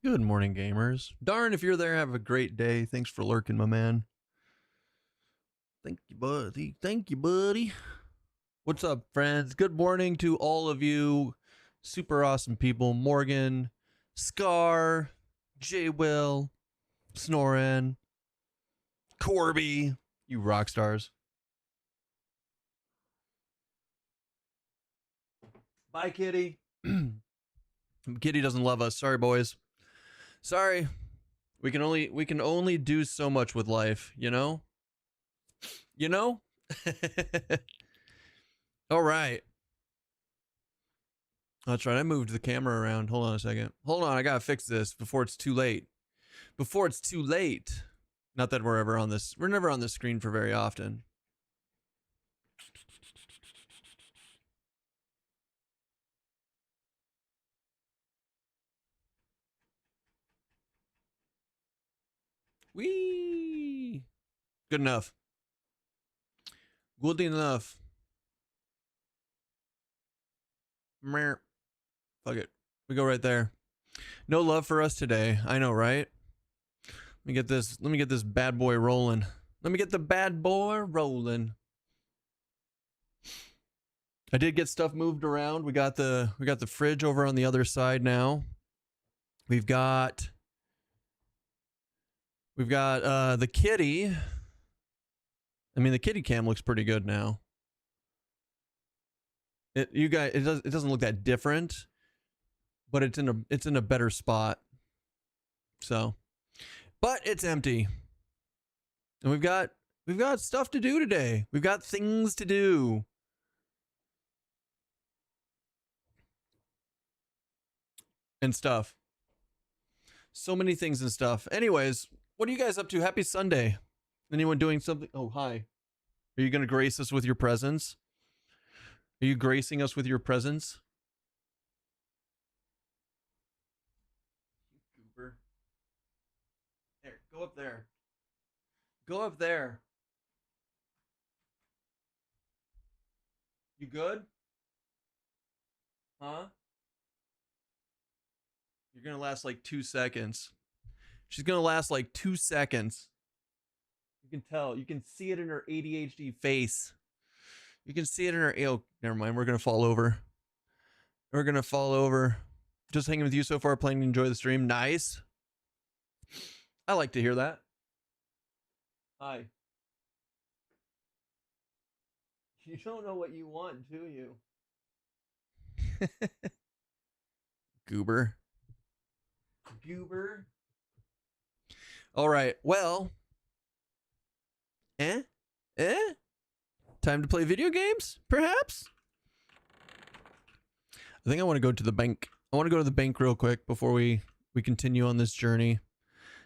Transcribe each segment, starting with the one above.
Good morning, gamers. Darn, if you're there, have a great day. Thanks for lurking, my man. Thank you, buddy. Thank you, buddy. What's up, friends? Good morning to all of you super awesome people. Morgan, Scar, J Will, Snorin, Corby, you rock stars. Bye, Kitty. Kitty doesn't love us. Sorry, boys. Sorry. We can only do so much with life, you know? You know? All right. That's right. I moved the camera around. Hold on a second. Hold on. I got to fix this before it's too late. Before it's too late. Not that we're ever on this. We're never on this screen for very often. Whee! Good enough. Good enough. Meh. Fuck it. We go right there. No love for us today. I know, right? Let me get this. Let me get this bad boy rolling. Let me get the bad boy rolling. I did get stuff moved around. We got the fridge over on the other side now. We've got the kitty. I mean, the kitty cam looks pretty good now. It doesn't look that different, but it's in a better spot. So, but it's empty. And we've got stuff to do today. We've got things to do. And stuff. So many things and stuff. Anyways, what are you guys up to? Happy Sunday. Anyone doing something? Oh, hi. Are you going to grace us with your presence? Are you gracing us with your presence? Goober. There, go up there. Go up there. You good? Huh? You're going to last like 2 seconds. She's going to last like 2 seconds. You can tell. You can see it in her ADHD face. You can see it in her. Oh, never mind. We're going to fall over. We're going to fall over. Just hanging with you so far, playing to enjoy the stream. Nice. I like to hear that. Hi. You don't know what you want, do you? Goober. Goober. All right. Well. Eh? Eh? Time to play video games, perhaps? I think I want to go to the bank. I want to go to the bank real quick before we continue on this journey.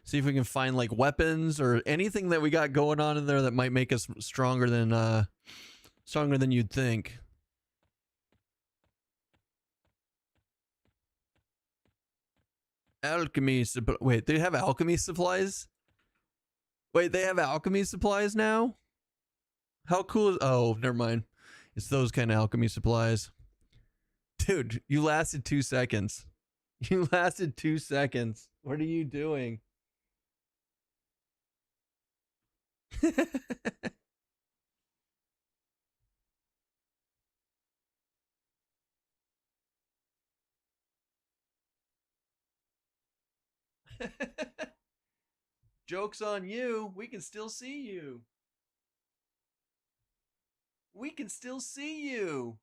See if we can find like weapons or anything that we got going on in there that might make us stronger than you'd think. Alchemy wait, they have alchemy supplies? Wait, they have alchemy supplies now? How cool is oh, never mind. It's those kind of alchemy supplies. Dude, you lasted 2 seconds. You lasted 2 seconds. What are you doing? Joke's on you. We can still see you. We can still see you.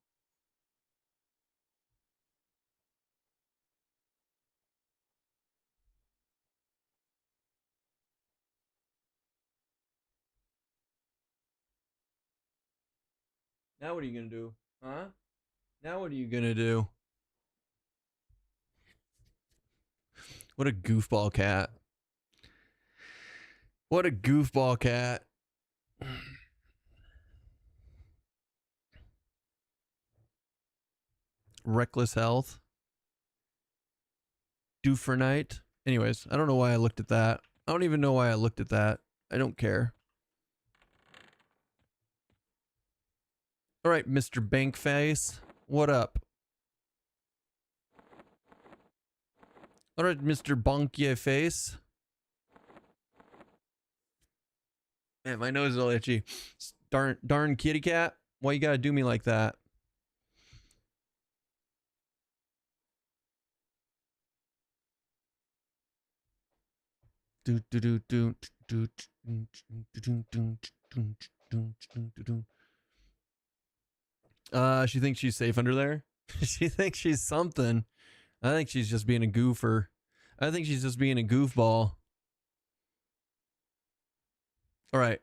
Now what are you going to do? Huh? Now what are you going to do? What a goofball cat. What a goofball cat. Reckless health. Dufernite. Anyways, I don't know why I looked at that. I don't even know why I looked at that. I don't care. All right, Mr. Bankface. What up? All right, Mr. Bonkier Face. Man, my nose is all itchy. Darn kitty cat. Why you gotta do me like that? She thinks she's safe under there. She thinks she's something. I think she's just being a goofer. I think she's just being a goofball. All right.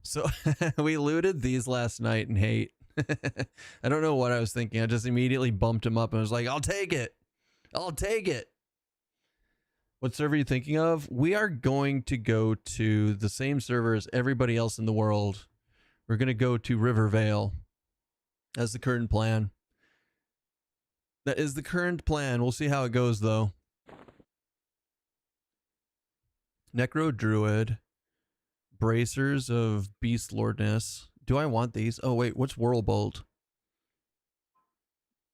So we looted these last night in hate. I don't know what I was thinking. I just immediately bumped him up and was like, I'll take it. I'll take it. What server are you thinking of? We are going to go to the same server as everybody else in the world. We're going to go to Rivervale. That's the current plan. That is the current plan. We'll see how it goes, though. Necro Druid. Bracers of Beast Lordness. Do I want these? Oh, wait. What's Whirlbolt?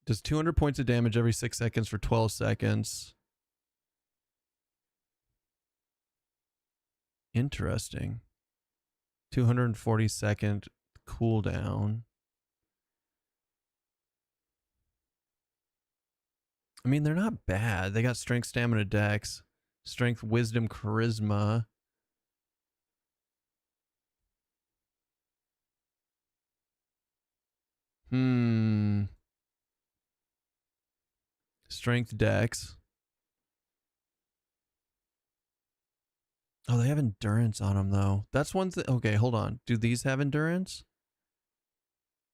Does 200 points of damage every 6 seconds for 12 seconds. Interesting. 240-second cooldown. I mean, they're not bad. They got strength, stamina, dex, strength, wisdom, charisma. Strength, dex. Oh, they have endurance on them, though. That's one thing. Okay, hold on. Do these have endurance?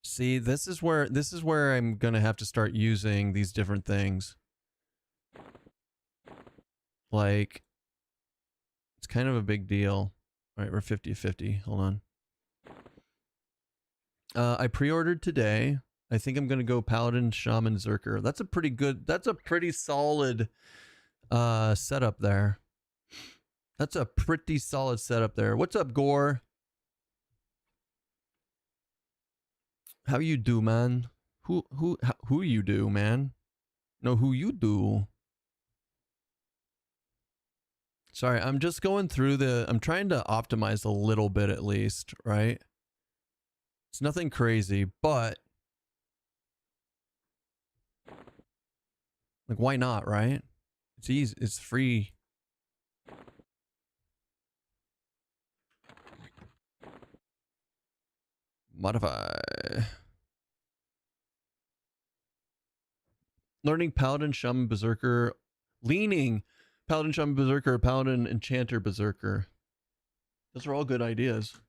See, this is where I'm gonna have to start using these different things. Like, it's kind of a big deal. All right, we're 50-50. Hold on. I pre-ordered today. I think I'm gonna go Paladin, Shaman, Zerker. That's a pretty solid setup there. That's a pretty solid setup there. What's up, Gore? How you do, man? Who you do, man? No, who you do? Sorry, I'm just going through I'm trying to optimize a little bit at least, right? It's nothing crazy, but like, why not, right? It's easy, it's free. Modify. Learning Paladin, Shaman, Berserker. Leaning Paladin, Shaman, Berserker, Paladin, Enchanter, Berserker. Those are all good ideas.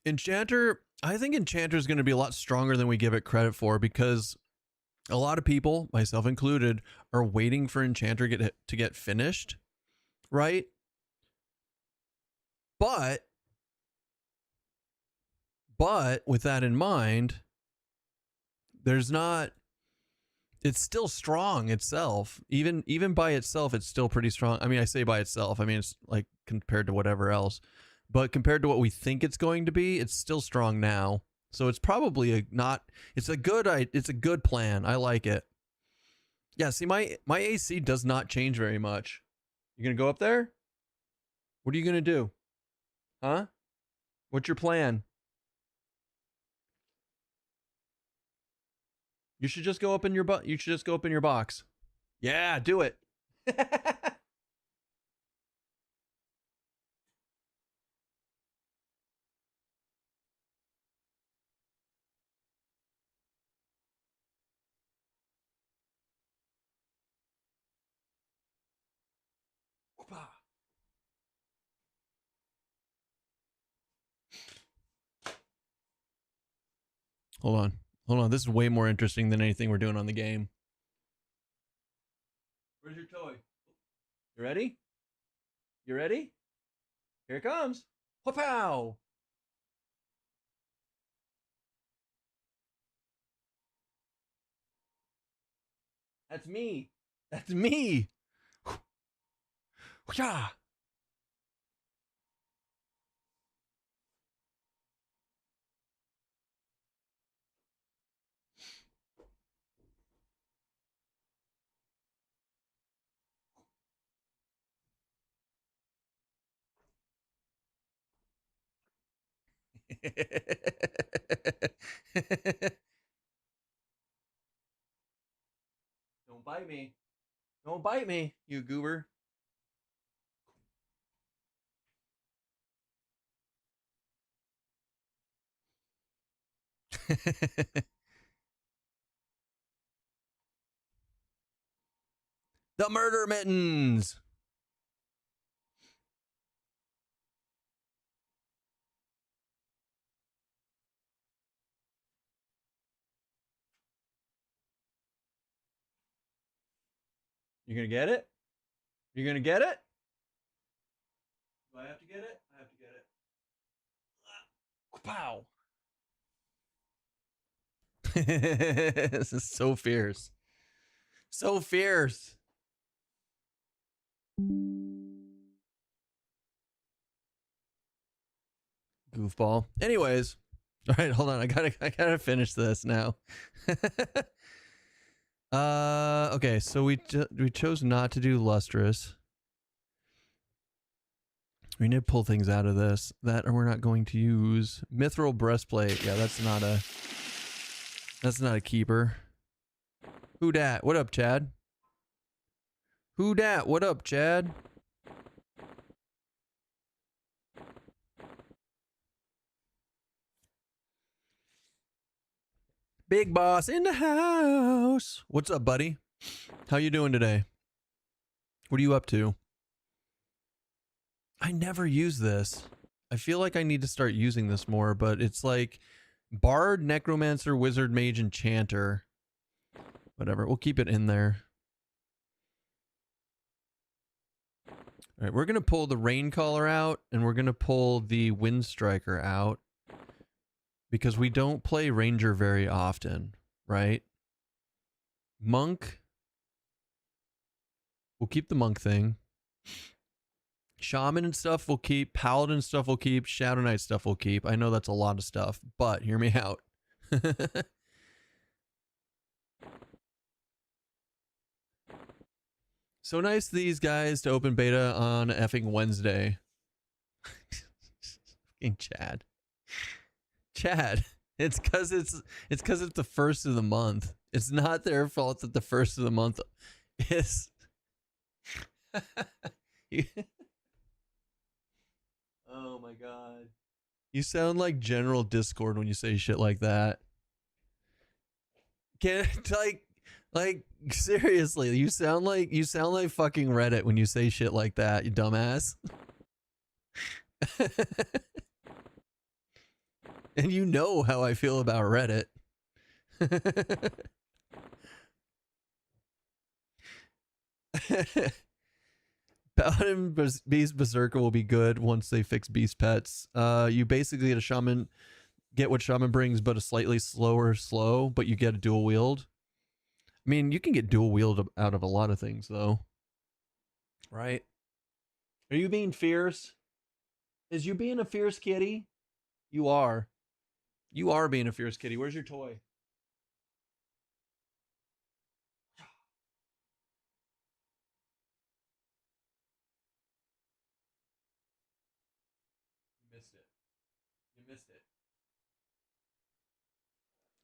Enchanter, I think Enchanter is going to be a lot stronger than we give it credit for, because a lot of people, myself included, are waiting for Enchanter to get finished, right? But with that in mind, it's still strong itself. Even by itself, it's still pretty strong. I mean, I say by itself, I mean, it's like compared to whatever else, but compared to what we think it's going to be, it's still strong now. So it's probably it's a good plan. I like it. Yeah, see, my AC does not change very much. You gonna go up there? What are you gonna do? Huh? What's your plan? You should just go up in your You should just go up in your box. Yeah, do it. Hold on. This is way more interesting than anything we're doing on the game. Where's your toy? You ready? You ready? Here it comes. Pow! That's me. That's me. Yeah. Don't bite me. Don't bite me, you goober. The murder mittens. You gonna get it? You gonna get it? Do I have to get it? I have to get it. Pow. This is so fierce. So fierce. Goofball. Anyways, all right, hold on. I gotta finish this now. Okay, so we chose not to do lustrous. We need to pull things out of this that we're not going to use. Mithril breastplate. Yeah, that's not a keeper. Who dat? What up, Chad? Who dat? What up, Chad? Big boss in the house. What's up, buddy? How you doing today? What are you up to? I never use this. I feel like I need to start using this more, but it's like Bard, Necromancer, Wizard, Mage, Enchanter. Whatever, we'll keep it in there. All right, we're going to pull the Raincaller out, and we're going to pull the Windstriker out. Because we don't play Ranger very often, right? Monk. We'll keep the Monk thing. Shaman and stuff we'll keep. Paladin stuff we'll keep. Shadow Knight stuff we'll keep. I know that's a lot of stuff, but hear me out. So nice these guys to open beta on effing Wednesday. Fucking Chad. Chad. It's cause it's the first of the month. It's not their fault that the first of the month is Oh my god. You sound like General Discord when you say shit like that. Can like seriously, you sound like fucking Reddit when you say shit like that, you dumbass. And you know how I feel about Reddit. Paladin Beast Berserker will be good once they fix beast pets. You basically get a shaman, get what shaman brings, but a slightly slower slow, but you get a dual wield. I mean, you can get dual wield out of a lot of things, though. Right? Are you being fierce? Is you being a fierce kitty? You are. You are being a fierce kitty. Where's your toy? You missed it. You missed it.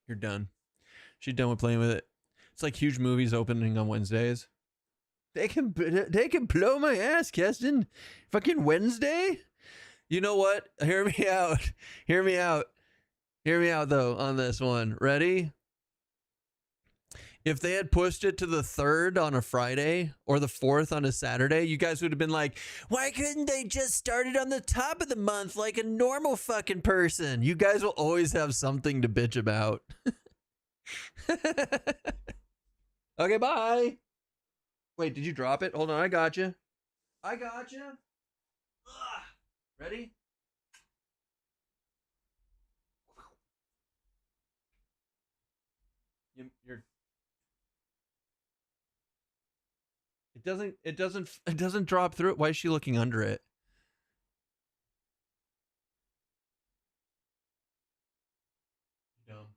You're done. She's done with playing with it. It's like huge movies opening on Wednesdays. They can blow my ass, Keston. Fucking Wednesday? You know what? Hear me out. Hear me out. Hear me out, though, on this one. Ready? If they had pushed it to the 3rd on a Friday or the 4th on a Saturday, you guys would have been like, why couldn't they just start it on the top of the month like a normal fucking person? You guys will always have something to bitch about. Okay, bye. Wait, did you drop it? Hold on, I got you. I got you. Ready? You're It doesn't drop through it. Why is she looking under it? Dumb.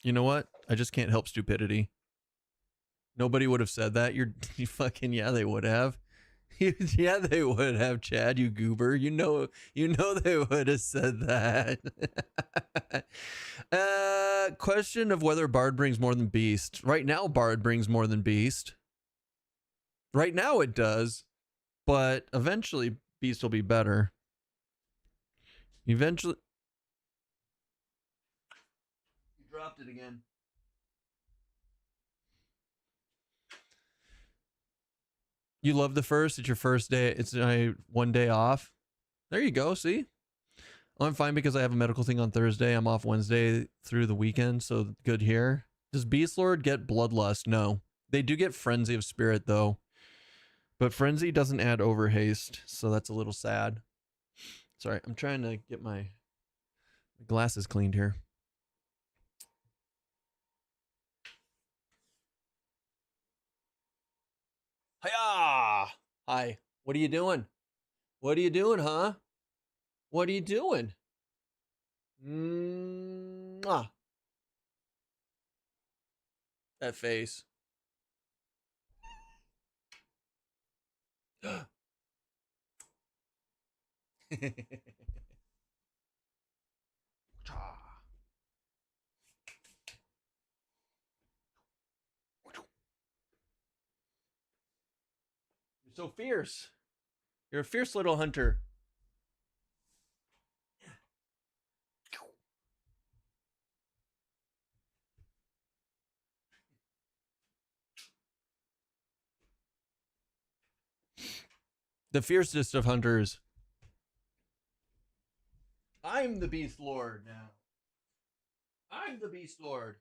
You know what? I just can't help stupidity. Nobody would have said that. You fucking, yeah, they would have. Yeah, they would have, Chad, you goober. You know they would have said that. Question of whether Bard brings more than Beast. Right now, Bard brings more than Beast. Right now it does, but eventually Beast will be better. Eventually. You dropped it again. You love the first. It's your first day. It's one day off. There you go. See? I'm fine because I have a medical thing on Thursday. I'm off Wednesday through the weekend, so good here. Does Beast Lord get Bloodlust? No. They do get Frenzy of Spirit, though. But Frenzy doesn't add Overhaste, so that's a little sad. Sorry, I'm trying to get my glasses cleaned here. Hiya! Hi. What are you doing? What are you doing, huh? What are you doing? Mwah. That face. You're so fierce. You're a fierce little hunter. The fiercest of hunters. I'm the Beast Lord now. I'm the Beast Lord.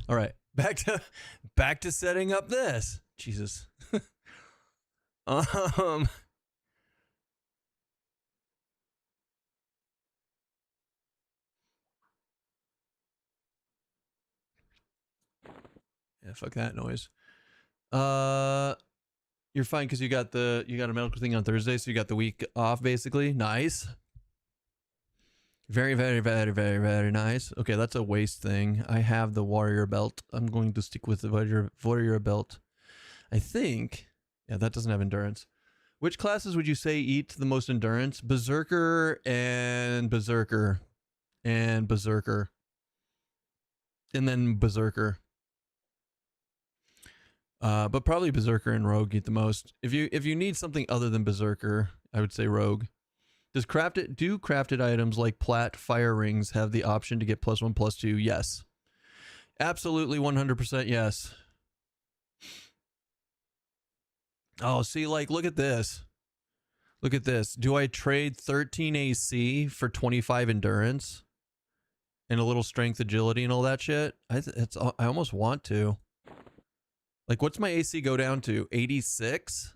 All right, back to setting up this. Jesus. Yeah, fuck that noise. You're fine because you got a medical thing on Thursday, so you got the week off basically. Nice. Very, very, very, very, very nice. Okay, that's a waste thing. I have the warrior belt. I'm going to stick with the warrior belt. I think, yeah, that doesn't have endurance. Which classes would you say eat the most endurance? Berserker and Berserker and Berserker. And then Berserker. But probably Berserker and Rogue eat the most. If you need something other than Berserker, I would say Rogue. Do crafted items like plat fire rings have the option to get +1, +2? Yes. Absolutely 100% yes. Oh, see, like, look at this. Look at this. Do I trade 13 AC for 25 endurance? And a little strength, agility, and all that shit? I almost want to. Like, what's my AC go down to? 86?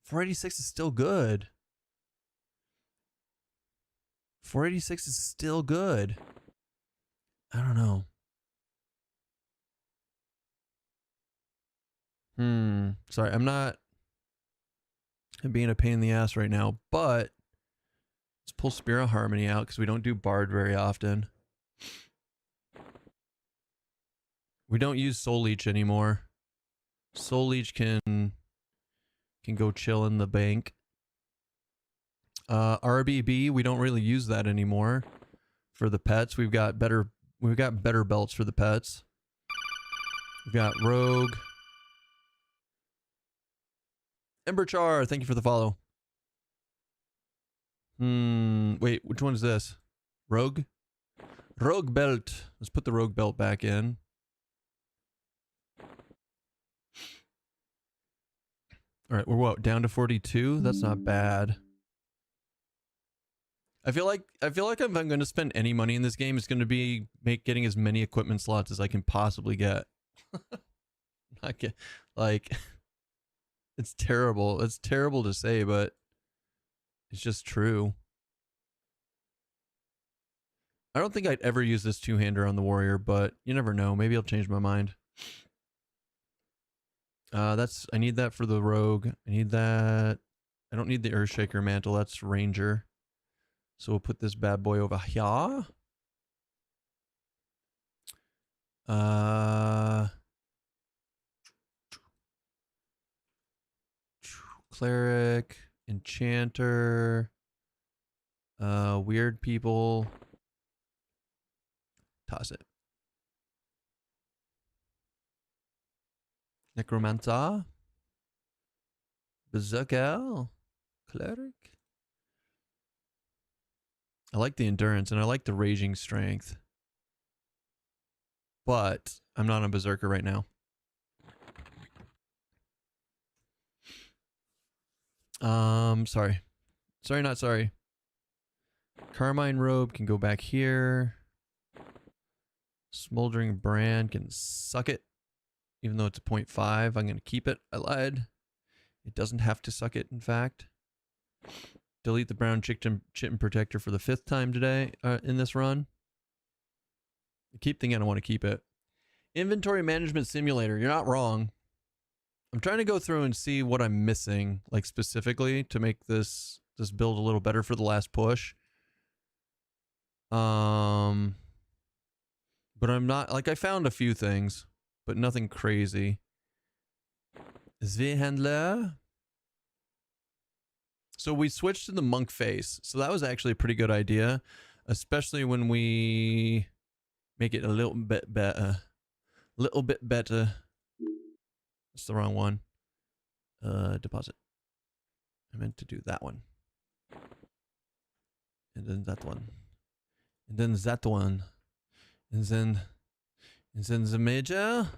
486 is still good. 486 is still good. I don't know. Sorry, I'm not being a pain in the ass right now, but let's pull Spirit Harmony out because we don't do Bard very often. We don't use Soul Leech anymore. Soul Leech can go chill in the bank. RBB, we don't really use that anymore for the pets. We've got better belts for the pets. We've got Rogue. Emberchar, thank you for the follow. Wait, which one is this? Rogue? Rogue belt. Let's put the Rogue belt back in. All right, we're what, down to 42? That's not bad. I feel like if I'm going to spend any money in this game, it's going to be getting as many equipment slots as I can possibly get. Like, it's terrible. It's terrible to say, but it's just true. I don't think I'd ever use this two-hander on the warrior, but you never know. Maybe I'll change my mind. I need that for the rogue. I need that. I don't need the Earthshaker mantle. That's ranger. So we'll put this bad boy over here. Cleric, enchanter, weird people. Toss it. Necromancer. Berserker. Cleric. I like the endurance and I like the raging strength. But I'm not on Berserker right now. Sorry. Sorry, not sorry. Carmine robe can go back here. Smoldering brand can suck it. Even though it's a 0.5, I'm going to keep it. I lied. It doesn't have to suck it, in fact. Delete the brown chitin protector for the 5th time today in this run. I keep thinking I want to keep it. Inventory management simulator. You're not wrong. I'm trying to go through and see what I'm missing, like specifically to make this build a little better for the last push. But I'm not, like, I found a few things, but nothing crazy. Zweihandler. So we switched to the monk face. So that was actually a pretty good idea, especially when we make it a little bit better. Little bit better. That's the wrong one. Deposit. I meant to do that one. And then that one. And then that one. And then the major.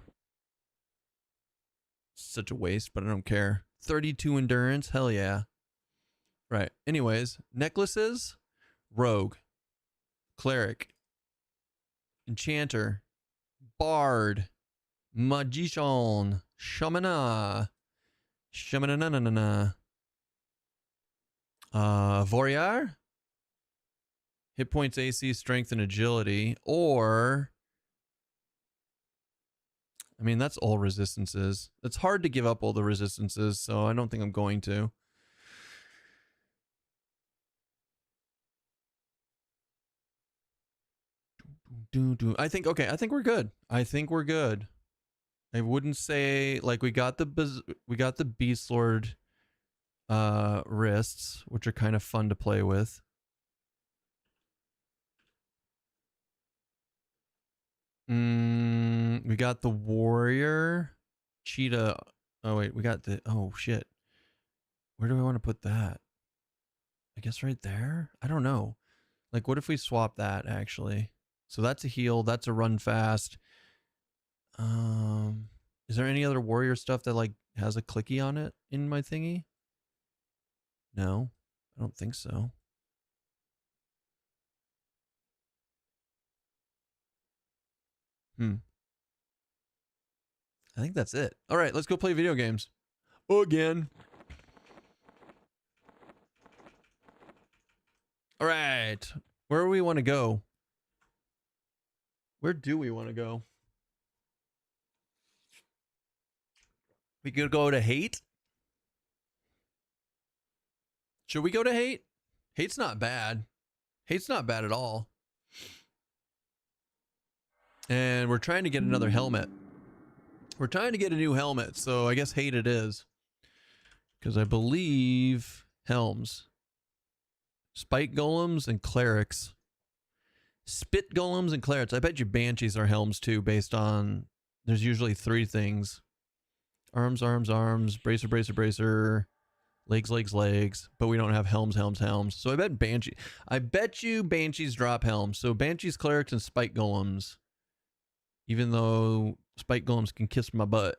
Such a waste, but I don't care. 32 endurance. Hell yeah. Right. Anyways, necklaces, rogue, cleric, enchanter, bard, magician, shamana, warrior, hit points, AC, strength, and agility, or I mean that's all resistances. It's hard to give up all the resistances, so I don't think I'm going to. I think we're good. I think we're good. I wouldn't say like we got the Beast Lord wrists, which are kind of fun to play with. We got the warrior, cheetah. Oh wait, we got the oh shit. Where do I want to put that? I guess right there. I don't know. Like, what if we swap that actually? So that's a heal. That's a run fast. Is there any other warrior stuff that like has a clicky on it in my thingy? No, I don't think so. I think that's it. All right, let's go play video games. Again. All right. Where do we want to go? Where do we want to go? We could go to hate. Should we go to hate? Hate's not bad. Hate's not bad at all. And we're trying to get another helmet. We're trying to get a new helmet, so I guess hate it is. Because I believe helms. Spike golems and clerics. Spit golems and clerics. I bet you banshees are helms too, based on there's usually 3 things. Arms, arms, arms, bracer, bracer, bracer, legs, legs, legs. But we don't have helms, helms, helms. So I bet you banshees drop helms. So banshees, clerics, and spike golems. Even though spike golems can kiss my butt.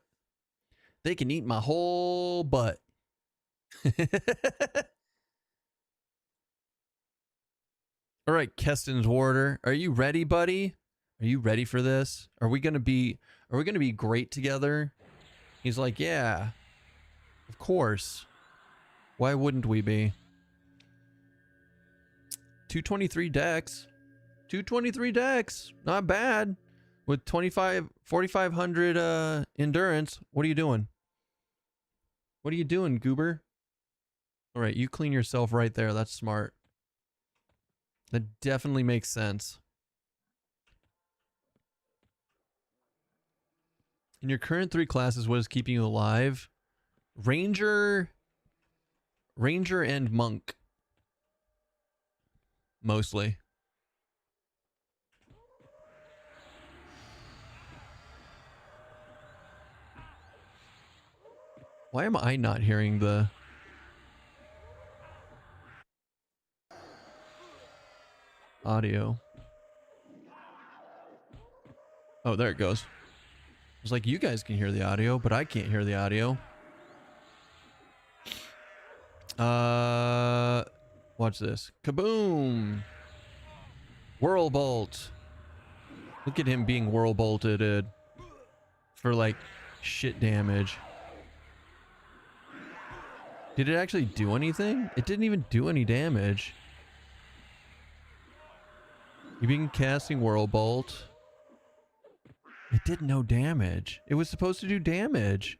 They can eat my whole butt. All right, Keston's warder. Are you ready, buddy? Are you ready for this? Are we gonna be great together? He's like, yeah, of course. Why wouldn't we be? 223 dex. 223 dex. Not bad. With 4,500 endurance. What are you doing? What are you doing, goober? All right, you clean yourself right there. That's smart. That definitely makes sense. In your current 3 classes, what is keeping you alive? Ranger and monk. Mostly. Why am I not hearing the... audio? Oh, there it goes. It's like you guys can hear the audio, but I can't hear the audio. Watch this. Kaboom! Whirlbolt. Look at him being whirlbolted for like shit damage. Did it actually do anything? It didn't even do any damage. You've been casting Whirlbolt. It did no damage. It was supposed to do damage.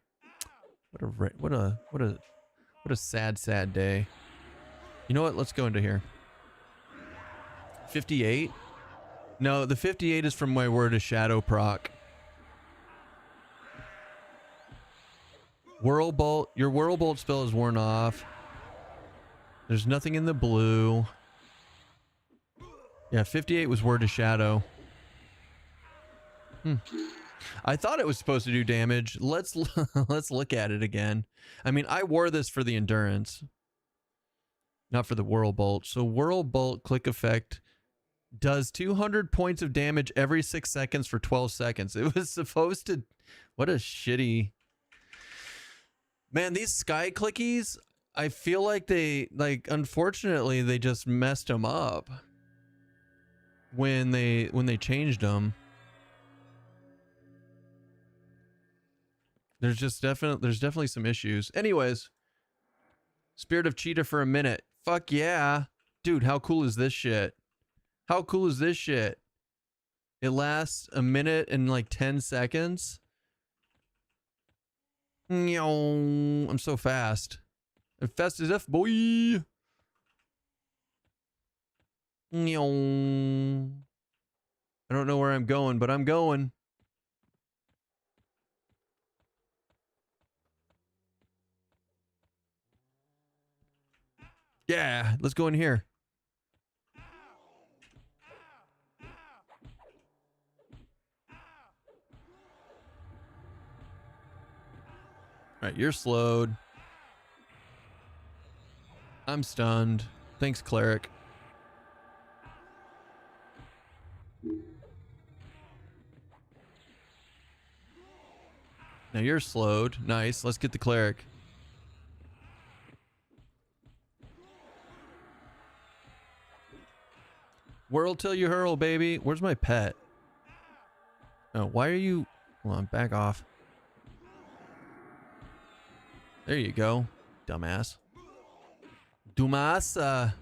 What a sad day. You know what? Let's go into here. 58? No, the 58 is from my Word of Shadow proc. Whirlbolt. Your Whirlbolt spell is worn off. There's nothing in the blue. Yeah, 58 was Word of Shadow. I thought it was supposed to do damage. Let's look at it again. I mean, I wore this for the endurance, not for the Whirlbolt. So Whirlbolt click effect does 200 points of damage every 6 seconds for 12 seconds. It was supposed to... What a shitty... Man, these sky clickies, I feel like they, like, unfortunately, they just messed them up when they changed them. There's definitely some issues. Anyways, Spirit of Cheetah for a minute. Fuck yeah. Dude, how cool is this shit? How cool is this shit? It lasts a minute and like 10 seconds. I'm so fast. I'm fast as F, boy. I don't know where I'm going, but I'm going. Yeah, let's go in here. All right, you're slowed. I'm stunned. Thanks, cleric. Now you're slowed. Nice. Let's get the cleric. Whirl till you hurl, baby. Where's my pet? Oh, why are you... Hold on, back off. There you go, dumbass. Dumbass.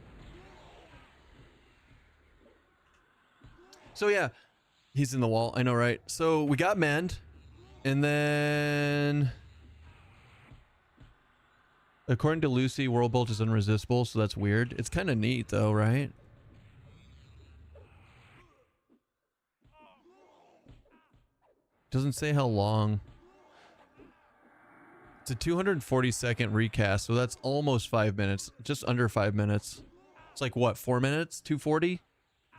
So yeah, he's in the wall. I know, right? So we got Mend, and then... According to Lucy, Whirlbolt is unresistible, so that's weird. It's kind of neat, though, right? Doesn't say how long. It's a 240-second recast, so that's almost 5 minutes. Just under 5 minutes. It's like, what, 4 minutes? 240?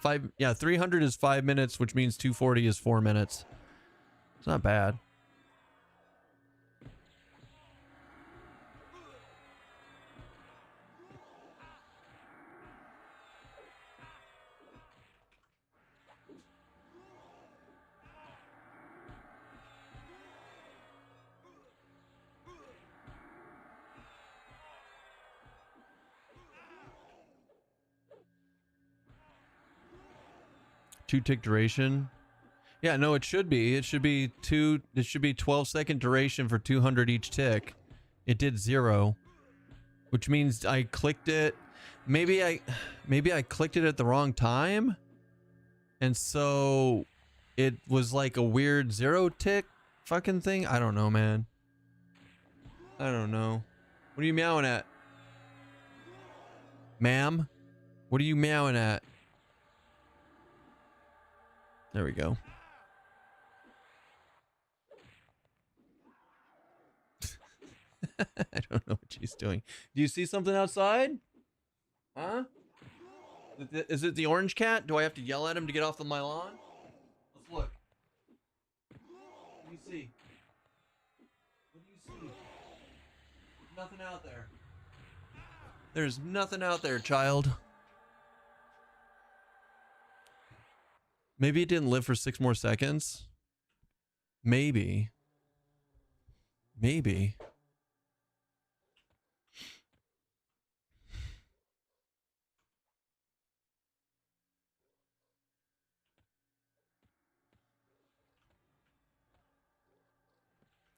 5... Yeah, 300 is 5 minutes, which means 240 is 4 minutes. It's not bad. Two tick duration. Yeah, no, it should be. It should be 12-second duration for 200 each tick. It did 0, which means I clicked it. Maybe I clicked it at the wrong time. And so it was like a weird 0 tick fucking thing. I don't know, man. I don't know. What are you meowing at? Ma'am? What are you meowing at? There we go. I don't know what she's doing. Do you see something outside? Huh? Is it the orange cat? Do I have to yell at him to get off of my lawn? Let's look. What do you see? What do you see? There's nothing out there. There's nothing out there, child. Maybe it didn't live for 6 more seconds. Maybe. Maybe.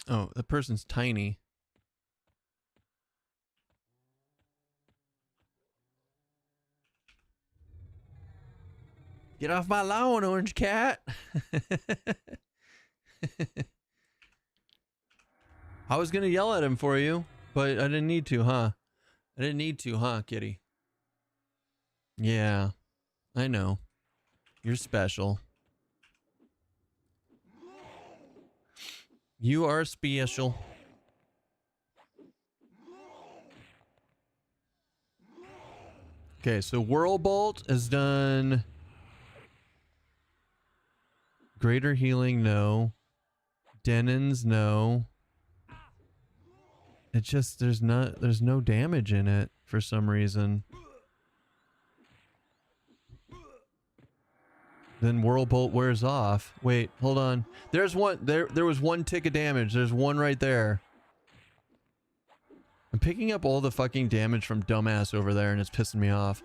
Oh, the person's tiny. Get off my lawn, orange cat. I was gonna yell at him for you, but I didn't need to, huh? I didn't need to, huh, kitty? Yeah, I know. You're special. You are special. Okay, so Whirlbolt has done greater healing, no. Denon's, no. It just there's no damage in it for some reason. Then Whirlbolt wears off. Wait, hold on. There's one there was 1 tick of damage. There's one right there. I'm picking up all the fucking damage from dumbass over there and it's pissing me off.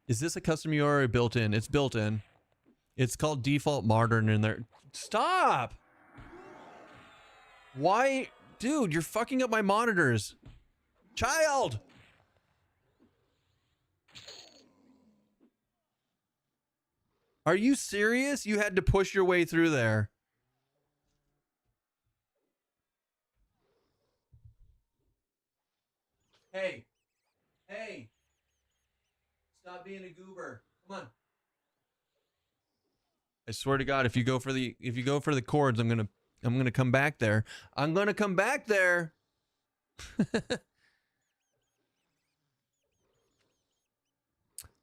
Is this a custom URL or built in? It's built in. It's called default modern in there. Stop! Why? Dude, you're fucking up my monitors. Child! Are you serious? You had to push your way through there. Hey. Hey. Stop being a goober. Come on. I swear to God, if you go for the chords, I'm gonna come back there. I'm gonna come back there.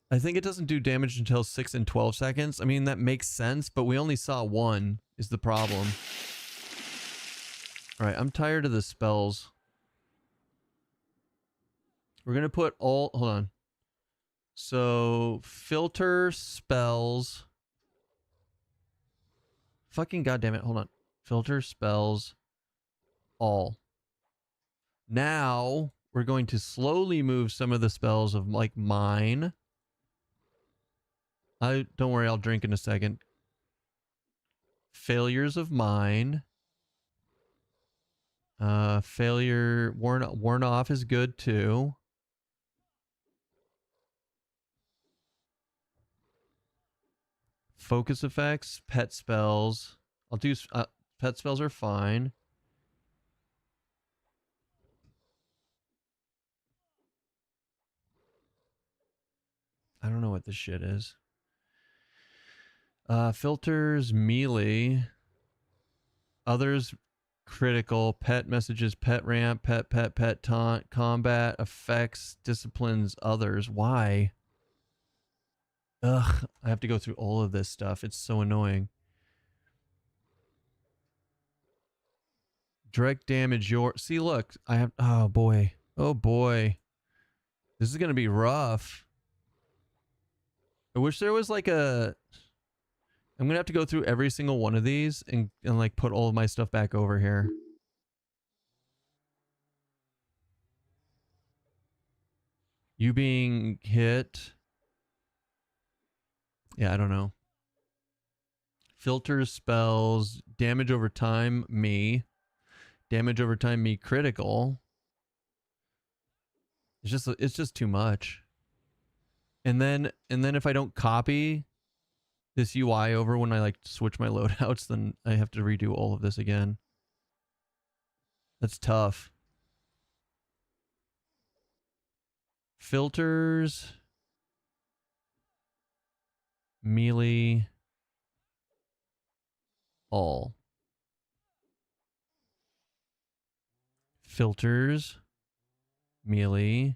I think it doesn't do damage until 6 and 12 seconds. I mean, that makes sense, but we only saw 1 is the problem. All right, I'm tired of the spells. We're going to put all... Hold on. So, filter spells. Fucking goddamn it. Hold on. Filter spells all. Now, we're going to slowly move some of the spells of, like, mine. Don't worry, I'll drink in a second. Failures of mine. Failure worn off is good too. Focus effects, pet spells. I'll do pet spells are fine. I don't know what this shit is. Filters, melee. Others, critical. Pet messages, pet ramp, pet taunt, combat, effects, disciplines, others. Why? Ugh, I have to go through all of this stuff. It's so annoying. Direct damage your... See, look. I have... Oh, boy. Oh, boy. This is going to be rough. I wish there was like a... I'm going to have to go through every single one of these and like put all of my stuff back over here. You being hit. Yeah, I don't know. Filters, spells, damage over time, me. Damage over time, me, critical. It's just too much. And then if I don't copy this UI over when I like switch my loadouts, then I have to redo all of this again. That's tough. Filters, melee, all. Filters, melee,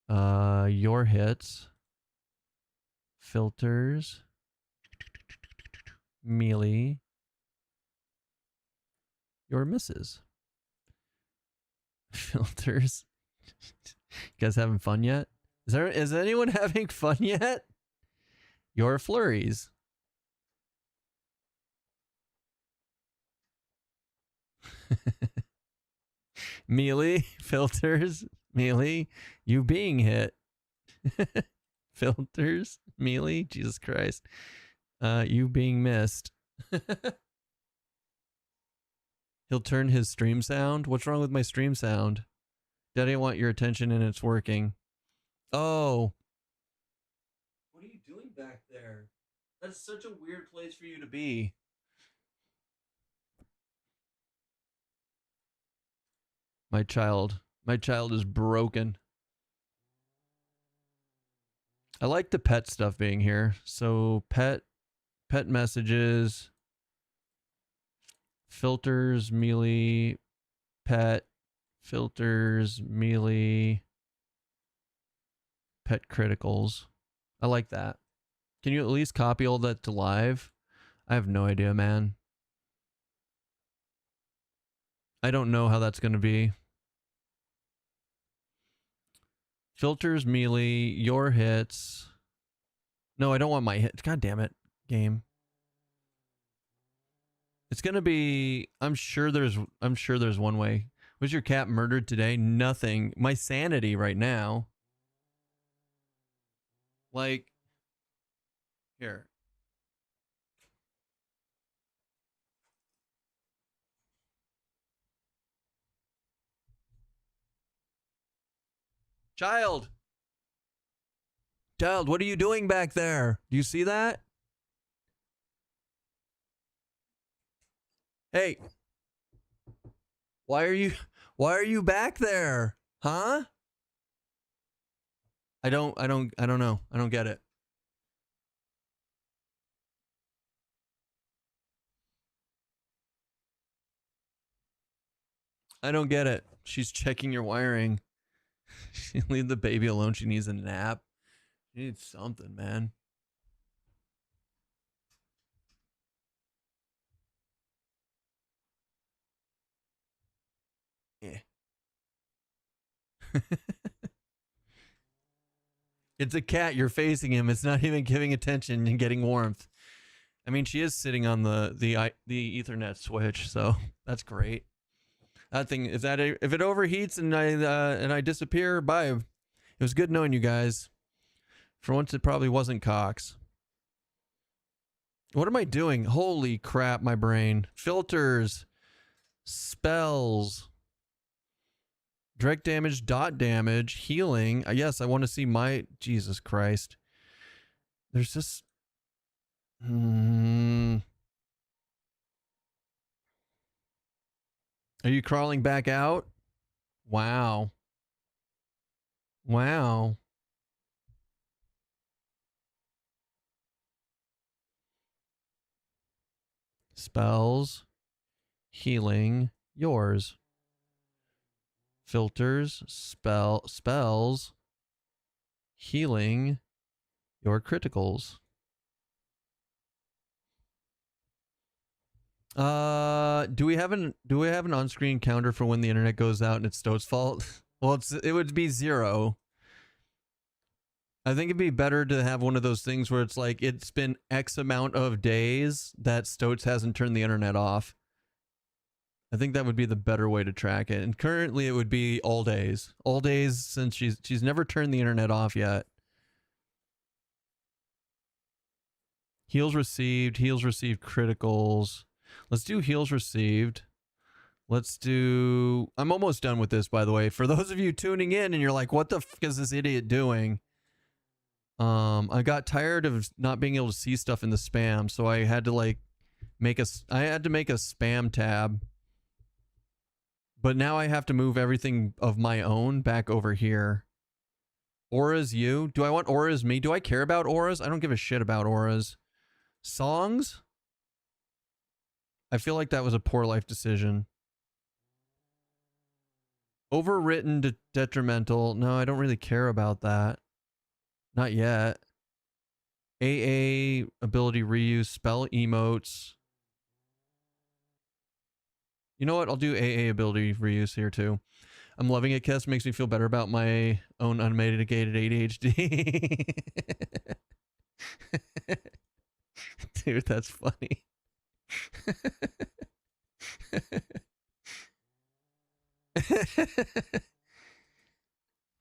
your hits, filters, melee, your misses. Filters. You guys having fun yet? Is anyone having fun yet? Your flurries. Melee, filters, melee, you being hit. Filters, melee, Jesus Christ. You being missed. He'll turn his stream sound. What's wrong with my stream sound? Daddy, I want your attention and it's working. Oh. What are you doing back there? That's such a weird place for you to be. My child is broken. I like the pet stuff being here. So pet messages, filters, melee, pet, filters, melee, pet criticals. I like that. Can you at least copy all that to live? I have no idea, man. I don't know how that's going to be. Filters, melee, your hits. No, I don't want my hits. God damn it, game. It's going to be, I'm sure there's one way. Was your cat murdered today? Nothing. My sanity right now. Like, here. Child, what are you doing back there? Do you see that? Hey, why are you back there? Huh? I don't know. I don't get it. I don't get it. She's checking your wiring. Leave the baby alone. She needs a nap. She needs something, man. Yeah. It's a cat. You're facing him. It's not even giving attention and getting warmth. I mean, she is sitting on the Ethernet switch, so that's great. That thing, if it overheats and I disappear, bye. It was good knowing you guys. For once, it probably wasn't Cox. What am I doing? Holy crap, my brain. Filters, spells, direct damage, dot damage, healing. Yes, I want to see my Jesus Christ. There's just. Are you crawling back out? Wow. Wow. Spells, healing, yours. Filters, spells, healing, your criticals. Do we have an on-screen counter for when the internet goes out and it's Stoat's fault? Well, it would be 0. I think it'd be better to have one of those things where it's like it's been X amount of days that Stoats hasn't turned the internet off. I think that would be the better way to track it. And currently it would be all days. All days since she's never turned the internet off yet. Heals received criticals. Let's do heals received. Let's do, I'm almost done with this, by the way. For those of you tuning in and you're like, what the fuck is this idiot doing? I got tired of not being able to see stuff in the spam, so I had to like make a spam tab. But now I have to move everything of my own back over here. Auras you? Do I want auras me? Do I care about auras? I don't give a shit about auras. Songs? I feel like that was a poor life decision. Overwritten detrimental. No, I don't really care about that. Not yet. AA ability reuse, spell emotes. You know what? I'll do AA ability reuse here too. I'm loving it, Kes. Makes me feel better about my own unmitigated ADHD. Dude, that's funny.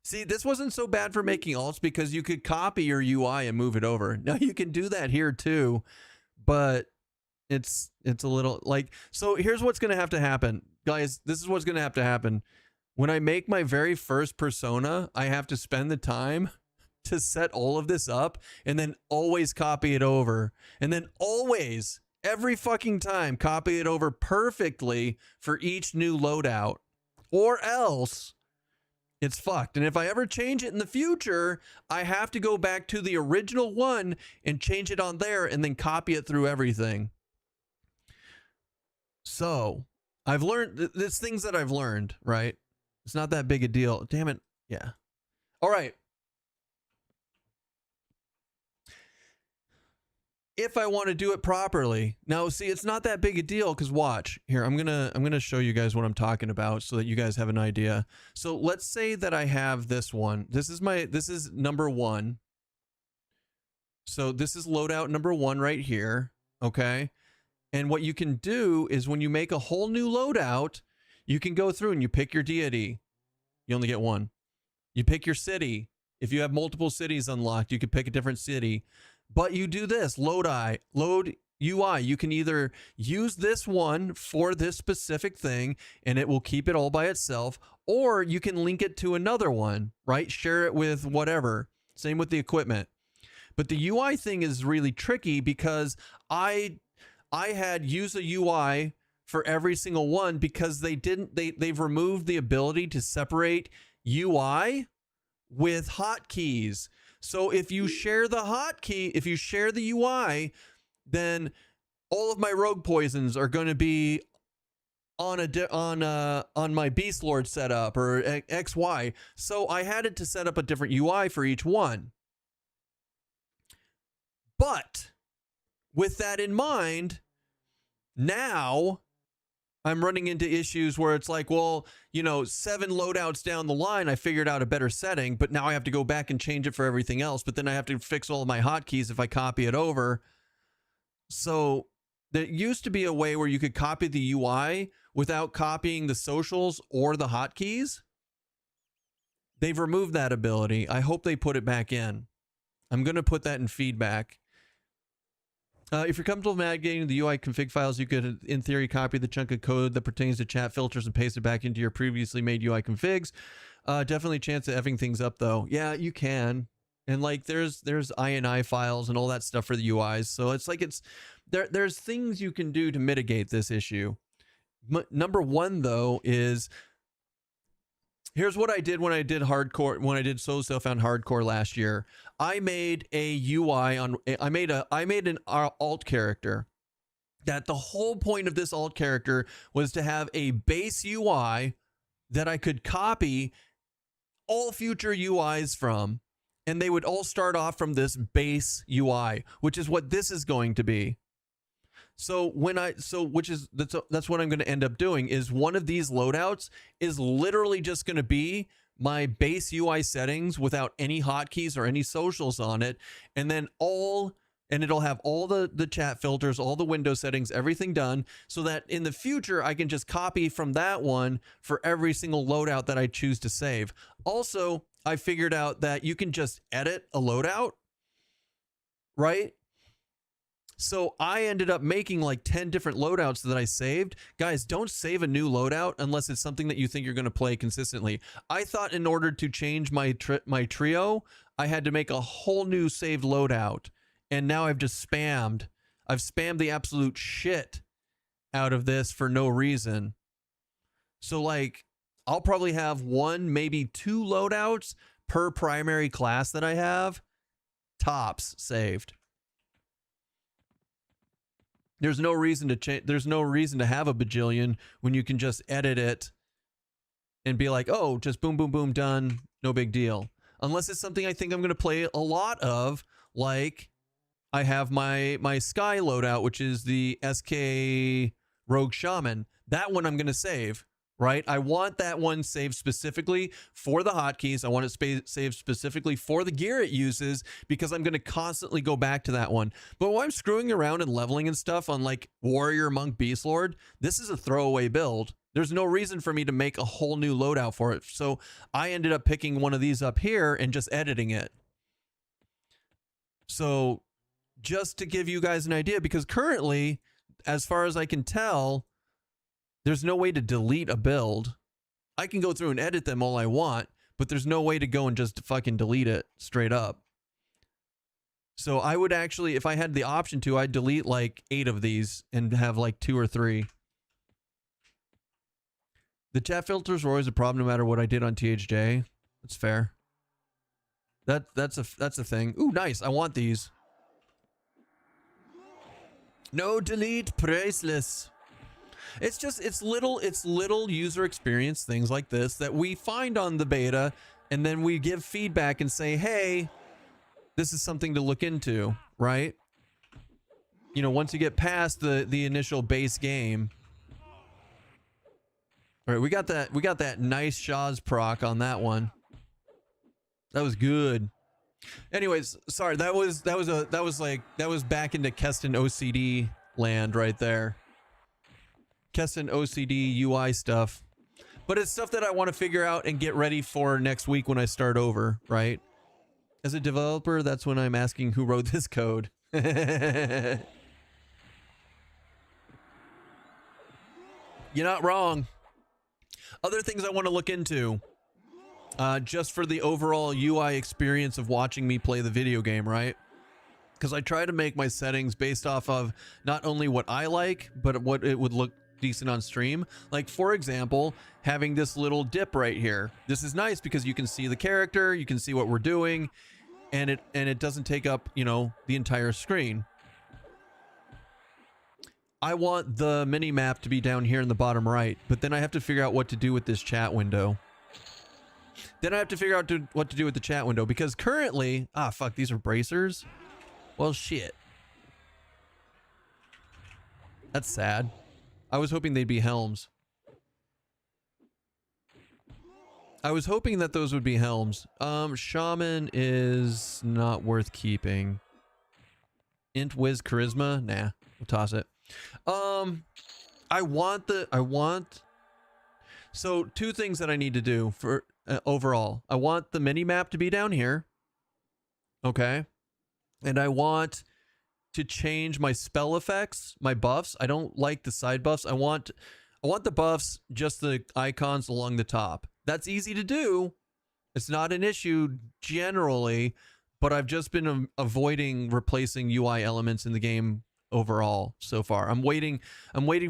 See, this wasn't so bad for making alts because you could copy your UI and move it over. Now you can do that here too, but it's a little like, so here's what's going to have to happen. Guys, this is what's going to have to happen. When I make my very first persona, I have to spend the time to set all of this up and then always copy it over. And then always, every fucking time, copy it over perfectly for each new loadout. Or else it's fucked. And if I ever change it in the future, I have to go back to the original one and change it on there and then copy it through everything. So I've learned, there's things that I've learned, right? It's not that big a deal. Damn it. Yeah. All right. If I want to do it properly. Now, see, it's not that big a deal because watch. Here, I'm gonna show you guys what I'm talking about so that you guys have an idea. So let's say that I have this one. This is number one. So this is loadout number one right here. Okay. And what you can do is when you make a whole new loadout, you can go through and you pick your deity. You only get one. You pick your city. If you have multiple cities unlocked, you can pick a different city. But you do this, load UI. You can either use this one for this specific thing and it will keep it all by itself, or you can link it to another one, right? Share it with whatever. Same with the equipment. But the UI thing is really tricky because I had use a UI for every single one because they've removed the ability to separate UI with hotkeys. So if you share the hotkey, if you share the UI, then all of my rogue poisons are going to be on my Beast Lord setup or XY. So I had it to set up a different UI for each one. But with that in mind, now I'm running into issues where it's like, well, you know, 7 loadouts down the line, I figured out a better setting, but now I have to go back and change it for everything else. But then I have to fix all of my hotkeys if I copy it over. So there used to be a way where you could copy the UI without copying the socials or the hotkeys. They've removed that ability. I hope they put it back in. I'm going to put that in feedback. If you're comfortable navigating the UI config files, you could, in theory, copy the chunk of code that pertains to chat filters and paste it back into your previously made UI configs. Definitely chance of effing things up, though. Yeah, you can. And like, there's INI files and all that stuff for the UIs. So it's like there's things you can do to mitigate this issue. Number one, though, is here's what I did when I did hardcore, when I did Solo Self-Found Hardcore last year. I made a UI on, I made an alt character that the whole point of this alt character was to have a base UI that I could copy all future UIs from, and they would all start off from this base UI, which is what this is going to be. So that's what I'm going to end up doing is one of these loadouts is literally just going to be my base UI settings without any hotkeys or any socials on it. And then it'll have all the chat filters, all the window settings, everything done so that in the future, I can just copy from that one for every single loadout that I choose to save. Also, I figured out that you can just edit a loadout, right? So I ended up making like 10 different loadouts that I saved. Guys, don't save a new loadout unless it's something that you think you're going to play consistently. I thought in order to change my trio, I had to make a whole new saved loadout. And now I've spammed the absolute shit out of this for no reason. So like, I'll probably have 1, maybe 2 loadouts per primary class that I have, tops saved. There's no reason to change. There's no reason to have a bajillion when you can just edit it and be like, oh, just boom, boom, boom, done. No big deal. Unless it's something I think I'm going to play a lot of, like I have my Sky loadout, which is the SK Rogue Shaman. That one I'm going to save, right? I want that one saved specifically for the hotkeys. I want it saved specifically for the gear it uses because I'm going to constantly go back to that one. But when I'm screwing around and leveling and stuff on like Warrior, Monk, Beast Lord, this is a throwaway build. There's no reason for me to make a whole new loadout for it. So I ended up picking one of these up here and just editing it. So just to give you guys an idea, because currently, as far as I can tell, there's no way to delete a build. I can go through and edit them all I want, but there's no way to go and just fucking delete it straight up. So I would actually, if I had the option to, I'd delete like 8 of these and have like 2 or 3. The chat filters were always a problem no matter what I did on THJ. That's fair. That's a thing. Ooh, nice. I want these. No delete, priceless. It's just, it's little user experience things like this that we find on the beta, and then we give feedback and say, hey, this is something to look into, right? You know, once you get past the initial base game. All right, we got that nice Shaw's proc on that one. That was good. Anyways, sorry, that was back into Keston OCD land right there. Keston OCD UI stuff. But it's stuff that I want to figure out and get ready for next week when I start over, right? As a developer, that's when I'm asking who wrote this code. You're not wrong. Other things I want to look into, just for the overall UI experience of watching me play the video game, right? Because I try to make my settings based off of not only what I like, but what it would look decent on stream. Like, for example, having this little dip right here. This is nice because you can see the character, you can see what we're doing, and it doesn't take up, you know, the entire screen. I want the mini map to be down here in the bottom right, but then I have to figure out what to do with this chat window. Then I have to figure out what to do with the chat window, because currently, fuck, these are bracers. Well, shit. That's sad. I was hoping they'd be helms. I was hoping that those would be helms. Shaman is not worth keeping. Int Wiz Charisma? Nah, we'll toss it. So 2 things that I need to do for overall. I want the mini map to be down here. Okay. And I want to change my spell effects, my buffs. I don't like the side buffs. I want the buffs, just the icons along the top. That's easy to do. It's not an issue generally, but I've just been avoiding replacing UI elements in the game overall so far. I'm waiting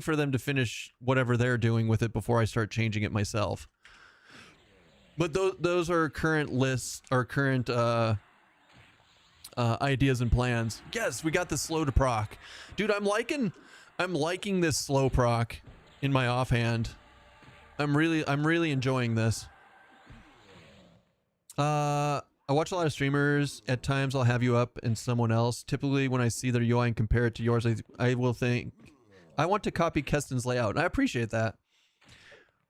for them to finish whatever they're doing with it before I start changing it myself. But those are current lists or current ideas and plans. Yes, we got the slow to proc. Dude, I'm liking this slow proc in my offhand. I'm really enjoying this. I watch a lot of streamers. At times I'll have you up and someone else. Typically when I see their UI and compare it to yours, I will think, I want to copy Keston's layout. I appreciate that.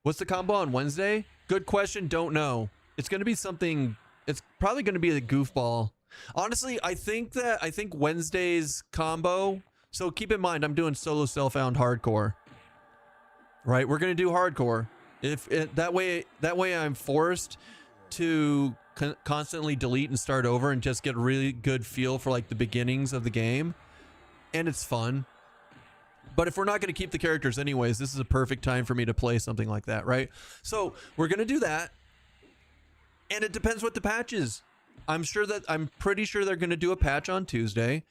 What's the combo on Wednesday? Good question. Don't know. It's going to be something. It's probably going to be a goofball. Honestly, I think Wednesday's combo. So keep in mind, I'm doing solo self-found hardcore. Right? We're going to do hardcore. That way I'm forced to constantly delete and start over and just get a really good feel for like the beginnings of the game. and it's fun. But if we're not going to keep the characters anyways, this is a perfect time for me to play something like that, right? So we're going to do that. And it depends what the patch is. I'm pretty sure they're going to do a patch on Tuesday.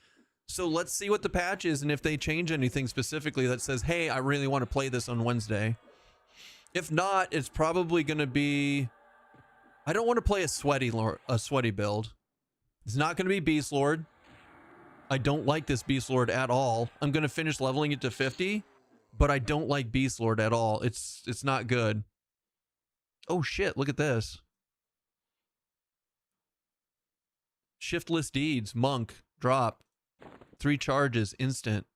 So let's see what the patch is and if they change anything specifically that says, hey, I really want to play this on Wednesday. If not, it's probably going to be... I don't want to play a sweaty build. It's not going to be Beast Lord. I don't like this Beast Lord at all. I'm going to finish leveling it to 50, but I don't like Beast Lord at all. It's not good. Oh shit, look at this. Shiftless Deeds, Monk, drop. 3 charges, instant.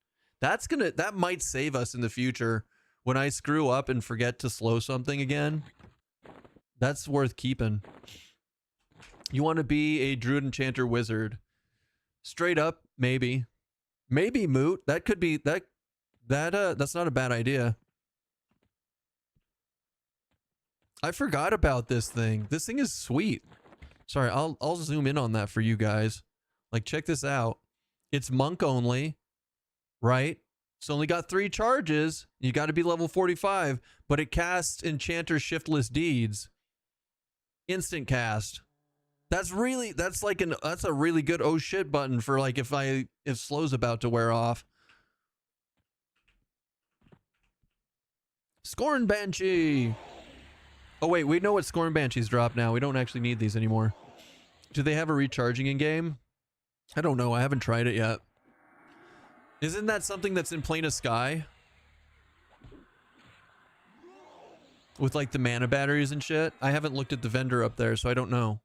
That might save us in the future when I screw up and forget to slow something again. That's worth keeping. You want to be a Druid Enchanter Wizard. Straight up, maybe. Maybe Moot. That could be that's not a bad idea. I forgot about this thing. This thing is sweet. Sorry, I'll zoom in on that for you guys. Like, check this out. It's monk only, right? It's only got 3 charges. You got to be level 45, but it casts Enchanter Shiftless Deeds. Instant cast. That's a really good oh shit button for like if slow's about to wear off. Scorn Banshee. Oh wait, we know what Scorn Banshees drop now. We don't actually need these anymore. Do they have a recharging in game? I don't know. I haven't tried it yet. Isn't that something that's in Plane of Sky? With like the mana batteries and shit? I haven't looked at the vendor up there, so I don't know.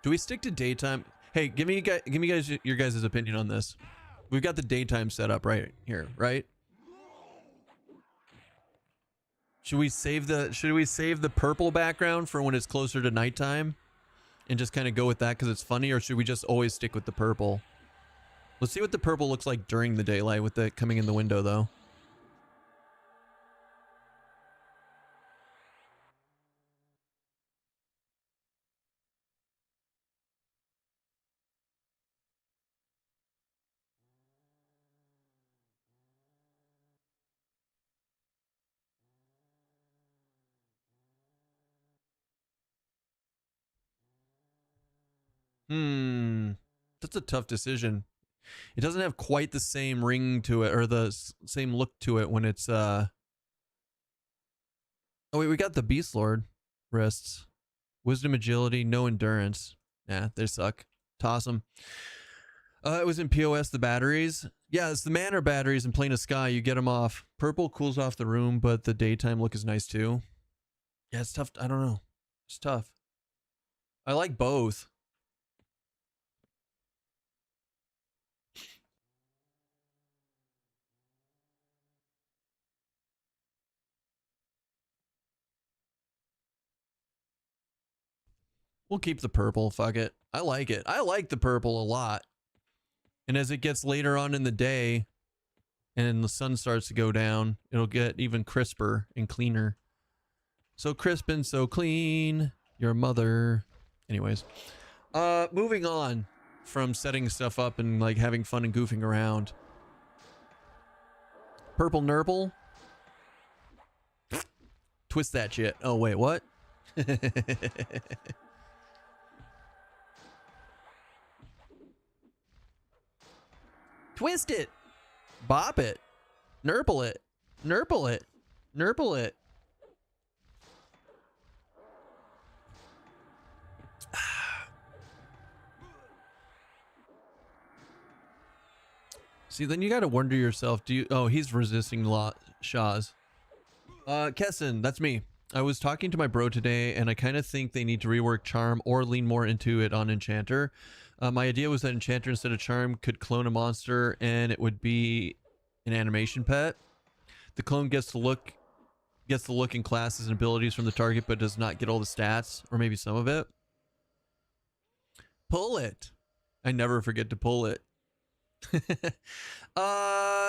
Do we stick to daytime? Hey, give me guys your guys' opinion on this. We've got the daytime set up right here, right? Should we save the purple background for when it's closer to nighttime and just kind of go with that because it's funny, or should we just always stick with the purple? Let's see what the purple looks like during the daylight with it coming in the window though. That's a tough decision. It doesn't have quite the same ring to it or the same look to it when it's oh wait, we got the Beast Lord wrists. Wisdom, agility, no endurance. Nah, they suck. Toss them. It was in POS, the batteries. Yeah, it's the mana batteries in Plane of Sky. You get them off. Purple cools off the room, but the daytime look is nice too. Yeah, it's tough. I don't know. It's tough. I like both. We'll keep the purple. Fuck it. I like it. I like the purple a lot. And as it gets later on in the day and the sun starts to go down, it'll get even crisper and cleaner. So crisp and so clean. Your mother. Anyways. Moving on from setting stuff up and like having fun and goofing around. Purple Nurple. Twist that shit. Oh, wait, what? Twist it. Bop it. Nurple it. Nurple it. Nurple it. See, then you got to wonder yourself, oh, he's resisting Shaw's. Keston, that's me. I was talking to my bro today, and I kind of think they need to rework Charm or lean more into it on Enchanter. My idea was that Enchanter instead of Charm could clone a monster, and it would be an animation pet. The clone gets the look and classes and abilities from the target, but does not get all the stats, or maybe some of it. Pull it. I never forget to pull it.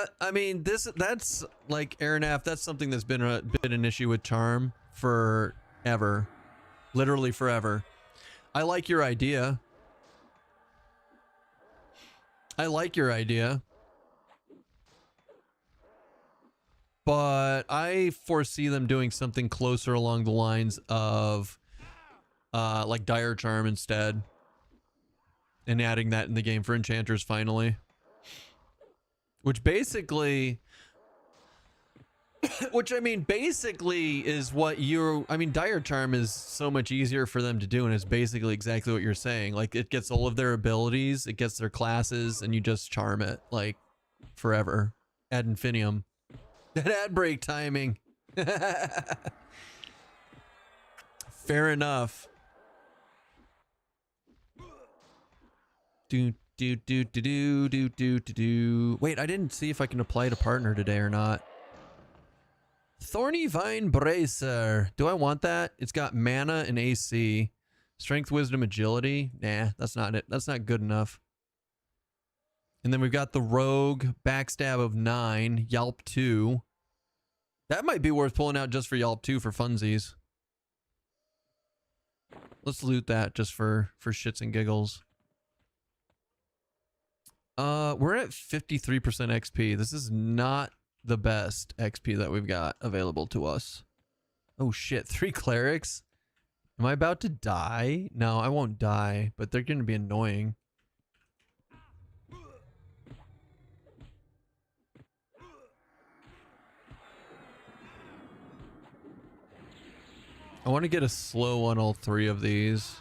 But I mean, that's like Aranaf, that's something that's been an issue with charm forever. Literally forever. I like your idea. I like your idea. But I foresee them doing something closer along the lines of like Dire Charm instead. And adding that in the game for enchanters finally. Which basically which I mean basically is what Dire Charm is so much easier for them to do, and it's basically exactly what you're saying. Like it gets all of their abilities, it gets their classes, and you just charm it like forever. Ad infinitum. That ad break timing. Fair enough. Wait, I didn't see if I can apply to partner today or not. Thorny Vine Bracer. Do I want that? It's got mana and AC. Strength, Wisdom, Agility. Nah, that's not it. That's not good enough. And then we've got the Rogue, Backstab of 9, Yelp 2. That might be worth pulling out just for Yelp 2 for funsies. Let's loot that just for shits and giggles. We're at 53% XP. This is not the best XP that we've got available to us. Oh shit, 3 clerics? Am I about to die? No, I won't die, but they're gonna be annoying. I want to get a slow on all 3 of these.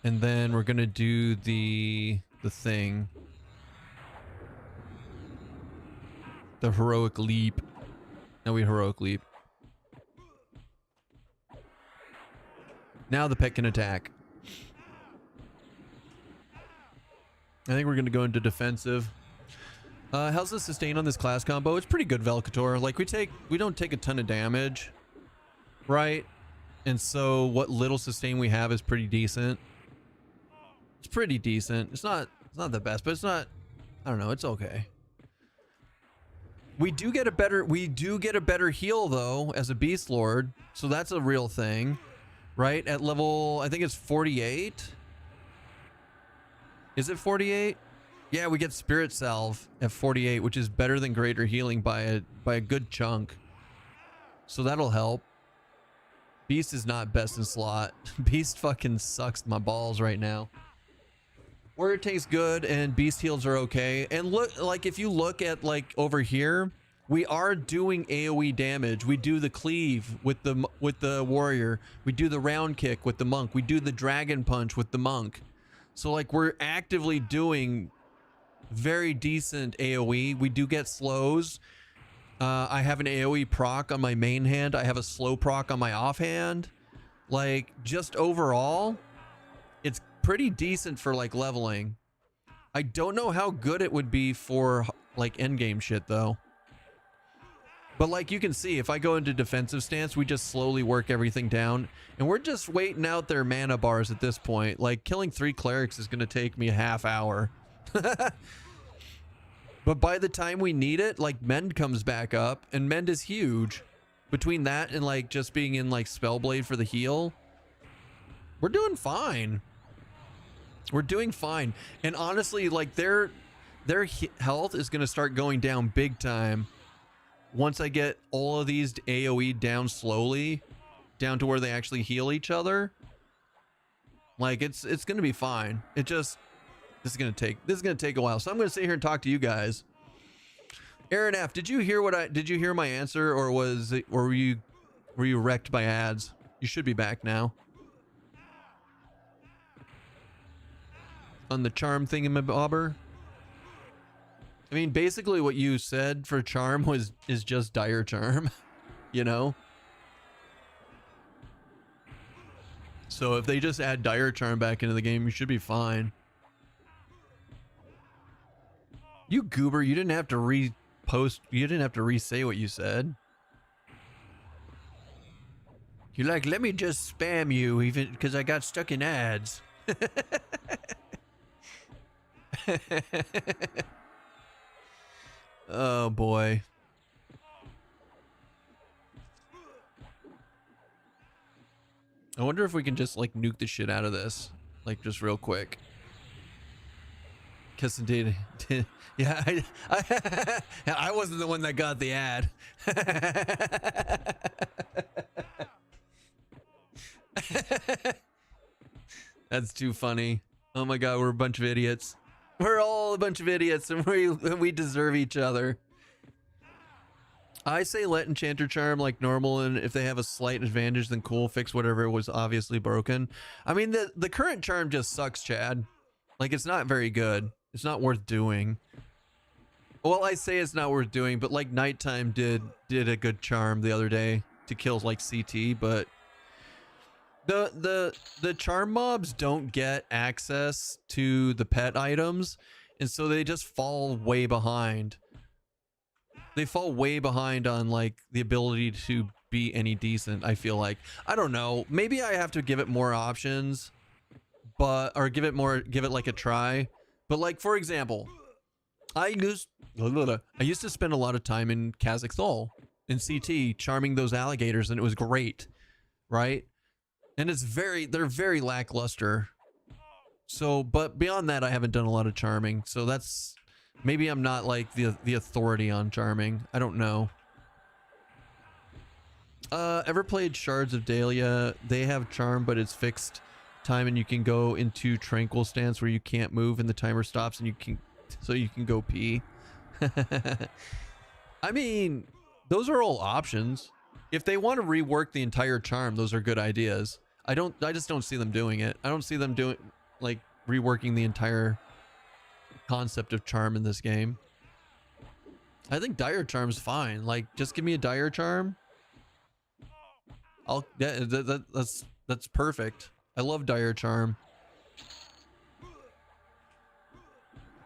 And then we're gonna do the thing. The heroic leap. Now we heroic leap. Now the pet can attack. I think we're going to go into defensive. How's the sustain on this class combo? It's pretty good, Velcator. Like we don't take a ton of damage, right? And so what little sustain we have is pretty decent. It's pretty decent. It's not the best, but it's not, I don't know, it's okay. We do get a better heal though as a Beast Lord, so that's a real thing, right? At level, I think it's 48. Is it 48? Yeah, we get Spirit Salve at 48, which is better than Greater Healing by a good chunk. So that'll help. Beast is not best in slot. Beast fucking sucks my balls right now. Warrior Tank's good and Beast heals are okay. And look, like if you look at like over here, we are doing AoE damage. We do the cleave with the warrior. We do the round kick with the monk. We do the dragon punch with the monk. So like we're actively doing very decent AoE. We do get slows. I have an AoE proc on my main hand. I have a slow proc on my offhand. Like just overall, it's pretty decent for like leveling. I don't know how good it would be for like endgame shit though. But like you can see, if I go into defensive stance, we just slowly work everything down. And we're just waiting out their mana bars at this point. Like killing 3 clerics is going to take me a half hour. But by the time we need it, like Mend comes back up, and Mend is huge. Between that and like just being in like Spellblade for the heal, we're doing fine. We're doing fine. And honestly, like their health is going to start going down big time once I get all of these AoE down slowly, down to where they actually heal each other. Like it's going to be fine. This is going to take a while. So I'm going to sit here and talk to you guys. Aaron F, did you hear my answer, or were you wrecked by ads? You should be back now. On the charm thingamabobber. I mean, basically what you said for charm is just dire charm, you know? So if they just add dire charm back into the game, you should be fine. You goober, you didn't have to re-say what you said. You're like, let me just spam you even because I got stuck in ads. Oh boy. I wonder if we can just like nuke the shit out of this, like just real quick. Keston did. Yeah, I wasn't the one that got the ad. That's too funny. Oh my god, we're a bunch of idiots. We're all a bunch of idiots, and we deserve each other. I say let Enchanter Charm like normal, and if they have a slight advantage, then cool, fix whatever was obviously broken. I mean, the current charm just sucks, Chad. Like, it's not very good. It's not worth doing. Well, I say it's not worth doing, but like Nighttime did a good charm the other day to kill like CT, but the charm mobs don't get access to the pet items, and so they just fall way behind. They fall way behind on like the ability to be any decent, I feel like. I don't know. Maybe I have to give it more options, or give it like a try. But like, for example, I used to spend a lot of time in Kazakhstan in CT charming those alligators, and it was great, right? And they're very lackluster. So, but beyond that, I haven't done a lot of charming. So that's, maybe I'm not like the authority on charming. I don't know. Ever played Shards of Dahlia? They have charm, but it's fixed time, and you can go into tranquil stance where you can't move, and the timer stops, and you can go pee. I mean, those are all options. If they want to rework the entire charm, those are good ideas. I just don't see them doing it. I don't see them doing like reworking the entire concept of charm in this game. I think dire charm's fine. Like, just give me a dire charm. That's perfect. I love dire charm.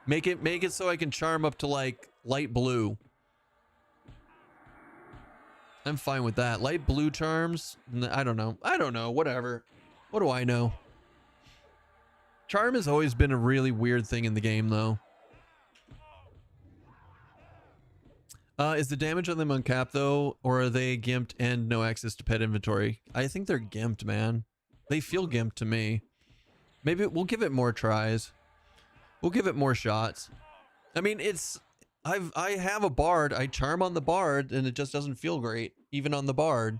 Make it so I can charm up to like light blue. I'm fine with that. Light blue charms? I don't know. Whatever. What do I know? Charm has always been a really weird thing in the game, though. Is the damage on them uncapped, though? Or are they gimped and no access to pet inventory? I think they're gimped, man. They feel gimped to me. Maybe we'll give it more tries. We'll give it more shots. I mean, I have a bard. I charm on the bard, and it just doesn't feel great, even on the bard.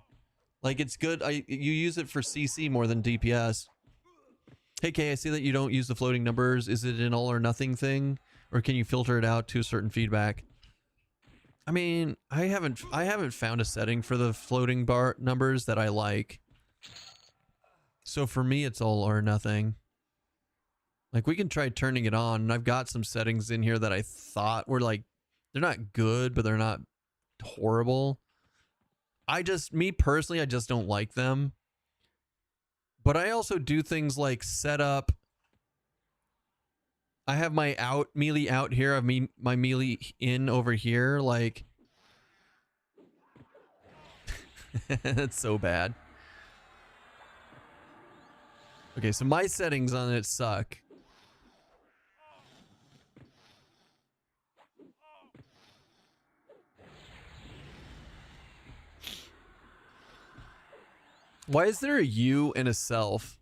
Like, it's good. You use it for CC more than DPS. Hey Kay, I see that you don't use the floating numbers. Is it an all or nothing thing, or can you filter it out to a certain feedback? I mean, I haven't found a setting for the floating bar numbers that I like. So for me, it's all or nothing. Like, we can try turning it on, and I've got some settings in here that I thought were like, they're not good, but they're not horrible. Me personally, I just don't like them. But I also do things like set up. I have my melee out here. I have my melee in over here. Like, that's so bad. Okay, so my settings on it suck. Why is there a you and a self?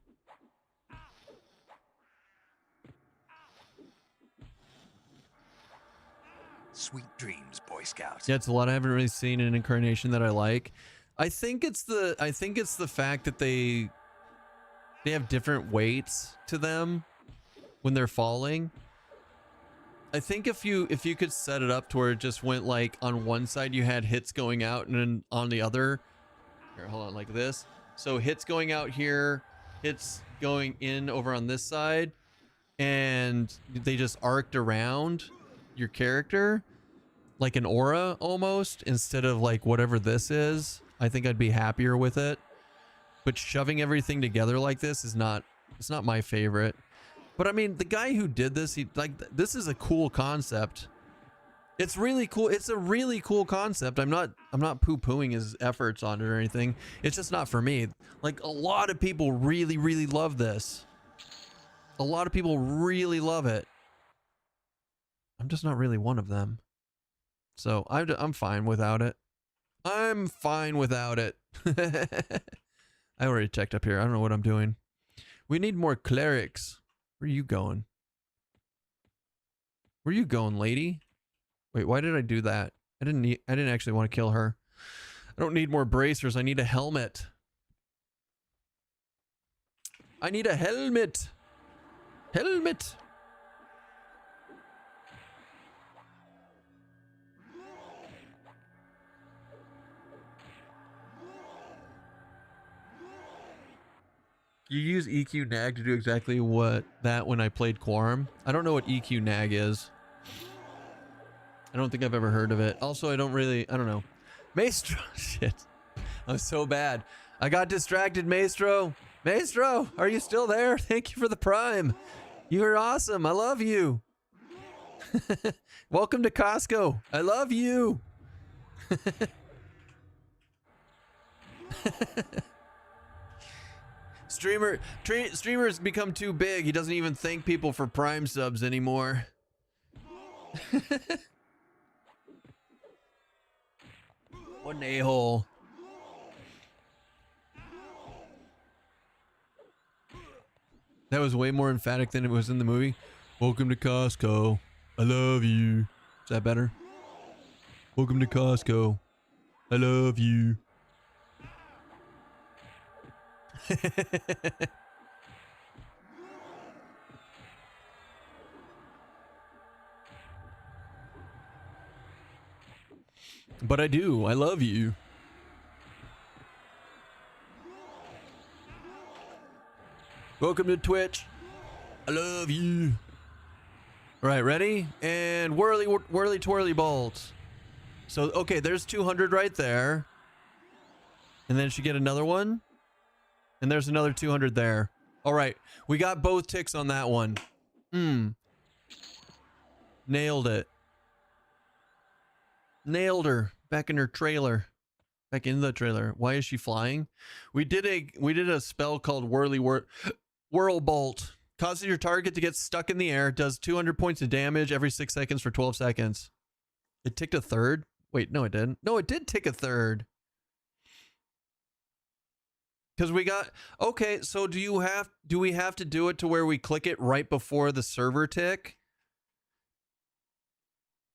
Sweet dreams, Boy Scouts. Yeah, it's a lot I haven't really seen an incarnation that I like. I think it's the fact that they have different weights to them when they're falling. I think if you could set it up to where it just went like on one side you had hits going out, and then on the other, here, hold on, like this. So hits going out here, hits going in over on this side, and they just arced around your character like an aura almost, instead of like whatever this is. I think I'd be happier with it. But shoving everything together like this is not, it's not my favorite. But I mean, the guy who did this, this is a cool concept. It's really cool. It's a really cool concept. I'm not poo-pooing his efforts on it or anything. It's just not for me. Like, a lot of people really, really love this. A lot of people really love it. I'm just not really one of them. So I'm fine without it. I'm fine without it. I already checked up here. I don't know what I'm doing. We need more clerics. Where are you going? Where are you going, lady? Wait, why did I do that? I didn't actually want to kill her. I don't need more bracers. I need a helmet. I need a helmet. Helmet. You use EQ nag to do exactly that when I played Quorum. I don't know what EQ nag is. I don't think I've ever heard of it. Also, I don't know. Maestro, shit. I'm so bad. I got distracted, Maestro. Maestro, are you still there? Thank you for the prime. You are awesome. I love you. Welcome to Costco. I love you. Streamers become too big. He doesn't even thank people for prime subs anymore. What an a-hole. That was way more emphatic than it was in the movie. Welcome to Costco. I love you. Is that better? Welcome to Costco. I love you. But I do. I love you. Welcome to Twitch. I love you. All right, ready? And whirly twirly bolts. So, okay, there's 200 right there. And then she get another one. And there's another 200 there. All right, we got both ticks on that one. Nailed it. Nailed her. Back in her trailer. Back in the trailer. Why is she flying? We did a spell called Whirl Bolt. Causes your target to get stuck in the air. Does 200 points of damage every 6 seconds for 12 seconds. It ticked a third? Wait, no it didn't. No, it did tick a third. Because we got... Okay, so do we have to do it to where we click it right before the server tick?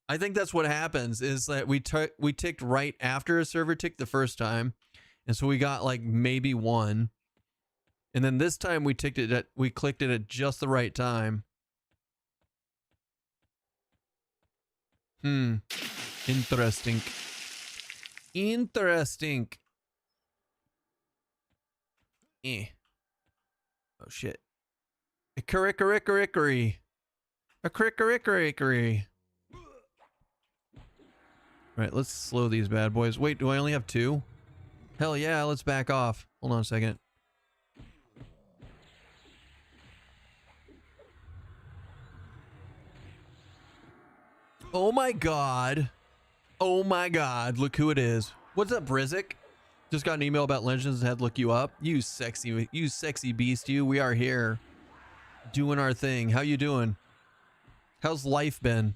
I think that's what happens, is that we ticked right after a server tick the first time. And so we got like maybe one. And then this time we clicked it at just the right time. Interesting. Interesting. Oh shit. A crickarickarickery. A crickarickarickery. Right, let's slow these bad boys. Wait, do I only have 2? Hell yeah, let's back off. Hold on a second. Oh my god. Oh my god, look who it is. What's up, Brizik? Just got an email about Legends and had to look you up. You sexy beast, you. We are here. Doing our thing. How you doing? How's life been?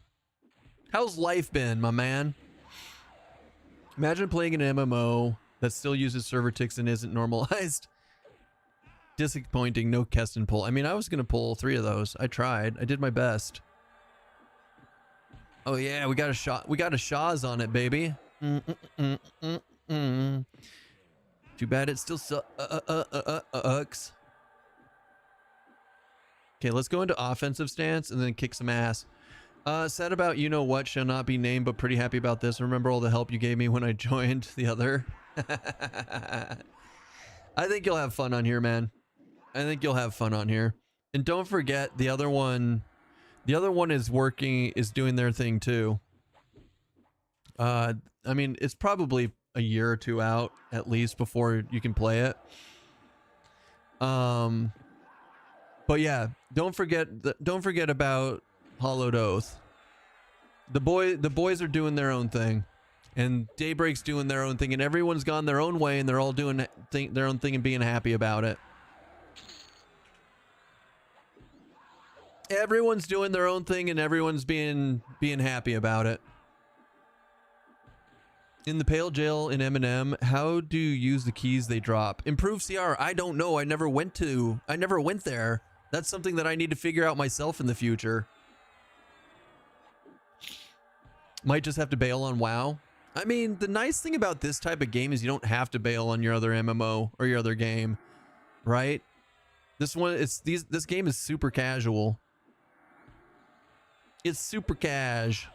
How's life been, my man? Imagine playing an MMO that still uses server ticks and isn't normalized. Disappointing, no Keston pull. I mean, I was going to pull 3 of those. I tried. I did my best. Oh yeah, we got a shot. We got a Shaw's on it, baby. Too bad it still sucks. Okay, let's go into offensive stance and then kick some ass. Sad about you know what shall not be named, but pretty happy about this. Remember all the help you gave me when I joined the other? I think you'll have fun on here, man. I think you'll have fun on here. And don't forget the other one. The other one is doing their thing too. I mean, it's probably a year or 2 out at least before you can play it. But yeah, don't forget about Hollowed Oath. The boys are doing their own thing, and Daybreak's doing their own thing, and everyone's gone their own way, and they're all doing their own thing and being happy about it. Everyone's doing their own thing, and everyone's being happy about it. In the Pale Jail in M&M, how do you use the keys they drop? Improve CR. I don't know. I never went there. That's something that I need to figure out myself in the future. Might just have to bail on WoW. I mean, the nice thing about this type of game is you don't have to bail on your other MMO or your other game, right? This game is super casual. It's super cash.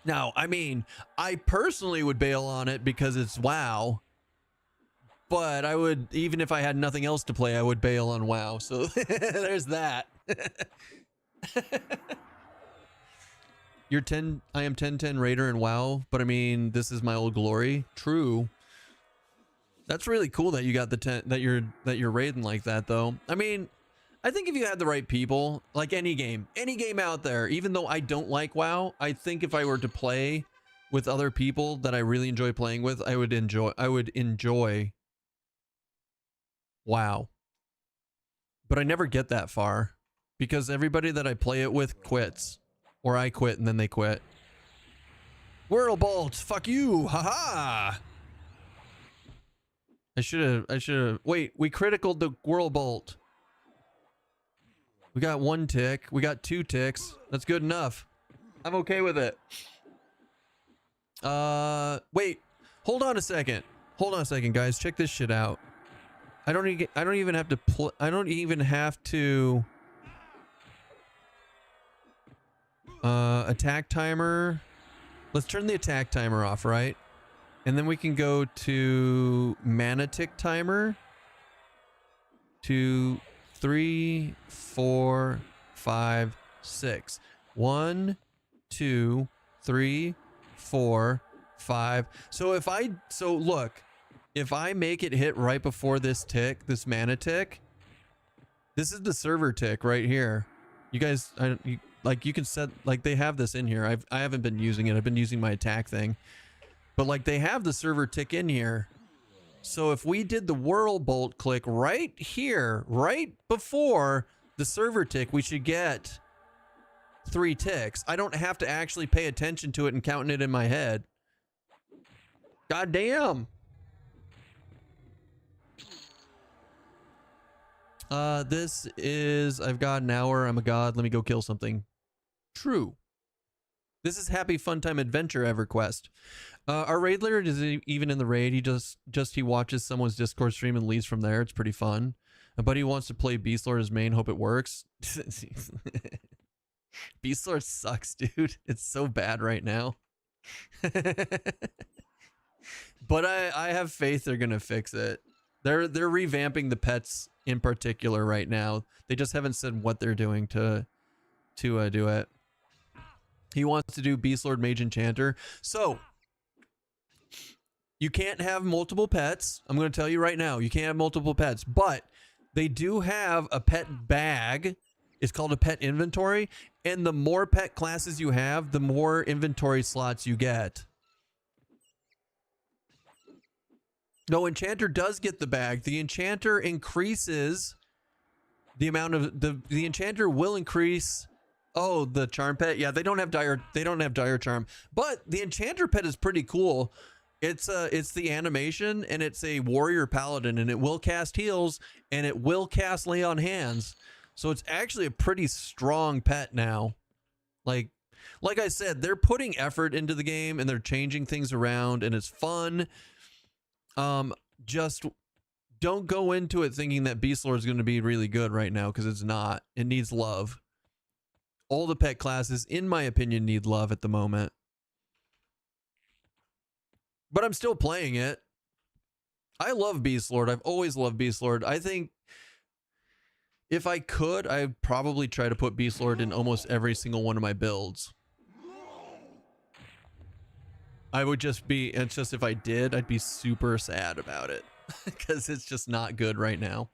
Now, I mean, I personally would bail on it because it's WoW. But I would, even if I had nothing else to play, I would bail on WoW. So there's that. You're 10, I am 10/10 Raider in WoW, but I mean, this is my old glory. True. That's really cool that you got the 10, that you're raiding like that though. I mean, I think if you had the right people, like any game out there, even though I don't like WoW, I think if I were to play with other people that I really enjoy playing with, I would enjoy WoW. But I never get that far because everybody that I play it with quits, or I quit and then they quit. Whirlbolt, fuck you, haha. I should have, wait, we criticaled the Whirlbolt. We got 1 tick. We got 2 ticks. That's good enough. I'm okay with it. Wait. Hold on a second. Hold on a second, guys. Check this shit out. I don't even have to attack timer. Let's turn the attack timer off, right? And then we can go to mana tick timer. 2, 3, 4, 5, 6. 1, 2, 3, 4, 5. So look, if I make it hit right before this tick, this mana tick, this is the server tick right here. You guys, you can set, like, they have this in here. I haven't been using it. I've been using my attack thing, but like they have the server tick in here. So if we did the Whirlbolt click right here, right before the server tick, we should get 3 ticks. I don't have to actually pay attention to it and counting it in my head. God damn. This is, I've got an hour. I'm a god. Let me go kill something. True. This is Happy Fun Time Adventure EverQuest. Our raid leader isn't even in the raid. He watches someone's Discord stream and leaves from there. It's pretty fun. A buddy wants to play Beastlord as main. Hope it works. Beastlord sucks, dude. It's so bad right now. But I have faith they're gonna fix it. They're revamping the pets in particular right now. They just haven't said what they're doing to do it. He wants to do Beastlord Mage Enchanter. So you can't have multiple pets. I'm going to tell you right now, you can't have multiple pets, but they do have a pet bag. It's called a pet inventory. And the more pet classes you have, the more inventory slots you get. No, Enchanter does get the bag. The Enchanter increases the amount of the Enchanter will increase. Oh, the charm pet. Yeah, they don't have dire charm, but the Enchanter pet is pretty cool. It's the animation, and it's a warrior paladin, and it will cast heals, and it will cast lay on hands. So it's actually a pretty strong pet now. Like I said, they're putting effort into the game, and they're changing things around, and it's fun. Just don't go into it thinking that Beastlord is going to be really good right now, because it's not. It needs love. All the pet classes, in my opinion, need love at the moment. But I'm still playing it. I love Beastlord. I've always loved Beastlord. I think if I could, I'd probably try to put Beastlord in almost every single one of my builds. I would just be, it's just if I did, I'd be super sad about it. Because it's just not good right now.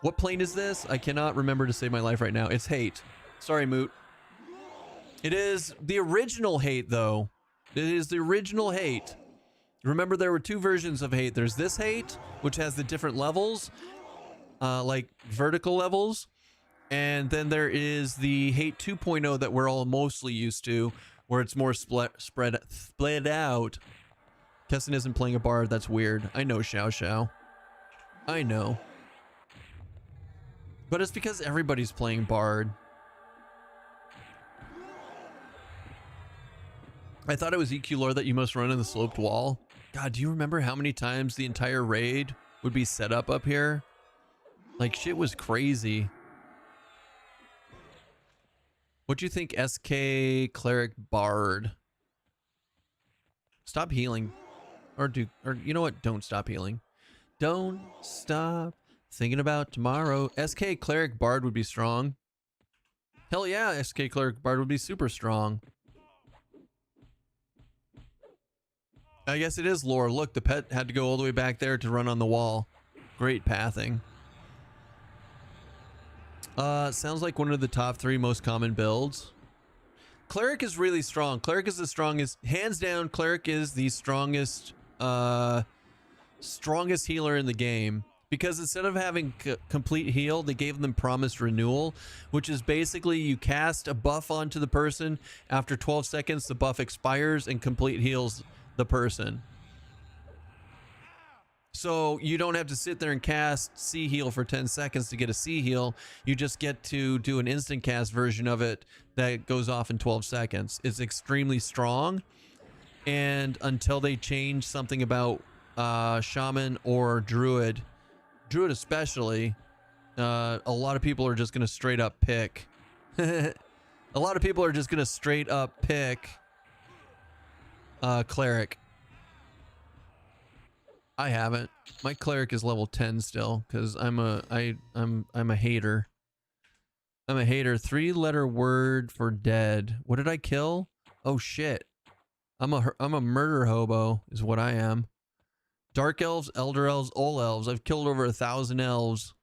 What plane is this? I cannot remember to save my life right now. It's hate. Sorry, Moot. It is the original hate, though. It is the original hate. Remember, there were 2 versions of hate. There's this hate, which has the different levels, like vertical levels. And then there is the Hate 2.0 that we're all mostly used to, where it's more split out. Keston isn't playing a bard. That's weird. I know, Xiao Xiao. I know. But it's because everybody's playing bard. I thought it was EQ lore that you must run in the sloped wall. God, do you remember how many times the entire raid would be set up here? Like, shit was crazy. What do you think, SK Cleric Bard? Stop healing. Or you know what? Don't stop healing. Don't stop thinking about tomorrow. SK Cleric Bard would be strong. Hell yeah, SK Cleric Bard would be super strong. I guess it is lore. Look, the pet had to go all the way back there to run on the wall. Great pathing. Sounds like one of the top 3 most common builds. Cleric is really strong. Cleric is the strongest. Hands down, Cleric is the strongest strongest healer in the game. Because instead of having complete heal, they gave them promised renewal, which is basically you cast a buff onto the person. After 12 seconds, the buff expires and complete heals the person. So you don't have to sit there and cast C heal for 10 seconds to get a C heal. You just get to do an instant cast version of it that goes off in 12 seconds. It's extremely strong. And until they change something about shaman or druid especially, a lot of people are just going to straight up pick. A lot of people are just going to straight up pick cleric. I haven't. My cleric is level 10 still because I'm a hater. I'm a hater. 3-letter word for dead. What did I kill? Oh shit. I'm a murder hobo is what I am. Dark elves, elder elves, old elves. I've killed over 1,000 elves.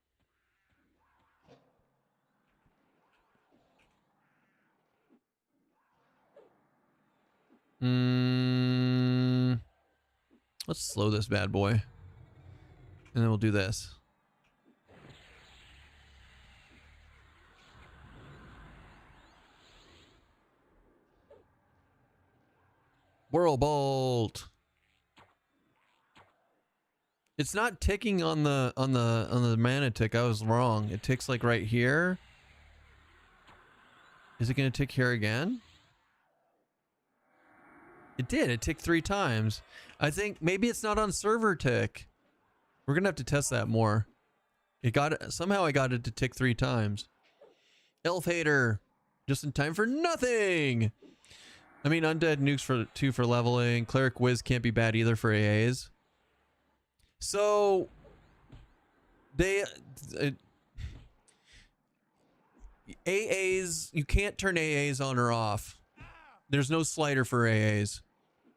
Let's slow this bad boy. And then we'll do this. Whirlbolt. It's not ticking on the mana tick. I was wrong. It ticks like right here. Is it going to tick here again? It did. It ticked 3 times. I think maybe it's not on server tick. We're going to have to test that more. It got it. Somehow I got it to tick 3 times. Elf hater. Just in time for nothing. I mean, undead nukes for 2 for leveling. Cleric whiz can't be bad either for AAs. So AAs, you can't turn AAs on or off. There's no slider for AAs.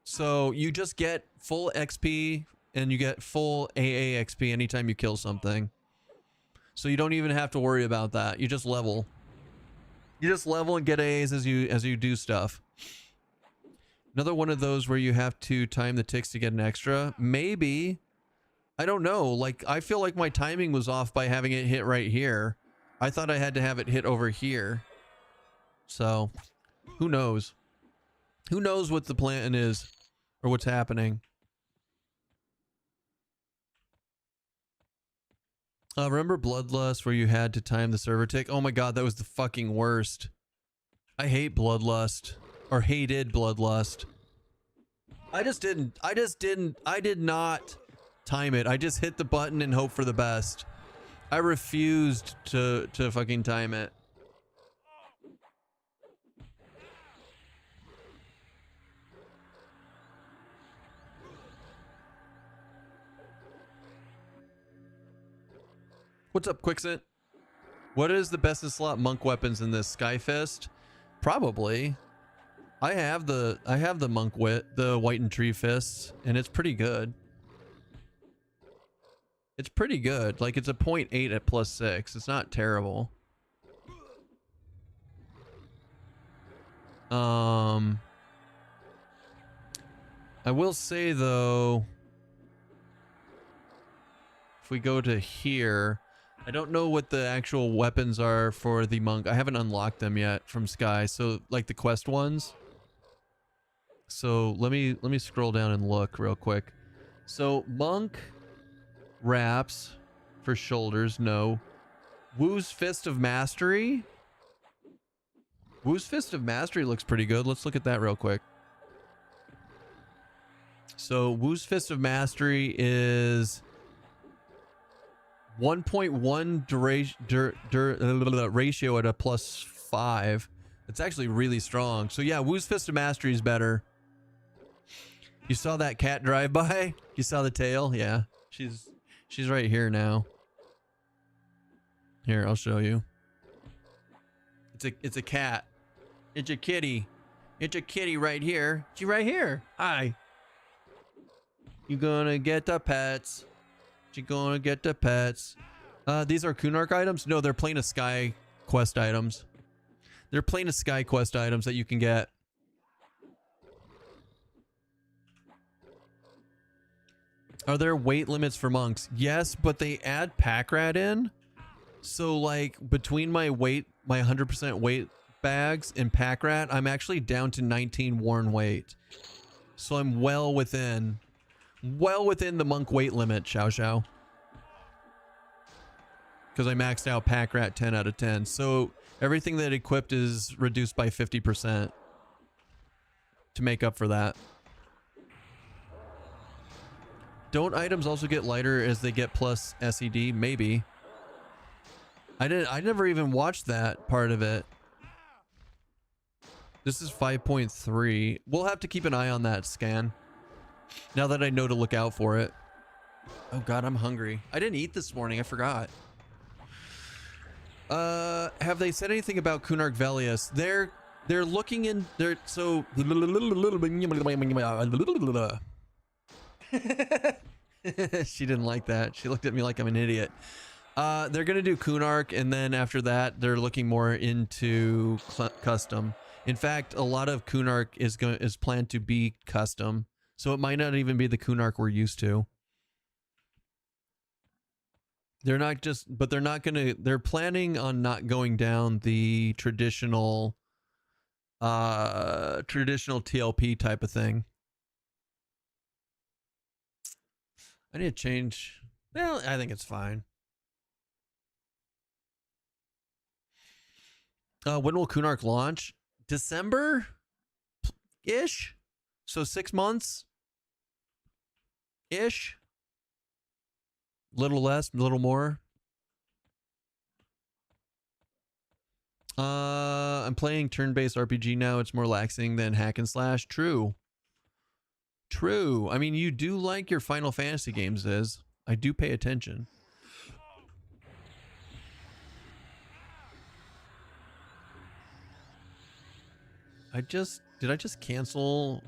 So you just get full XP and you get full AA XP anytime you kill something. So you don't even have to worry about that. You just level. You just level and get AAs as you do stuff. Another one of those where you have to time the ticks to get an extra. Maybe. I don't know. Like, I feel like my timing was off by having it hit right here. I thought I had to have it hit over here. So, who knows? Who knows what the plan is or what's happening? Remember Bloodlust where you had to time the server tick? Oh my god, that was the fucking worst. I hate Bloodlust. Or hated Bloodlust. I did not time it. I just hit the button and hope for the best. I refused to fucking time it. What's up, Quicksent? What is the best of slot monk weapons in this? Skyfist? Probably. I have the monk wit, the whitened tree fists, and it's pretty good. It's pretty good. Like, it's a 0.8 at +6. It's not terrible. I will say though, if we go to here, I don't know what the actual weapons are for the monk. I haven't unlocked them yet from Sky. So like the quest ones. So let me scroll down and look real quick. So monk wraps for shoulders, no. Wu's Fist of Mastery. Wu's Fist of Mastery looks pretty good. Let's look at that real quick. So Wu's Fist of Mastery is 1.1 ratio at a +5. It's actually really strong. So yeah, Wu's Fist of Mastery is better. You saw that cat drive by? You saw the tail? Yeah. She's right here now. Here, I'll show you. It's a cat. It's a kitty. It's a kitty right here. She right here. Hi. You gonna get the pets. She gonna get the pets. These are Kunark items? No, they're Plane of Sky quest items. They're Plane of Sky quest items that you can get. Are there weight limits for monks? Yes, but they add pack rat in. So like between my 100% weight bags and pack rat, I'm actually down to 19 worn weight. So I'm well within the monk weight limit, Xiao. Because I maxed out pack rat 10 out of 10. So everything that equipped is reduced by 50% to make up for that. Don't items also get lighter as they get plus SED? Maybe. I never even watched that part of it. This is 5.3. We'll have to keep an eye on that scan. Now that I know to look out for it. Oh god, I'm hungry. I didn't eat this morning, I forgot. Have they said anything about Kunark Velius? They're looking in so she didn't like that. She looked at me like I'm an idiot. They're gonna do Kunark, and then after that, they're looking more into custom. In fact, a lot of Kunark is planned to be custom, so it might not even be the Kunark we're used to. They're not just, but they're not gonna. They're planning on not going down the traditional TLP type of thing. I need to change. Well, I think it's fine. When will Kunark launch? December-ish? So 6 months? Ish? Little less, little more. I'm playing turn-based RPG now. It's more relaxing than hack and slash. True. True. I mean, you do like your Final Fantasy games, Iz. I do pay attention. Did I just cancel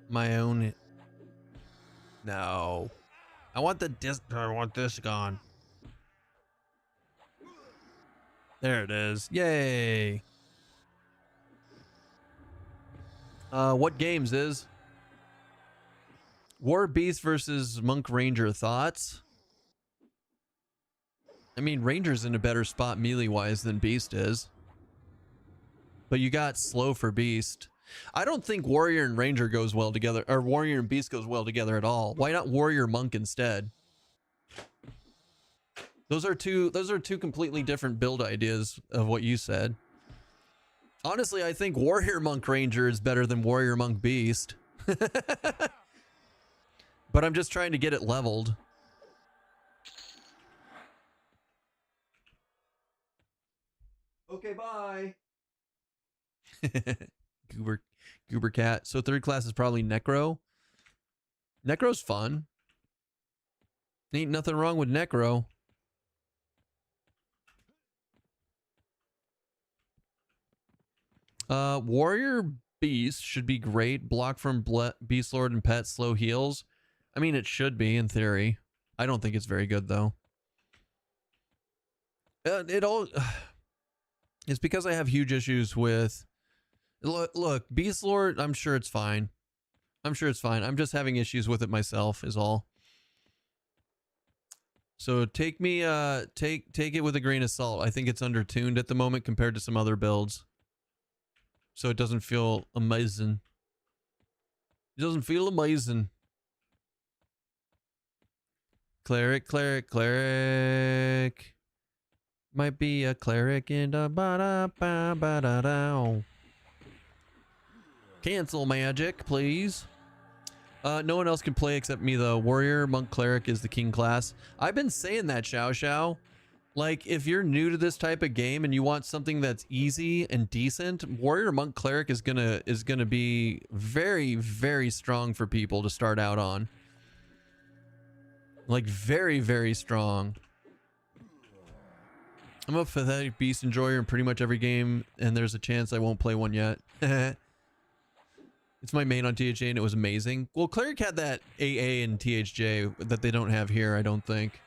my own? No. I want this gone. There it is. Yay. What games is? War Beast versus Monk Ranger, thoughts? I mean, Ranger's in a better spot melee-wise than Beast is. But you got slow for Beast. I don't think Warrior and Ranger goes well together, or Warrior and Beast goes well together at all. Why not Warrior Monk instead? Those are two completely different build ideas of what you said. Honestly, I think Warrior Monk Ranger is better than Warrior Monk Beast. But I'm just trying to get it leveled. Okay, bye. Goober cat. So third class is probably Necro. Necro's fun. Ain't nothing wrong with Necro. Warrior Beast should be great. Block from Beast Lord and Pet, slow heals. I mean, it should be in theory. I don't think it's very good though. It's because I have huge issues with. Look, Beast Lord. I'm sure it's fine. I'm sure it's fine. I'm just having issues with it myself. Is all. So take me take it with a grain of salt. I think it's undertuned at the moment compared to some other builds. So it doesn't feel amazing. It doesn't feel amazing. Cleric. Might be a cleric in a ba-da-ba-ba-da-dow. Cancel magic, please. No one else can play except me though. Warrior, monk, cleric is the king class. I've been saying that, Xiao. Like, if you're new to this type of game and you want something that's easy and decent, warrior, monk, cleric is gonna be very, very strong for people to start out on. Like, very, very strong. I'm a pathetic beast enjoyer in pretty much every game, and there's a chance I won't play one yet. It's my main on THJ, and it was amazing. Well, cleric had that AA and THJ that they don't have here, I don't think.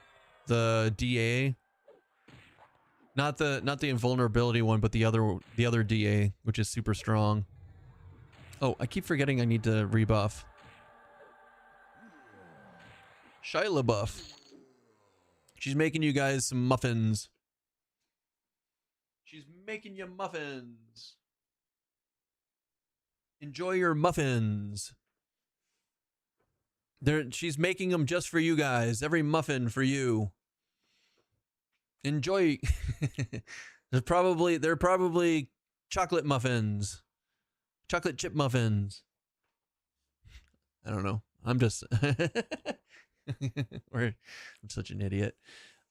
The DA. Not the invulnerability one, but the other DA, which is super strong. Oh, I keep forgetting I need to rebuff. Shia LaBeouf. She's making you guys some muffins. She's making you muffins. Enjoy your muffins. She's making them just for you guys. Every muffin for you. Enjoy. they're probably chocolate muffins. Chocolate chip muffins. I don't know. I'm just I'm such an idiot.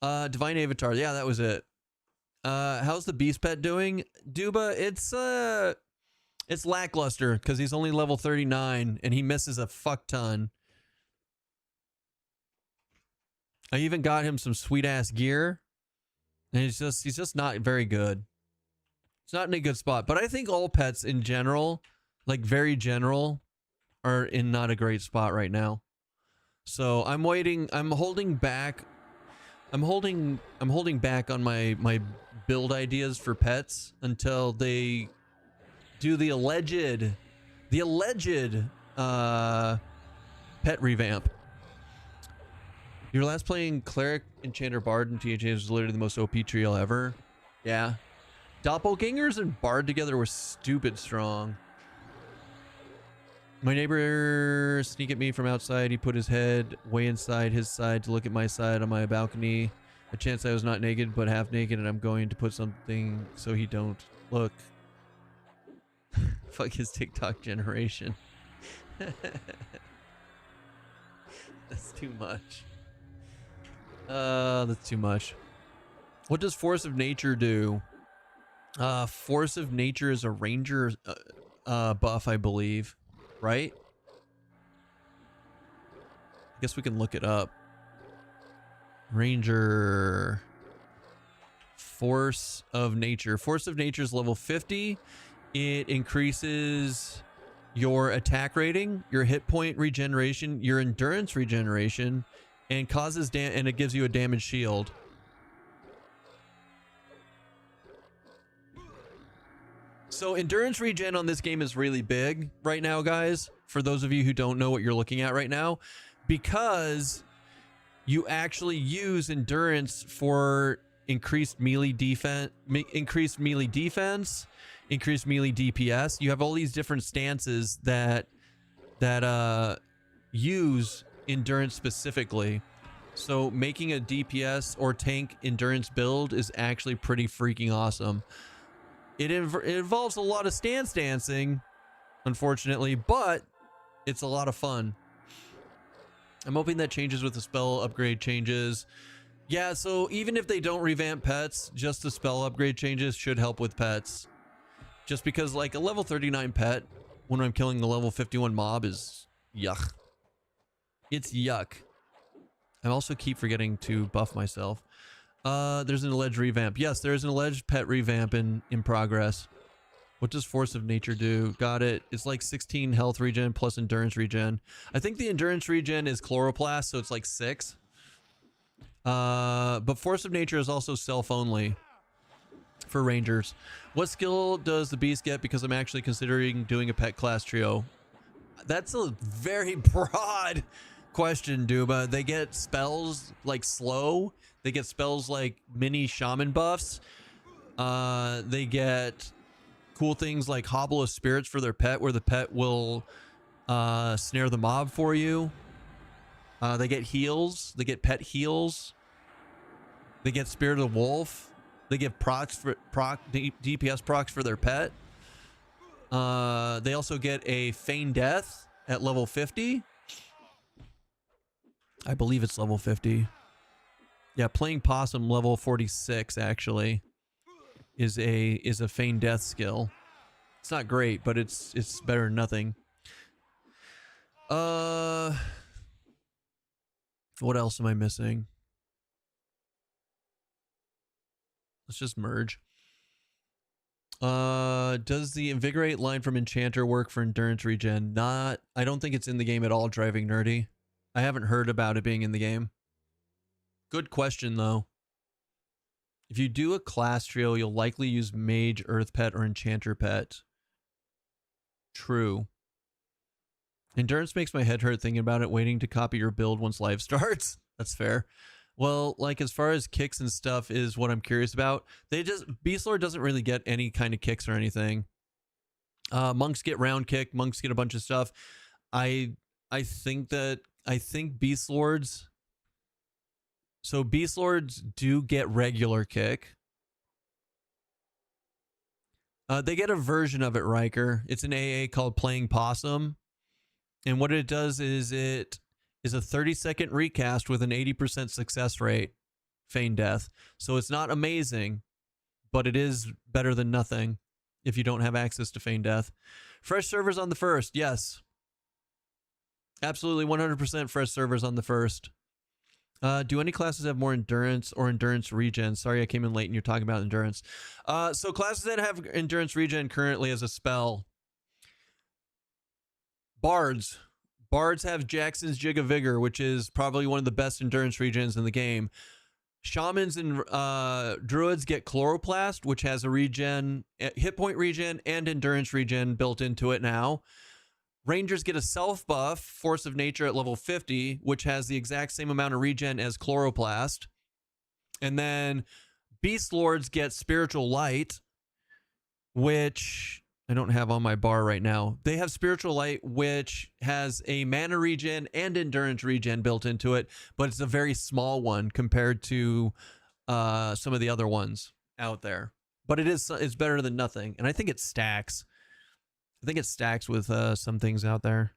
Divine Avatar. Yeah, that was it. How's the beast pet doing? Duba, it's lackluster because he's only level 39 and he misses a fuck ton. I even got him some sweet ass gear. And he's just not very good. It's not in a good spot. But I think all pets in general, like very general, are in not a great spot right now. So I'm waiting. I'm holding back. I'm holding back on my build ideas for pets until they do the alleged pet revamp. Your last playing Cleric, Enchanter, Bard, and THA was literally the most OP trio ever. Yeah. Doppelgangers and Bard together were stupid strong. My neighbor sneaked at me from outside. He put his head way inside his side to look at my side on my balcony. A chance I was not naked, but half naked, and I'm going to put something so he don't look. Fuck his TikTok generation. That's too much. That's too much. What does Force of Nature do? Force of Nature is a ranger buff, I believe. Right? I guess we can look it up. Ranger. Force of Nature. Force of Nature is level 50. It increases your attack rating, your hit point regeneration, your endurance regeneration, and causes and it gives you a damage shield. So endurance regen on this game is really big right now, guys. For those of you who don't know what you're looking at right now, because you actually use endurance for increased melee defense, increased melee DPS. You have all these different stances that use endurance specifically. So making a DPS or tank endurance build is actually pretty freaking awesome. It involves a lot of stance dancing, unfortunately, but it's a lot of fun. I'm hoping that changes with the spell upgrade changes. Yeah, so even if they don't revamp pets, just the spell upgrade changes should help with pets. Just because like a level 39 pet when I'm killing the level 51 mob is yuck. It's yuck. I also keep forgetting to buff myself. There's an alleged revamp. Yes, there's an alleged pet revamp in progress. What does Force of Nature do? Got it. It's like 16 health regen plus endurance regen. I think the endurance regen is chloroplast, so it's like 6. But Force of Nature is also self only for rangers. What skill does the beast get? Because I'm actually considering doing a pet class trio. That's a very broad question, Duba. They get spells like slow. They get spells like mini shaman buffs. They get cool things like Hobble of Spirits for their pet, where the pet will snare the mob for you. They get heals. They get pet heals. They get Spirit of the Wolf. They get DPS procs for their pet. They also get a Feign Death at level 50. I believe it's level 50. Yeah, Playing Possum level 46 actually is a Feign Death skill. It's not great, but it's better than nothing. What else am I missing? Let's just merge. Does the Invigorate line from Enchanter work for endurance regen? I don't think it's in the game at all, Driving Nerdy. I haven't heard about it being in the game. Good question, though. If you do a class trio, you'll likely use Mage, Earth Pet, or Enchanter Pet. True. Endurance makes my head hurt thinking about it, waiting to copy your build once live starts. That's fair. Well, like as far as kicks and stuff is what I'm curious about. Beastlord doesn't really get any kind of kicks or anything. Monks get round kick. Monks get a bunch of stuff. I think Beastlords. So Beastlords do get regular kick. They get a version of it, Riker. It's an AA called Playing Possum. And what it does is it is a 30-second recast with an 80% success rate. Feign Death. So it's not amazing, but it is better than nothing if you don't have access to Feign Death. Fresh servers on the 1st. Yes. Absolutely 100% fresh servers on the 1st. Do any classes have more endurance or endurance regen? Sorry, I came in late and you're talking about endurance. So classes that have endurance regen currently as a spell. Bards. Bards have Jackson's Jig of Vigor, which is probably one of the best endurance regens in the game. Shamans and druids get Chloroplast, which has a regen, hit point regen, and endurance regen built into it now. Rangers get a self buff, Force of Nature at level 50, which has the exact same amount of regen as Chloroplast. And then Beast Lords get Spiritual Light, which I don't have on my bar right now. They have Spiritual Light, which has a mana regen and endurance regen built into it, but it's a very small one compared to some of the other ones out there. But it's better than nothing, and I think it stacks. I think it stacks with some things out there.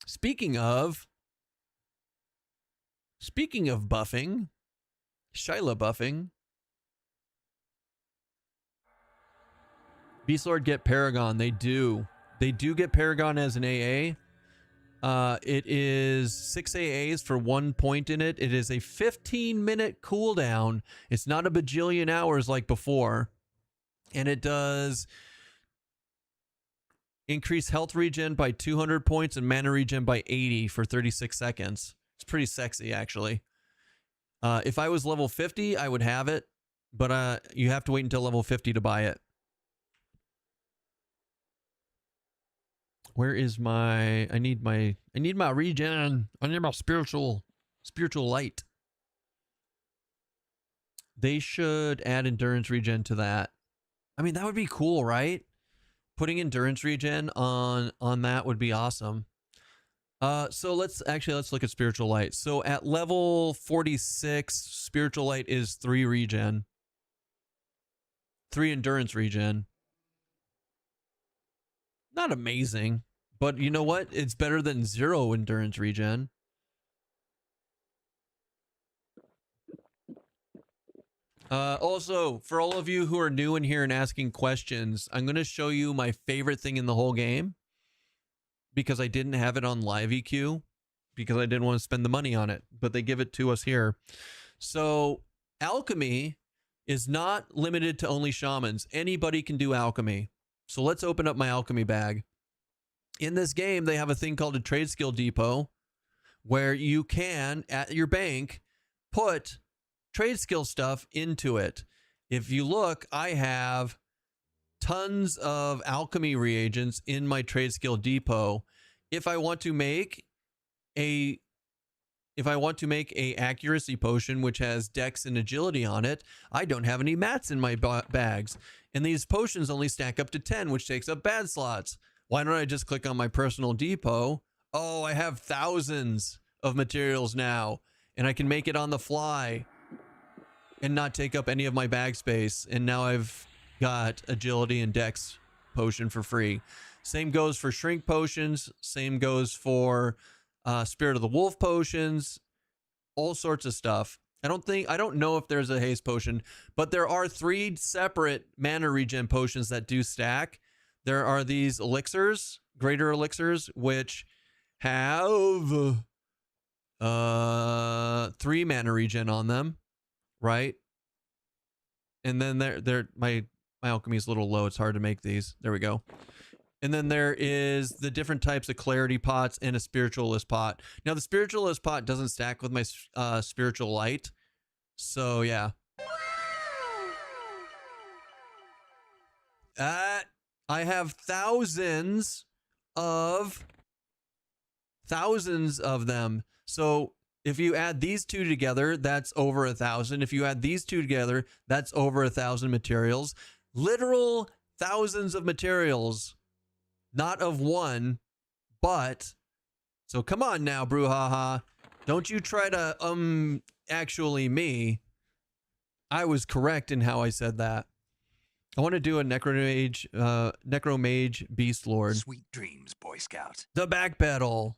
Speaking of buffing, Shyla buffing. Beastlord get Paragon. They do. They do get Paragon as an AA. It is 6 AAs for 1 point in it. It is a 15-minute cooldown. It's not a bajillion hours like before. And it does increase health regen by 200 points and mana regen by 80 for 36 seconds. It's pretty sexy, actually. If I was level 50, I would have it. But you have to wait until level 50 to buy it. Where is my I need my regen. I need my spiritual light. They should add endurance regen to that. I mean, that would be cool, right? Putting endurance regen on that would be awesome. So let's look at spiritual light. So at level 46, spiritual light is 3 regen. 3 endurance regen. Not amazing. But you know what? It's better than 0 endurance regen. Also, for all of you who are new in here and asking questions, I'm going to show you my favorite thing in the whole game. Because I didn't have it on live EQ. Because I didn't want to spend the money on it. But they give it to us here. So, alchemy is not limited to only shamans. Anybody can do alchemy. So let's open up my alchemy bag. In this game, they have a thing called a trade skill depot where you can, at your bank, put trade skill stuff into it. If you look, I have tons of alchemy reagents in my trade skill depot. If I want to make if I want to make a accuracy potion, which has dex and agility on it, I don't have any mats in my bags. And these potions only stack up to 10, which takes up bad slots. Why don't I just click on my personal depot? Oh, I have thousands of materials now, and I can make it on the fly and not take up any of my bag space. And now I've got agility and dex potion for free. Same goes for shrink potions. Same goes for Spirit of the Wolf potions, all sorts of stuff. I don't know if there's a haste potion, but there are 3 separate mana regen potions that do stack. There are these elixirs, greater elixirs, which have 3 mana regen on them, right? And then my alchemy is a little low. It's hard to make these. There we go. And then there is the different types of clarity pots and a spiritualist pot. Now, the spiritualist pot doesn't stack with my spiritual light. So, yeah. I have thousands of them. So, if you add these 2 together, that's over 1,000. If you add these 2 together, that's over 1,000 materials. Literal thousands of materials. Not of one, but so come on now, brouhaha. Don't you try to actually me. I was correct in how I said that. I want to do a necromage beast lord. Sweet dreams, Boy Scout. The backpedal.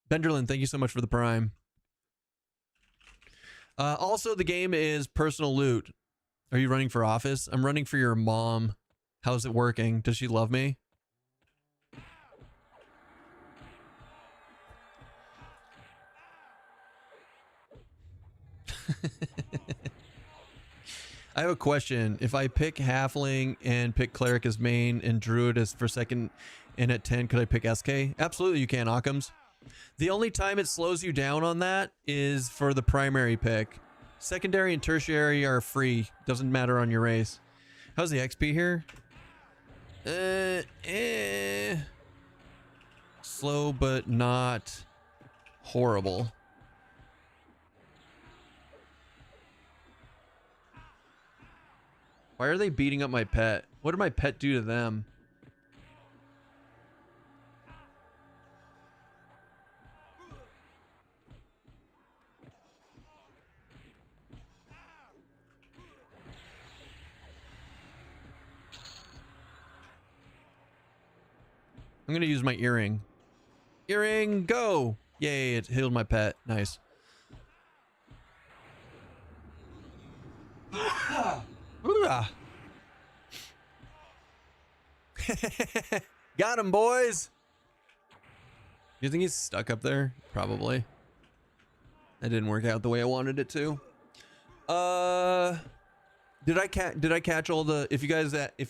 Benderlin, thank you so much for the prime. Also, the game is personal loot. Are you running for office? I'm running for your mom. How's it working? Does she love me? I have a question. If I pick Halfling and pick Cleric as main and Druid as for second and at 10, could I pick SK? Absolutely you can, Occams. The only time it slows you down on that is for the primary pick. Secondary and tertiary are free. Doesn't matter on your race. How's the XP here? Slow but not horrible. Why are they beating up my pet? What did my pet do to them? I'm gonna use my earring. Earring, go! Yay, it healed my pet. Nice. Got him, boys! You think he's stuck up there? Probably. That didn't work out the way I wanted it to. Did I catch all the... If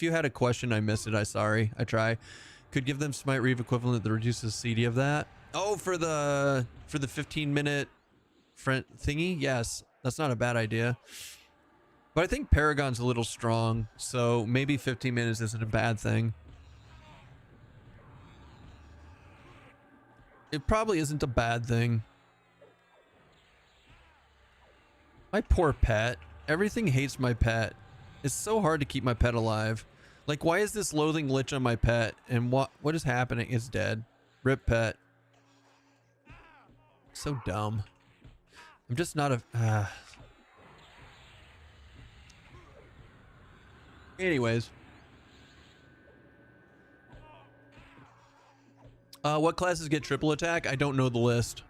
you had a question, I missed it. Sorry. I try. Could give them Smite Reeve equivalent that reduces CD of that. Oh, for the 15-minute front thingy? Yes. That's not a bad idea. But I think Paragon's a little strong, so maybe 15 minutes isn't a bad thing. It probably isn't a bad thing. My poor pet. Everything hates my pet. It's so hard to keep my pet alive. Like, why is this loathing lich on my pet? And what is happening? It's dead. Rip pet. So dumb. I'm just not a... Anyways. What classes get triple attack? I don't know the list.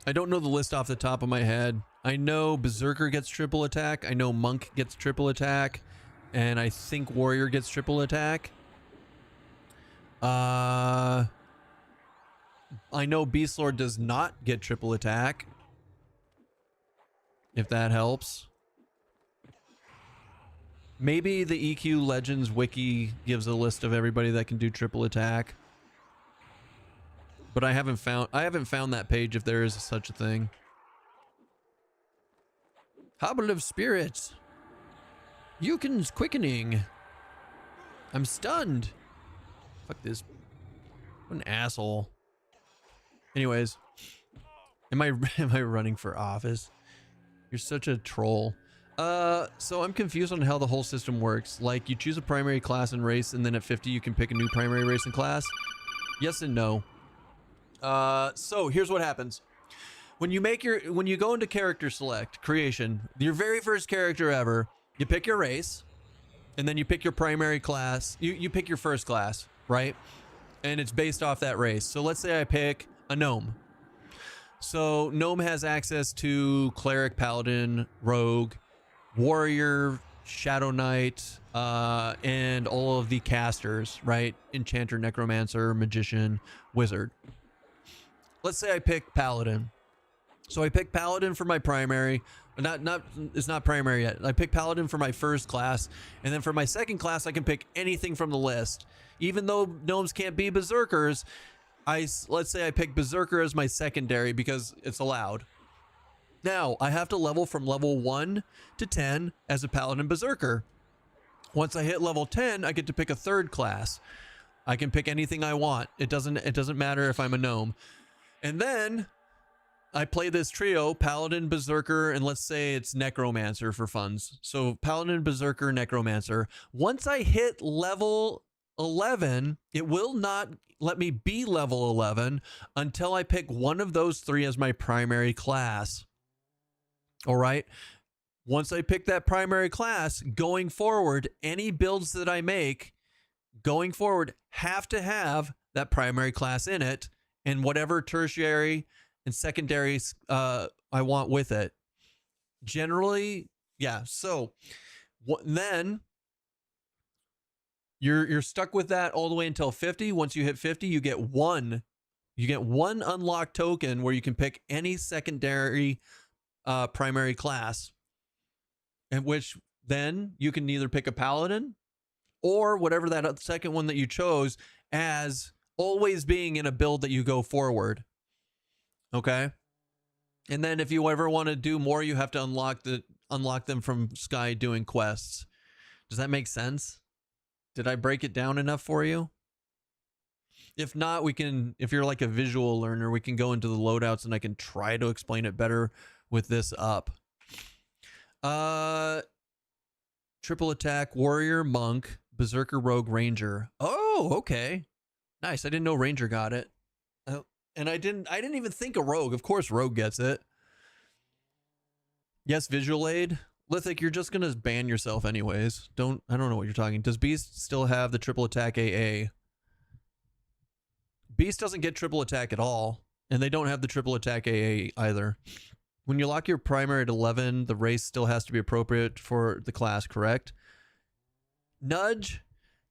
I don't know the list off the top of my head. I know Berserker gets triple attack. I know Monk gets triple attack. And I think Warrior gets triple attack. I know Beast Lord does not get triple attack. If that helps. Maybe the EQ Legends wiki gives a list of everybody that can do triple attack. But I haven't found that page if there is such a thing. Hobble of Spirits. Yukin's quickening. I'm stunned. Fuck this. What an asshole. Anyways, am I running for office? You're such a troll. So I'm confused on how the whole system works. Like, you choose a primary class and race, and then at 50 you can pick a new primary race and class. Yes and no. So here's what happens. When you go into character select creation, your very first character ever, you pick your race, and then you pick your primary class. You pick your first class, right? And it's based off that race. So let's say I pick a gnome. So gnome has access to cleric, paladin, rogue, warrior, shadow knight, and all of the casters, right? Enchanter, necromancer, magician, wizard. Let's say I pick paladin. So I pick paladin for my primary. It's not primary yet. I pick paladin for my first class, and then for my second class I can pick anything from the list. Even though gnomes can't be berserkers, let's say I pick berserker as my secondary because it's allowed. Now I have to level from level 1 to 10 as a paladin berserker. Once I hit level 10, I get to pick a third class. I can pick anything I want. It doesn't matter if I'm a gnome. And then I play this trio, paladin, berserker, and let's say it's necromancer for funds. So paladin, berserker, necromancer. Once I hit level 11, it will not let me be level 11 until I pick one of those three as my primary class. All right. Once I pick that primary class, going forward, any builds that I make going forward have to have that primary class in it, and whatever tertiary and secondary I want with it. Generally, yeah. So then you're stuck with that all the way until 50. Once you hit 50, you get one unlocked token where you can pick any secondary primary class, in which then you can either pick a paladin or whatever that second one that you chose as always being in a build that you go forward. Okay. And then if you ever want to do more, you have to unlock them from Sky doing quests. Does that make sense? Did I break it down enough for you? If not, if you're like a visual learner, we can go into the loadouts and I can try to explain it better with this up. Triple attack, warrior, monk, berserker, rogue, ranger. Oh, okay. Nice. I didn't know ranger got it. And I didn't even think of rogue. Of course rogue gets it. Yes, visual aid. Lithic, you're just gonna ban yourself anyways. I don't know what you're talking. Does Beast still have the triple attack AA? Beast doesn't get triple attack at all, and they don't have the triple attack AA either. When you lock your primary at 11, the race still has to be appropriate for the class, correct? Nudge,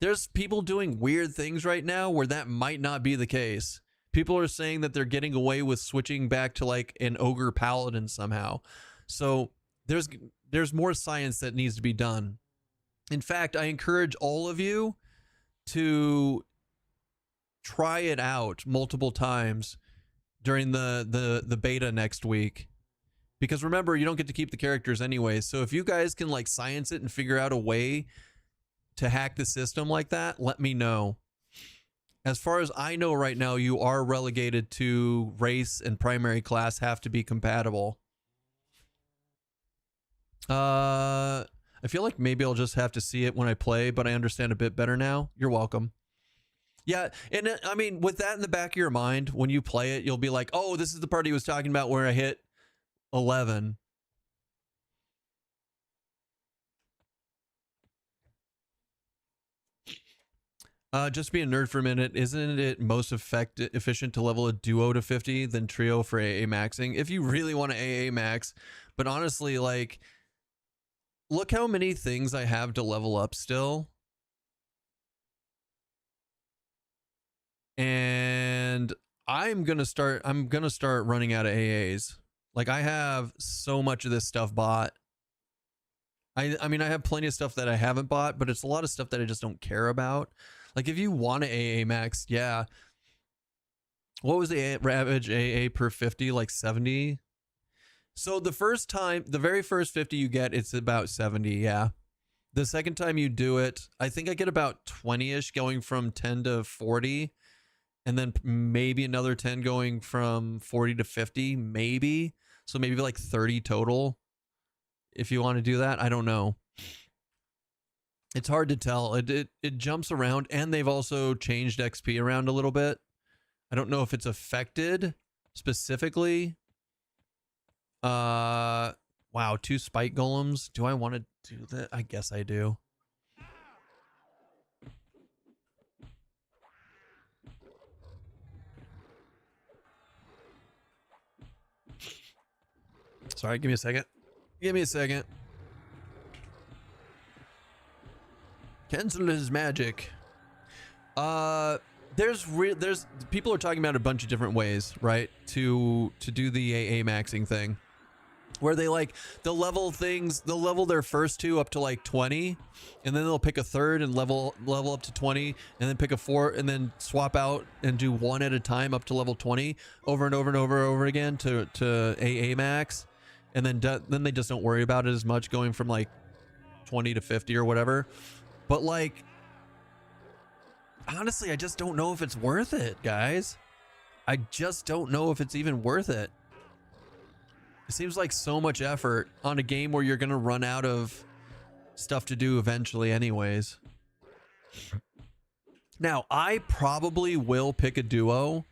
there's people doing weird things right now where that might not be the case. People are saying that they're getting away with switching back to like an ogre paladin somehow. So there's more science that needs to be done. In fact, I encourage all of you to try it out multiple times during the beta next week. Because remember, you don't get to keep the characters anyway. So if you guys can like science it and figure out a way to hack the system like that, let me know. As far as I know right now, you are relegated to race and primary class have to be compatible. I feel like maybe I'll just have to see it when I play, but I understand a bit better now. You're welcome. Yeah, and I mean, with that in the back of your mind, when you play it, you'll be like, oh, this is the part he was talking about where I hit 11. Just be a nerd for a minute. Isn't it most efficient to level a duo to 50 than trio for AA maxing? If you really want to AA max, but honestly, like, look how many things I have to level up still. And I'm gonna start running out of AAs. Like, I have so much of this stuff bought. I mean, I have plenty of stuff that I haven't bought, but it's a lot of stuff that I just don't care about. Like, if you want to AA max, yeah. What was the average AA per 50? Like 70? So the very first 50 you get, it's about 70, yeah. The second time you do it, I think I get about 20-ish going from 10 to 40. and then maybe another 10 going from 40 to 50, maybe. So maybe like 30 total if you want to do that. I don't know. It's hard to tell. It jumps around, and they've also changed XP around a little bit. I don't know if it's affected specifically. Wow, 2 spike golems. Do I want to do that? I guess I do. Sorry, give me a second. Give me a second. Cancel his magic. There's people are talking about a bunch of different ways, right? To do the AA maxing thing, where they like they'll level their first 2 up to like 20, and then they'll pick a third and level up to 20, and then pick a 4, and then swap out and do 1 at a time up to level 20 over and over and over again to AA max, and then they just don't worry about it as much going from like 20 to 50 or whatever. But like, honestly, I just don't know if it's worth it, guys. I just don't know if it's even worth it. It seems like so much effort on a game where you're going to run out of stuff to do eventually anyways. Now, I probably will pick a duo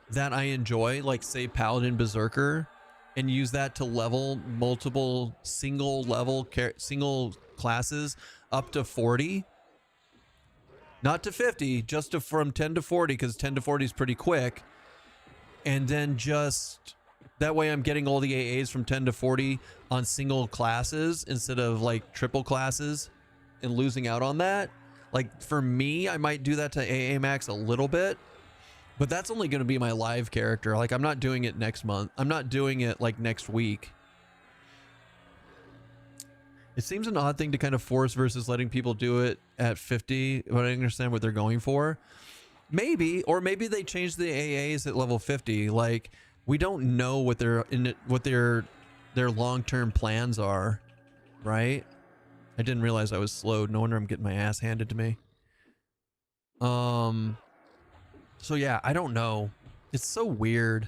that I enjoy, like say Paladin Berserker, and use that to level multiple single classes up to 40. Not to 50, just from 10 to 40, because 10 to 40 is pretty quick. And then just that way I'm getting all the AAs from 10 to 40 on single classes instead of like triple classes and losing out on that. Like for me, I might do that to AA max a little bit, but that's only going to be my live character. Like I'm not doing it next month. I'm not doing it like next week. It seems an odd thing to kind of force versus letting people do it at 50, but I understand what they're going for. Maybe, or maybe they change the AAs at level 50. Like we don't know what their long-term plans are, right? I didn't realize I was slowed. No wonder I'm getting my ass handed to me. So yeah, I don't know. It's so weird.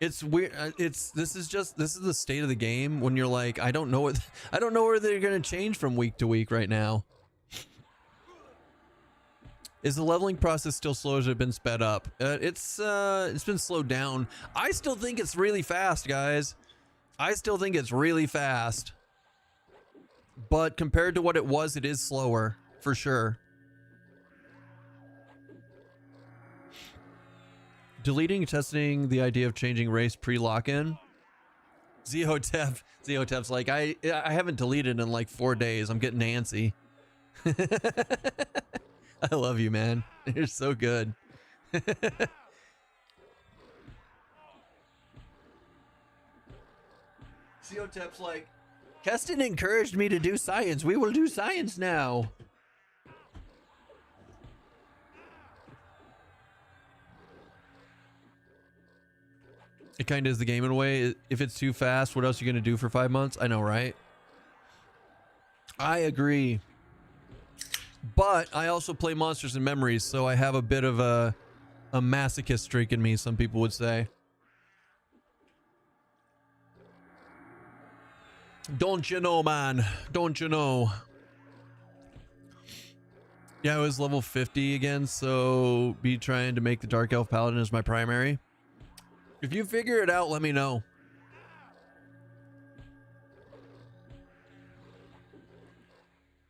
It's weird. This is the state of the game when you're like, I don't know where they're going to change from week to week right now. Is the leveling process still slow, or has it been sped up? It's been slowed down. I still think it's really fast, guys. I still think it's really fast. But compared to what it was, it is slower for sure. Deleting and testing the idea of changing race pre-lock-in. Zeotep's like, I haven't deleted in like 4 days. I'm getting antsy. I love you, man. You're so good. Zeotep's like, Keston encouraged me to do science. We will do science now. It kind of is the game in a way. If it's too fast, what else are you going to do for 5 months? I know, right? I agree. But I also play Monsters and Memories, so I have a bit of a masochist streak in me, some people would say. Don't you know, man? Don't you know? Yeah, I was level 50 again, so be trying to make the Dark Elf Paladin as my primary. If you figure it out, let me know.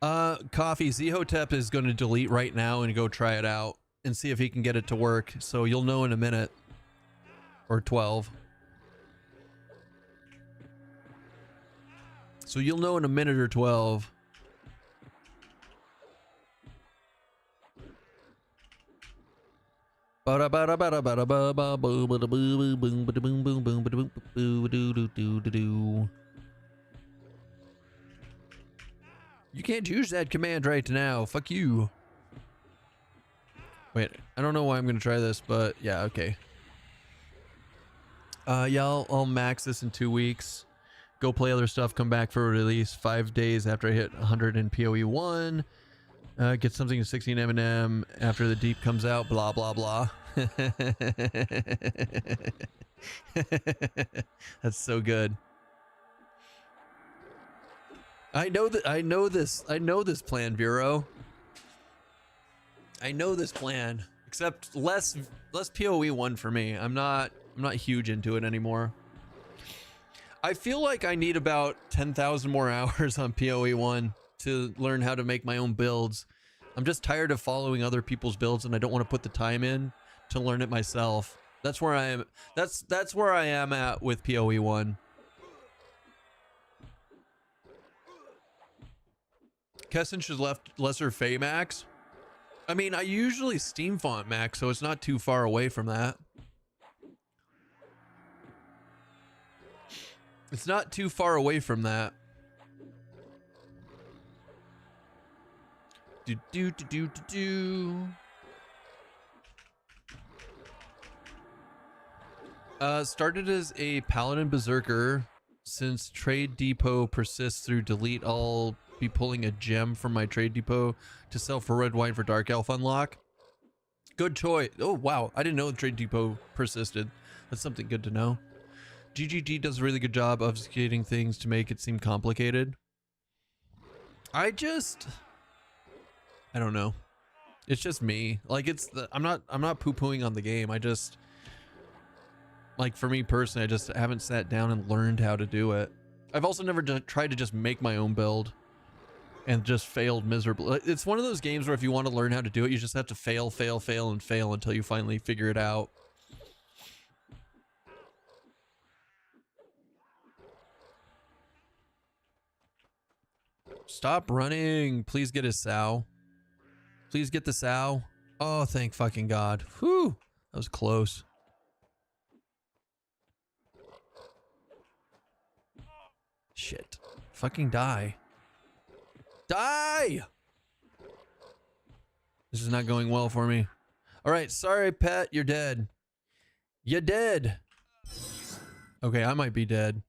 Coffee, Zehotep is going to delete right now and go try it out and see if he can get it to work. So you'll know in a minute or 12. So you'll know in a minute or 12. You can't use that command right now. Fuck you. Wait, I don't know why I'm gonna try this, but yeah, okay. Yeah, I'll max this in 2 weeks. Go play other stuff, come back for a release 5 days after I hit 100 in PoE 1. Get something in 16 M&M after the deep comes out. Blah blah blah. That's so good. I know that. I know this. I know this plan, Vero. I know this plan. Except less PoE 1 for me. I'm not huge into it anymore. I feel like I need about 10,000 more hours on PoE 1 to learn how to make my own builds. I'm just tired of following other people's builds, and I don't want to put the time in to learn it myself. That's where I am. That's where I am at with PoE 1. Keston should left lesser Fey max. I mean, I usually Steam font max, so it's not too far away from that. It's not too far away from that. Started as a Paladin Berserker. Since Trade Depot persists through delete, I'll be pulling a gem from my Trade Depot to sell for red wine for Dark Elf unlock. Good choice. Oh, wow. I didn't know the Trade Depot persisted. That's something good to know. GGG does a really good job of obfuscating things to make it seem complicated. I don't know. It's just me. Like, I'm not poo-pooing on the game. I just, like, for me personally, I just haven't sat down and learned how to do it. I've also never tried to just make my own build and just failed miserably. It's one of those games where if you want to learn how to do it, you just have to fail until you finally figure it out. Stop running. Please get his sow. Please get the sow. Oh, thank fucking God. Whew. That was close. Shit. Fucking die. Die! This is not going well for me. Alright, sorry, pet. You're dead. You're dead. Okay, I might be dead.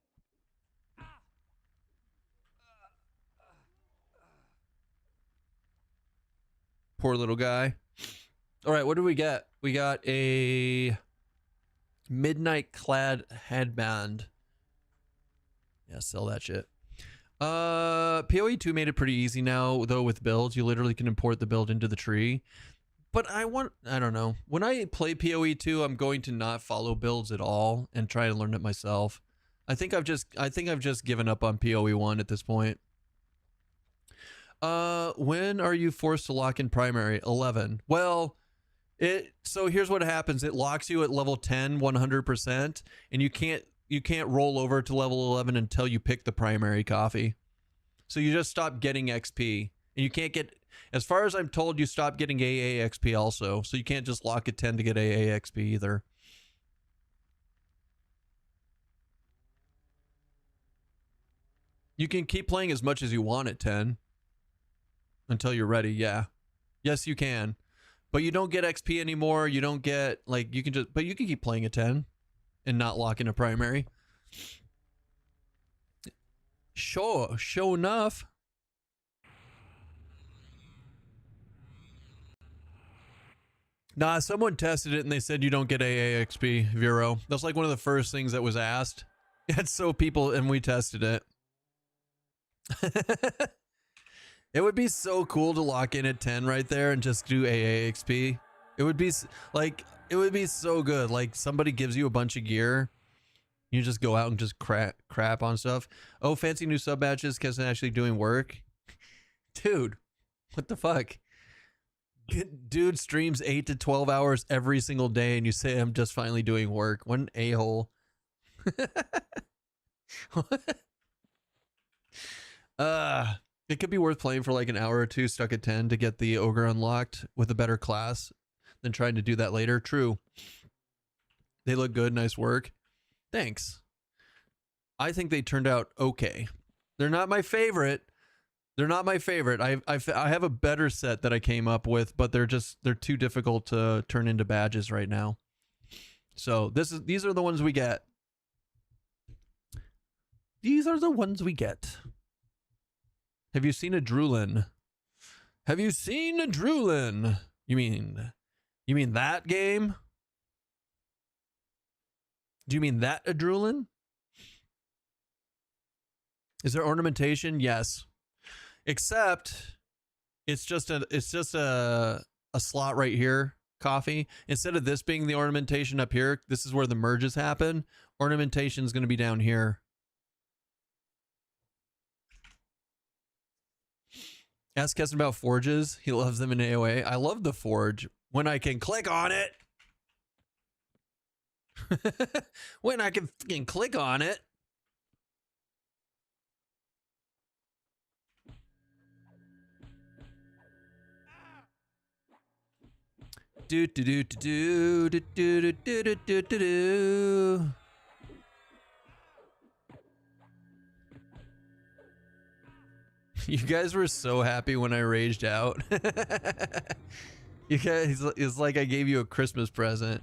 Poor little guy. Alright, what do we get? We got a midnight clad headband. Yeah, sell that shit. PoE 2 made it pretty easy now, though, with builds. You literally can import the build into the tree. But I don't know. When I play PoE 2, I'm going to not follow builds at all and try to learn it myself. I think I've just given up on PoE 1 at this point. When are you forced to lock in primary? 11. Well, so here's what happens. It locks you at level 10 100%, and you can't roll over to level 11 until you pick the primary coffee. So you just stop getting XP, and you can't get, as far as I'm told, you stop getting AA XP also. So you can't just lock at 10 to get AA XP either. You can keep playing as much as you want at 10 until you're ready. Yeah. Yes, you can. But you don't get XP anymore. You don't get, like, you can just, but you can keep playing at 10 and not lock in a primary. Sure enough. Nah, someone tested it and they said you don't get AA XP, Vero. That's like one of the first things that was asked. And so and we tested it. It would be so cool to lock in at 10 right there and just do AA XP. It would be like, it would be so good. Like, somebody gives you a bunch of gear. You just go out and just crap on stuff. Oh, fancy new sub badges. Keston actually doing work. Dude, what the fuck? Dude streams 8 to 12 hours every single day and you say I'm just finally doing work. What an a-hole. It could be worth playing for like an hour or two stuck at 10 to get the ogre unlocked with a better class than trying to do that later. True. They look good. Nice work. Thanks. I think they turned out okay. They're not my favorite. They're not my favorite. I have a better set that I came up with, but they're too difficult to turn into badges right now. So these are the ones we get. These are the ones we get. Have you seen a Drulin? Have you seen Drulin? You mean that game? Do you mean that Drulin? Is there ornamentation? Yes. Except it's just a slot right here, coffee. Instead of this being the ornamentation up here, this is where the merges happen. Ornamentation is going to be down here. Ask Keston about forges. He loves them in AoA. I love the forge when I can click on it. When I can fucking click on it. Do do do do do do do do do do do. You guys were so happy when I raged out. You guys, it's like I gave you a Christmas present.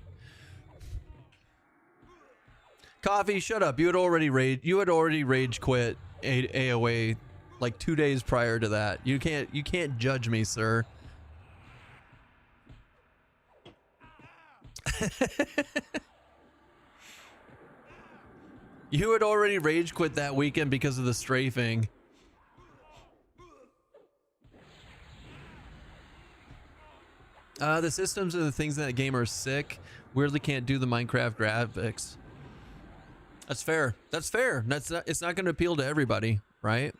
Coffee, shut up. You had already rage quit AOA like 2 days prior to that. You can't judge me, sir. You had already rage quit that weekend because of the strafing. The systems and the things in that game are sick. Weirdly can't do the Minecraft graphics. That's fair. That's fair. It's not going to appeal to everybody, right?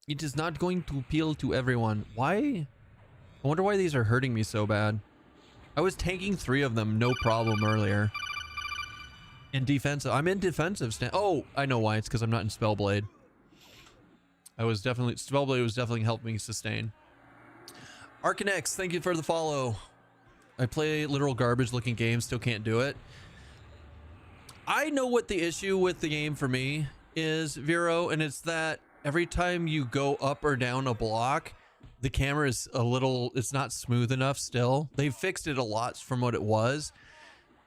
It is not going to appeal to everyone. Why? I wonder why these are hurting me so bad. I was tanking 3 of them, no problem earlier. In defensive. I'm in defensive stand. Oh, I know why. It's because I'm not in Spellblade. Spellblade was definitely helping me sustain. Arcanex, thank you for the follow. I play literal garbage looking games, still can't do it. I know what the issue with the game for me is, Vero, and it's that every time you go up or down a block, the camera is it's not smooth enough still. They've fixed it a lot from what it was,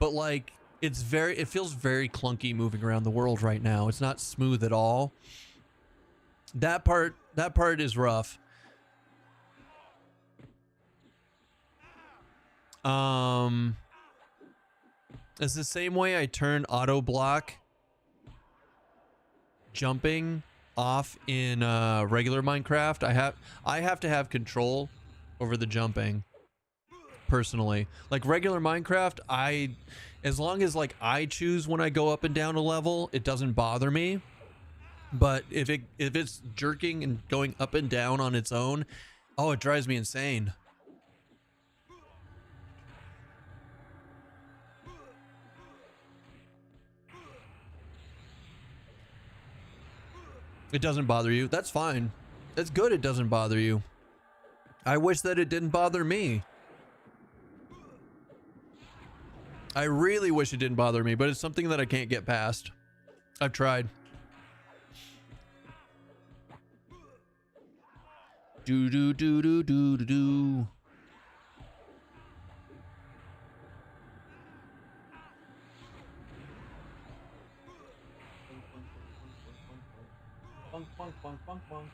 but like it feels very clunky moving around the world right now. It's not smooth at all. That part is rough. It's the same way I turn auto block jumping off in regular Minecraft. I have to have control over the jumping personally. Like regular Minecraft, as long as like I choose when I go up and down a level, it doesn't bother me. But if it's jerking and going up and down on its own, oh, it drives me insane. It doesn't bother you. That's fine. That's good it doesn't bother you. I wish that it didn't bother me. I really wish it didn't bother me, but it's something that I can't get past. I've tried. Do do do do do do do. Bunk, bunk, bunk, bunk, bunk.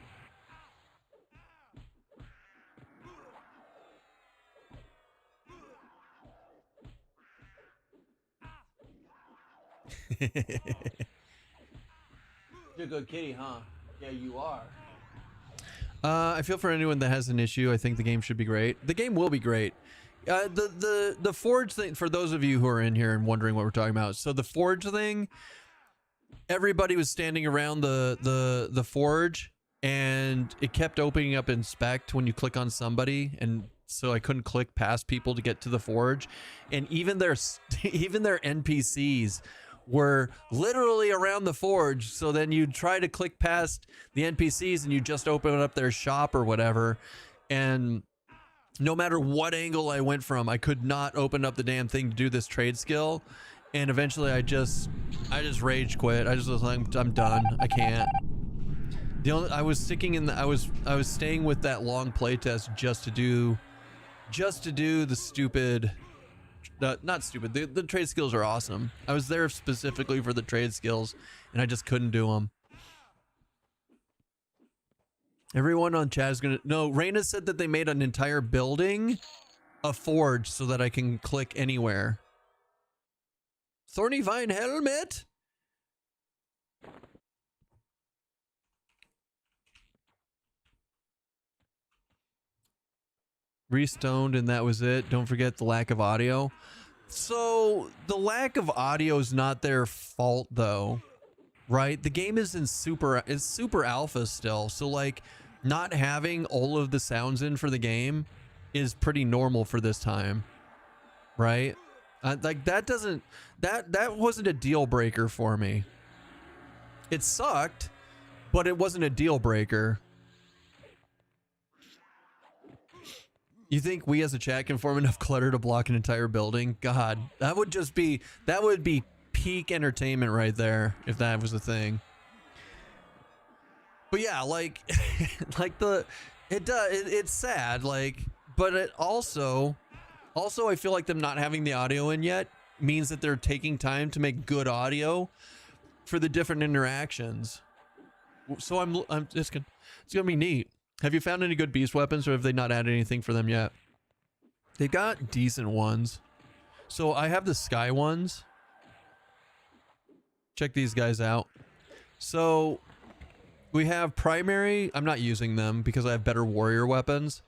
You're a good kitty, huh? Yeah, you are. I feel for anyone that has an issue. I think the game should be great. The game will be great. The forge thing, for those of you who are in here and wondering what we're talking about. So the forge thing, everybody was standing around the forge and it kept opening up inspect when you click on somebody, and so I couldn't click past people to get to the forge, and even their NPCs were literally around the forge. So then you'd try to click past the NPCs and you just open up their shop or whatever, and no matter what angle I went from, I could not open up the damn thing to do this trade skill. And eventually I just rage quit. I just was like, I'm done. I can't. I was staying with that long playtest just to do the stupid, not stupid. The trade skills are awesome. I was there specifically for the trade skills, and I just couldn't do them. Everyone on chat is gonna... No, Raina said that they made an entire building a forge so that I can click anywhere. Thorny Vine helmet? Restoned and that was it. Don't forget the lack of audio. So the lack of audio is not their fault though, right? The game is super alpha still. So like not having all of the sounds in for the game is pretty normal for this time, right? Like that wasn't a deal breaker for me. It sucked, but it wasn't a deal breaker. You think we as a chat can form enough clutter to block an entire building? God, that would be peak entertainment right there if that was a thing. But yeah, like, it's sad, like, but it also I feel like them not having the audio in yet means that they're taking time to make good audio for the different interactions. So it's gonna be neat. Have you found any good beast weapons, or have they not added anything for them yet? They got decent ones. So I have the sky ones. Check these guys out. So we have primary. I'm not using them because I have better warrior weapons.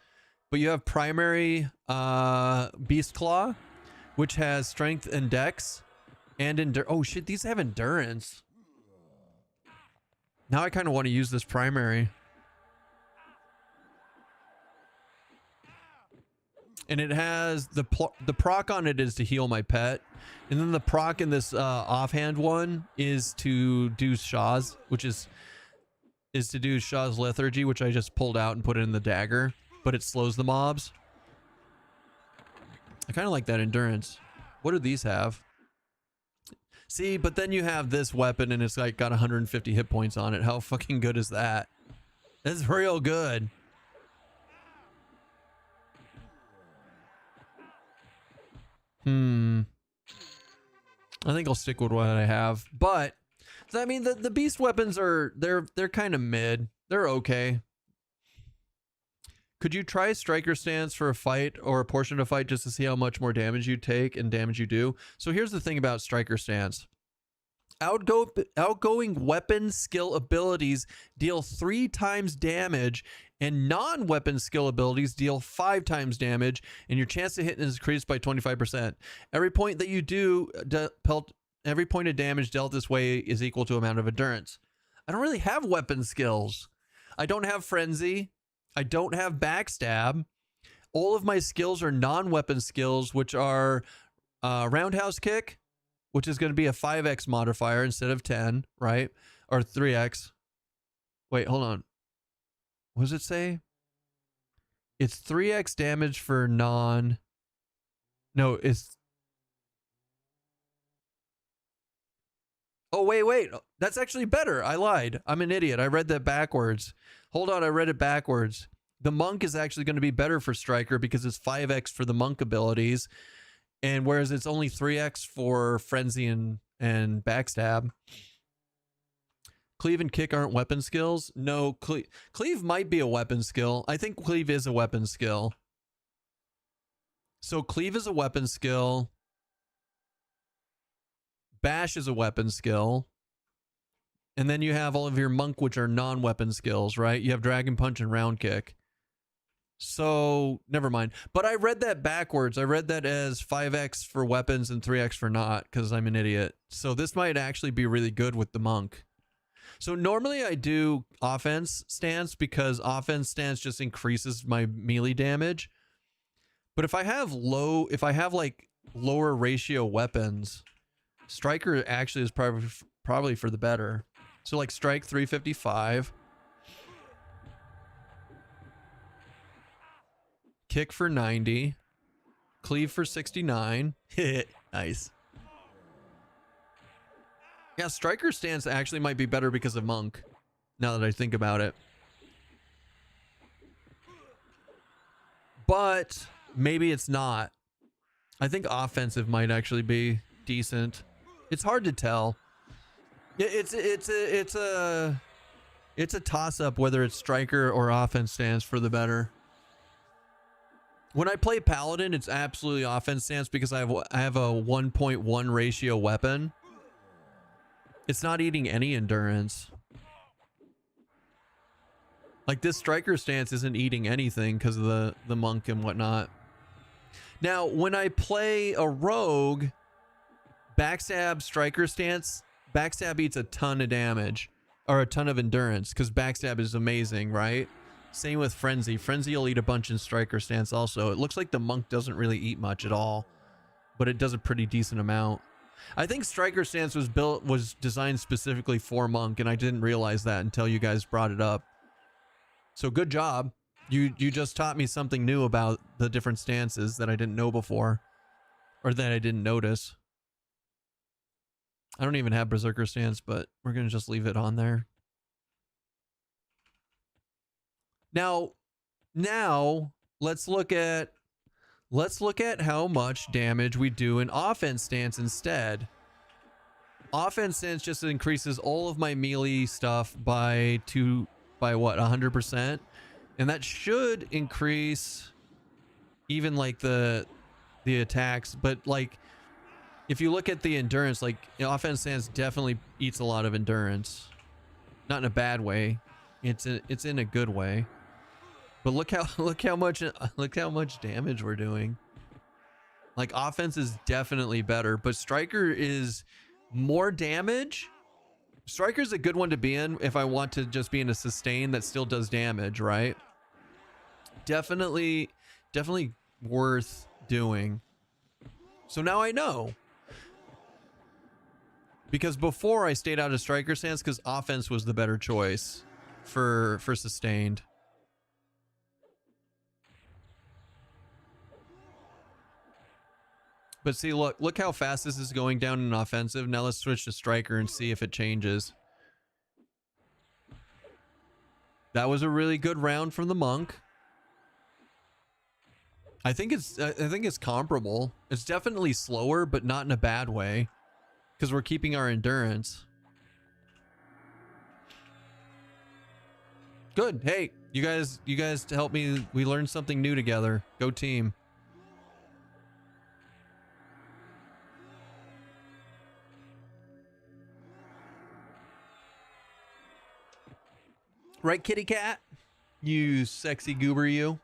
But you have primary beast claw, which has strength and dex and endurance. Oh shit, these have endurance. Now I kind of want to use this primary. And it has the proc on it is to heal my pet, and then the proc in this offhand one is to do Shaw's, which is to do Shaw's lethargy, which I just pulled out and put it in the dagger, but it slows the mobs. I kind of like that endurance. What do these have? See, but then you have this weapon and it's like got 150 hit points on it. How fucking good is that? That's real good. I think I'll stick with what I have. But I mean the beast weapons are they're kind of mid. They're okay. Could you try striker stance for a fight or a portion of a fight just to see how much more damage you take and damage you do? So here's the thing about striker stance. Outgoing weapon skill abilities deal 3 times damage, and non-weapon skill abilities deal 5 times damage, and your chance to hit is increased by 25%. Every point that you do, every point of damage dealt this way is equal to amount of endurance. I don't really have weapon skills. I don't have frenzy. I don't have backstab. All of my skills are non-weapon skills, which are roundhouse kick, which is going to be a 5x modifier instead of 10, right? Or 3x. Wait, hold on. What does it say? It's 3x damage for non... No, it's... Oh, wait. That's actually better. I lied. I'm an idiot. I read that backwards. Hold on, I read it backwards. The monk is actually going to be better for striker because it's 5x for the monk abilities. And whereas it's only 3x for frenzy and backstab. Cleave and kick aren't weapon skills. No, cleave might be a weapon skill. I think cleave is a weapon skill. So cleave is a weapon skill. Bash is a weapon skill. And then you have all of your monk, which are non-weapon skills, right? You have dragon punch and round kick. So, never mind. But I read that backwards. I read that as 5x for weapons and 3x for not, because I'm an idiot. So this might actually be really good with the monk. So normally I do offense stance because offense stance just increases my melee damage. But if I have like lower ratio weapons, striker actually is probably for the better. So like strike 355. Kick for 90. Cleave for 69. Nice. Yeah, striker stance actually might be better because of monk, now that I think about it. But maybe it's not. I think offensive might actually be decent. It's hard to tell. It's a It's a toss-up whether it's striker or offense stance for the better. When I play Paladin, it's absolutely offense stance because I have a 1.1 ratio weapon. It's not eating any endurance. Like this striker stance isn't eating anything because of the monk and whatnot. Now, when I play a rogue, backstab striker stance, backstab eats a ton of damage or a ton of endurance because backstab is amazing, right? Same with frenzy. Frenzy will eat a bunch in striker stance also. It looks like the monk doesn't really eat much at all, but it does a pretty decent amount. I think striker stance was designed specifically for monk, and I didn't realize that until you guys brought it up. So good job. You just taught me something new about the different stances that I didn't know before, or that I didn't notice. I don't even have berserker stance, but we're gonna just leave it on there. Now let's look at how much damage we do in offense stance instead. Offense stance just increases all of my melee stuff by what, 100%, and that should increase even like the attacks. But like if you look at the endurance, like offense stance definitely eats a lot of endurance, not in a bad way. It's in a good way. But look how much damage we're doing. Like offense is definitely better, but striker is more damage. Striker's a good one to be in if I want to just be in a sustain that still does damage, right? Definitely worth doing. So now I know. Because before I stayed out of striker stance because offense was the better choice for sustained. But see, look how fast this is going down in offensive. Now let's switch to striker and see if it changes. That was a really good round from the monk. I think it's comparable. It's definitely slower, but not in a bad way, because we're keeping our endurance. Good. Hey, you guys help me. We learned something new together. Go team. Right, kitty cat? You sexy goober, you.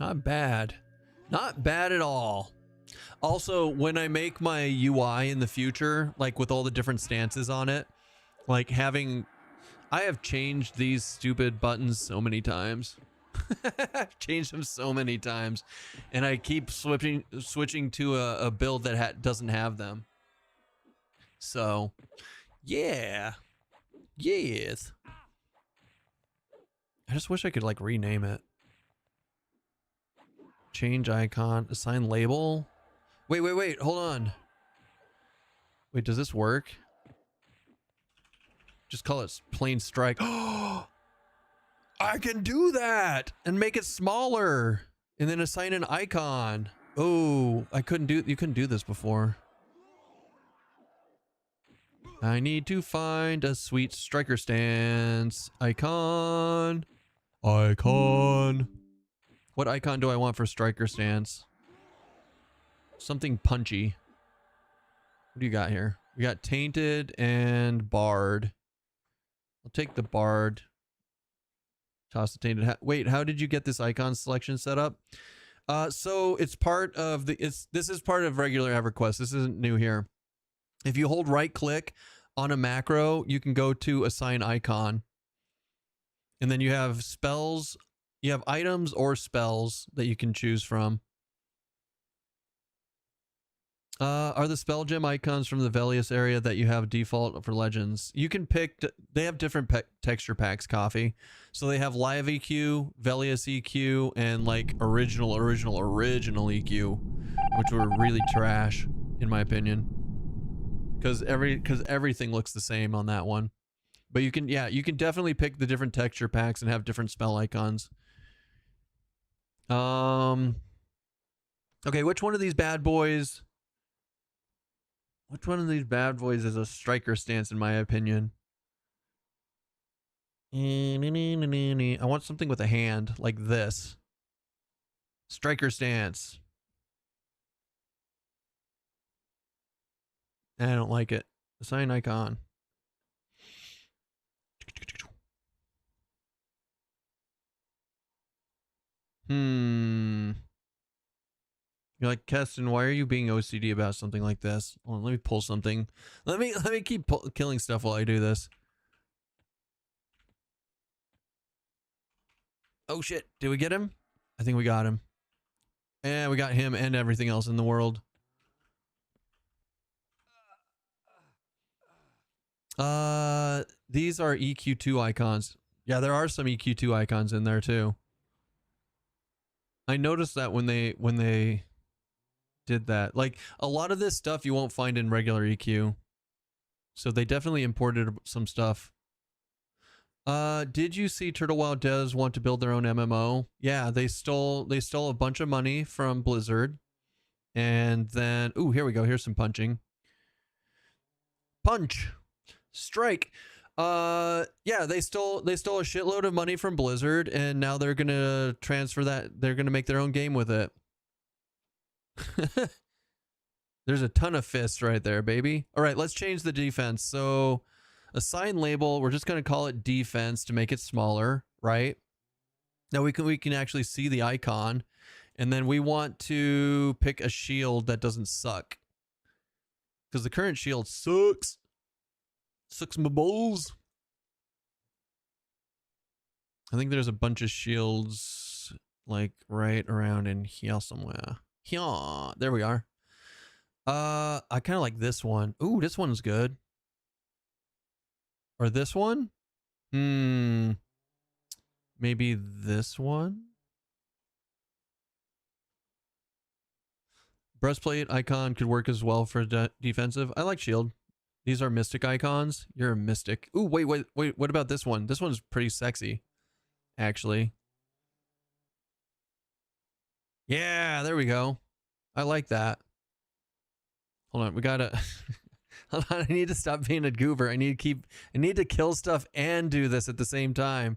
Not bad. Not bad at all. Also, when I make my UI in the future, like with all the different stances on it, like I have changed these stupid buttons so many times. I've changed them so many times, and I keep switching to a build that doesn't have them. So, yeah. Yes. I just wish I could like rename it. Change icon, assign label. Wait, hold on. Wait, does this work? Just call it plain strike. Oh, I can do that and make it smaller and then assign an icon. Oh, you couldn't do this before. I need to find a sweet striker stance icon. What icon do I want for striker stance? Something punchy. What do you got here? We got tainted and bard. I'll take the bard. Toss the tainted. Wait, how did you get this icon selection set up? So it's part of this is part of regular EverQuest. This isn't new here. If you hold right click on a macro, you can go to assign icon. And then you have spells, you have items or spells that you can choose from. Are the spell gem icons from the Velius area that you have default for legends? You can pick, they have different texture packs, Coffee. So they have live EQ, Velius EQ, and like original EQ, which were really trash, in my opinion. Because everything looks the same on that one. But you can definitely pick the different texture packs and have different spell icons. Okay, which one of these bad boys? Which one of these bad boys is a striker stance, in my opinion? I want something with a hand, like this. Striker stance. I don't like it. Assign icon. You're like, Keston, why are you being OCD about something like this? Hold on, let me pull something. Let me keep killing stuff while I do this. Oh shit, did we get him? I think we got him. And we got him and everything else in the world. These are EQ2 icons. Yeah, there are some EQ2 icons in there too. I noticed that when they did that. Like, a lot of this stuff you won't find in regular EQ. So they definitely imported some stuff. Did you see Turtle Wild does want to build their own MMO? Yeah, they stole a bunch of money from Blizzard. And then, ooh, here we go. Here's some punching. Punch. Strike. Yeah, they stole a shitload of money from Blizzard, and now they're gonna transfer that. They're gonna make their own game with it. There's a ton of fists right there, baby. All right, let's change the defense. So, assign label. We're just gonna call it defense to make it smaller, right? Now we can actually see the icon, and then we want to pick a shield that doesn't suck, because the current shield sucks. Sucks my balls. I think there's a bunch of shields like right around in here somewhere. Here, there we are. I kind of like this one. Ooh, this one's good. Or this one? Maybe this one? Breastplate icon could work as well for defensive. I like shield. These are mystic icons. You're a mystic. Ooh, wait. What about this one? This one's pretty sexy, actually. Yeah, there we go. I like that. Hold on, we gotta. Hold on, I need to stop being a goober. I need to kill stuff and do this at the same time.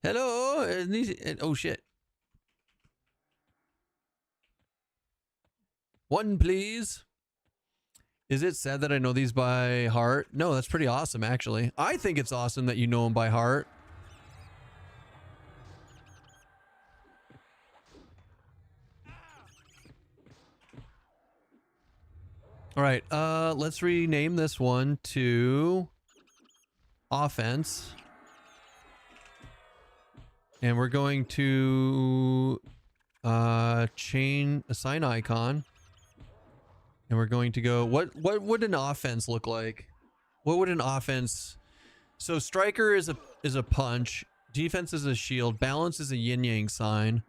Hello. Oh shit. One, please. Is it sad that I know these by heart? No, that's pretty awesome, actually. I think it's awesome that you know them by heart. All right, let's rename this one to offense. And we're going to assign icon. And we're going to go, what would an offense look like? What would an offense? So striker is a punch, defense is a shield, balance is a yin yang sign.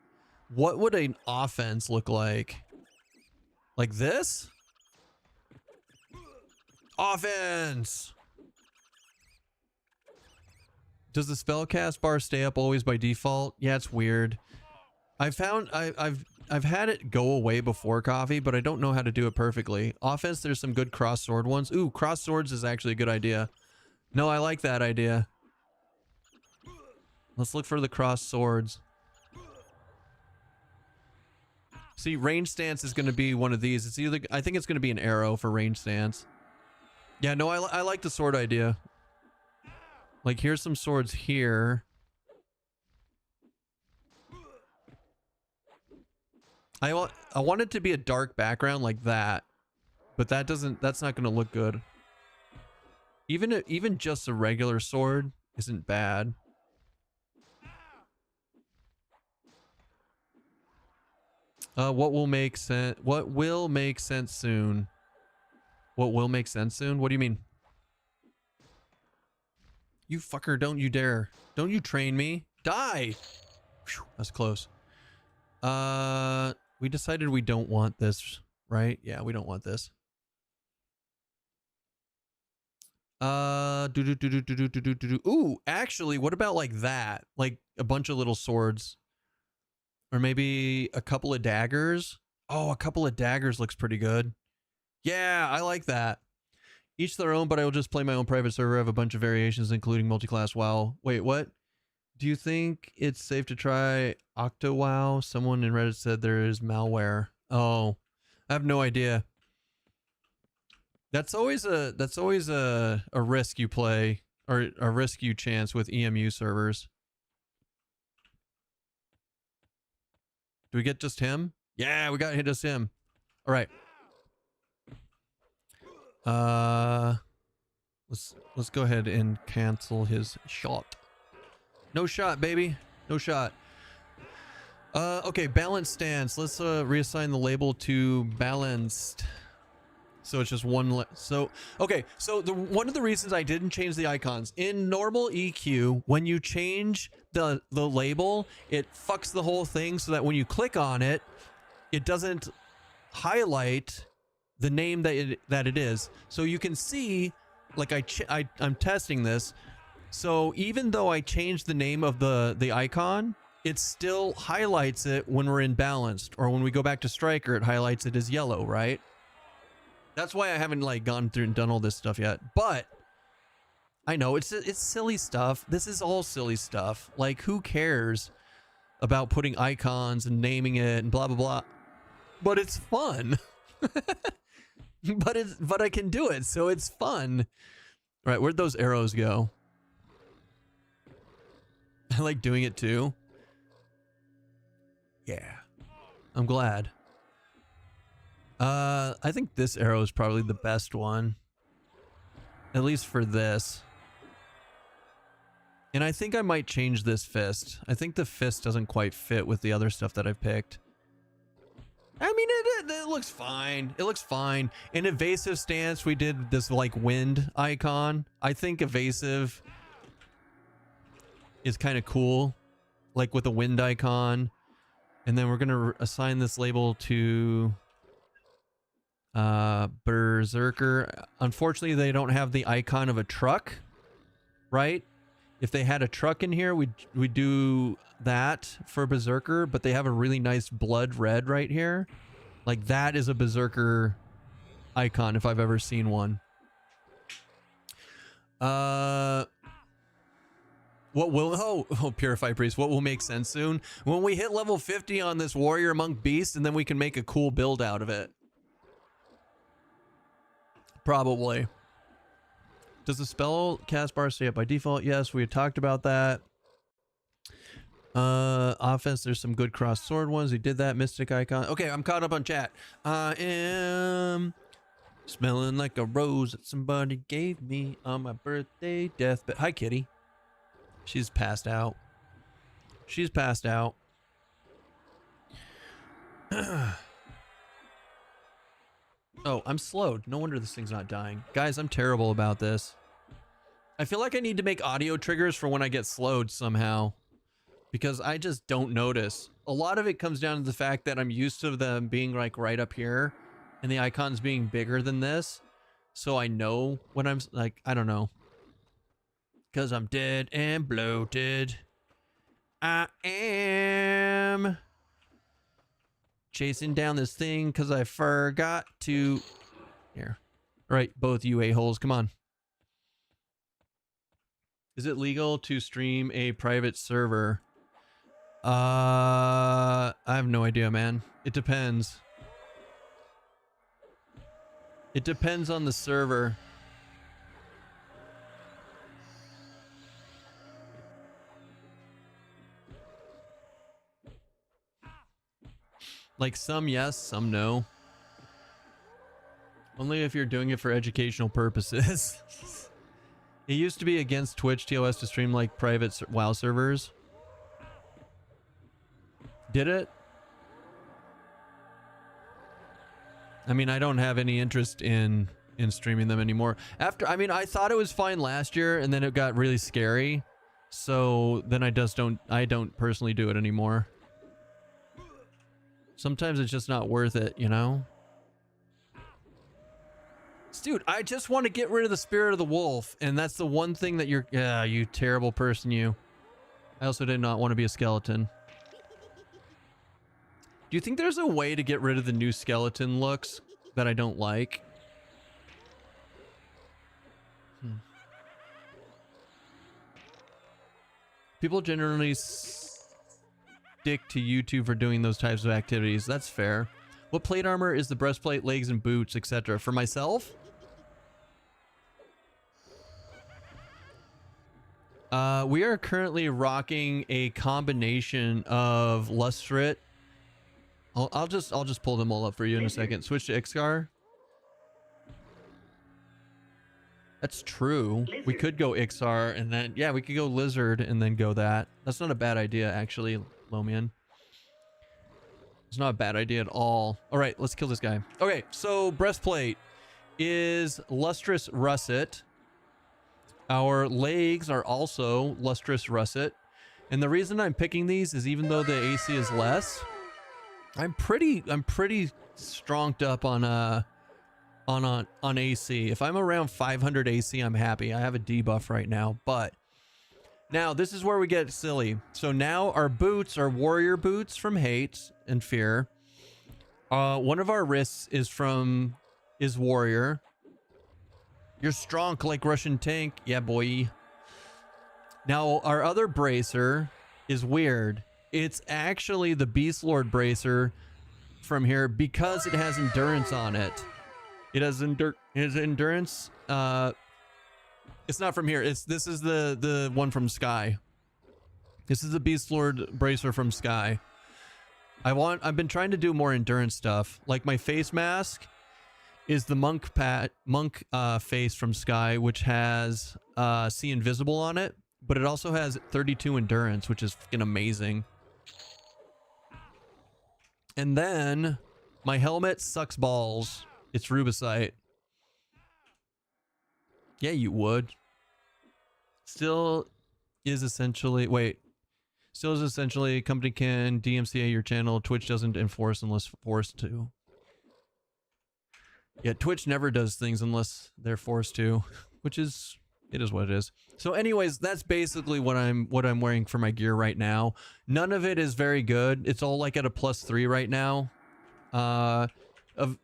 What would an offense look like? Like this? Offense. Does the spellcast bar stay up always by default? Yeah, it's weird. I've had it go away before coffee, but I don't know how to do it perfectly. Offense, there's some good cross sword ones. Ooh, cross swords is actually a good idea. No, I like that idea. Let's look for the cross swords. See, range stance is going to be one of these. It's either, I think it's going to be an arrow for range stance. Yeah, no, I like the sword idea. Like, here's some swords here. I want it to be a dark background like that, but that's not going to look good. Even just a regular sword isn't bad. What will make sense? What will make sense soon? What will make sense soon? What do you mean? You fucker, don't you dare. Don't you train me. Die! Whew, that's close. We decided we don't want this, right? Yeah, we don't want this. Ooh, actually, what about like that? Like a bunch of little swords. Or maybe a couple of daggers. Oh, a couple of daggers looks pretty good. Yeah, I like that. Each their own, but I will just play my own private server. I have a bunch of variations, including multi-class WoW. Wait, what? Do you think it's safe to try OctoWoW? Someone in Reddit said there is malware. Oh, I have no idea. That's always a risk you play, or a risk you chance with EMU servers. Do we get just him? Yeah, we got just him. All right. Let's go ahead and cancel his shot. No shot, baby. No shot. Okay, balanced stance. Let's reassign the label to balanced. So it's just one. Okay. So one of the reasons I didn't change the icons in normal EQ, when you change the label, it fucks the whole thing. So that when you click on it, it doesn't highlight the name that it is. So you can see, like I'm testing this. So even though I changed the name of the icon, it still highlights it when we're in balanced, or when we go back to striker, it highlights it as yellow, right? That's why I haven't like gone through and done all this stuff yet. But I know it's silly stuff. This is all silly stuff. Like, who cares about putting icons and naming it and blah blah blah? But it's fun. but I can do it, so it's fun. All right, where'd those arrows go? I like doing it too. Yeah, I'm glad. I think this arrow is probably the best one, at least for this. And I think I might change this fist. I think the fist doesn't quite fit with the other stuff that I've picked. I mean, it looks fine. It looks fine. In evasive stance, we did this like wind icon. I think evasive is kind of cool, like with a wind icon. And then we're gonna assign this label to Berserker. Unfortunately, they don't have the icon of a truck, right? If they had a truck in here, we'd do that for Berserker, but they have a really nice blood red right here. Like, that is a Berserker icon if I've ever seen one. What will... Oh, Purify Priest. What will make sense soon? When we hit level 50 on this Warrior Monk Beast, and then we can make a cool build out of it. Probably. Does the spell cast bar stay up by default? Yes, we had talked about that. Offense, there's some good cross sword ones. We did that. Mystic icon. Okay, I'm caught up on chat. I am smelling like a rose that somebody gave me on my birthday deathbed. Hi, kitty. She's passed out. She's passed out. Oh, I'm slowed. No wonder this thing's not dying. Guys, I'm terrible about this. I feel like I need to make audio triggers for when I get slowed somehow, because I just don't notice. A lot of it comes down to the fact that I'm used to them being like right up here and the icons being bigger than this. So I know when I'm like, I don't know. Because I'm dead and bloated. I am chasing down this thing because I forgot to... Here. All right, both you a-holes, come on. Is it legal to stream a private server? I have no idea, man. It depends. It depends on the server. Like, some yes, some no. Only if you're doing it for educational purposes. It used to be against Twitch TOS to stream like private WoW servers. Did it? I mean, I don't have any interest in streaming them anymore. After, I mean, I thought it was fine last year, and then it got really scary. So then I don't personally do it anymore. Sometimes it's just not worth it, you know? Dude, I just want to get rid of the spirit of the wolf, and that's the one thing that you're... Yeah, you terrible person, you. I also did not want to be a skeleton. Do you think there's a way to get rid of the new skeleton looks that I don't like? People generally stick to YouTube for doing those types of activities. That's fair. What plate armor is the breastplate, legs, and boots, etc.? For myself? We are currently rocking a combination of Lustrit. I'll just pull them all up for you in a second. Switch to Ixcar. That's true. We could go Ixar and then, yeah, we could go Lizard and then go that. That's not a bad idea, actually, Lomian. It's not a bad idea at all. All right, let's kill this guy. Okay, so breastplate is Lustrous Russet. Our legs are also Lustrous Russet. And the reason I'm picking these is even though the AC is less, I'm pretty stronged up on AC. If I'm around 500 AC, I'm happy. I have a debuff right now, but now this is where we get silly. So now our boots are warrior boots from hate and fear. One of our wrists is warrior. You're strong like Russian tank. Yeah, boy. Now our other bracer is weird. It's actually the Beast Lord bracer from here because it has endurance on it. It has endurance. It's not from here. This is the one from Sky. This is the Beast Lord bracer from Sky. I've been trying to do more endurance stuff. Like my face mask is the monk face from Sky, which has See Invisible on it, but it also has 32 endurance, which is fucking amazing. And then my helmet sucks balls. It's Rubicite. Yeah, you would. Still is essentially company can DMCA your channel. Twitch doesn't enforce unless forced to. Yeah, Twitch never does things unless they're forced to, which is, it is what it is. So anyways, that's basically what I'm wearing for my gear right now. None of it is very good. It's all like at a +3 right now.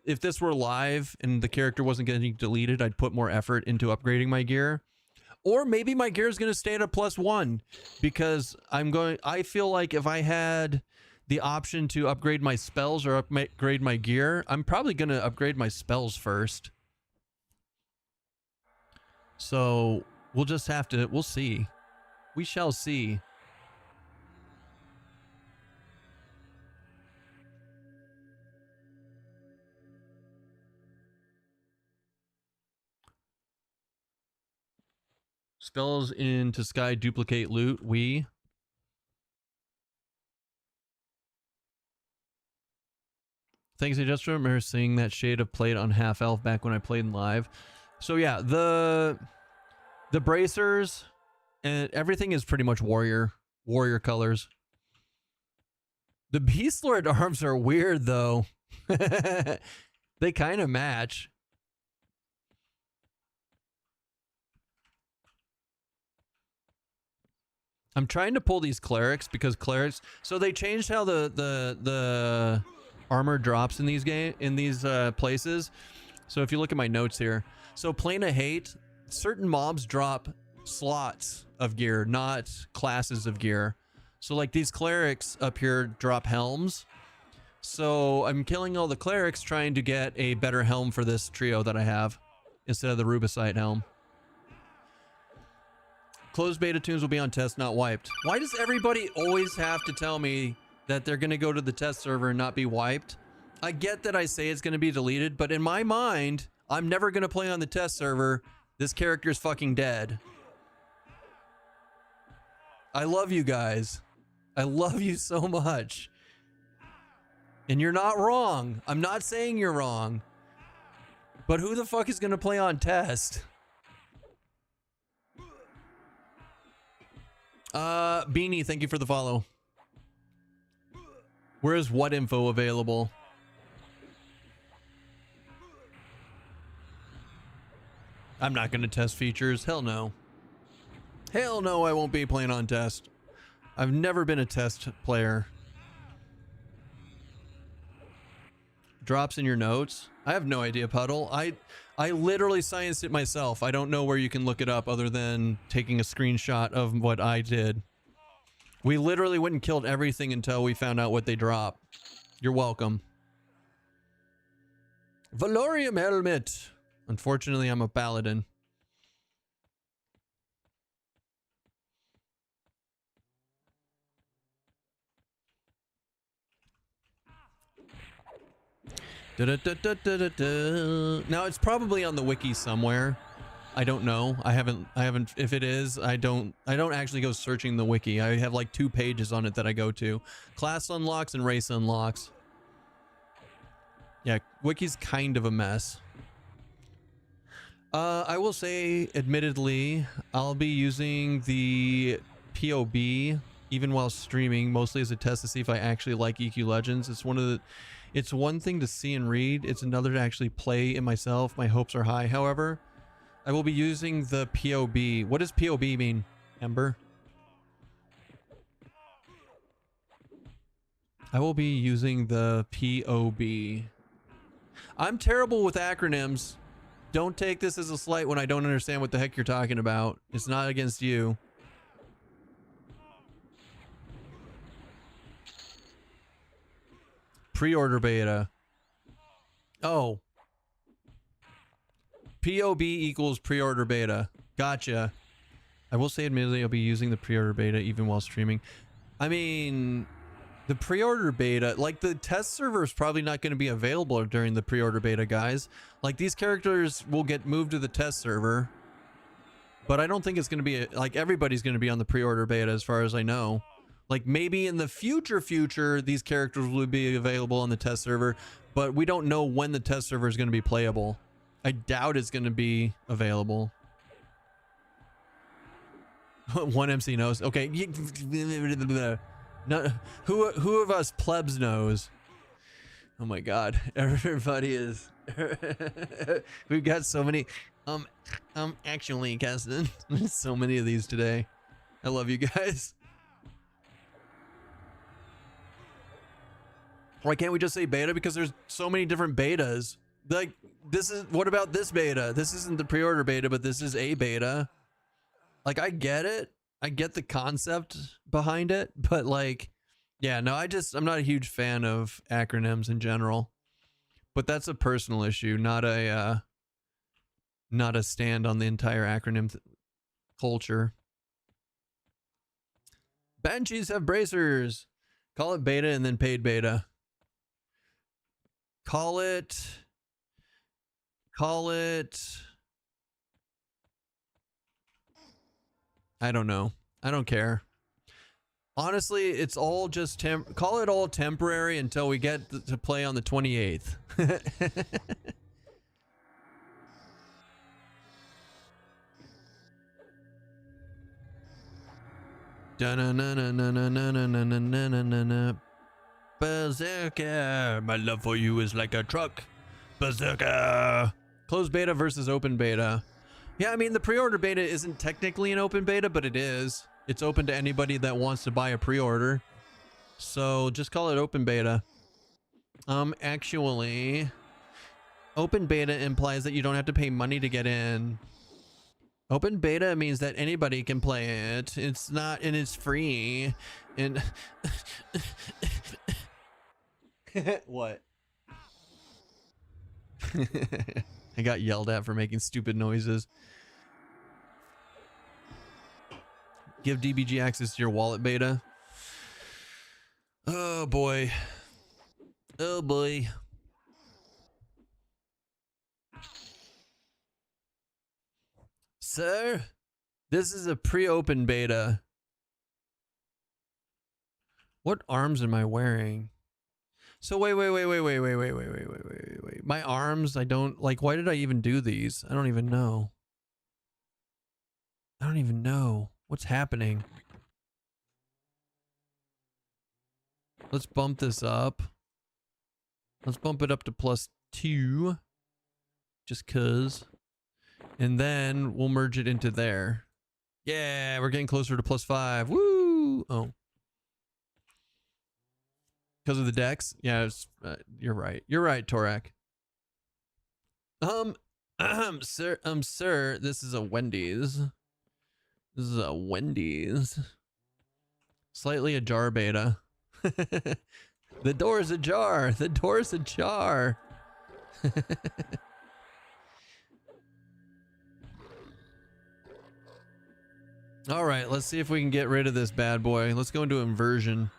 If this were live and the character wasn't getting deleted, I'd put more effort into upgrading my gear. Or maybe my gear is going to stay at a +1 because I feel like if I had the option to upgrade my spells or upgrade my gear, I'm probably going to upgrade my spells first. So we'll see. We shall see. Spells into Sky duplicate loot. Thanks, I just remember seeing that shade of plate on Half Elf back when I played in live. So yeah, the bracers and everything is pretty much warrior colors. The Beast Lord arms are weird though. They kind of match. I'm trying to pull these clerics because clerics. So they changed how the armor drops in these places. So if you look at my notes here, so Plane of Hate, certain mobs drop slots of gear, not classes of gear. So like these clerics up here drop helms. So I'm killing all the clerics trying to get a better helm for this trio that I have instead of the Rubicite helm. Closed beta tunes will be on test, not wiped. Why does everybody always have to tell me that they're going to go to the test server and not be wiped? I get that I say it's going to be deleted, but in my mind, I'm never going to play on the test server. This character's fucking dead. I love you guys. I love you so much. And you're not wrong. I'm not saying you're wrong. But who the fuck is going to play on test? Beanie, thank you for the follow. Where is what info available? I'm not going to test features. Hell no. Hell no, I won't be playing on test. I've never been a test player. Drops in your notes? I have no idea, Puddle. I literally scienced it myself. I don't know where you can look it up other than taking a screenshot of what I did. We literally went and killed everything until we found out what they drop. You're welcome. Valorium helmet. Unfortunately, I'm a paladin. Now it's probably on the wiki somewhere. I don't know. I haven't if it is, I don't actually go searching the wiki. I have like 2 pages on it that I go to. Class unlocks and race unlocks. Yeah, wiki's kind of a mess. I will say, admittedly, I'll be using the POB even while streaming, mostly as a test to see if I actually like EQ Legends. It's one thing to see and read. It's another to actually play it myself. My hopes are high. However, I will be using the POB. What does POB mean, Ember? I will be using the POB. I'm terrible with acronyms. Don't take this as a slight when I don't understand what the heck you're talking about. It's not against you. Pre-order beta. Oh. POB equals pre-order beta. Gotcha. I will say, admittedly, I'll be using the pre-order beta even while streaming. I mean, the pre-order beta, like the test server is probably not going to be available during the pre-order beta, guys. Like these characters will get moved to the test server, but I don't think it's going to be like everybody's going to be on the pre-order beta as far as I know. Like maybe in the future, these characters will be available on the test server, but we don't know when the test server is going to be playable. I doubt it's going to be available. One MC knows. Okay. No, who of us plebs knows? Oh my God. Everybody is. We've got so many. Actually, Keston, so many of these today. I love you guys. Why can't we just say beta? Because there's so many different betas. Like, this is, what about this beta? This isn't the pre-order beta, but this is a beta. Like, I get it. I get the concept behind it, but like, yeah, no, I'm not a huge fan of acronyms in general, but that's a personal issue, not a stand on the entire acronym culture. Banshees have bracers. Call it beta and then paid beta. Call it. I don't know. I don't care. Honestly, it's all just call it all temporary until we get to play on the 28th. Berserker, my love for you is like a truck. Berserker. Closed beta versus open beta. Yeah, I mean, the pre-order beta isn't technically an open beta, but it is. It's open to anybody that wants to buy a pre-order. So just call it open beta. Actually, open beta implies that you don't have to pay money to get in. Open beta means that anybody can play it. It's not, and it's free. And what? I got yelled at for making stupid noises. Give DBG access to your wallet beta. Oh boy. Oh boy. Sir, this is a pre-open beta. What arms am I wearing? So wait. My arms, I don't like, why did I even do these? I don't even know. What's happening? Let's bump this up. Let's bump it up to +2. Just cause. And then we'll merge it into there. Yeah, we're getting closer to +5. Woo! Oh. Because of the decks? Yeah, you're right. You're right, Torak. Sir, this is a Wendy's. This is a Wendy's. Slightly ajar beta. The door's ajar. The door's ajar. All right, let's see if we can get rid of this bad boy. Let's go into inversion.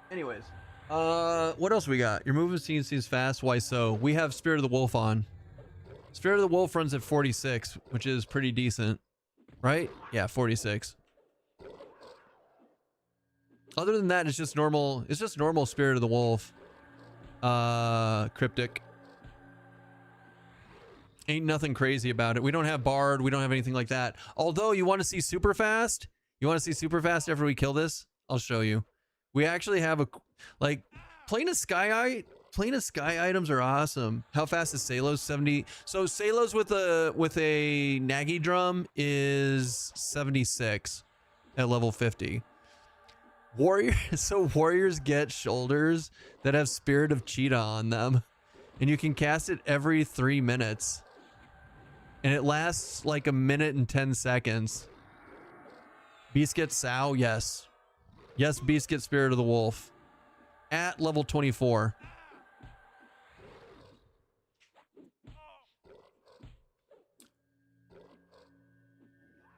Anyways, what else we got? Your movement speed seems fast. Why so? We have Spirit of the Wolf on. Spirit of the Wolf runs at 46, which is pretty decent, right? Yeah, 46. Other than that, it's just normal. It's just normal Spirit of the Wolf. Cryptic. Ain't nothing crazy about it. We don't have Bard. We don't have anything like that. Although, you want to see super fast? You want to see super fast after we kill this? I'll show you. We actually have a, like, Plane of Sky items are awesome. How fast is Salos? 70. So Salos with a Nagy drum is 76 at level 50. Warriors get shoulders that have Spirit of Cheetah on them, and you can cast it every 3 minutes, and it lasts like a minute and 10 seconds. Beast gets Sow, yes. Yes, Beast gets Spirit of the Wolf at level 24.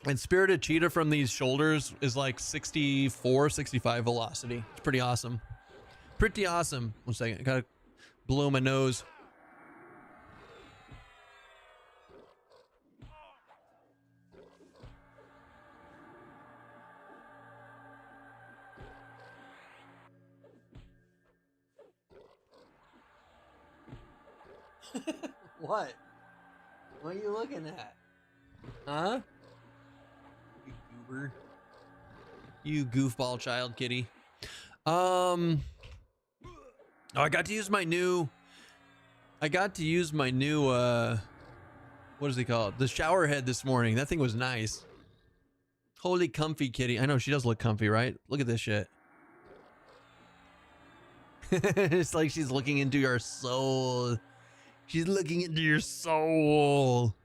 And Spirited Cheetah from these shoulders is like 64, 65 velocity. It's pretty awesome. Pretty awesome. 1 second. I gotta blow my nose. What? What are you looking at? Huh? You goober. You goofball child kitty. Oh, I got to use my new what is it called? The shower head this morning. That thing was nice. Holy comfy kitty. I know she does look comfy, right? Look at this shit. It's like she's looking into your soul. She's looking into your soul.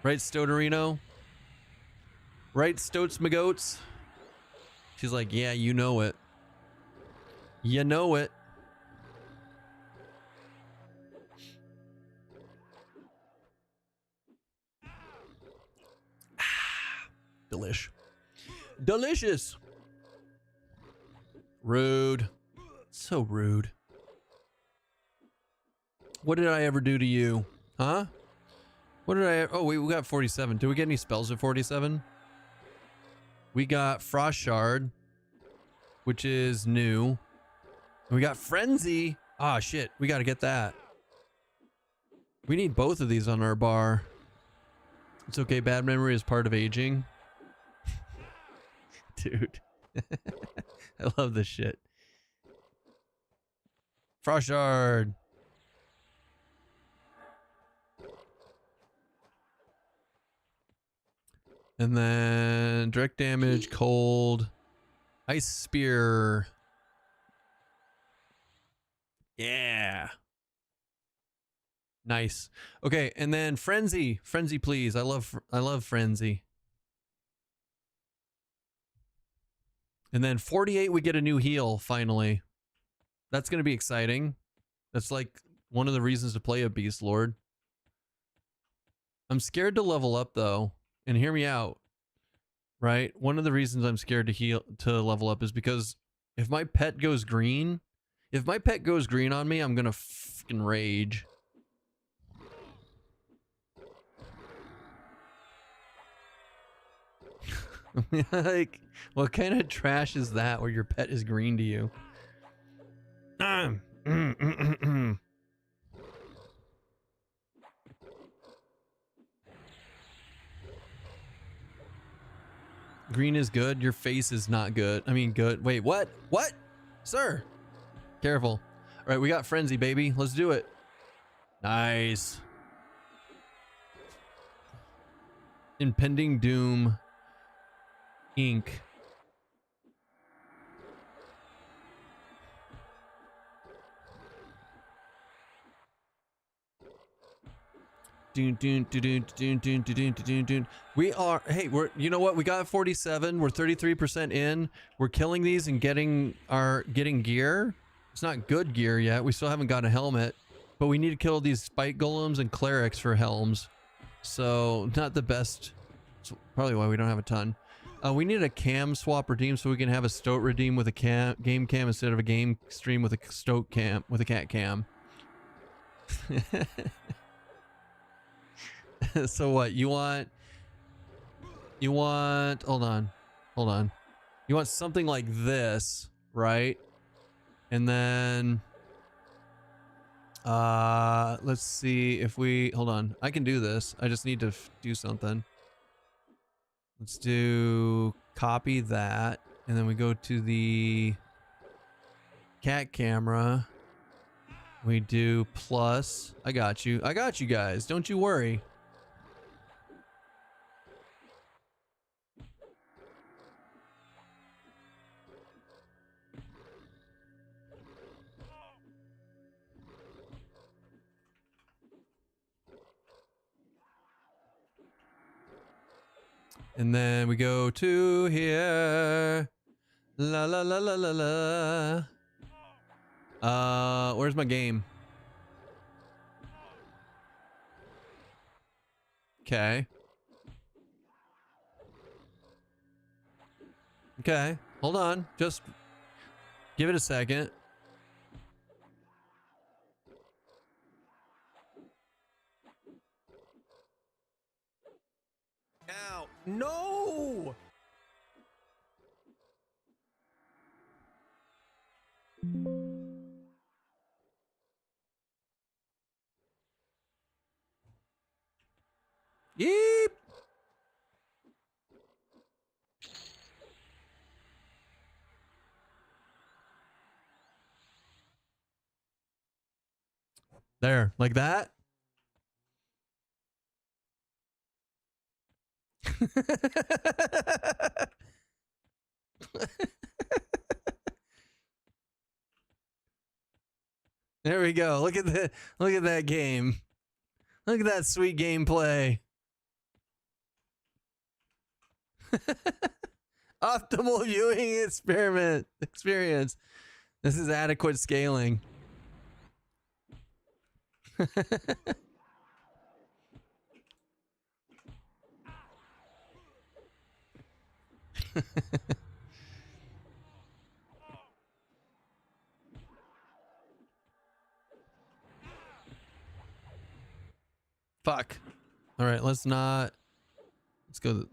Right, Stoterino? Right, Stoats McGoats? She's like, yeah, you know it. You know it. Delish. Delicious. Rude. So rude. What did I ever do to you? Huh? What did I... Oh, we got 47. Did we get any spells at 47? We got Frost Shard, which is new. And we got Frenzy. Ah, shit. We got to get that. We need both of these on our bar. It's okay. Bad memory is part of aging. Dude. I love this shit. Frost Shard. And then direct damage, cold, ice spear. Yeah. Nice. Okay, and then frenzy. Frenzy, please. I love frenzy. And then 48, we get a new heal finally. That's going to be exciting. That's like one of the reasons to play a Beast Lord. I'm scared to level up though. And hear me out, right? One of the reasons I'm scared to level up is because if my pet goes green, on me, I'm gonna fucking rage. Like, what kind of trash is that where your pet is green to you? Green is good. Your face is not good. I mean, good. Wait, what? What? Sir. Careful. All right, we got Frenzy, baby. Let's do it. Nice. Impending Doom. Ink. We are, hey, we're, you know what? We got 47. We're 33% in. We're killing these and getting gear. It's not good gear yet. We still haven't got a helmet, but we need to kill these spike golems and clerics for helms. So not the best. That's probably why we don't have a ton. We need a cam swap redeem so we can have a stoat redeem with a game cam instead of a game stream with a stoat cam with a cat cam. So what you want, hold on, you want something like this, right? And then let's see if we, hold on, I can do this. I just need to do something. Let's do copy that, and then we go to the cat camera. We do plus. I got you guys, don't you worry. And then we go to here. La la la la la la. Where's my game? Okay. Okay. Hold on. Just give it a second. Ow. No! Yeep! There, like that. There we go. Look at that game. Look at that sweet gameplay. Optimal viewing experience. This is adequate scaling. Fuck. All right, let's go.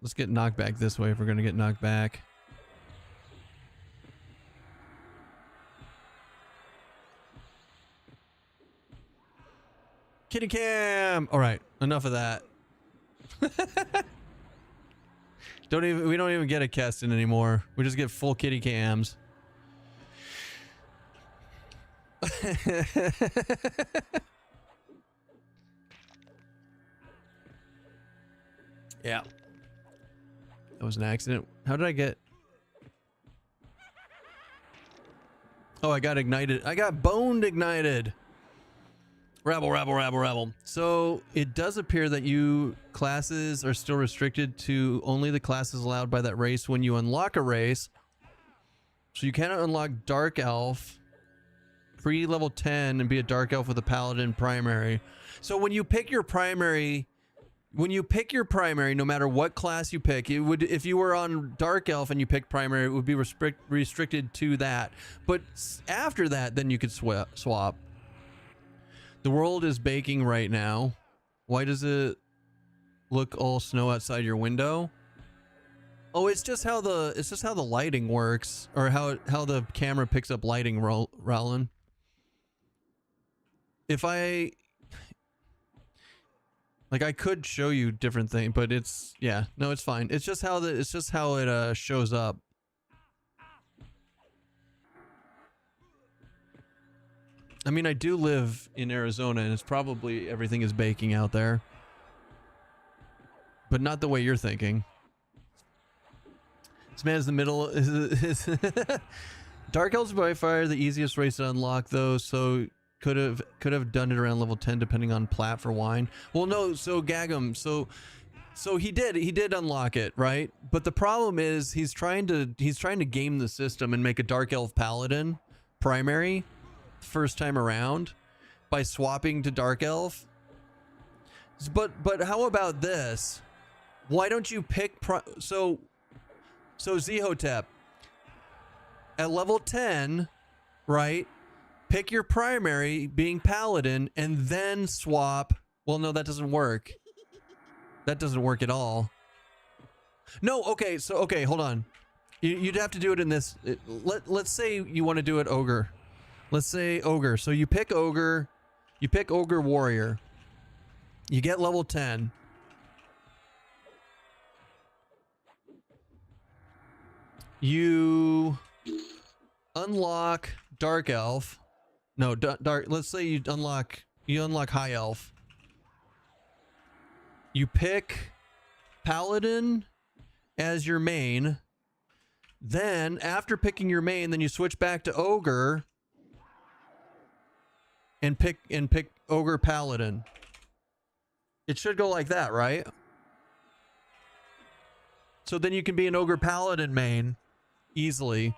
Let's get knocked back this way if we're gonna get knocked back. Kitty cam. All right, enough of that. We don't even get a Keston anymore. We just get full kitty cams. Yeah. That was an accident. How did I get... Oh, I got ignited. I got boned ignited. Rabble. So it does appear that you classes are still restricted to only the classes allowed by that race when you unlock a race. So you cannot unlock Dark Elf pre-level 10 and be a Dark Elf with a Paladin primary. So when you pick your primary, no matter what class you pick, it would, if you were on Dark Elf and you picked primary, it would be restricted to that. But after that, then you could swap. The world is baking right now. Why does it look all snow outside your window? Oh, it's just how the lighting works, or how the camera picks up lighting, Rollin. If I Like I could show you different things, but it's yeah, no, it's fine. It's just how it shows up. I mean, I do live in Arizona, and it's probably everything is baking out there, but not the way you're thinking. This man's the middle. Is Dark Elves by far the easiest race to unlock, though. So could have done it around level 10, depending on plat for wine. Well, no. So Gagum. So he did unlock it, right? But the problem is he's trying to game the system and make a Dark Elf Paladin primary first time around by swapping to Dark Elf. But how about this? Why don't you pick so Zehotep at level 10, right? Pick your primary being Paladin and then swap. Well, no, that doesn't work. That doesn't work at all. No, okay, so okay, hold on. You'd have to do it in this. Let's say you want to do it Ogre. Let's say Ogre. So you pick Ogre. You pick Ogre Warrior. You get level 10. You unlock Dark Elf. No, Dark. Let's say you unlock High Elf. You pick Paladin as your main. Then, after picking your main, then you switch back to Ogre and pick Ogre Paladin. It should go like that, right? So then you can be an Ogre Paladin main easily.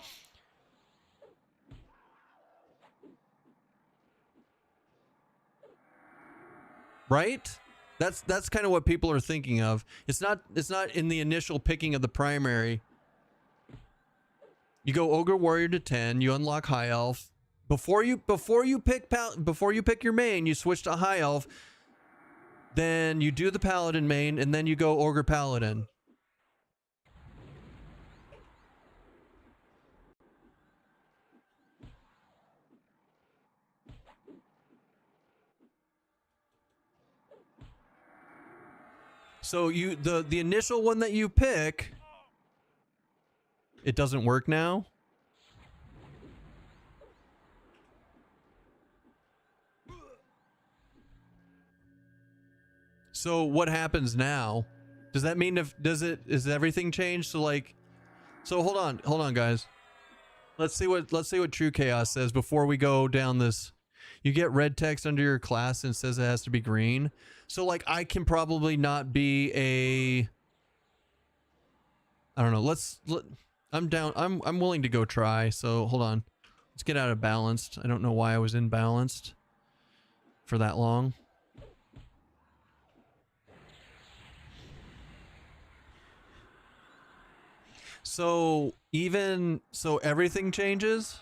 Right? That's kind of what people are thinking of. It's not in the initial picking of the primary. You go Ogre Warrior to 10, you unlock High Elf. Before you pick your main, you switch to High Elf. Then you do the Paladin main, and then you go Ogre Paladin. So the initial one that you pick, it doesn't work now. So what happens now? Does that mean is everything changed? So like, so hold on guys. Let's see what True Chaos says before we go down this. You get red text under your class and it says it has to be green. So like I can probably not be a, I don't know. I'm down. I'm willing to go try. So hold on. Let's get out of balanced. I don't know why I was in balanced for that long. So everything changes.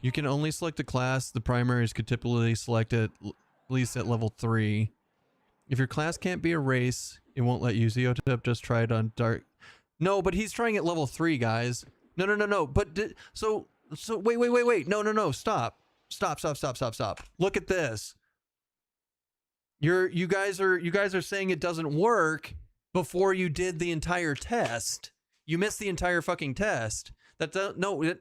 You can only select a class. The primaries could typically select it at least at level 3. If your class can't be a race, it won't let you. Zehotep just try it on Dark. No, but he's trying at level 3, guys. No. But so wait. No. Stop. Look at this. You guys are saying it doesn't work before you did the entire test. You missed the entire fucking test. No. It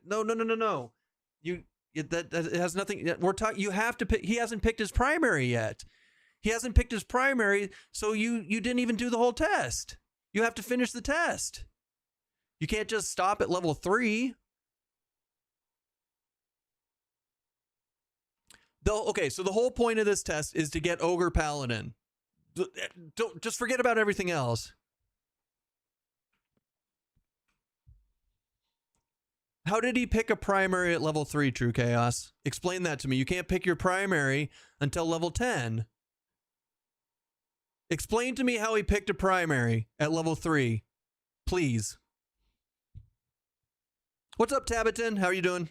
has nothing. We're talking. You have to pick. He hasn't picked his primary yet. So you didn't even do the whole test. You have to finish the test. You can't just stop at level 3. Okay, so the whole point of this test is to get Ogre Paladin. Don't just forget about everything else. How did he pick a primary at level 3, True Chaos? Explain that to me. You can't pick your primary until level 10. Explain to me how he picked a primary at level 3. Please. What's up, Tabbiton? How are you doing?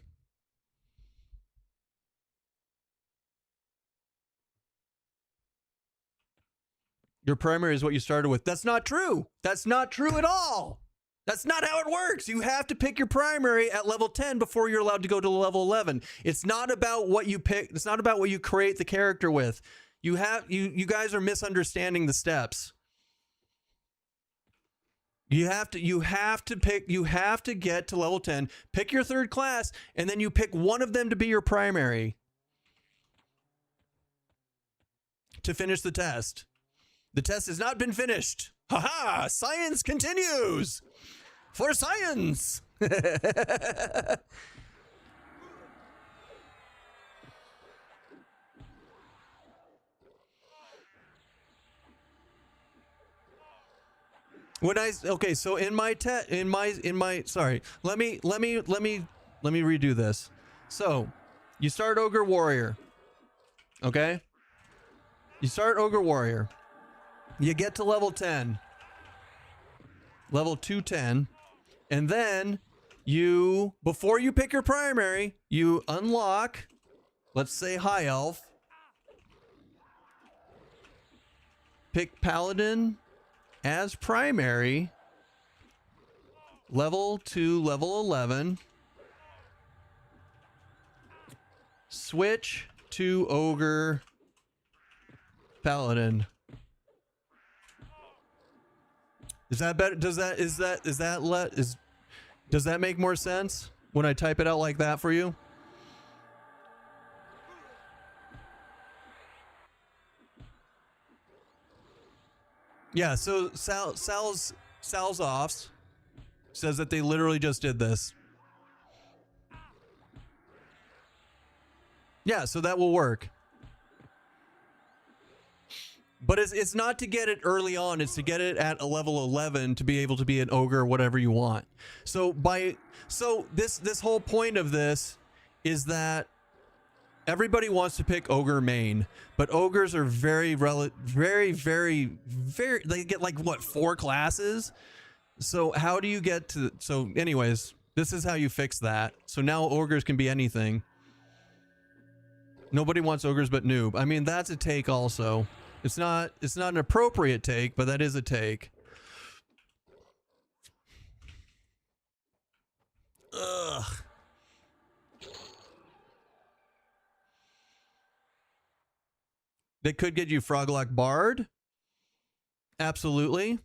Your primary is what you started with. That's not true. That's not true at all. That's not how it works. You have to pick your primary at level 10 before you're allowed to go to level 11. It's not about what you pick. It's not about what you create the character with. You guys are misunderstanding the steps. You have to get to level 10, pick your third class, and then you pick one of them to be your primary to finish the test. The test has not been finished. Haha! Science continues! For science! Okay, so in my sorry, let me redo this. So, you start Ogre Warrior. Okay? You start Ogre Warrior. You get to level 10. Level 210. And then before you pick your primary, you unlock, let's say High Elf. Pick Paladin as primary, level 2, level 11. Switch to Ogre Paladin. Is that better? Does that make more sense when I type it out like that for you? Yeah, so Sal's offs says that they literally just did this. Yeah, so that will work. But it's not to get it early on, it's to get it at a level 11 to be able to be an ogre or whatever you want. So this whole point of this is that everybody wants to pick ogre main, but ogres are very they get like what, 4 classes? So how do you get to, so anyways, this is how you fix that. So now ogres can be anything. Nobody wants ogres but noob. I mean, that's a take also. It's not an appropriate take, but that is a take. Ugh. They could get you Froglock Bard. Absolutely.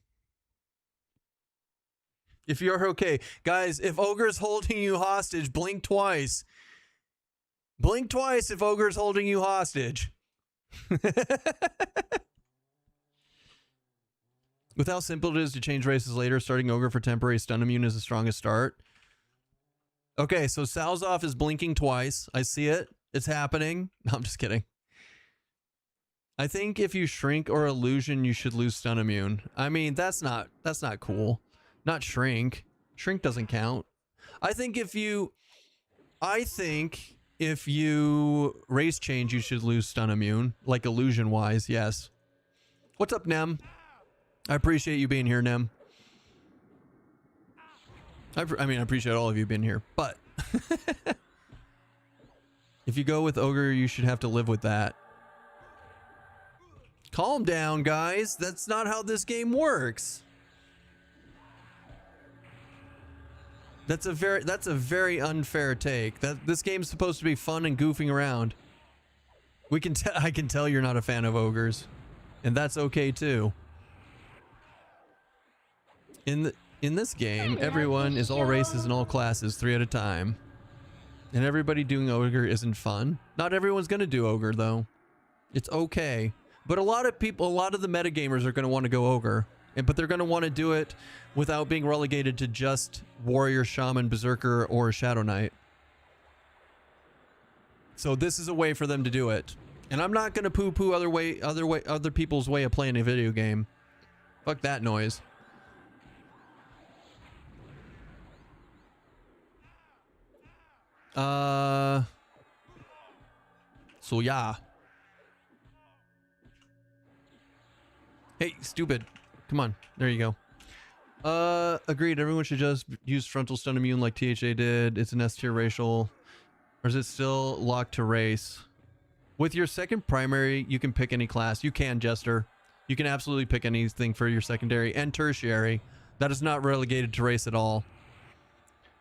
If you're okay. Guys, if Ogre's holding you hostage, blink twice. Blink twice if Ogre's holding you hostage. With how simple it is to change races later, starting Ogre for temporary stun immune is the strongest start. Okay, so Salzoff is blinking twice. I see it. It's happening. No, I'm just kidding. I think if you shrink or illusion, you should lose stun immune. I mean, that's not cool. Not shrink. Shrink doesn't count. I think if you race change, you should lose stun immune, like illusion wise. Yes. What's up, Nem? I appreciate you being here, Nem. I mean, I appreciate all of you being here, but if you go with Ogre, you should have to live with that. Calm down, guys. That's not how this game works. That's a very unfair take. This game's supposed to be fun and goofing around. I can tell you're not a fan of ogres, and that's okay too. In this game, everyone is all races and all classes 3 at a time. And everybody doing ogre isn't fun. Not everyone's gonna do ogre though. It's okay. But a lot of the metagamers are gonna want to go ogre. But they're gonna want to do it without being relegated to just warrior, shaman, berserker, or shadow knight. So this is a way for them to do it. And I'm not gonna poo-poo other people's way of playing a video game. Fuck that noise. So yeah. Hey, stupid. Come on. There you go. Agreed. Everyone should just use frontal stun immune like THA did. It's an S tier racial. Or is it still locked to race? With your second primary, you can pick any class. You can, Jester. You can absolutely pick anything for your secondary and tertiary. That is not relegated to race at all.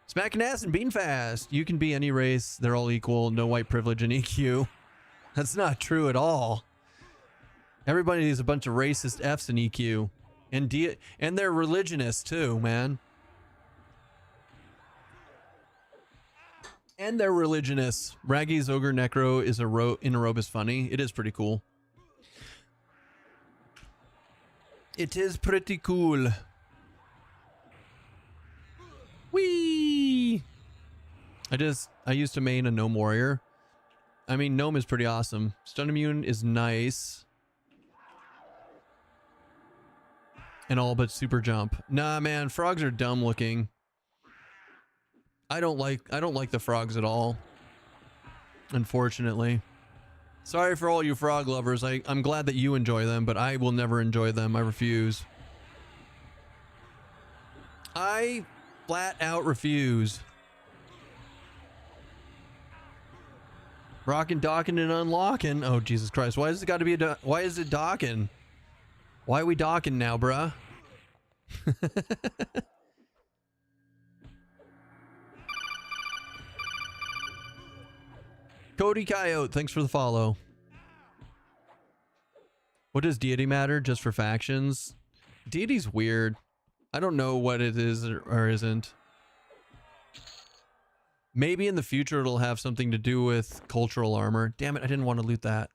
Smacking ass and being fast. You can be any race. They're all equal. No white privilege and EQ. That's not true at all. Everybody is a bunch of racist Fs in EQ. And they're religionists too, man. And they're religionists. Raggy's Ogre Necro is in a robe is funny. It is pretty cool. It is pretty cool. Whee! I used to main a Gnome Warrior. I mean, Gnome is pretty awesome. Stun Immune is nice. And all but super jump. Nah, man, frogs are dumb looking. I don't like the frogs at all. Unfortunately. Sorry for all you frog lovers. I'm glad that you enjoy them, but I will never enjoy them. I refuse. I flat out refuse. Rockin', docking, and unlocking. Oh, Jesus Christ. Why has it got to be why is it docking? Why are we docking now, bruh? Cody Coyote, thanks for the follow. What does deity matter? Just for factions? Deity's weird. I don't know what it is or isn't. Maybe in the future it'll have something to do with cultural armor. Damn it, I didn't want to loot that.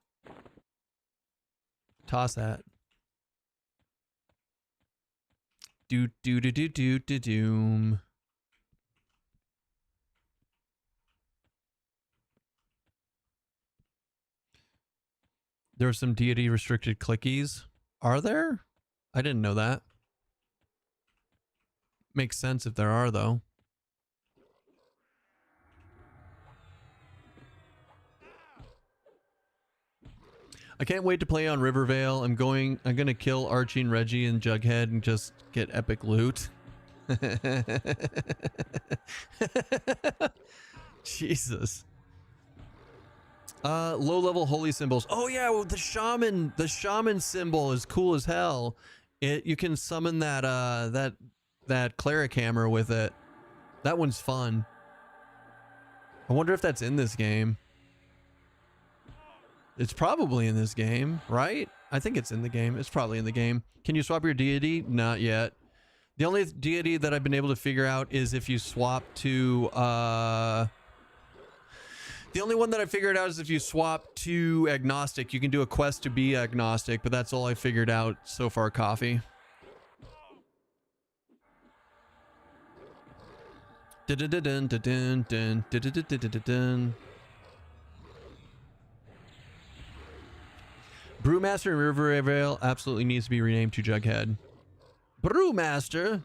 Toss that. Doom. There are some deity restricted clickies. Are there? I didn't know that. Makes sense if there are, though. I can't wait to play on Rivervale. I'm gonna kill Archie and Reggie and Jughead and just get epic loot. Jesus. Low level holy symbols. Oh yeah, well, the shaman symbol is cool as hell. You can summon that cleric hammer with it. That one's fun. I wonder if that's in this game. It's probably in this game, right? I think it's in the game. It's probably in the game. Can you swap your deity? Not yet. The only deity that I've been able to figure out is if you swap to the only one that I figured out is if you swap to agnostic. You can do a quest to be agnostic, but that's all I figured out so far, Coffee. Brewmaster in Rivervale absolutely needs to be renamed to Jughead. Brewmaster?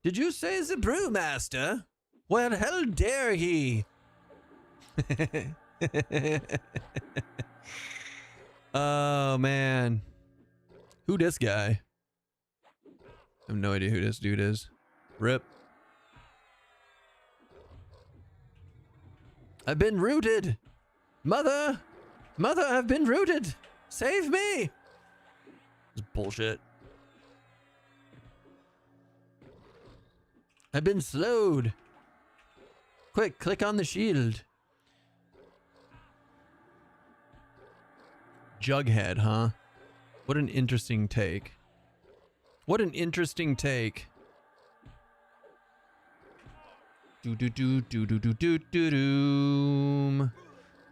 Did you say the Brewmaster? Well, how dare he? Oh, man. Who this guy? I have no idea who this dude is. Rip. I've been rooted. Mother! Mother, I've been rooted. Save me! It's bullshit. I've been slowed. Quick, click on the shield. Jughead, huh? What an interesting take. What an interesting take. Doom.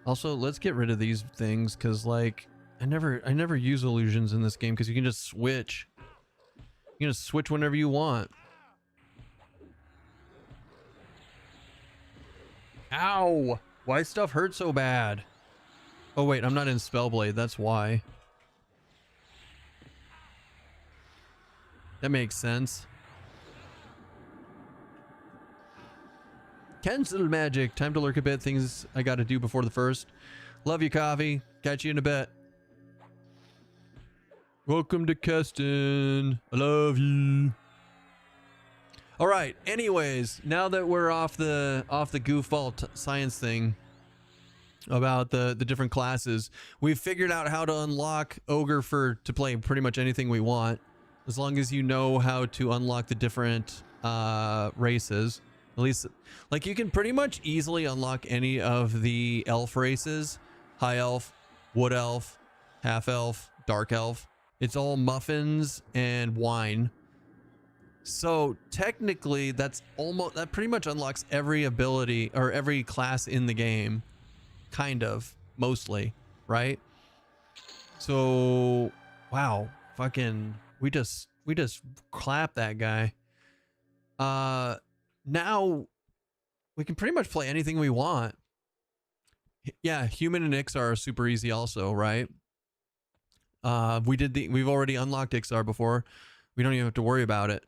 Also, let's get rid of these things because, like, I never use illusions in this game because you can just switch. You can just switch whenever you want. Ow! Why does stuff hurt so bad? Oh wait, I'm not in Spellblade, that's why. That makes sense. Cancel magic. Time to lurk a bit. Things I gotta do before the first. Love you, Coffee. Catch you in a bit. Welcome to Keston. I love you. All right. Anyways, now that we're off the goofball science thing about the different classes, we've figured out how to unlock Ogre to play pretty much anything we want, as long as you know how to unlock the different races. At least, like, you can pretty much easily unlock any of the elf races: high elf, wood elf, half elf, dark elf. It's all muffins and wine. So technically that pretty much unlocks every ability or every class in the game. Kind of, mostly, right? So wow, fucking we just clapped that guy. Now we can pretty much play anything we want. Yeah, human and Ixar are super easy also, right? We've already unlocked Ixar before. We don't even have to worry about it.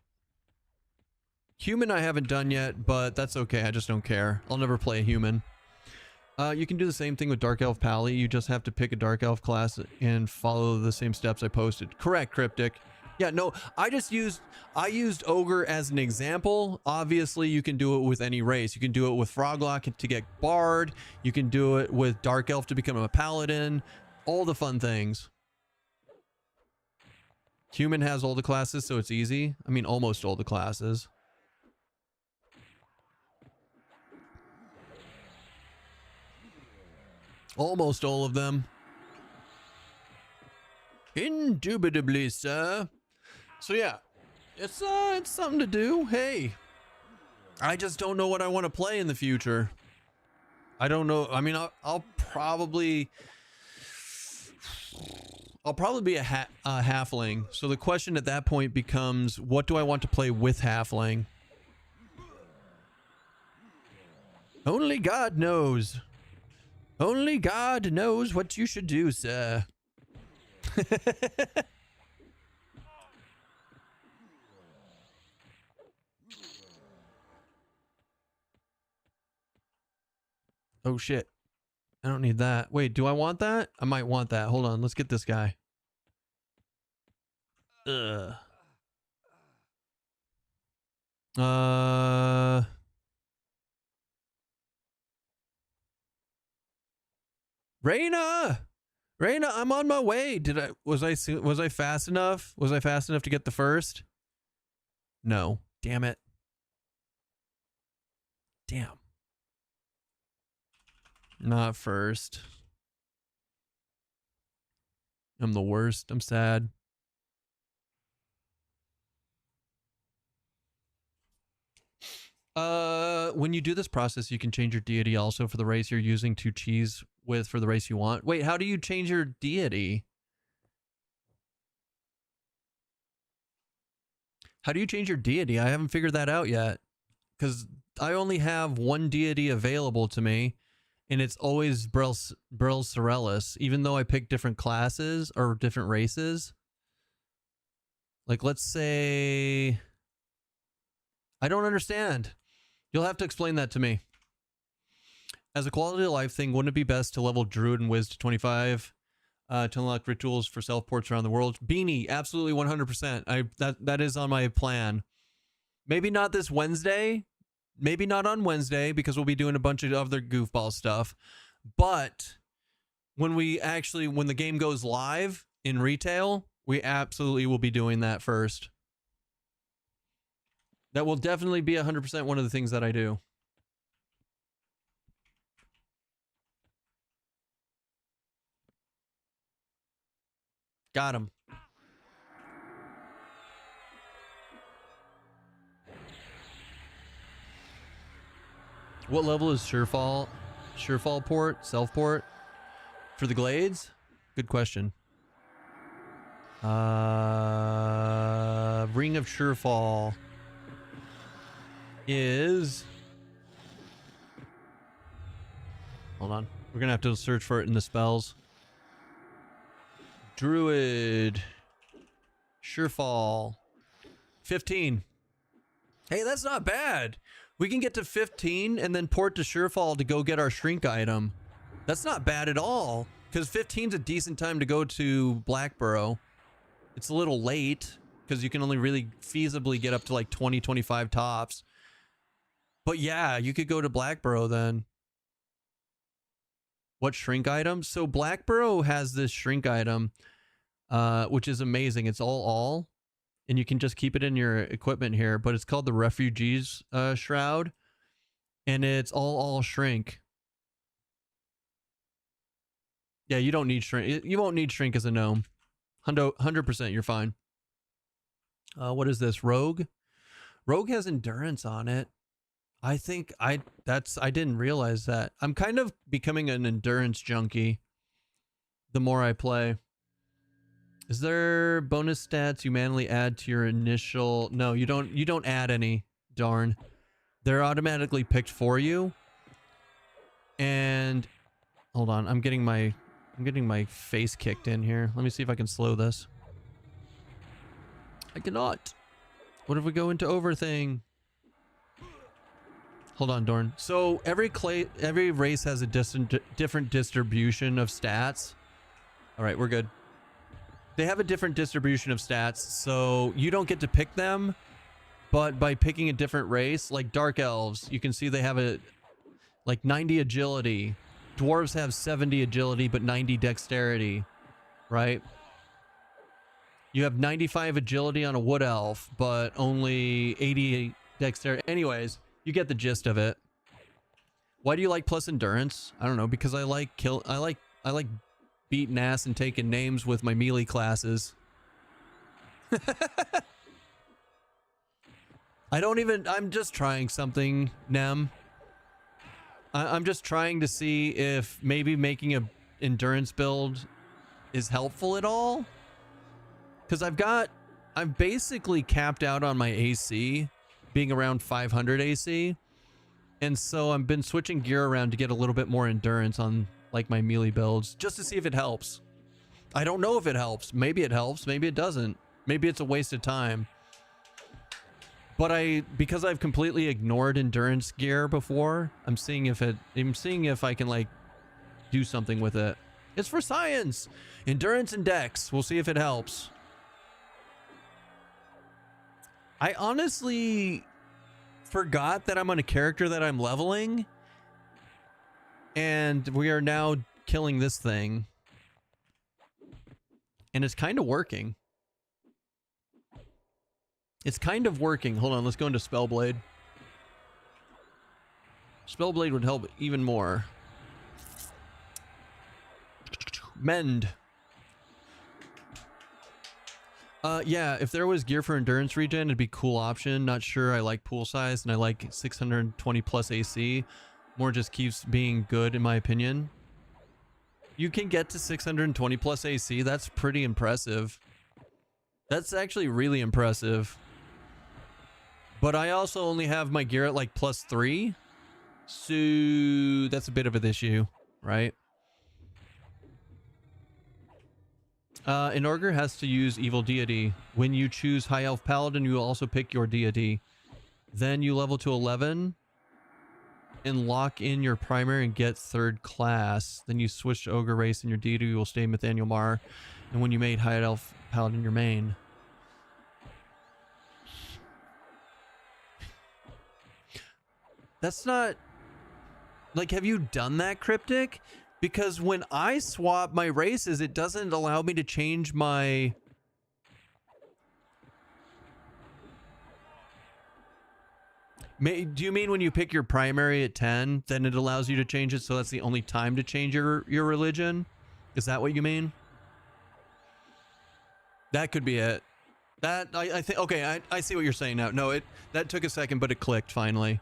Human I haven't done yet, but that's okay. I just don't care. I'll never play a human. You can do the same thing with Dark Elf Pally. You just have to pick a Dark Elf class and follow the same steps I posted. Correct, Cryptic. Yeah, no, I used Ogre as an example. Obviously, you can do it with any race. You can do it with Froglock to get Bard. You can do it with Dark Elf to become a Paladin. All the fun things. Human has all the classes, so it's easy. I mean, almost all the classes. Almost all of them. Indubitably, sir. So yeah, it's something to do. Hey, I just don't know what I want to play in the future. I don't know. I mean, I'll probably be a halfling. So the question at that point becomes, what do I want to play with halfling? Only God knows. Only God knows what you should do, sir. Oh shit. I don't need that. Wait, do I want that? I might want that. Hold on, let's get this guy. Ugh. Reyna! Reyna, I'm on my way. Was I fast enough? Was I fast enough to get the first? No. Damn it. Damn. Not first. I'm the worst. I'm sad. When you do this process, you can change your deity also for the race you're using to cheese with for the race you want. Wait, how do you change your deity? How do you change your deity? I haven't figured that out yet. Because I only have one deity available to me, and it's always Brel Sorellus, even though I pick different classes or different races. Like, let's say... I don't understand. You'll have to explain that to me. As a quality of life thing, wouldn't it be best to level Druid and Wiz to 25 to unlock rituals for self-ports around the world? Beanie, absolutely 100%. That is on my plan. Maybe not this Wednesday. Maybe not on Wednesday because we'll be doing a bunch of other goofball stuff. But when the game goes live in retail, we absolutely will be doing that first. That will definitely be 100% one of the things that I do. Got him. What level is Surefall? Surefall port? Self-port? For the Glades? Good question. Ring of Surefall is... Hold on. We're going to have to search for it in the spells. Druid. Surefall. 15. Hey, that's not bad. We can get to 15 and then port to Surefall to go get our shrink item. That's not bad at all. Because 15 is a decent time to go to Blackborough. It's a little late because you can only really feasibly get up to like 20, 25 tops. But yeah, you could go to Blackborough then. What shrink item? So Blackborough has this shrink item, which is amazing. It's all, and you can just keep it in your equipment here, but it's called the Refugees Shroud, and it's all shrink. Yeah, you don't need shrink. You won't need shrink as a gnome. 100% you're fine. What is this? Rogue? Rogue has endurance on it. I think I didn't realize that. I'm kind of becoming an endurance junkie the more I play. Is there bonus stats you manually add to your initial? No, you don't add any, darn. They're automatically picked for you. And hold on, I'm getting my face kicked in here. Let me see if I can slow this. I cannot. What if we go into over thing? Hold on, Dorn. So every race has a different distribution of stats. All right, we're good. They have a different distribution of stats, so you don't get to pick them, but by picking a different race, like Dark Elves, you can see they have a like 90 agility. Dwarves have 70 agility, but 90 dexterity, right? You have 95 agility on a Wood Elf, but only 80 dexterity. Anyways, you get the gist of it. Why do you like plus endurance? I don't know, because I like beating ass and taking names with my melee classes. I'm just trying something, Nem. I'm just trying to see if maybe making a endurance build is helpful at all. Because I'm basically capped out on my AC being around 500 AC. And so I've been switching gear around to get a little bit more endurance on like my melee builds, just to see if it helps. I don't know if it helps. Maybe it helps. Maybe it doesn't. Maybe it's a waste of time. But because I've completely ignored endurance gear before, I'm seeing if I can like do something with it. It's for science. Endurance and dex. We'll see if it helps. I honestly forgot that I'm on a character that I'm leveling. And we are now killing this thing. And it's kind of working. It's kind of working. Hold on, let's go into Spellblade. Spellblade would help even more. Mend. Yeah, if there was gear for endurance regen, it'd be a cool option. Not sure I like pool size, and I like 620 plus AC. More just keeps being good, in my opinion. You can get to 620 plus AC. That's pretty impressive. That's actually really impressive. But I also only have my gear at like +3. So that's a bit of an issue, right? An Ogre has to use Evil Deity. When you choose High Elf Paladin, you will also pick your deity. Then you level to 11 and lock in your primary and get 3rd class. Then you switch to Ogre race and your deity will stay Nathaniel Mar. And when you made High Elf Paladin your main. That's not... Like, have you done that, Cryptic? Because when I swap my races, it doesn't allow me to change my... Do you mean when you pick your primary at 10, then it allows you to change it, so that's the only time to change your religion? Is that what you mean? That could be it. That, I think... Okay, I see what you're saying now. No, that took a second, but it clicked finally.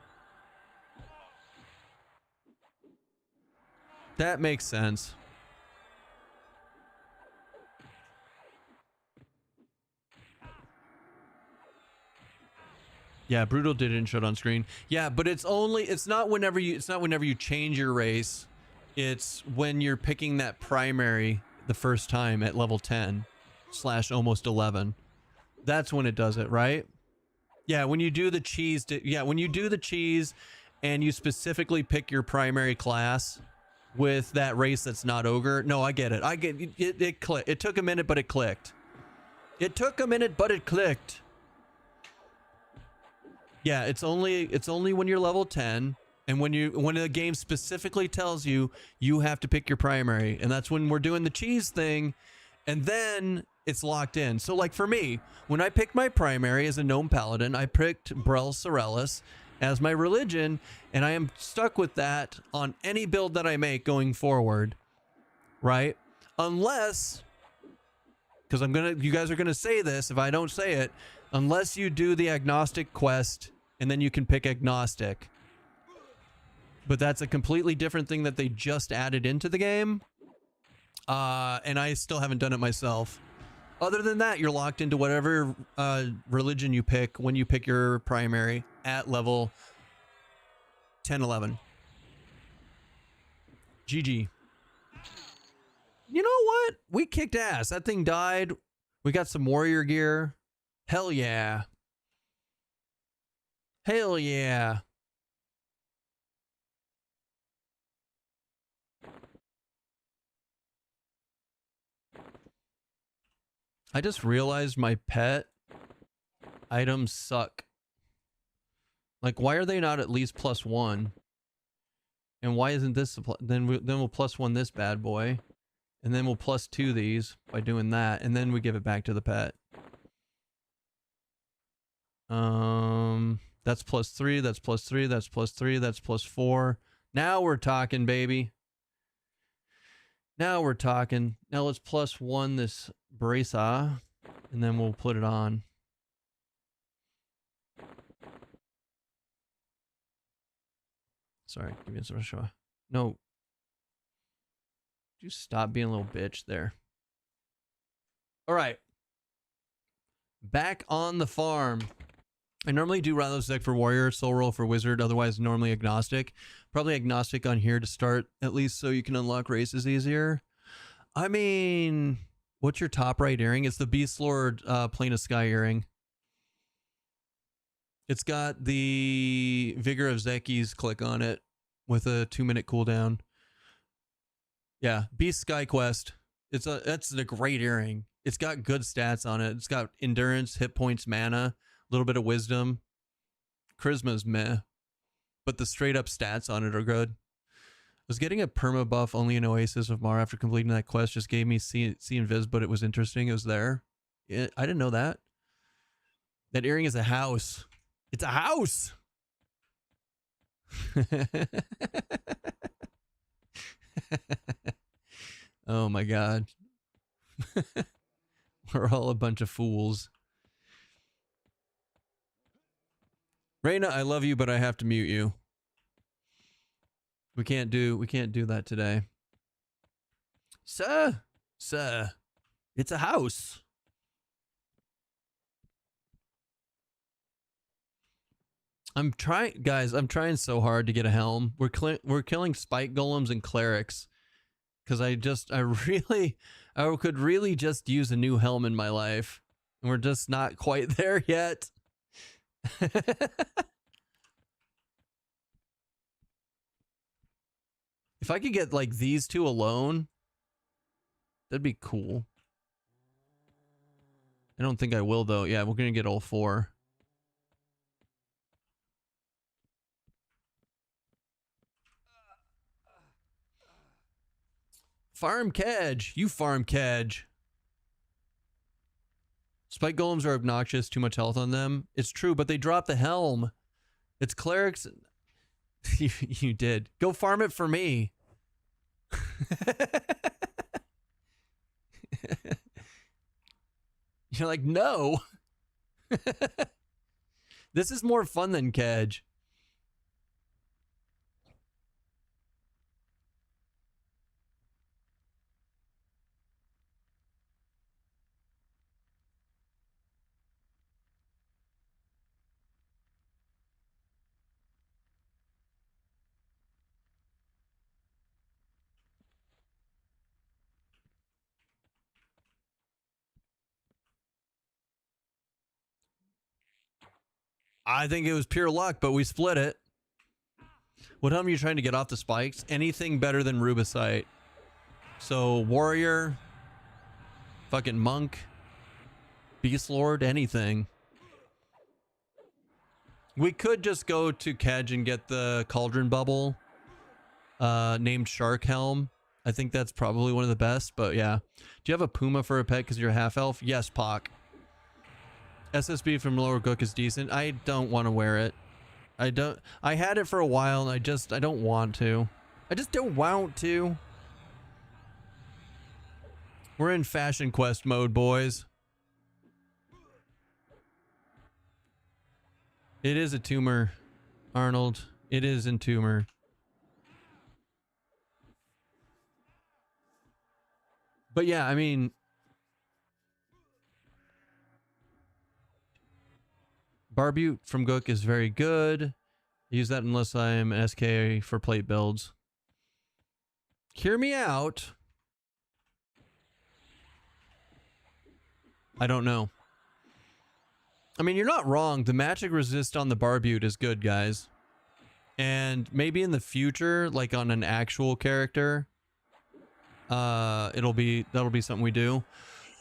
That makes sense. Yeah, Brutal didn't show it on screen. Yeah, but it's not whenever you change your race. It's when you're picking that primary the first time at level 10 / almost 11. That's when it does it, right? Yeah, when you do the cheese, when you do the cheese and you specifically pick your primary class with that race that's not ogre. No, I get it. It clicked. It took a minute, but it clicked. It took a minute, but it clicked. Yeah, it's only when you're level 10 and when the game specifically tells you you have to pick your primary, and that's when we're doing the cheese thing, and then it's locked in. So like for me, when I picked my primary as a gnome paladin, I picked Brel Sorellus as my religion, and I am stuck with that on any build that I make going forward, right? Unless because you guys are gonna say this if I don't say it, unless you do the agnostic quest and then you can pick agnostic. But that's a completely different thing that they just added into the game. And I still haven't done it myself. Other than that, you're locked into whatever religion you pick when you pick your primary at level 10, 11. GG. You know what? We kicked ass. That thing died. We got some warrior gear. Hell yeah. Hell yeah. I just realized my pet items suck. Like, why are they not at least +1? And why isn't this then we'll +1 this bad boy, and then we'll +2 these by doing that, and then we give it back to the pet. That's +3, that's +3, that's +3, that's +4. Now we're talking, baby. Now we're talking. Now let's +1 this Brisa, and then we'll put it on. Sorry, give me a show. No. You stop being a little bitch there. All right. Back on the farm. I normally do Rathalos deck for warrior, soul roll for wizard, otherwise normally agnostic. Probably agnostic on here to start, at least so you can unlock races easier. I mean, what's your top right earring? It's the Beast Lord Plane of Sky earring. It's got the Vigor of Zeki's click on it with a 2-minute cooldown. Yeah, Beast Sky Quest. That's a great earring. It's got good stats on it. It's got endurance, hit points, mana, a little bit of wisdom. Charisma's meh, but the straight up stats on it are good. I was getting a perma buff only in Oasis of Mar after completing that quest. Just gave me see invis, but it was interesting. It was there. I didn't know that. That earring is a house. It's a house. Oh my god. We're all a bunch of fools. Reina, I love you, but I have to mute you. We can't do that today. Sir, it's a house. I'm trying so hard to get a helm. We're killing spike golems and clerics because I could really just use a new helm in my life, and we're just not quite there yet. If I could get like these two alone, that'd be cool. I don't think I will though. Yeah, we're gonna get all 4. Farm Kedge. You farm Kedge. Spike golems are obnoxious. Too much health on them. It's true, but they drop the helm. It's clerics. You did. Go farm it for me. You're like, no. This is more fun than Kedge. I think it was pure luck, but we split it. What helm are you trying to get off the spikes? Anything better than Rubicite. So, warrior, fucking monk, beast lord, anything. We could just go to Kedge and get the cauldron bubble named Shark Helm. I think that's probably one of the best, but yeah. Do you have a puma for a pet because you're a half elf? Yes, Pock. SSB from Lower Gook is decent. I don't want to wear it. I had it for a while and I don't want to. I just don't want to. We're in Fashion Quest mode, boys. It is a tumor, Arnold. It is in tumor. But yeah, I mean, Barbute from Gook is very good. Use that unless I'm an SK for plate builds. Hear me out. I don't know. I mean, you're not wrong. The magic resist on the Barbute is good, guys. And maybe in the future, like on an actual character, that'll be something we do.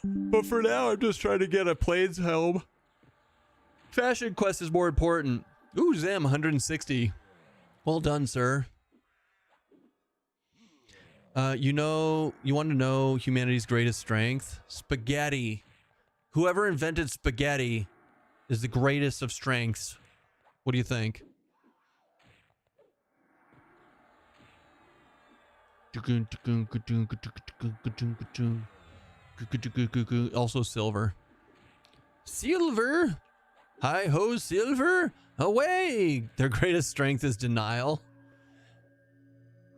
But for now, I'm just trying to get a Plains helm. Fashion Quest is more important. Ooh, Zam, 160. Well done, sir. You want to know humanity's greatest strength? Spaghetti. Whoever invented spaghetti is the greatest of strengths. What do you think? Also silver. Silver? Hi-ho, silver? Away! Their greatest strength is denial.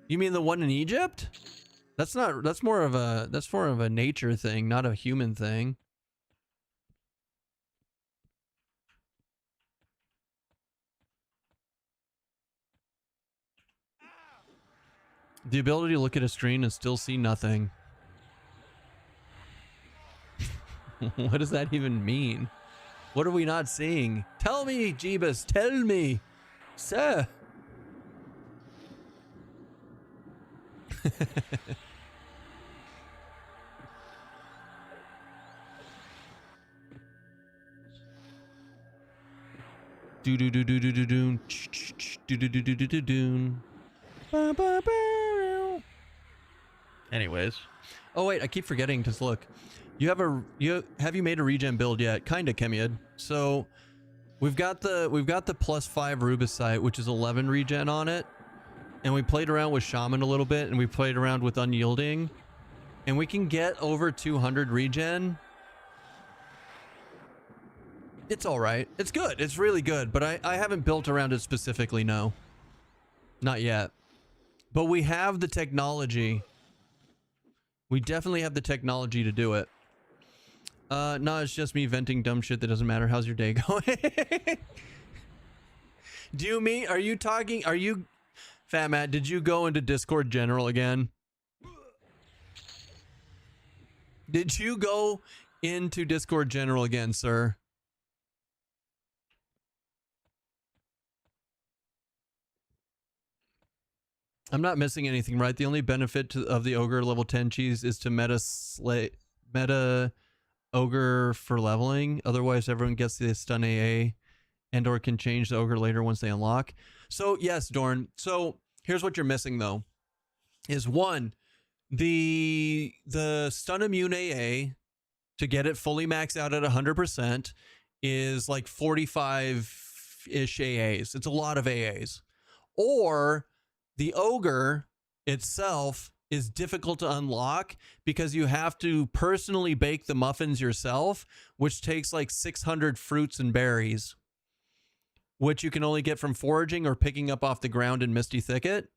You mean the one in Egypt? That's more of a nature thing, not a human thing. The ability to look at a screen and still see nothing. What does that even mean? What are we not seeing? Tell me, Jeebus, tell me, sir. Do do do do do do do do do do do do do do. Anyways, oh wait, I keep forgetting to look. Have you made a regen build yet? Kinda, Chemiad. So we've got the +5 Rubicite, which is 11 regen on it, and we played around with Shaman a little bit, and we played around with Unyielding, and we can get over 200 regen. It's all right. It's good. It's really good, but I haven't built around it specifically. No, not yet. But we have the technology. We definitely have the technology to do it. No, it's just me venting dumb shit that doesn't matter. How's your day going? Are you Fat Matt, did you go into Discord General again? Did you go into Discord General again, sir? I'm not missing anything, right? The only benefit of the Ogre level 10 cheese is to meta Ogre for leveling. Otherwise, everyone gets the stun AA and or can change the Ogre later once they unlock. So, yes, Dorn. So, here's what you're missing, though. Is one, the stun immune AA, to get it fully maxed out at 100%, is like 45-ish AAs. It's a lot of AAs. Or the Ogre itself is difficult to unlock because you have to personally bake the muffins yourself, which takes like 600 fruits and berries, which you can only get from foraging or picking up off the ground in Misty Thicket.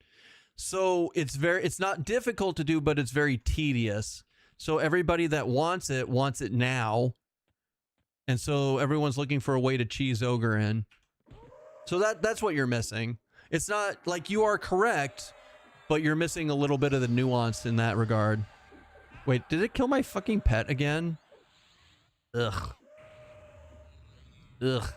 So it's not difficult to do, but it's very tedious. So everybody that wants it now. And so everyone's looking for a way to cheese Ogre in. So that's what you're missing. It's not like you are correct, but you're missing a little bit of the nuance in that regard. Wait, did it kill my fucking pet again? Ugh. Ugh.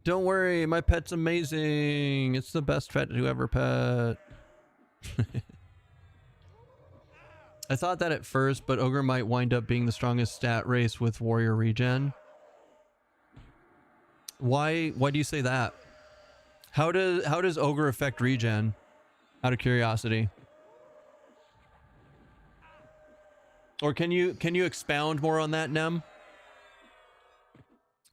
Don't worry, my pet's amazing. It's the best pet to ever pet. I thought that at first, but Ogre might wind up being the strongest stat race with warrior regen. Why do you say that? How does Ogre affect regen? Out of curiosity. Or can you expound more on that, Nem?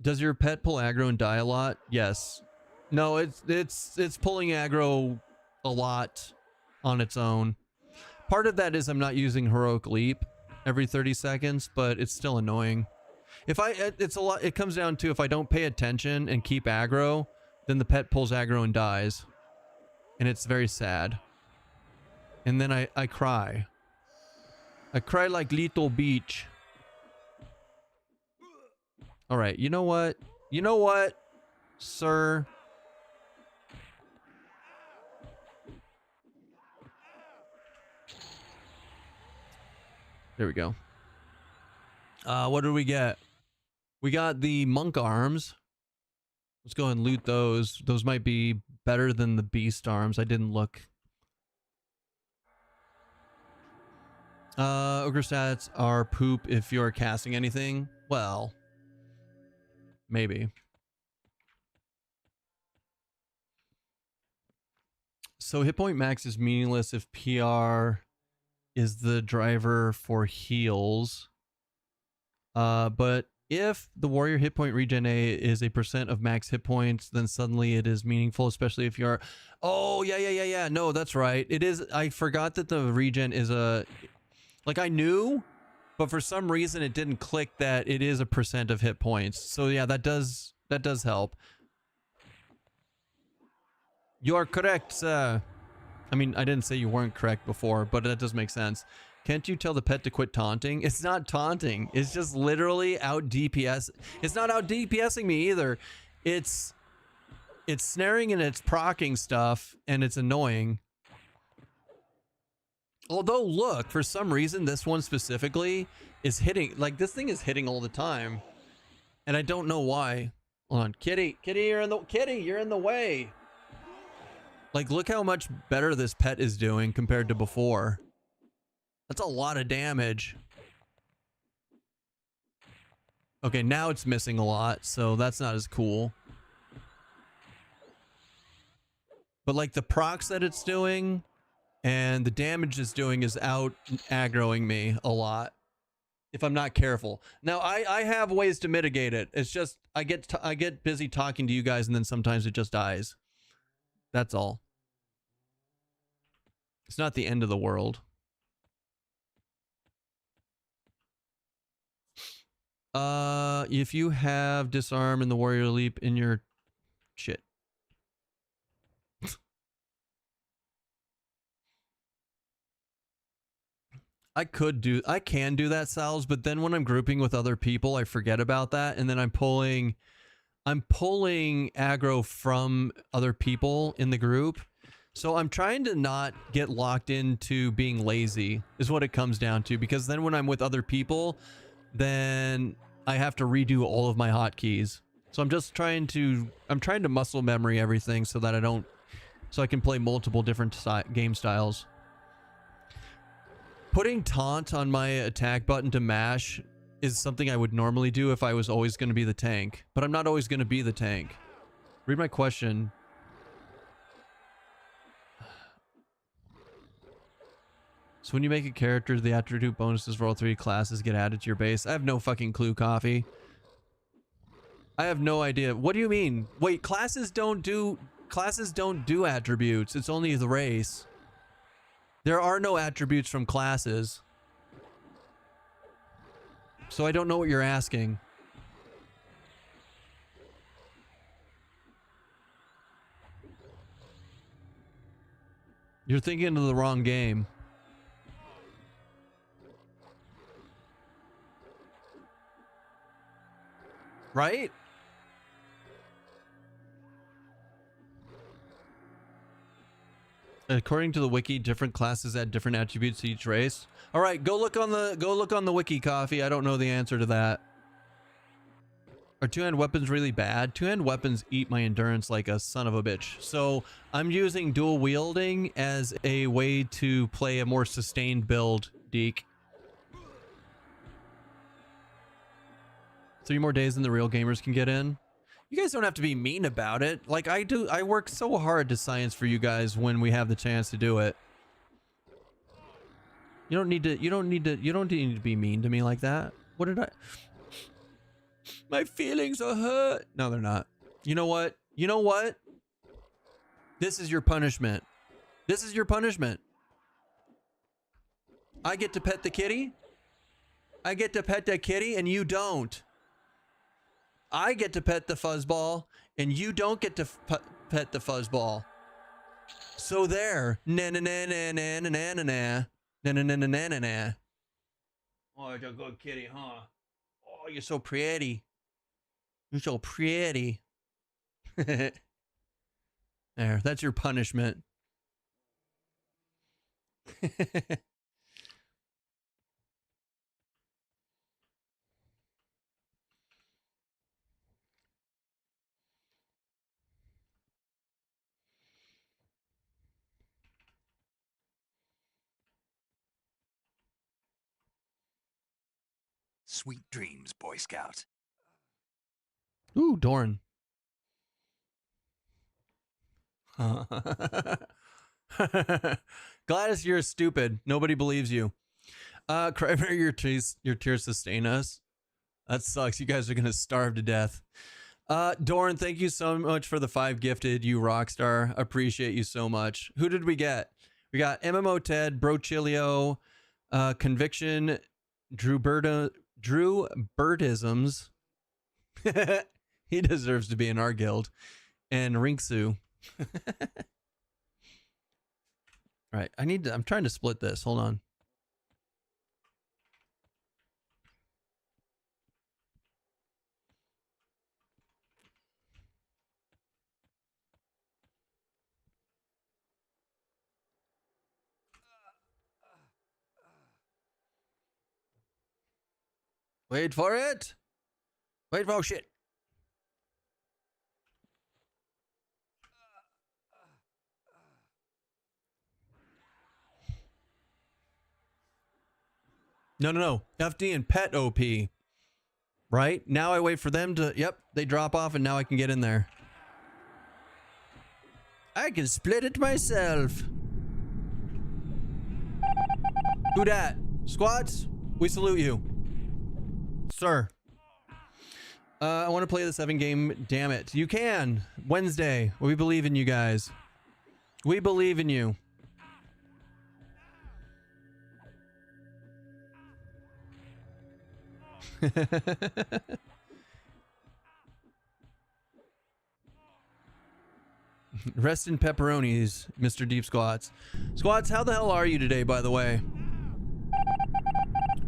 Does your pet pull aggro and die a lot? Yes. No, it's pulling aggro a lot on its own. Part of that is I'm not using heroic leap every 30 seconds, but it's still annoying. If it's a lot, it comes down to if I don't pay attention and keep aggro, then the pet pulls aggro and dies. And it's very sad. And then I cry. I cry like little beach. All right, you know what? You know what, sir? There we go. What do we get? We got the monk arms. Let's go and loot those. Those might be better than the beast arms. I didn't look. Ogre stats are poop if you're casting anything. Well, maybe. So hit point max is meaningless if PR is the driver for heals. But if the warrior hit point regen A is a % of max hit points, then suddenly it is meaningful, especially if you're... Oh, yeah. No, that's right. It is... I forgot that the regen is a... Like, I knew, but for some reason it didn't click that it is a % of hit points. So yeah, that does help. You are correct, sir. I mean, I didn't say you weren't correct before, but that does make sense. Can't you tell the pet to quit taunting? It's not taunting. It's just literally out DPS. It's not out DPSing me either. It's snaring and it's proccing stuff, and it's annoying. Although, look, for some reason, this one specifically is hitting. Like, this thing is hitting all the time, and I don't know why. Hold on, kitty, you're in the way. Like, look how much better this pet is doing compared to before. That's a lot of damage. Okay, now it's missing a lot, so that's not as cool. But like the procs that it's doing and the damage it's doing is out aggroing me a lot if I'm not careful. Now I have ways to mitigate it. It's just I get busy talking to you guys and then sometimes it just dies. That's all. It's not the end of the world. If you have disarm and the warrior leap in your shit. I can do that, Sal's, but then when I'm grouping with other people, I forget about that, and then I'm pulling aggro from other people in the group. So I'm trying to not get locked into being lazy, is what it comes down to, because then when I'm with other people, then I have to redo all of my hotkeys. So I'm trying to muscle memory everything so that I can play multiple different game styles. Putting taunt on my attack button to mash is something I would normally do if I was always going to be the tank, but I'm not always going to be the tank. Read my question. So when you make a character, the attribute bonuses for all 3 classes get added to your base. I have no fucking clue, Coffee. I have no idea. What do you mean? Wait, classes don't do attributes. It's only the race. There are no attributes from classes. So I don't know what you're asking. You're thinking of the wrong game. Right? According to the wiki, different classes add different attributes to each race. All right, go look on the wiki, Coffee. I don't know the answer to that. Are two-hand weapons really bad? Two-hand weapons eat my endurance like a son of a bitch. So I'm using dual wielding as a way to play a more sustained build, Deke. 3 more days than the real gamers can get in. You guys don't have to be mean about it. Like I do. I work so hard to science for you guys when we have the chance to do it. You don't need to be mean to me like that. What did I... My feelings are hurt. No, they're not. You know what? You know what? This is your punishment. This is your punishment. I get to pet the kitty? I get to pet the kitty and you don't. I get to pet the fuzzball and you don't get to pet the fuzzball. So there. Na na na na na na na na na na na na na na na. Oh, it's a good kitty, huh? Oh, you're so pretty. You're so pretty. There, that's your punishment. Sweet dreams, Boy Scout. Ooh, Dorn. Gladys, you're stupid. Nobody believes you. Kramer, your tears sustain us. That sucks. You guys are gonna starve to death. Dorn, thank you so much for the 5 gifted. You rock star. Appreciate you so much. Who did we get? We got MMO Ted, Brochilio, Conviction, Drew Birdisms. He deserves to be in our guild. And Rinksu. Right, I'm trying to split this. Hold on. Wait for it. Wait for shit. No. FD and pet OP. Right? Now I wait for them to... Yep, they drop off and now I can get in there. I can split it myself. Who dat? Squads, we salute you. Sir. I want to play the 7 game. Damn it. You can. Wednesday. We believe in you guys. We believe in you. Rest in pepperonis, Mr. Deep Squats. Squats, how the hell are you today, by the way?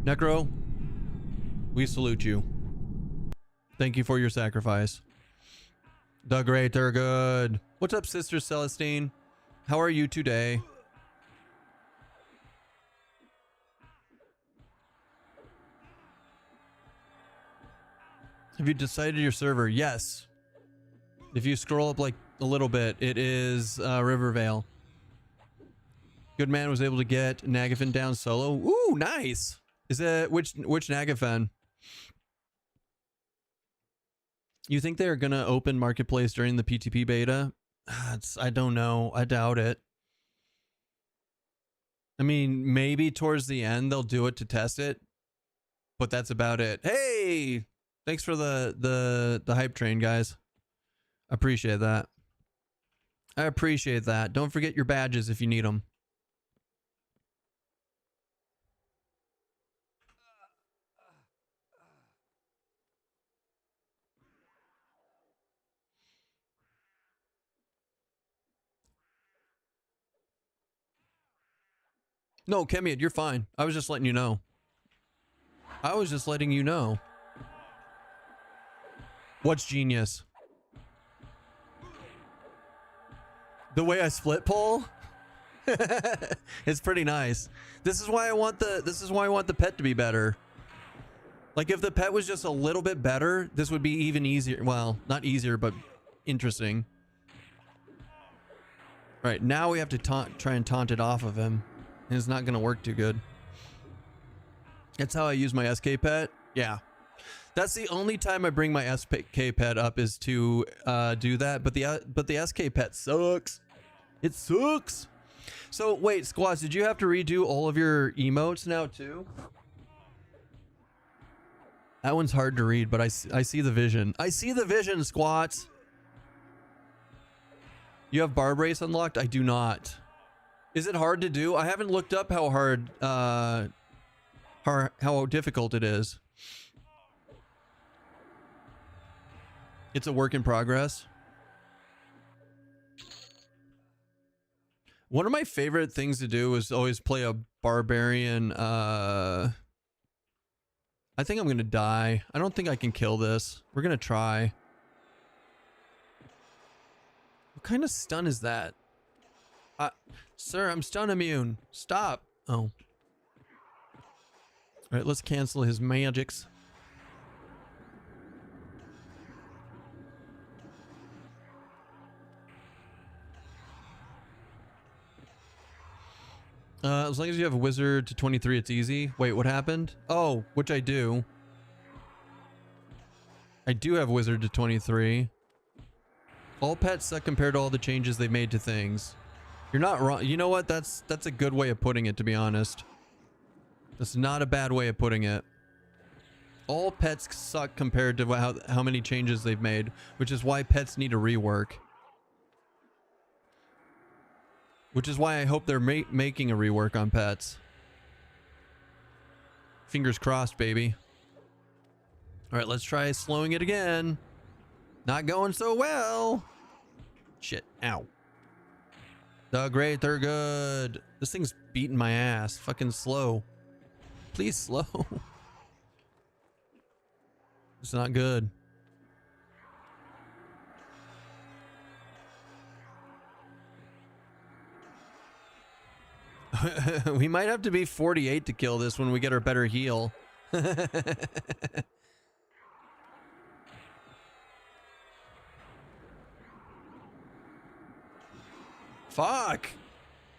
Necro, we salute you. Thank you for your sacrifice. The greater good. What's up, Sister Celestine? How are you today? Have you decided your server? Yes. If you scroll up like a little bit, it is Rivervale. Good man was able to get Nagafen down solo. Ooh, nice. Is it which Nagafen? You think they're gonna open marketplace during the PTP beta? I don't know. I doubt it. I mean, maybe towards the end they'll do it to test it, but that's about it. Hey, thanks for the hype train, guys. Appreciate that. I appreciate that. Don't forget your badges if you need them. No, Kemiad, you're fine. I was just letting you know. I was just letting you know. What's genius? The way I split pull? It's pretty nice. This is why I want the pet to be better. Like if the pet was just a little bit better, this would be even easier. Well, not easier, but interesting. All right, now we have to try and taunt it off of him. And it's not going to work too good. That's how I use my SK pet. Yeah. That's the only time I bring my SK pet up is to do that. But the SK pet sucks. It sucks. So wait, Squads, did you have to redo all of your emotes now too? That one's hard to read, but I see the vision. I see the vision, Squats. You have Barb Race unlocked? I do not. Is it hard to do? I haven't looked up how hard, how difficult it is. It's a work in progress. One of my favorite things to do is always play a barbarian. I think I'm gonna die. I don't think I can kill this. We're gonna try. What kind of stun is that? Sir, I'm stun immune. Stop. Oh. All right, let's cancel his magics. As long as you have a wizard to 23, it's easy. Wait, what happened? Oh, which I do. I do have wizard to 23. All pets suck compared to all the changes they've made to things. You're not wrong. You know what? That's a good way of putting it, to be honest. That's not a bad way of putting it. All pets suck compared to how many changes they've made, which is why pets need a rework. Which is why I hope they're making a rework on pets. Fingers crossed, baby. All right, let's try slowing it again. Not going so well. Shit. Ow. The great, they're good. This thing's beating my ass. Fucking slow. Please slow. It's not good. We might have to be 48 to kill this when we get our better heal. Fuck.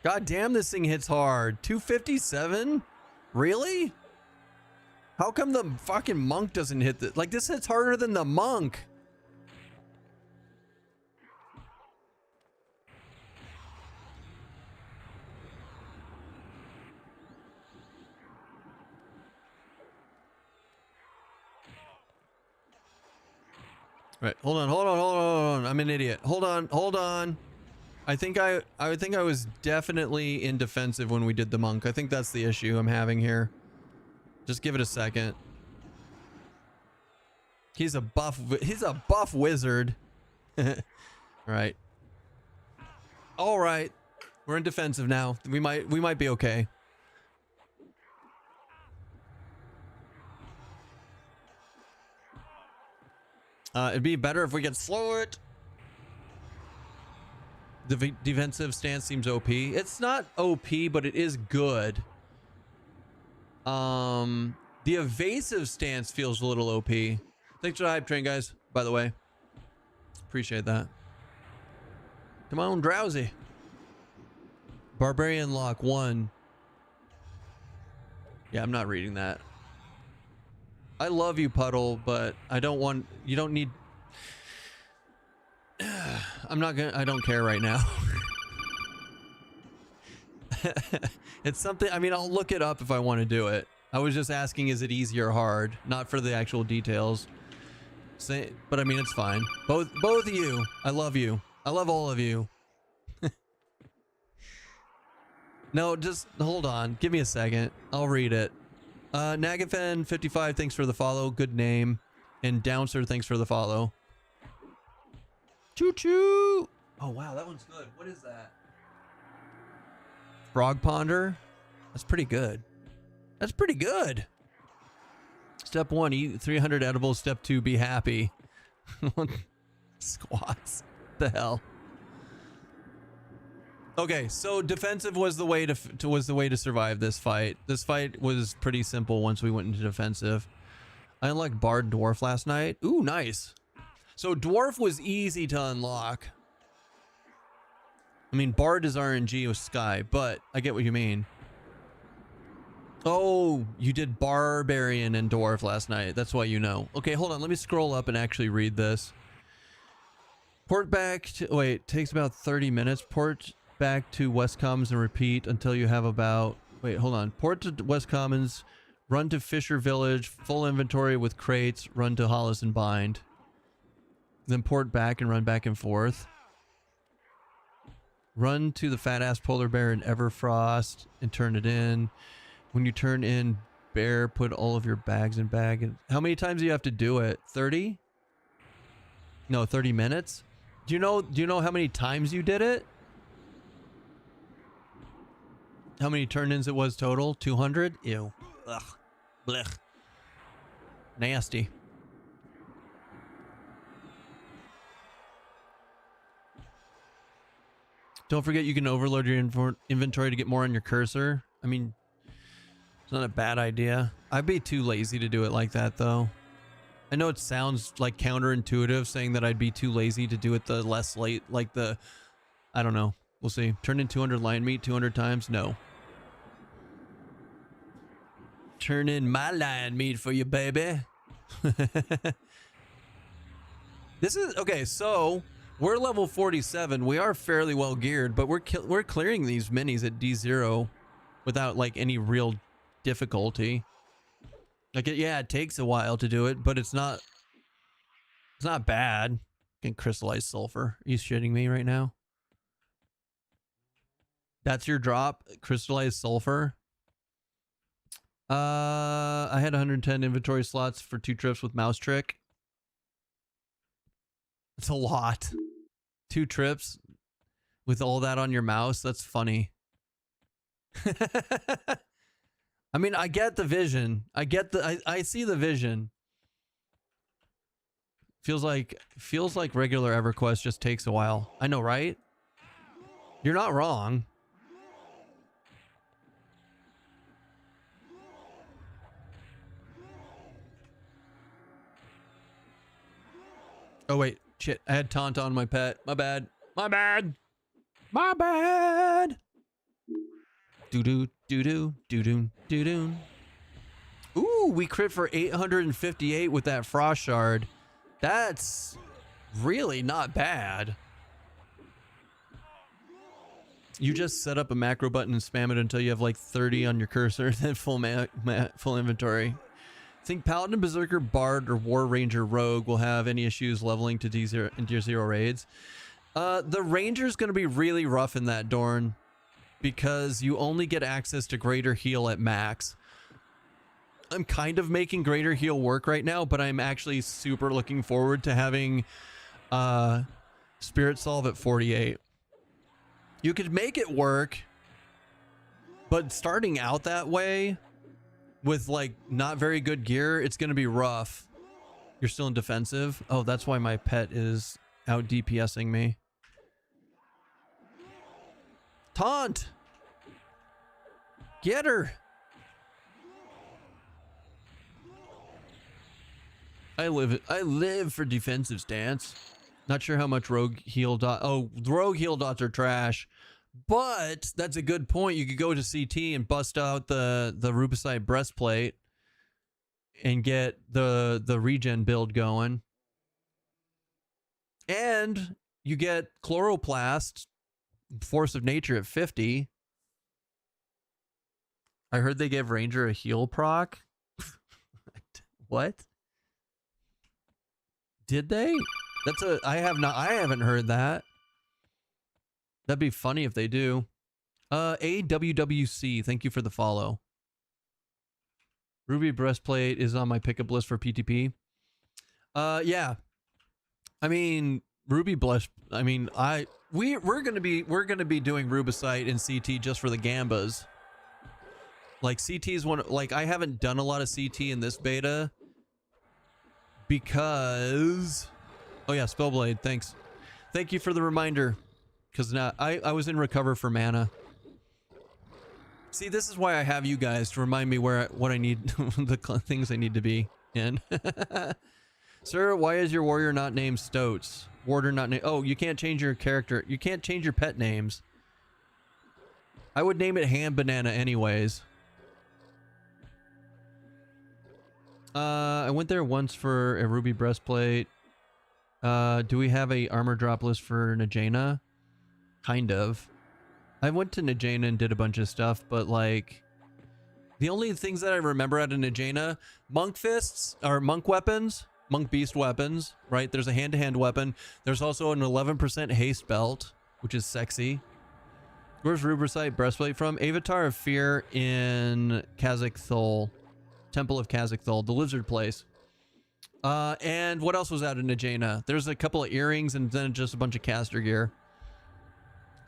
God damn, this thing hits hard. 257? Really? How come the fucking monk doesn't hit this? Like, this hits harder than the monk. Right, hold on. I'm an idiot. Hold on. I think I was definitely in defensive when we did the monk. I think that's the issue I'm having here. Just give it a second. He's a buff wizard. Right. All right. We're in defensive now. We might be okay. It'd be better if we could slow it. The defensive stance seems OP. It's not OP, but it is good. The evasive stance feels a little OP. Thanks for the hype train, guys, by the way. Appreciate that. Come on, Drowsy. Barbarian lock 1. Yeah, I'm not reading that. I love you, Puddle, but I don't want... You don't need... I'm not gonna... I don't care right now. It's something... I mean, I'll look it up if I want to do it. I was just asking, is it easy or hard? Not for the actual details. But I mean, it's fine. Both of you. I love you. I love all of you. No, just hold on. Give me a second. I'll read it. Nagafen55, thanks for the follow. Good name. And Downser, thanks for the follow. Choo choo. Oh, wow. That one's good. What is that? Frog Ponder? That's pretty good. That's pretty good. Step 1, eat 300 edibles. Step 2, be happy. Squats. The hell. Okay, so defensive was the way to survive this fight. This fight was pretty simple once we went into defensive. I unlocked Bard Dwarf last night. Ooh, nice. So Dwarf was easy to unlock. I mean, Bard is RNG with Sky, but I get what you mean. Oh, you did Barbarian and Dwarf last night. That's why you know. Okay, hold on. Let me scroll up and actually read this. Port back to... Wait, takes about 30 minutes. Port back to West Commons and repeat until you have about... Wait, hold on. Port to West Commons, run to Fisher Village, full inventory with crates, run to Hollis and bind. Then port back and run back and forth. Run to the fat ass polar bear in Everfrost and turn it in. When you turn in bear, put all of your bags in bag. And how many times do you have to do it? 30? No, 30 minutes? Do you know how many times you did it? How many turn-ins it was total? 200? Ew. Ugh. Blech. Nasty. Don't forget you can overload your inventory to get more on your cursor. I mean, it's not a bad idea. I'd be too lazy to do it like that, though. I know it sounds like counterintuitive saying that I'd be too lazy to do it the less late, like the, I don't know. We'll see. Turn in 200 lion meat 200 times? No. Turn in my lion meat for you, baby. This is, okay, so we're level 47. We are fairly well geared, but we're clearing these minis at D0 without like any real difficulty. Like, yeah, it takes a while to do it, but it's not bad. Can crystallize sulfur. Are you shitting me right now? That's your drop? Crystallized sulfur? I had 110 inventory slots for 2 trips with mouse trick. It's a lot. 2 trips with all that on your mouse. That's funny. I mean, I get the vision. I see the vision. Feels like regular EverQuest just takes a while. I know, right? You're not wrong. Oh wait, shit. I had taunt on my pet. My bad. My bad. My bad. Doo-doo, doo-doo, doo-doo, doo-doo. Ooh, we crit for 858 with that frost shard. That's really not bad. You just set up a macro button and spam it until you have like 30 on your cursor, then full inventory. Think Paladin, Berserker, Bard, or War Ranger Rogue will have any issues leveling to D0 and Tier 0 raids. The Ranger's going to be really rough in that, Dorn, because you only get access to Greater Heal at max. I'm kind of making Greater Heal work right now, but I'm actually super looking forward to having Spirit Solve at 48. You could make it work, but starting out that way with like not very good gear, it's going to be rough. You're still in defensive. Oh, that's why my pet is out DPSing me. Taunt! Get her! I live for defensive stance. Not sure how much rogue heal dot. Oh, rogue heal dots are trash. But that's a good point. You could go to CT and bust out the Rubicite breastplate and get the regen build going. And you get Chloroplast, Force of Nature at 50. I heard they gave Ranger a heal proc. What? Did they? I haven't heard that. That'd be funny if they do. AWWC, thank you for the follow. Ruby breastplate is on my pickup list for PTP. Yeah. I mean, Ruby blush. I mean, we're gonna be doing Rubicite in CT just for the Gambas. Like CT is one. Like I haven't done a lot of CT in this beta because. Oh yeah, Spellblade. Thanks. Thank you for the reminder. Because now I was in recover for mana. See, this is why I have you guys to remind me what I need, the things I need to be in. Sir, why is your warrior not named Stoats? Warder not named. Oh, you can't change your character. You can't change your pet names. I would name it Ham Banana anyways. I went there once for a ruby breastplate. Do we have a armor drop list for Najena? Kind of. I went to Najena and did a bunch of stuff, but like the only things that I remember out of Najena, monk fists or monk weapons, monk beast weapons, right? There's a hand-to-hand weapon. There's also an 11% haste belt, which is sexy. Where's Rubersite breastplate from? Avatar of Fear in Kazakh-Thul. Temple of Kazakh-Thul, the lizard place. And what else was out in Najena? There's a couple of earrings and then just a bunch of caster gear.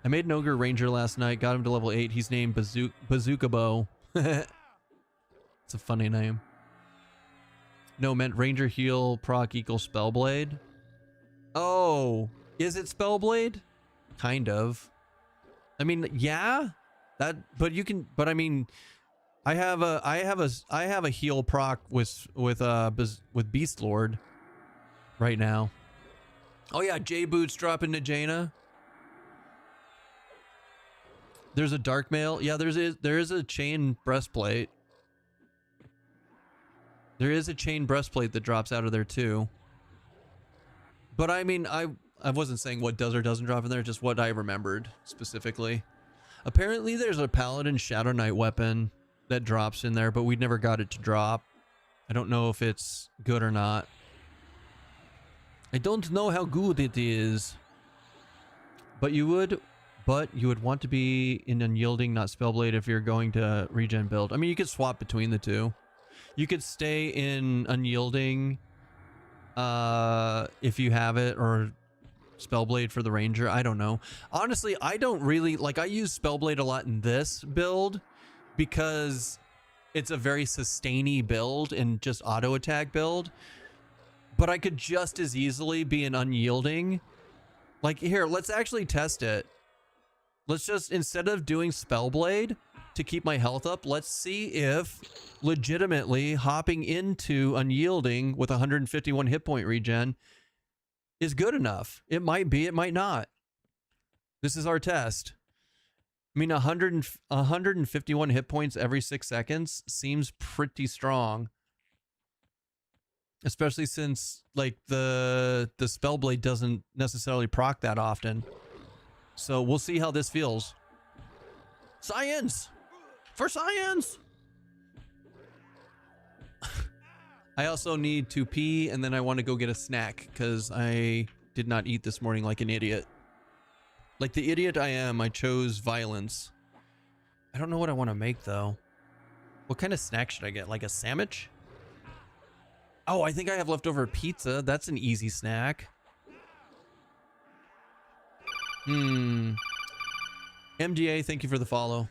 I made an ogre ranger last night, got him to level 8. He's named Bazooka Bow. It's a funny name. No, meant ranger heal proc equals spellblade. Oh, is it spellblade? Kind of. I mean, yeah, but you can, but I mean, I have a heal proc with Beast Lord right now. Oh yeah, J Boots dropping to Jaina. There's a dark mail. Yeah, there is a chain breastplate. There is a chain breastplate that drops out of there too. But I mean, I wasn't saying what does or doesn't drop in there, just what I remembered specifically. Apparently there's a Paladin Shadow Knight weapon that drops in there, but we never got it to drop. I don't know if it's good or not. I don't know how good it is. But you would want to be in Unyielding, not Spellblade, if you're going to regen build. I mean, you could swap between the two. You could stay in Unyielding if you have it, or Spellblade for the Ranger. I don't know. Honestly, I don't really, like, I use Spellblade a lot in this build because it's a very sustainy build and just auto attack build. But I could just as easily be an Unyielding. Like, here, let's actually test it. Let's just, instead of doing Spellblade to keep my health up, let's see if legitimately hopping into Unyielding with 151 hit point regen is good enough. It might be, it might not. This is our test. I mean, 151 hit points every 6 seconds seems pretty strong. Especially since, like, the Spellblade doesn't necessarily proc that often. So we'll see how this feels. Science! For science! I also need to pee, and then I want to go get a snack, because I did not eat this morning like an idiot. Like the idiot I am, I chose violence. I don't know what I want to make, though. What kind of snack should I get? Like a sandwich? Oh, I think I have leftover pizza. That's an easy snack. MDA, thank you for the follow.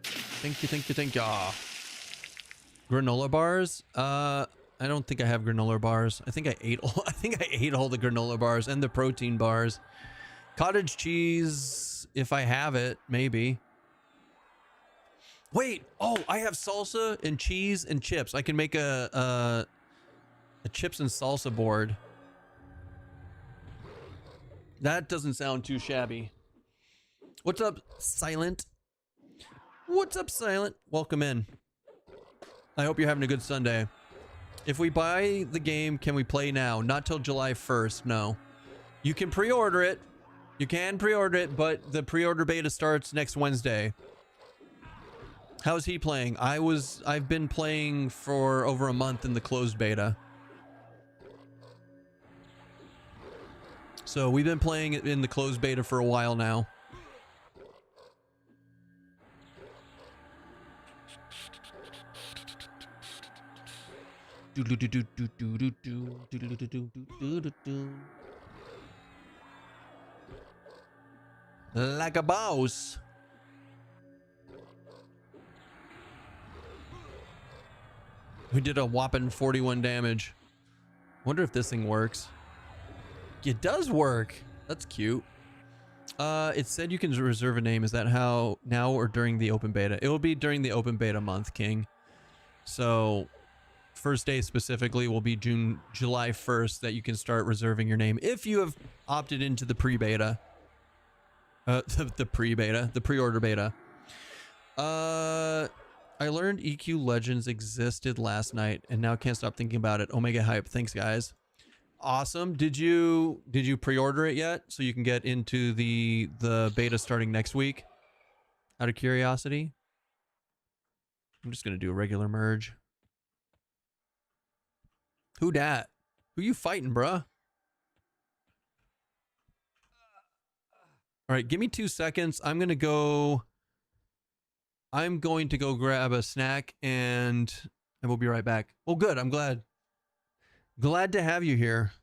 Thank you, thank you, thank you. Granola bars? I don't think I have granola bars. I think I ate all the granola bars and the protein bars. Cottage cheese, if I have it, maybe. Wait, oh, I have salsa and cheese and chips. I can make a chips and salsa board. That doesn't sound too shabby. What's up, Silent? What's up, Silent? Welcome in. I hope you're having a good Sunday. If we buy the game, can we play now? Not till July 1st, no. You can pre-order it. You can pre-order it, but the pre-order beta starts next Wednesday. How's he playing? I've been playing for over a month in the closed beta. So we've been playing it in the closed beta for a while now. Like a boss. We did a whopping 41 damage. Wonder if this thing works. It does work. That's cute. It said you can reserve a name. Is that how now or during the open beta? It will be during the open beta month, King. So first day specifically will be July 1st that you can start reserving your name if you have opted into the pre-beta. The pre-order beta. I learned EQ Legends existed last night and now can't stop thinking about it. Omega hype. Thanks, guys. Awesome. Did you pre-order it yet so you can get into the beta starting next week? Out of curiosity. I'm just gonna do a regular merge. Who dat? Who you fighting, bruh? All right, give me 2 seconds. I'm going to go grab a snack and we'll be right back. Well, good. I'm glad. Glad to have you here.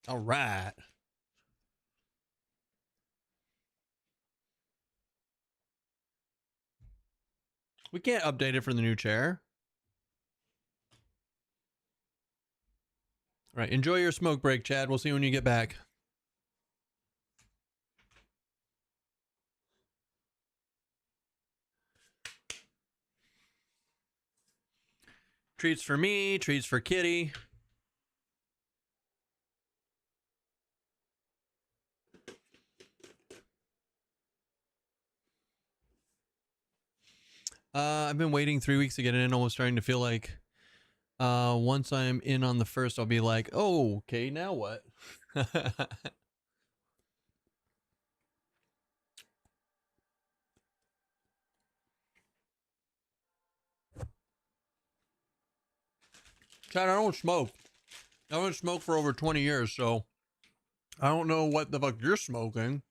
All right. We can't update it for the new chair. All right. Enjoy your smoke break, Chad. We'll see you when you get back. Treats for me, treats for Kitty. I've been waiting 3 weeks to get in, almost starting to feel like once I'm in on the first, I'll be like, oh, okay, now what? Chad, I don't smoke. I haven't smoked for over 20 years, so I don't know what the fuck you're smoking.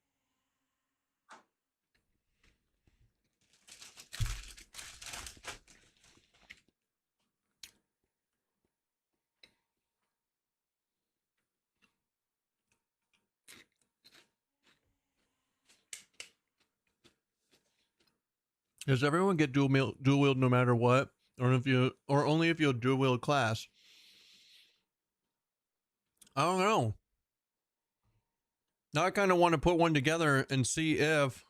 Does everyone get dual wield no matter what, or only if you dual wield class? I don't know. Now I kind of want to put one together and see if.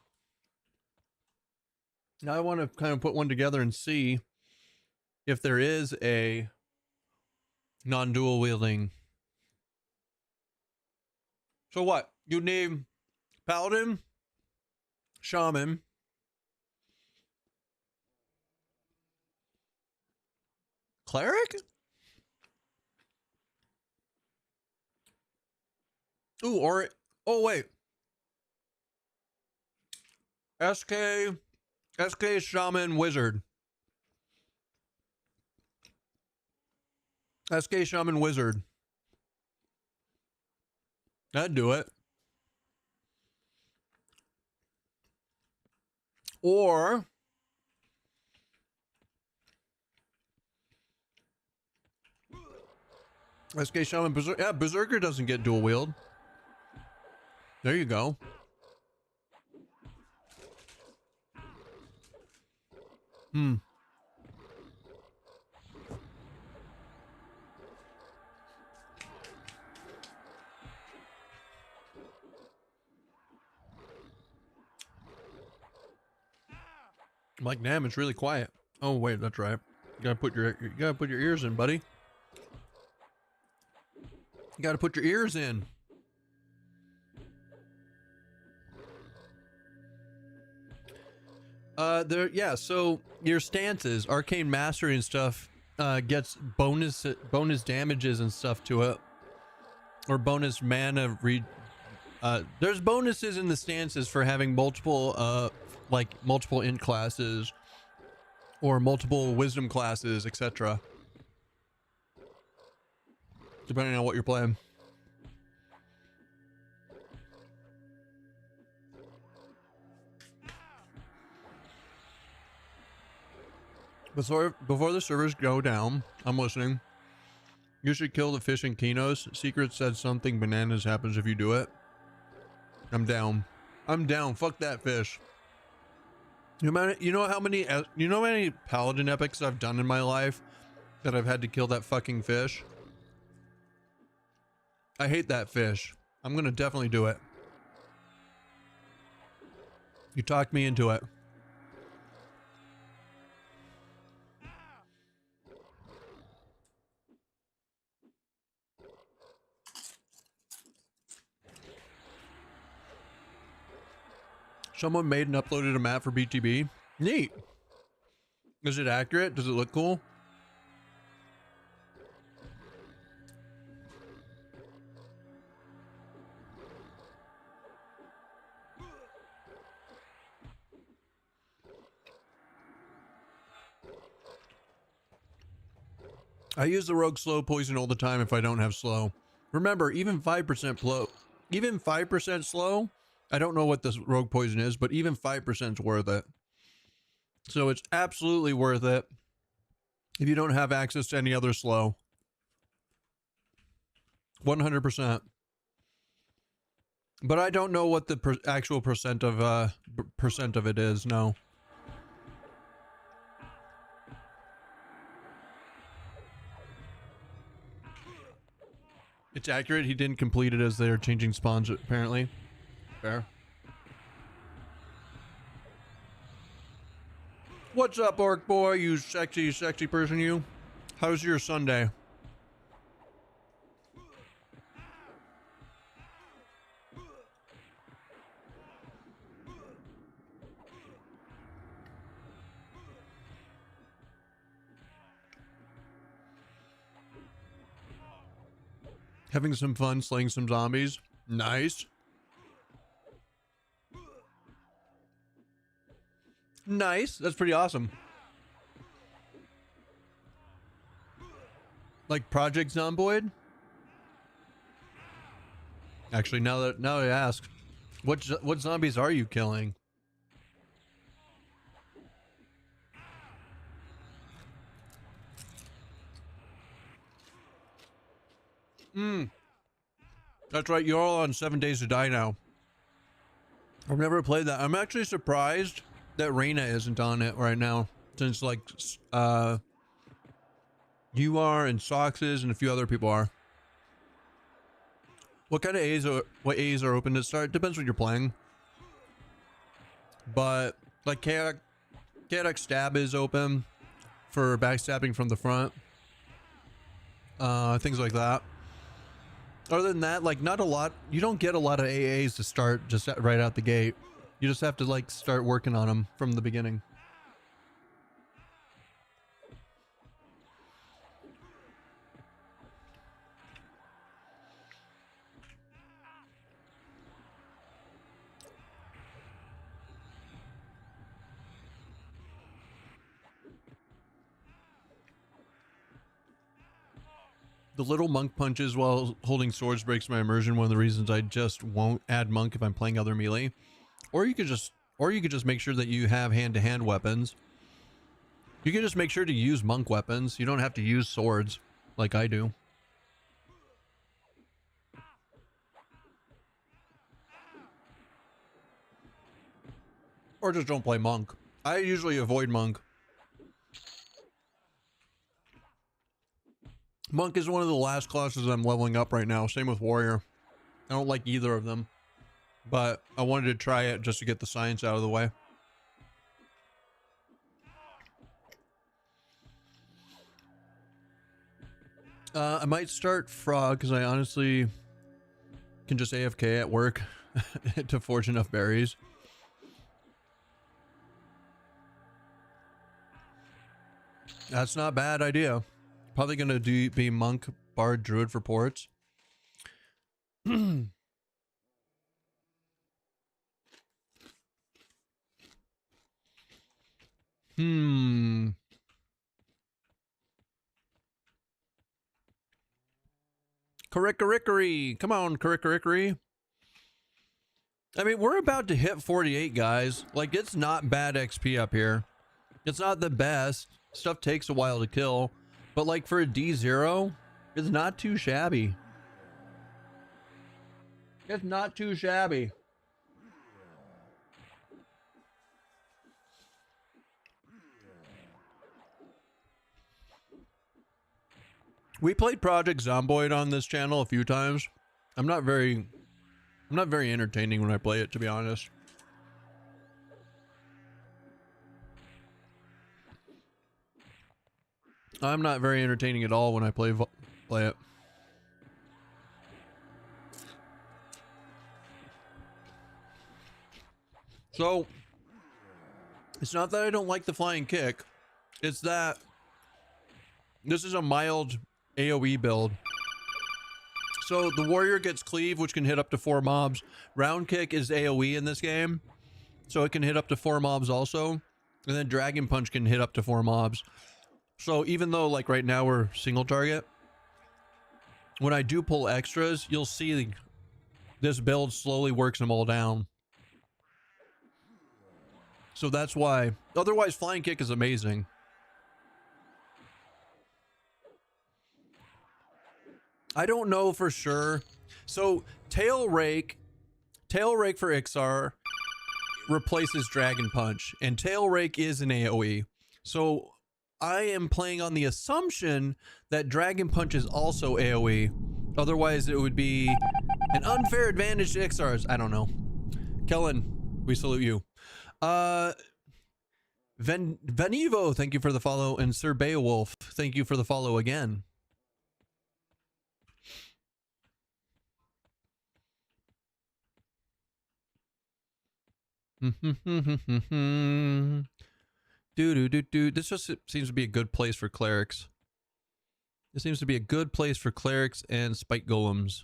Now I want to kind of put one together and see if there is a non-dual wielding. So what? You need paladin, shaman, cleric. Ooh, or oh wait, SK shaman wizard. SK shaman wizard. That'd do it. Or SK shaman berserker. Yeah, berserker doesn't get dual wield. There you go. I'm like, damn, it's really quiet. Oh wait, that's right. You gotta put your ears in, buddy. You gotta put your ears in. Yeah, so your stances, arcane mastery and stuff, gets bonus damages and stuff to it, or bonus mana there's bonuses in the stances for having multiple like multiple int classes or multiple wisdom classes, etc. Depending on what you're playing. Before the servers go down, I'm listening. You should kill the fish in Kinos. Secret said something bananas happens if you do it. I'm down. I'm down. Fuck that fish. You know how many paladin epics I've done in my life that I've had to kill that fucking fish? I hate that fish. I'm gonna definitely do it. You talked me into it. Someone made and uploaded a map for BTB. Neat. Is it accurate? Does it look cool? I use the rogue slow poison all the time if I don't have slow. Remember, even 5% slow, I don't know what this rogue poison is, but even 5% is worth it. So it's absolutely worth it if you don't have access to any other slow. 100%. But I don't know what the actual percent of it is. No. It's accurate. He didn't complete it as they're changing spawns apparently. Fair. What's up, Orc Boy? You sexy person, you. How's your Sunday? Having some fun slaying some zombies. Nice. Nice. That's pretty awesome. Like Project Zomboid? Actually, now I ask, what zombies are you killing? That's right, you're all on 7 Days to Die now. I've never played that. I'm actually surprised that Reyna isn't on it right now, since like you are and Sox is and a few other people are. What kind of A's are open to start? Depends what you're playing. But like Chaotic Stab is open for backstabbing from the front. Things like that. Other than that, like not a lot. You don't get a lot of AAs to start just right out the gate. You just have to like start working on them from the beginning. The little monk punches while holding swords breaks my immersion. One of the reasons I just won't add monk if I'm playing other melee. Or you could just make sure that you have hand-to-hand weapons. You can just make sure to use monk weapons. You don't have to use swords like I do. Or just don't play monk. I usually avoid monk. Monk is one of the last classes I'm leveling up right now. Same with warrior. I don't like either of them, but I wanted to try it just to get the science out of the way. I might start frog because I honestly can just AFK at work to forge enough berries. That's not a bad idea. Probably gonna be monk, bard, druid for ports. Karikari. Come on, Karikari. I mean, we're about to hit 48, guys. Like, it's not bad XP up here. It's not the best. Stuff takes a while to kill. But like for a D0, it's not too shabby. It's not too shabby. We played Project Zomboid on this channel a few times. I'm not very entertaining when I play it, to be honest. I'm not very entertaining at all when I play it. So, it's not that I don't like the flying kick. It's that this is a mild AoE build. So the warrior gets cleave, which can hit up to 4 mobs. Round kick is AoE in this game, so it can hit up to 4 mobs also. And then dragon punch can hit up to 4 mobs. So even though like right now we're single target, when I do pull extras, you'll see this build slowly works them all down. So that's why. Otherwise, flying kick is amazing. I don't know for sure. So tail rake Tail Rake for Ixar replaces Dragon Punch, and Tail Rake is an AoE. So I am playing on the assumption that Dragon Punch is also AoE. Otherwise, it would be an unfair advantage to Ixars. I don't know. Kellen, we salute you. Venivo, thank you for the follow, and Sir Beowulf, thank you for the follow again. This just seems to be a good place for clerics. This seems to be a good place for clerics and spike golems.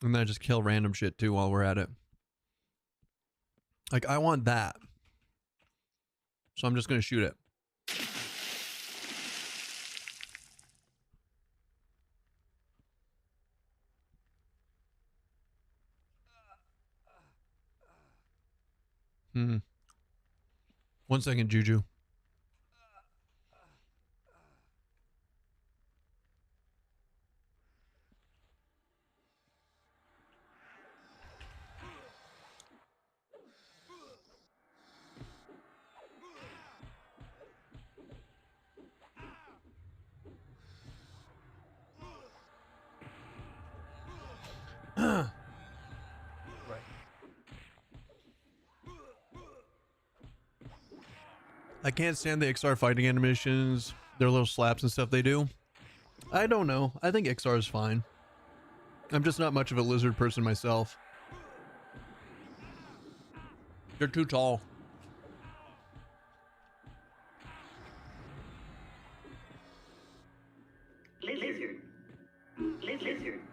And then I just kill random shit too while we're at it. Like, I want that. So I'm just going to shoot it. Hmm. 1 second, Juju. I can't stand the Ixar fighting animations, their little slaps and stuff they do. I don't know. I think Ixar is fine. I'm just not much of a lizard person myself. They're too tall. Lizard.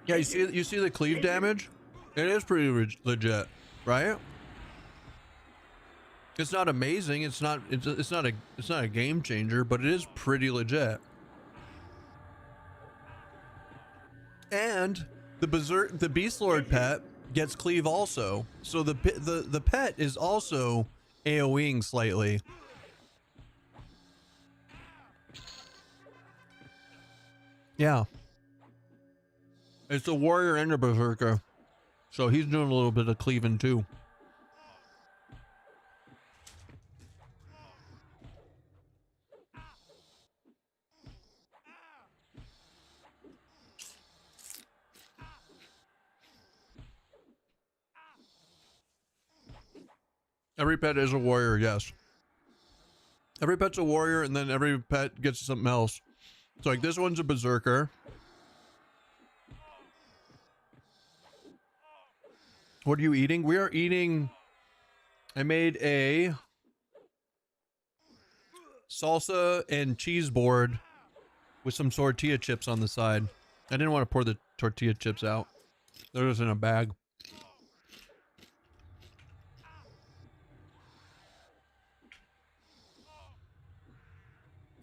Yeah, you see the cleave damage? It is pretty legit, right? It's not amazing. It's not a game changer, but it is pretty legit. And the Beast Lord pet gets cleave also, so the pet is also AoEing slightly. Yeah, it's a warrior and a berserker, so he's doing a little bit of cleaving too. Every pet is a warrior, yes. Every pet's a warrior, and then every pet gets something else. So like this one's a berserker. What are you eating? We are eating... I made a salsa and cheese board with some tortilla chips on the side. I didn't want to pour the tortilla chips out. They're just in a bag.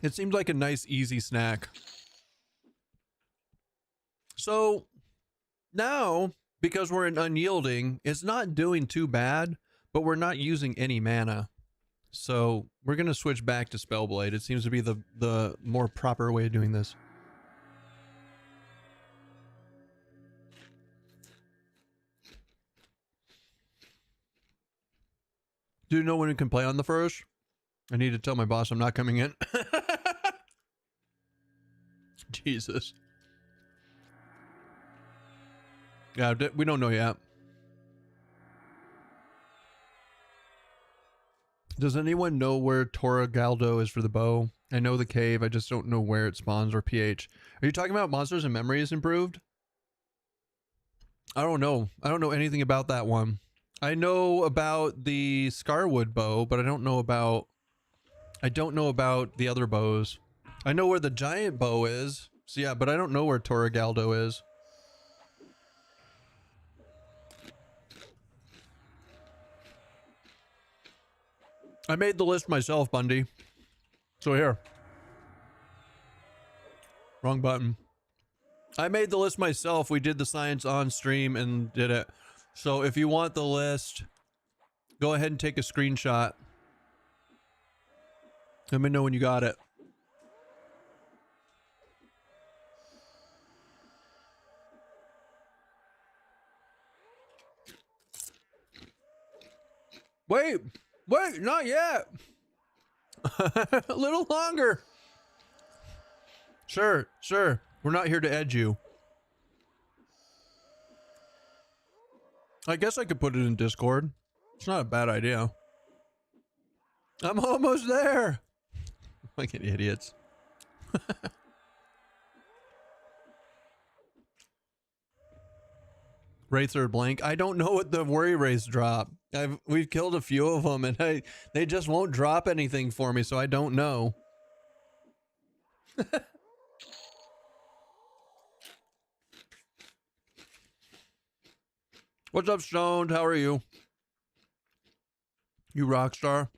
It seems like a nice, easy snack. So now, because we're in unyielding, it's not doing too bad, but we're not using any mana. So we're going to switch back to Spellblade. It seems to be the more proper way of doing this. Do you know when you can play on the first? I need to tell my boss I'm not coming in. Jesus. Yeah, we don't know yet. Does anyone know where Tora Galdo is for the bow? I know the cave, I just don't know where it spawns or pH. Are you talking about Monsters and Memory is improved? I don't know. I don't know anything about that one. I know about the Scarwood bow, but I don't know about the other bows. I know where the giant bow is. So yeah, but I don't know where Tora Galdo is. I made the list myself, Bundy. So here. Wrong button. I made the list myself. We did the science on stream and did it. So if you want the list, go ahead and take a screenshot. Let me know when you got it. Wait, not yet. A little longer. Sure. We're not here to edge you. I guess I could put it in Discord. It's not a bad idea. I'm almost there. Fucking idiots. Wraiths are blank. I don't know what the worry wraiths drop. We've killed a few of them, and they just won't drop anything for me, so I don't know. What's up, Stoned? How are you? You rock star.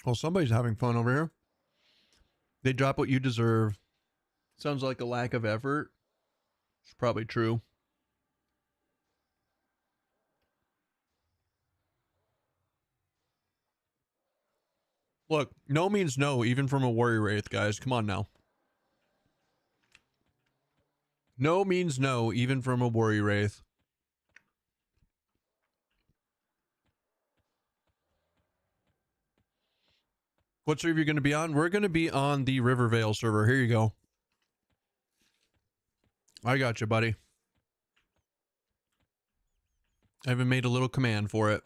Oh, somebody's having fun over here. They drop what you deserve. Sounds like a lack of effort. It's probably true. Look, no means no, even from a warrior wraith, guys. Come on now. No means no, even from a warrior wraith. What server are you going to be on? We're going to be on the Rivervale server. Here you go. I got you, buddy. I even made a little command for it.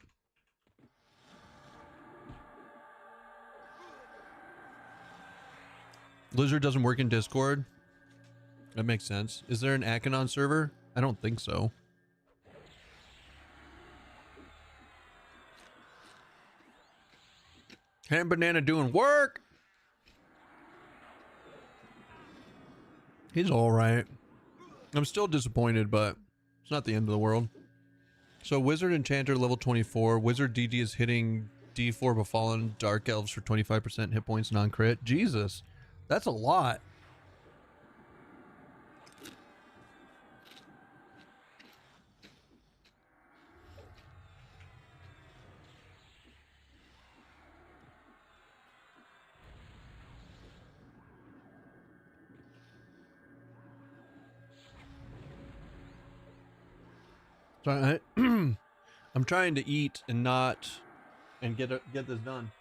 Lizard doesn't work in Discord. That makes sense. Is there an Akanon server? I don't think so. Ham Banana doing work. He's all right. I'm still disappointed, but it's not the end of the world. So Wizard Enchanter level 24. Wizard DD is hitting D4 Befallen Dark Elves for 25% hit points non-crit. Jesus, that's a lot. So I'm trying to eat and not get this done.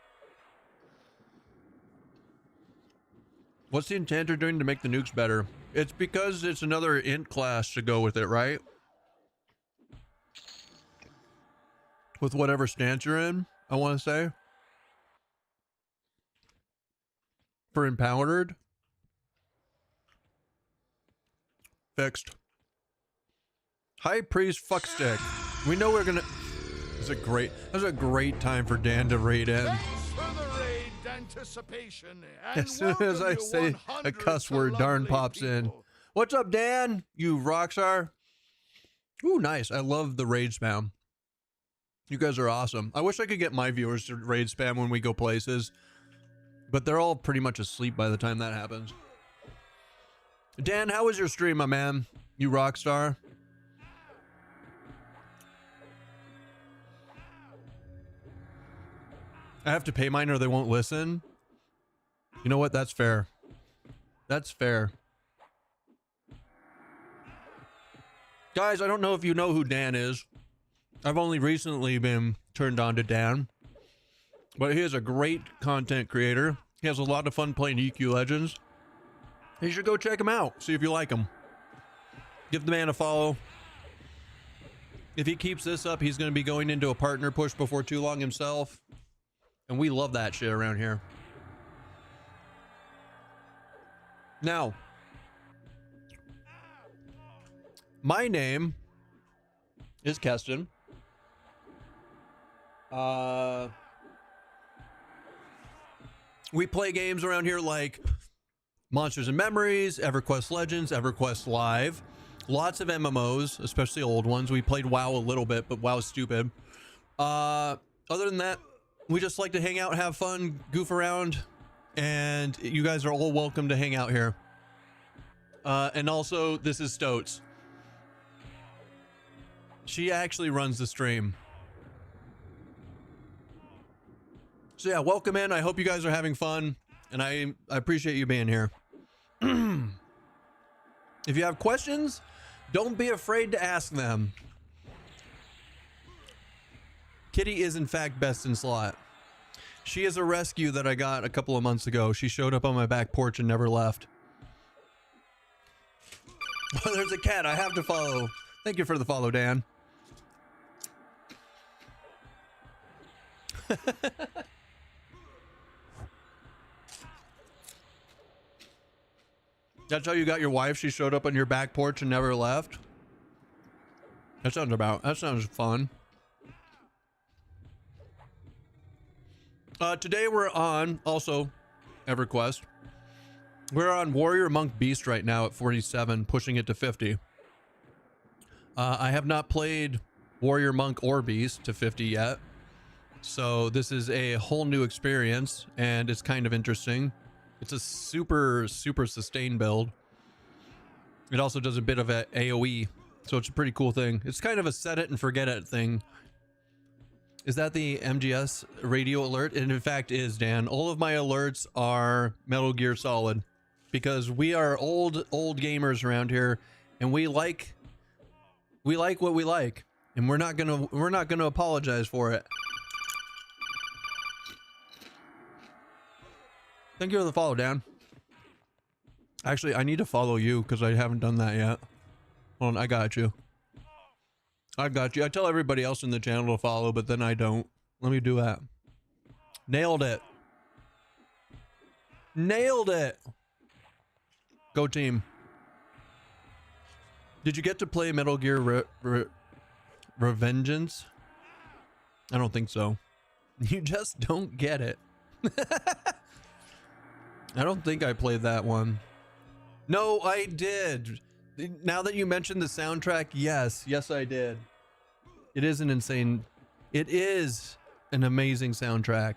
What's the Enchanter doing to make the nukes better? It's because it's another int class to go with it, right? With whatever stance you're in, I want to say. For empowered. Fixed. High Priest Fuckstick. We know we're gonna. That's a great time for Dan to raid in. Thanks for the raid anticipation. As soon as I say a cuss word, Darn pops in. What's up, Dan? You rockstar. Ooh, nice. I love the raid spam. You guys are awesome. I wish I could get my viewers to raid spam when we go places, but they're all pretty much asleep by the time that happens. Dan, how was your stream, my man? You rockstar. I have to pay mine or they won't listen. You know what? That's fair. That's fair. Guys, I don't know if you know who Dan is. I've only recently been turned on to Dan. But he is a great content creator. He has a lot of fun playing EQ Legends. You should go check him out. See if you like him. Give the man a follow. If he keeps this up, he's going to be going into a partner push before too long himself. And we love that shit around here. Now, my name is Keston. We play games around here like Monsters and Memories, EverQuest Legends, EverQuest Live. Lots of MMOs, especially old ones. We played WoW a little bit, but WoW's stupid. Other than that, we just like to hang out, have fun, goof around, and you guys are all welcome to hang out here. And also, this is Stoats. She actually runs the stream. So yeah, welcome in. I hope you guys are having fun, and I appreciate you being here. If you have questions, Don't be afraid to ask them. Kitty is in fact best in slot. She is a rescue that I got a couple of months ago. She showed up on my back porch and never left. Oh, there's a cat I have to follow. Thank you for the follow, Dan. That's how you got your wife? She showed up on your back porch and never left? That sounds fun. Today we're on, also, EverQuest. We're on Warrior Monk Beast right now at 47, pushing it to 50. I have not played Warrior Monk or Beast to 50 yet. So this is a whole new experience, and it's kind of interesting. It's a super sustained build. It also does a bit of a AoE, so it's a pretty cool thing. It's kind of a set it and forget it thing. Is that the MGS radio alert? And in fact is, Dan. All of my alerts are Metal Gear Solid, because we are old gamers around here, and we like what we like, and we're not gonna apologize for it. Thank you for the follow, Dan. Actually, I need to follow you because I haven't done that yet. Hold on, I got you. I got you. I tell everybody else in the channel to follow, but then I don't. Let me do that. Nailed it. Nailed it. Go team. Did you get to play Metal Gear Revengeance? I don't think so. You just don't get it. I don't think I played that one. No, I did. Now that you mentioned the soundtrack, yes, I did. It is an amazing soundtrack.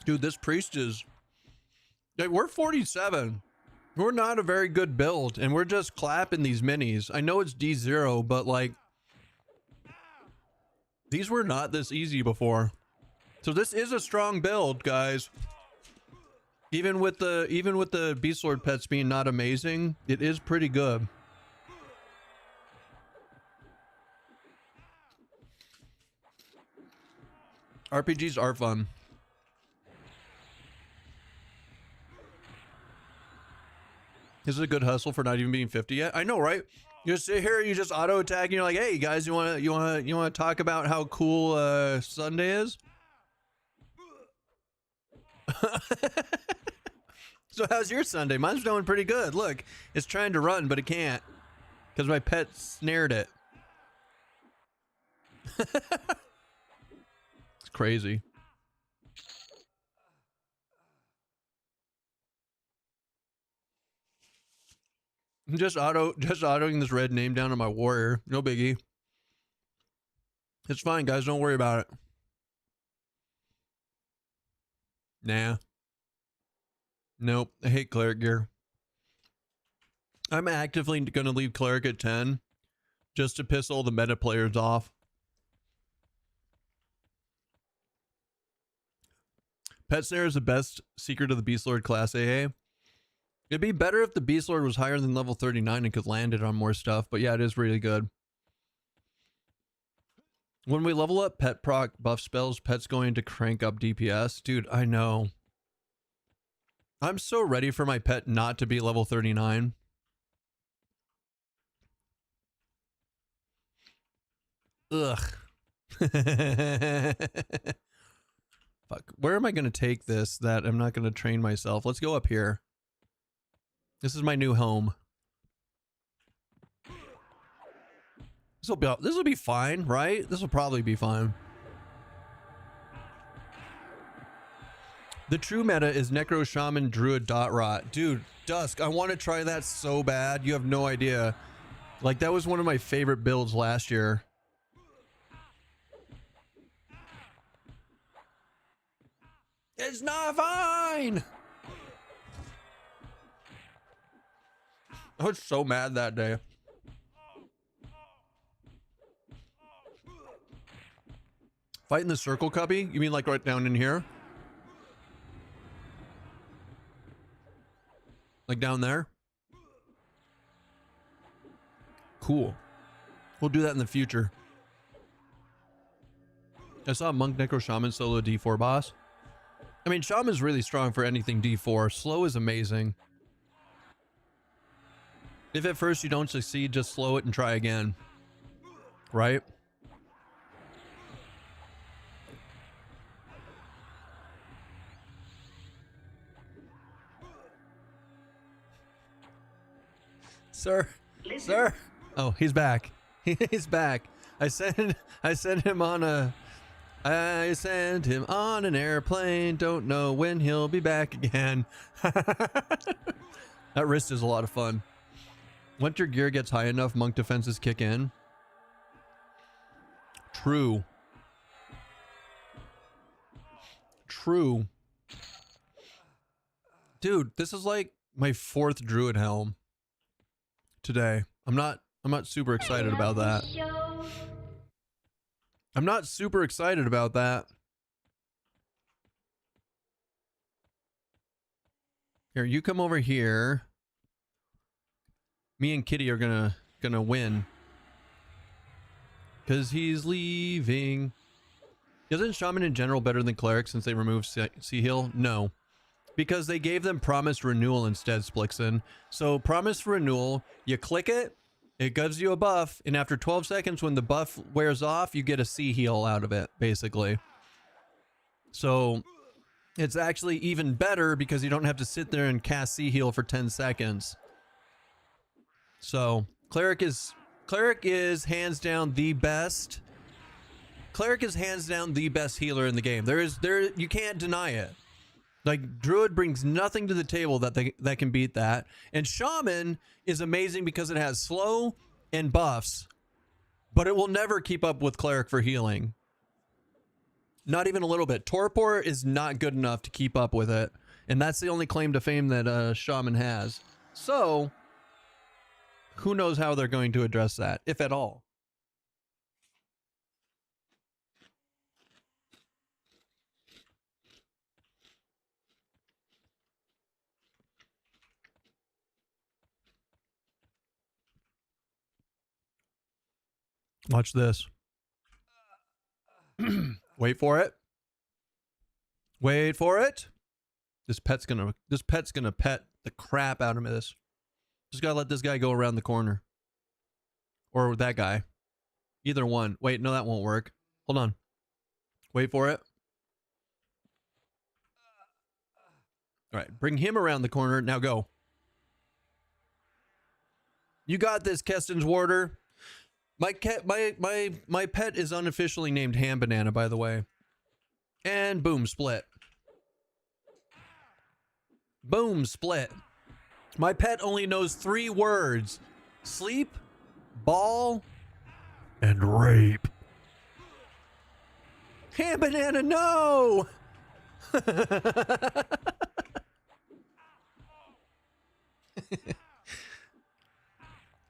Dude, this priest is... Like, we're 47. We're not a very good build, and we're just clapping these minis. I know it's D0, but like... These were not this easy before. So this is a strong build, guys. Even with the Beast Lord pets being not amazing, it is pretty good. RPGs are fun. This is a good hustle for not even being 50 yet. I know, right? You just sit here, you just auto attack, and you're like, "Hey guys, you wanna talk about how cool Sunday is?" So how's your Sunday? Mine's going pretty good. Look, it's trying to run, but it can't because my pet snared it. It's crazy. I'm just autoing this red name down on my warrior. No biggie. It's fine, guys. Don't worry about it. Nah. Nope. I hate cleric gear. I'm actively going to leave cleric at 10 just to piss all the meta players off. Pet Snare is the best secret of the Beast Lord class AA. It'd be better if the Beast Lord was higher than level 39 and could land it on more stuff, but yeah, it is really good. When we level up pet proc buff spells, pet's going to crank up DPS. Dude, I know. I'm so ready for my pet not to be level 39. Ugh. Fuck. Where am I going to take this that I'm not going to train myself? Let's go up here. This is my new home. This will be fine, right? This will probably be fine. The true meta is Necro Shaman Druid Dot Rot. Dude, Dusk, I want to try that so bad. You have no idea. Like, that was one of my favorite builds last year. It's not fine! I was so mad that day. Fight in the circle, Cubby? You mean like right down in here? Like down there? Cool. We'll do that in the future. I saw Monk Necro Shaman solo D4 boss. I mean, Shaman's really strong for anything D4. Slow is amazing. If at first you don't succeed, just slow it and try again. Right? Sir. Sir. Oh, he's back. He's back. I sent him on an airplane. Don't know when he'll be back again. That wrist is a lot of fun. Once your gear gets high enough, monk defenses kick in. True. True. Dude, this is like my 4th druid helm today. I'm not super excited about that. I'm not super excited about that. Here, you come over here. Me and Kitty are gonna win. Cause he's leaving. Isn't Shaman in general better than Cleric since they removed Sea Heal? No. Because they gave them Promised Renewal instead, Splixen. So Promised Renewal, you click it, it gives you a buff, and after 12 seconds when the buff wears off, you get a Sea Heal out of it, basically. So it's actually even better because you don't have to sit there and cast Sea Heal for 10 seconds. So Cleric is hands down the best. Cleric is hands down the best healer in the game. You can't deny it. Like, Druid brings nothing to the table that can beat that. And Shaman is amazing because it has slow and buffs, but it will never keep up with Cleric for healing. Not even a little bit. Torpor is not good enough to keep up with it. And that's the only claim to fame that Shaman has. So, who knows how they're going to address that, if at all. Watch this. Wait for it. Wait for it. This pet's gonna pet the crap out of this. Just gotta let this guy go around the corner. Or that guy. Either one. Wait, no, that won't work. Hold on. Wait for it. All right, bring him around the corner. Now go. You got this, Keston's warder. My pet is unofficially named Ham Banana, by the way. And boom, split. Boom, split. My pet only knows 3 words. Sleep, ball, and rape. Ham Banana, no!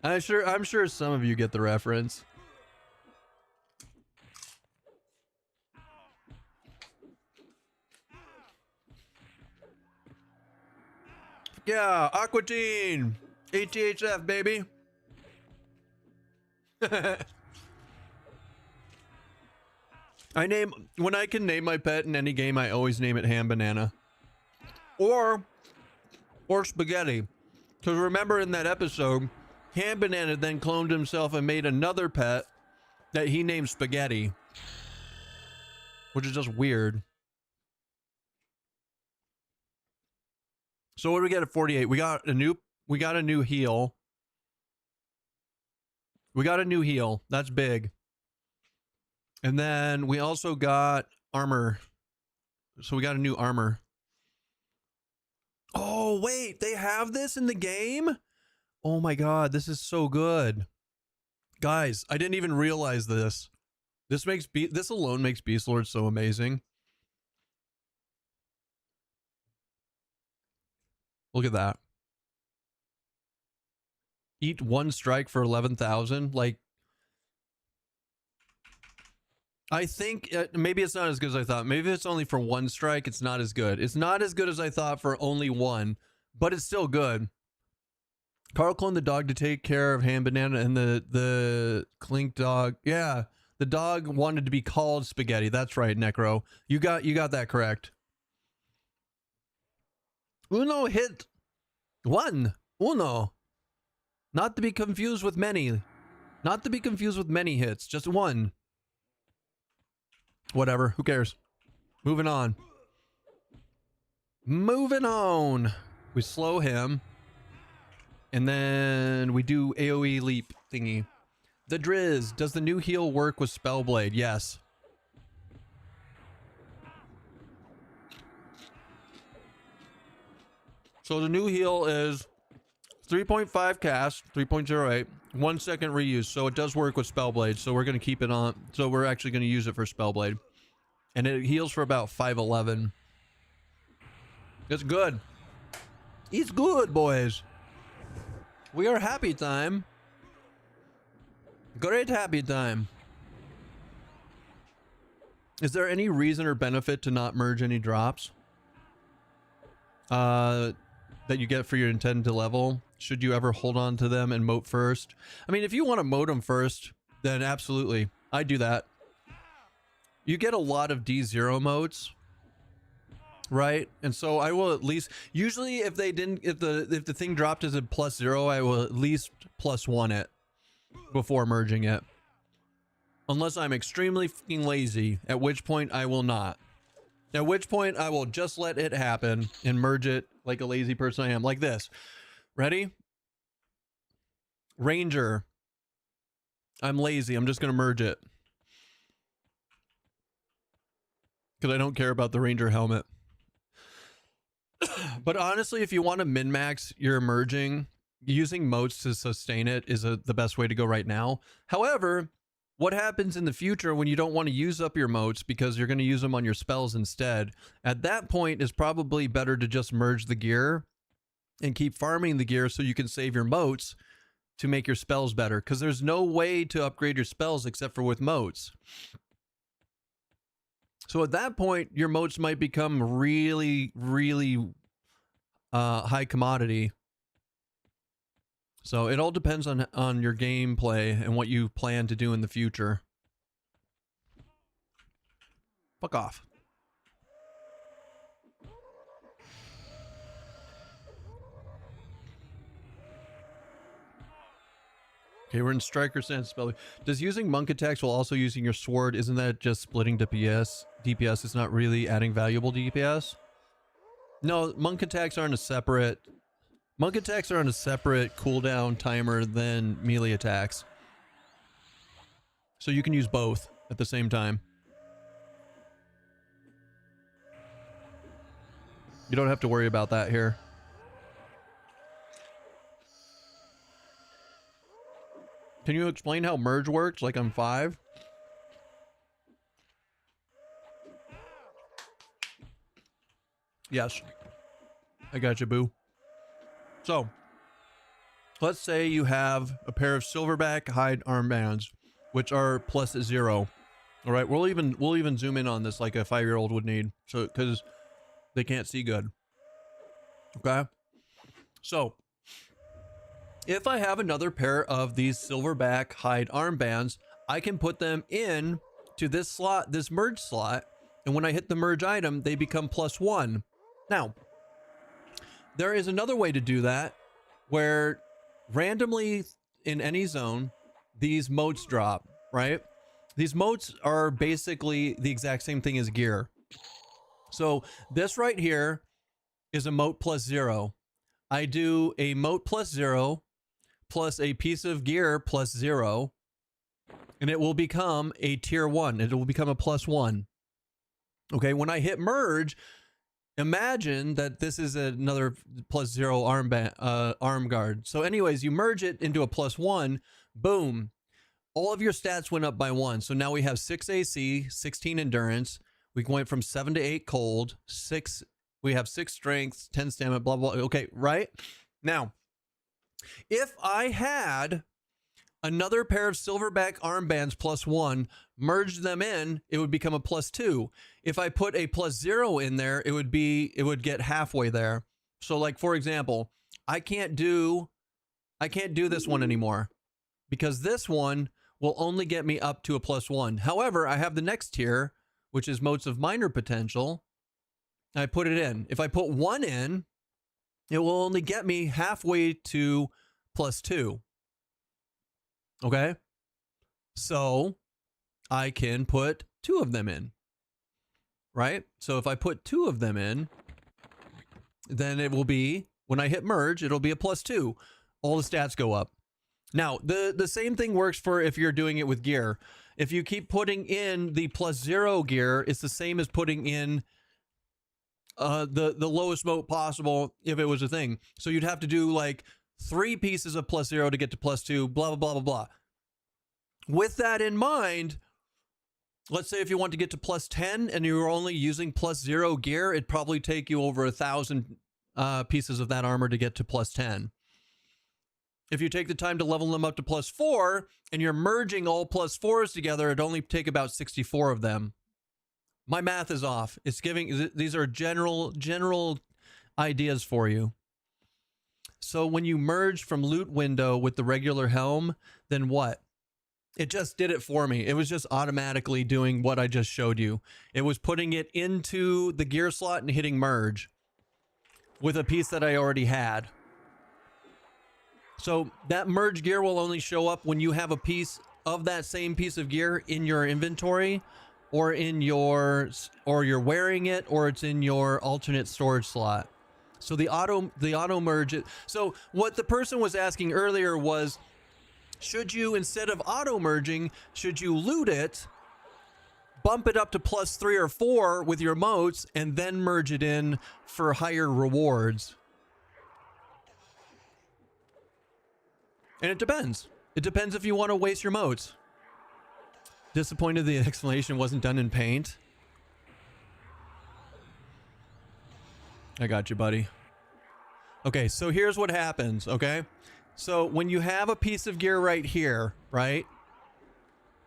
I'm sure some of you get the reference. Yeah, Aquatine, ATHF, baby. When I can name my pet in any game, I always name it Ham Banana. Or Spaghetti. Because remember in that episode, Ham Banana then cloned himself and made another pet that he named Spaghetti. Which is just weird. So what do we get at 48? We got a new heal. We got a new heal. That's big. And then we also got armor. So we got a new armor. Oh, wait, they have this in the game? Oh my God, this is so good. Guys, I didn't even realize this. This alone makes Beast Lord so amazing. Look at that. Eat 1 strike for 11,000. Like, I think maybe it's not as good as I thought. Maybe it's only for 1 strike. It's not as good. It's not as good as I thought for only 1. but it's still good. Carl cloned the dog to take care of Ham Banana, and the Clink dog. Yeah, the dog wanted to be called Spaghetti. That's right, Necro. You got that correct. Uno hit one. Uno. Not to be confused with many. Not to be confused with many hits. Just one. Whatever. Who cares? Moving on. Moving on. We slow him. And then we do AoE leap thingy. The Drizz. Does the new heal work with Spellblade? Yes. So the new heal is 3.5 cast, 3.08, 1 second reuse. So it does work with Spellblade. So we're going to keep it on. So we're actually going to use it for Spellblade. And it heals for about 511. It's good. It's good, boys. We are happy time. Great happy time. Is there any reason or benefit to not merge any drops? That you get for your intended level? Should you ever hold on to them and moat first? I mean, if you want to moat them first, then absolutely. I do that. You get a lot of D0 moats, right? And so I will at least, usually if the thing dropped as a +0, I will at least +1 it before merging it. Unless I'm extremely fucking lazy, at which point I will not. At which point I will just let it happen and merge it like a lazy person I am. Like this. Ready? Ranger. I'm lazy. I'm just going to merge it. Because I don't care about the Ranger helmet. But honestly, if you want to min-max your merging, using moats to sustain it is the best way to go right now. However, what happens in the future when you don't want to use up your moats because you're going to use them on your spells instead? At that point, it's probably better to just merge the gear and keep farming the gear so you can save your moats to make your spells better. Because there's no way to upgrade your spells except for with moats. So at that point, your moats might become really, really high commodity. So it all depends on your gameplay and what you plan to do in the future. Fuck off. Okay, we're in Striker Stance spell. Does using monk attacks while also using your sword, isn't that just splitting DPS? DPS is not really adding valuable DPS? No, monk attacks are on a separate... Monk attacks are on a separate cooldown timer than melee attacks. So you can use both at the same time. You don't have to worry about that here. Can you explain how merge works, like on 5? Yes. I got you, boo. So, let's say you have a pair of silverback hide armbands, which are +0. All right, we'll even zoom in on this like a 5-year-old would need, so because they can't see good. Okay, so if I have another pair of these silverback hide armbands, I can put them in to this slot, this merge slot, and when I hit the merge item, they become +1. Now, there is another way to do that where randomly in any zone, these moats drop, right? These moats are basically the exact same thing as gear. So this right here is a moat +0. I do a moat +0 plus a piece of gear +0, and it will become a tier 1. It will become a +1. Okay, when I hit merge, imagine that this is another +0 arm guard. So anyways, you merge it into a +1, boom. All of your stats went up by 1. So now we have 6 AC, 16 endurance. We went from 7 to 8 cold, we have 6 strength, 10 stamina, blah, blah. Okay, right? Now, if I had another pair of silverback armbands +1, merge them in, it would become a +2. If I put a +0 in there, it would get halfway there. So like, for example, I can't do this one anymore because this one will only get me up to a +1. However, I have the next tier, which is motes of minor potential. I put it in. If I put 1 in, it will only get me halfway to +2. Okay? So I can put 2 of them in. Right? So if I put 2 of them in, then it will be, when I hit merge, it'll be a +2. All the stats go up. Now, the same thing works for if you're doing it with gear. If you keep putting in the +0 gear, it's the same as putting in the lowest mote possible if it was a thing. So you'd have to do like 3 pieces of +0 to get to +2, blah, blah, blah, blah, blah. With that in mind, let's say if you want to get to +10 and you're only using +0 gear, it'd probably take you over 1,000 pieces of that armor to get to +10. If you take the time to level them up to +4 and you're merging all +4s together, it'd only take about 64 of them. My math is off. It's giving, these are general ideas for you. So when you merge from loot window with the regular helm, then what? It just did it for me. It was just automatically doing what I just showed you. It was putting it into the gear slot and hitting merge with a piece that I already had. So that merge gear will only show up when you have a piece of that same piece of gear in your inventory or or you're wearing it, or it's in your alternate storage slot. So the auto merge it. So what the person was asking earlier was, should you, instead of auto merging, should you loot it, bump it up to +3 or 4 with your motes, and then merge it in for higher rewards? And it depends. It depends if you want to waste your motes. Disappointed the explanation wasn't done in paint. I got you, buddy. Okay, so here's what happens, okay? So when you have a piece of gear right here, right?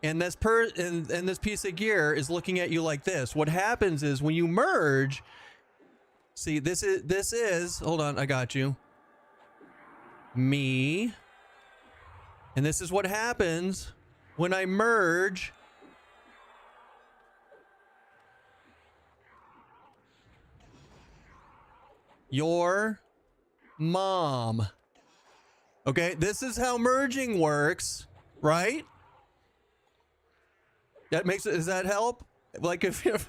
And this this piece of gear is looking at you like this. What happens is when you merge, see, this is, hold on, I got you. Me. And this is what happens when I merge your mom. Okay, this is how merging works, right? That makes it, does that help? Like if you're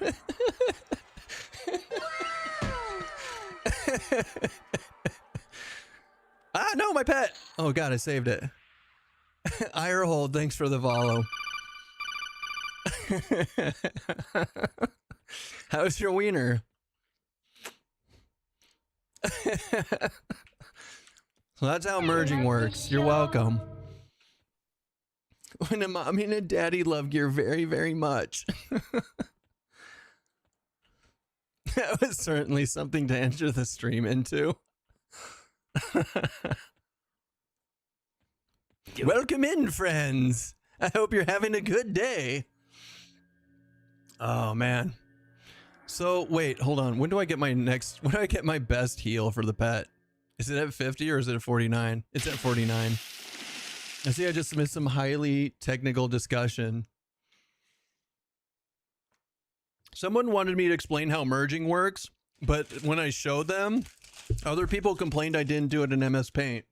ah, no, my pet. Oh God, I saved it. Irehold, thanks for the follow. How's your wiener? So that's how merging works. You're welcome. When a mommy and a daddy love gear very, very much. That was certainly something to enter the stream into. Welcome in, friends. I hope you're having a good day. Oh, man. So, wait, hold on. When do I get my best heal for the pet? Is it at 50 or is it at 49? It's at 49. I see I just missed some highly technical discussion. Someone wanted me to explain how merging works, but when I showed them, other people complained I didn't do it in MS Paint.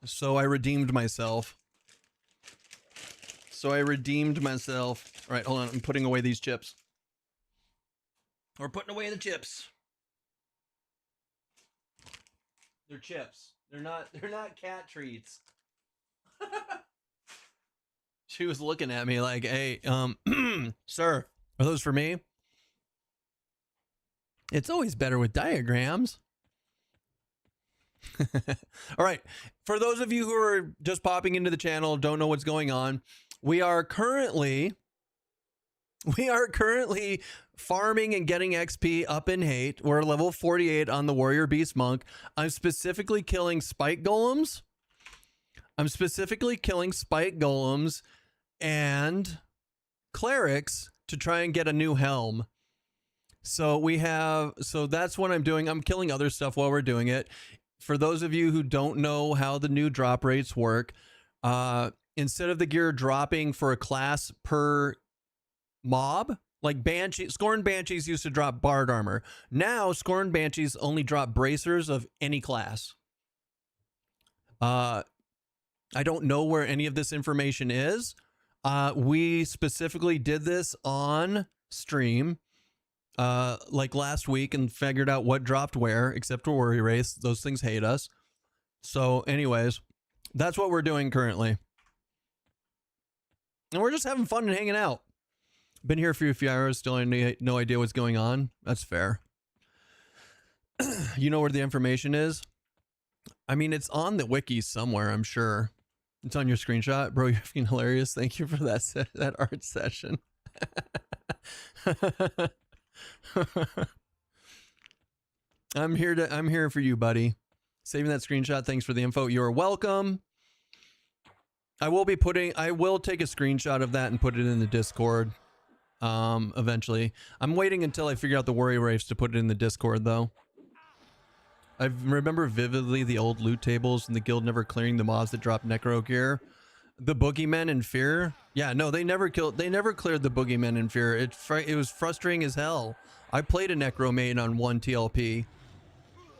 So I redeemed myself. All right, hold on. I'm putting away these chips. We're putting away the chips. They're chips. They're not cat treats. She was looking at me like, hey, sir, are those for me? It's always better with diagrams. All right. For those of you who are just popping into the channel, don't know what's going on, we are currently farming and getting XP up in hate. We're level 48 on the Warrior Beast Monk. I'm specifically killing spike golems. And clerics to try and get a new helm. So that's what I'm doing. I'm killing other stuff while we're doing it. For those of you who don't know how the new drop rates work, instead of the gear dropping for a class per mob, like Scorn Banshees used to drop Bard armor. Now Scorn Banshees only drop bracers of any class. I don't know where any of this information is. We specifically did this on stream like last week and figured out what dropped where, except for Worry Race. Those things hate us. So anyways, that's what we're doing currently. And we're just having fun and hanging out. Been here for a few hours, still no idea what's going on. That's fair. You know where the information is? I mean, it's on the wiki somewhere, I'm sure. It's on your screenshot. Bro, you're fucking hilarious. Thank you for that art session. I'm here for you, buddy. Saving that screenshot. Thanks for the info. You're welcome. I will take a screenshot of that and put it in the Discord. Eventually. I'm waiting until I figure out the Worry Race to put it in the Discord, though. I remember vividly the old loot tables and the guild never clearing the mobs that drop necro gear. The boogeymen in Fear. Yeah, no, they never cleared the boogeymen in Fear. It was frustrating as hell. I played a necro main on one TLP.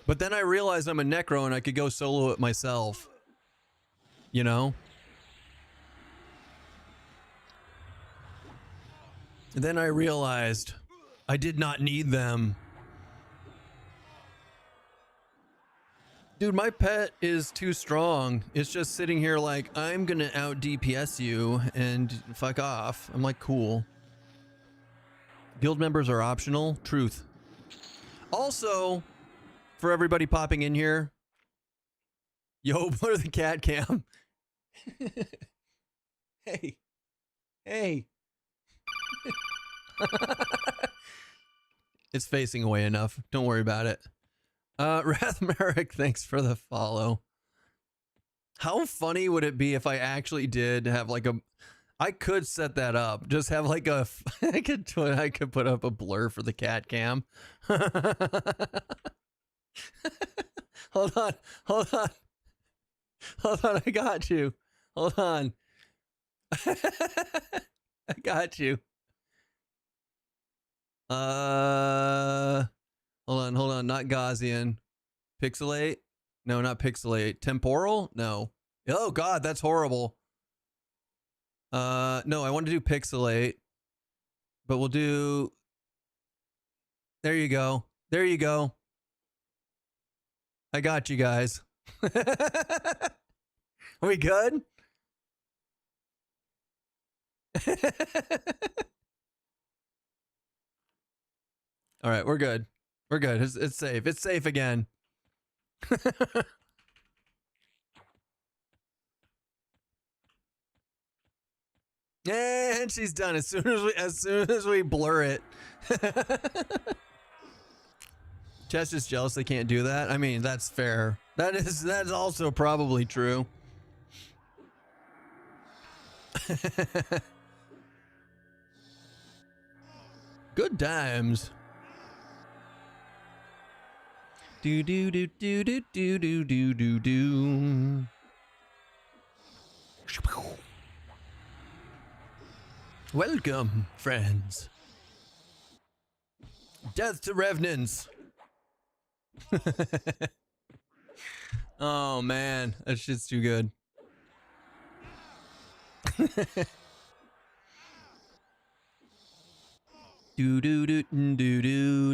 But then I realized I'm a necro and I could go solo it myself. You know? And then I realized I did not need them. Dude, my pet is too strong. It's just sitting here like, I'm gonna out DPS you and fuck off. I'm like, cool. Guild members are optional. Truth. Also, for everybody popping in here, yo, blur the cat cam. Hey. Hey. It's facing away enough. Don't worry about it. Wrath Merrick, thanks for the follow. How funny would it be if I actually did have like I could set that up. Just have like I could put up a blur for the cat cam. Hold on. I got you. Hold on. I got you. Hold on. Not Gaussian. Pixelate? No, not pixelate. Temporal? No. Oh God, that's horrible. No, I want to do pixelate, but we'll do. There you go. There you go. I got you guys. Are we good? All right, we're good. We're good. It's safe. It's safe again. And she's done as soon as we blur it. Chess is jealous they can't do that. I mean, that's fair. That's also probably true. Good times. Do do do do do do do do do do. Welcome, friends. Death to revenants. Oh man, that shit's too good. Do do do do do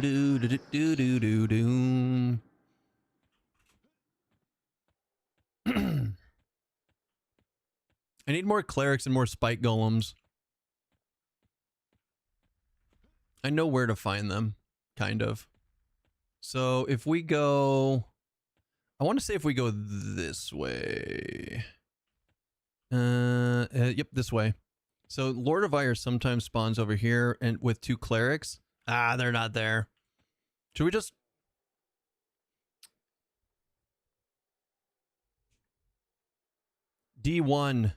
do do do do do do. I need more clerics and more spike golems. I know where to find them, kind of. So if we go, I want to say if we go this way. Yep, this way. So Lord of Ire sometimes spawns over here and with 2 clerics. Ah, they're not there. Should we just... D1.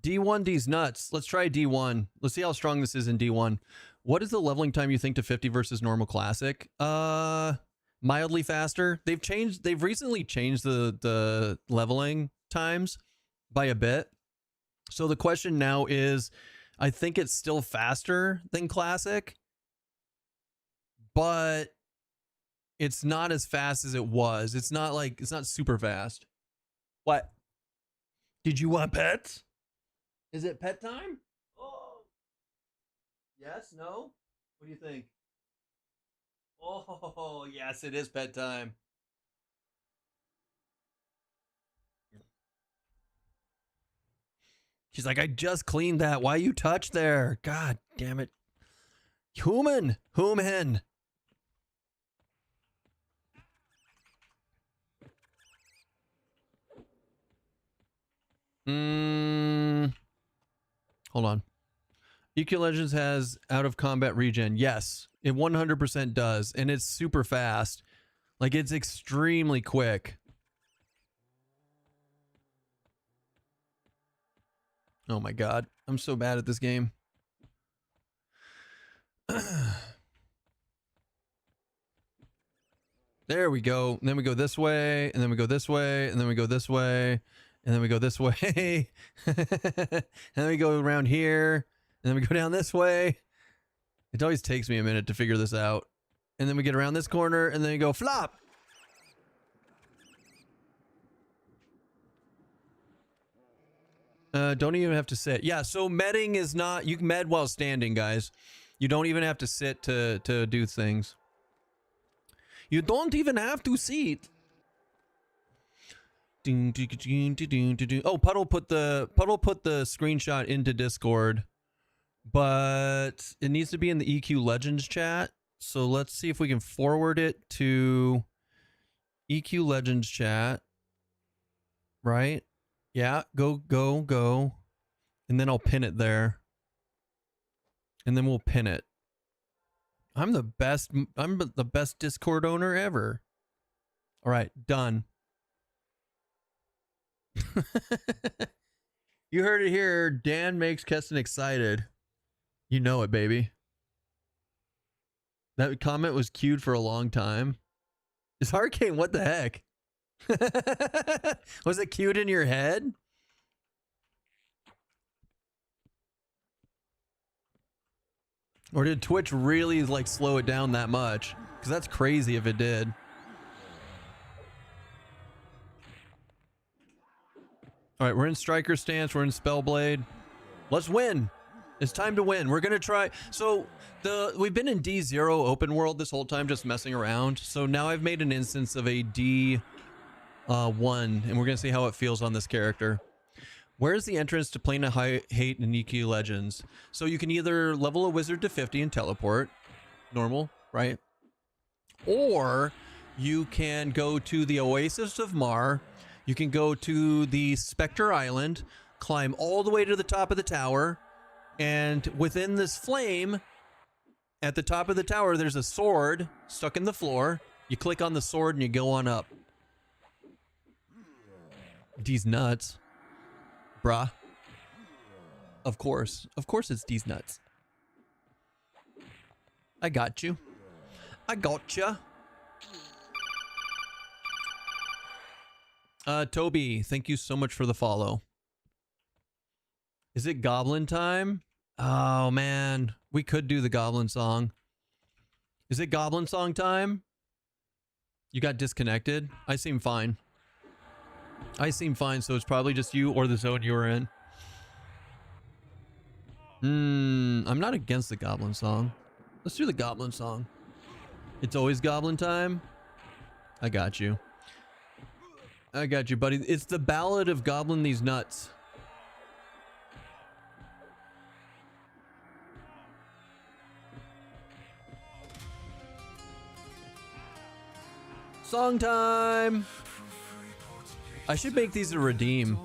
D1, D's nuts. Let's try D1. Let's see how strong this is in D1. What is the leveling time you think to 50 versus normal classic? Mildly faster. They've recently changed the leveling times by a bit. So the question now is, I think it's still faster than classic, but it's not as fast as it was. It's not super fast. What? Did you want pets? Is it pet time? Oh. Yes, no? What do you think? Oh, yes, it is pet time. She's like, I just cleaned that. Why you touch there? God damn it. Human. Hold on. EverQuest Legends has out of combat regen. Yes, it 100% does. And it's super fast. Like, it's extremely quick. Oh my God. I'm so bad at this game. There we go. And then we go this way, and then we go this way, and then we go this way, and then we go this way. And then we go around here, and then we go down this way. It always takes me a minute to figure this out. And then we get around this corner, and then we go flop. Don't even have to sit. Yeah, so medding is not... You can med while standing, guys. You don't even have to sit to do things. You don't even have to sit. Oh, Puddle put the screenshot into Discord, but it needs to be in the EQ Legends chat. So let's see if we can forward it to EQ Legends chat. Right? Yeah, go. And then I'll pin it there. And then we'll pin it. I'm the best Discord owner ever. All right, done. You heard it here. Dan makes Keston excited. You know it, baby. That comment was queued for a long time. It's Hurricane, what the heck? Was it queued in your head? Or did Twitch really like slow it down that much? Because that's crazy if it did. All right, we're in Striker stance. We're in Spellblade. Let's win. It's time to win. We're going to try. So we've been in D0 open world this whole time, just messing around. So now I've made an instance of a D1, and we're going to see how it feels on this character. Where's the entrance to Plane of Hate in EQ Legends? So you can either level a wizard to 50 and teleport. Normal, right? Or you can go to the Oasis of Mar. You can go to the Spectre Island, climb all the way to the top of the tower, and within this flame, at the top of the tower, there's a sword stuck in the floor. You click on the sword and you go on up. These nuts. Bruh. Of course it's these nuts. I got you. I gotcha. Toby, thank you so much for the follow. Is it Goblin time? Oh man, we could do the Goblin song. Is it Goblin song time? You got disconnected? I seem fine. So it's probably just you or the zone you were in. I'm not against the Goblin song. Let's do the Goblin song. It's always Goblin time. I got you. I got you, buddy. It's the Ballad of Goblin These Nuts. Song time. I should make these a redeem.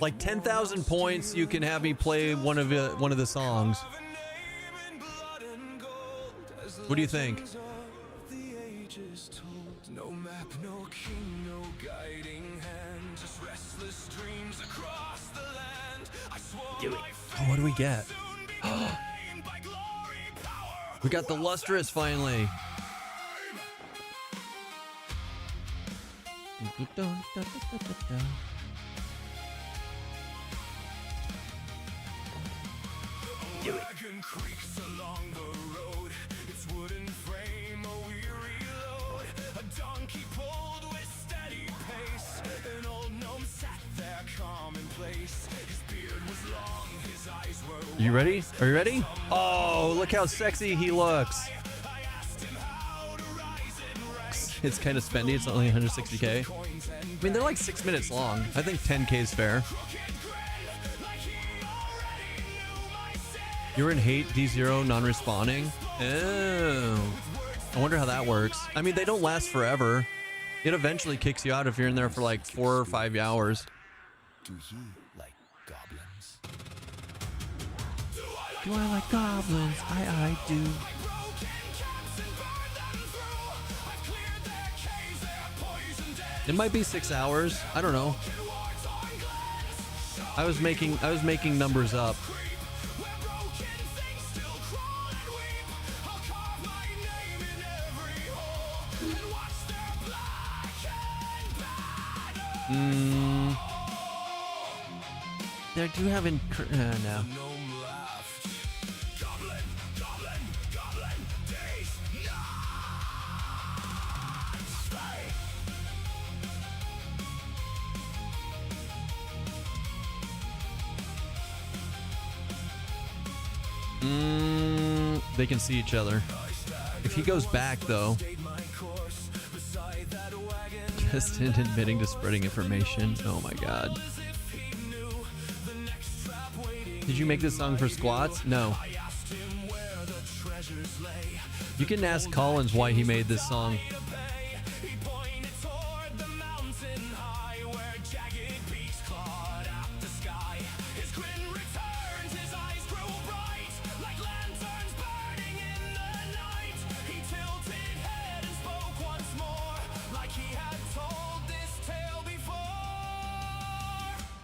Like 10,000 points, you can have me play one of the songs. What do you think? Do it. Oh, what do we get? We got the lustrous finally. Do it. Creaks along the road. Its wooden frame, a weary load. A donkey pulled with steady pace. An old gnome sat there calm in place. His beard was long, his eyes were. You ready? Are you ready? Oh, look how sexy he looks. It's kind of spendy. It's only 160k. I mean, they're like 6 minutes long. I think 10k is fair. You're in hate, D0, non-respawning. Oh. I wonder how that works. I mean, they don't last forever. It eventually kicks you out if you're in there for like 4 or 5 hours. Do you like goblins? Do I like goblins? I do. It might be 6 hours. I don't know. I was making numbers up. They do have no. They can see each other. If he goes back, though. Keston admitting to spreading information. Oh my god. Did you make this song for squats? No. You can ask Collins why he made this song.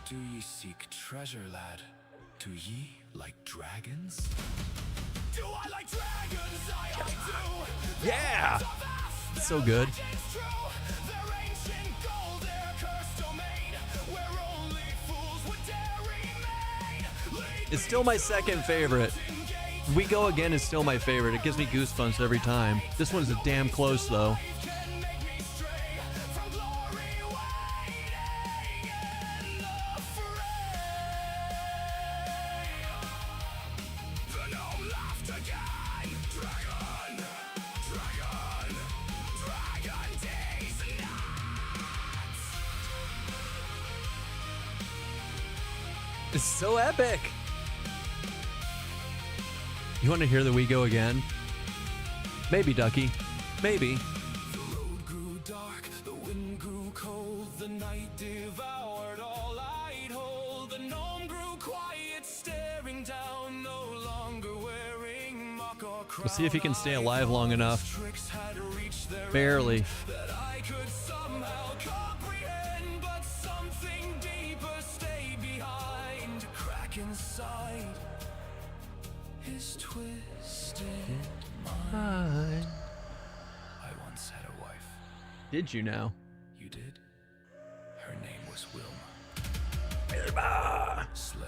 Do ye seek treasure, lad? Do ye like dragons? Do I like dragons? I do. Yeah! It's so good. It's still my second favorite. We Go Again is still my favorite. It gives me goosebumps every time. This one's a damn close, though. It's so epic. You want to hear the We Go Again? Maybe, Ducky. Maybe. The road grew dark, the wind grew cold, the night devoured all I'd hold. The gnome grew quiet, staring down, no longer wearing mock or crown. We'll see if he can stay alive long enough. Barely. That I could somehow comprehend, but something deeper stayed behind. A crack inside his twisted mind. I once had a wife. Did you now? You did? Her name was Wilma. Slain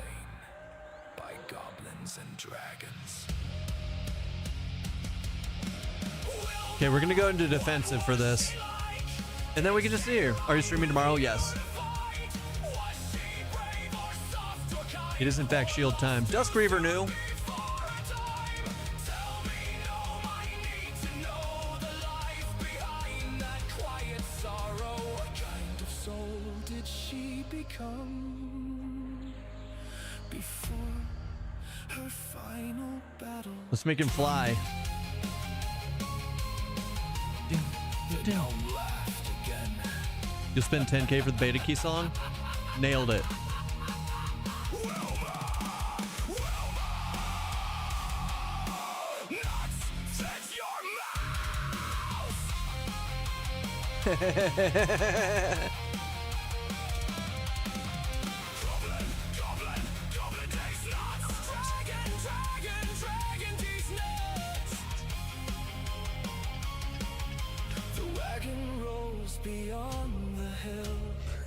by goblins and dragons. Okay, we're gonna go into defensive for this. And then we can just see her. Are you streaming tomorrow? Yes. It is in fact shield time. Dusk Reaver new. Let's make him fly. You'll spend 10k for the beta key song? Nailed it.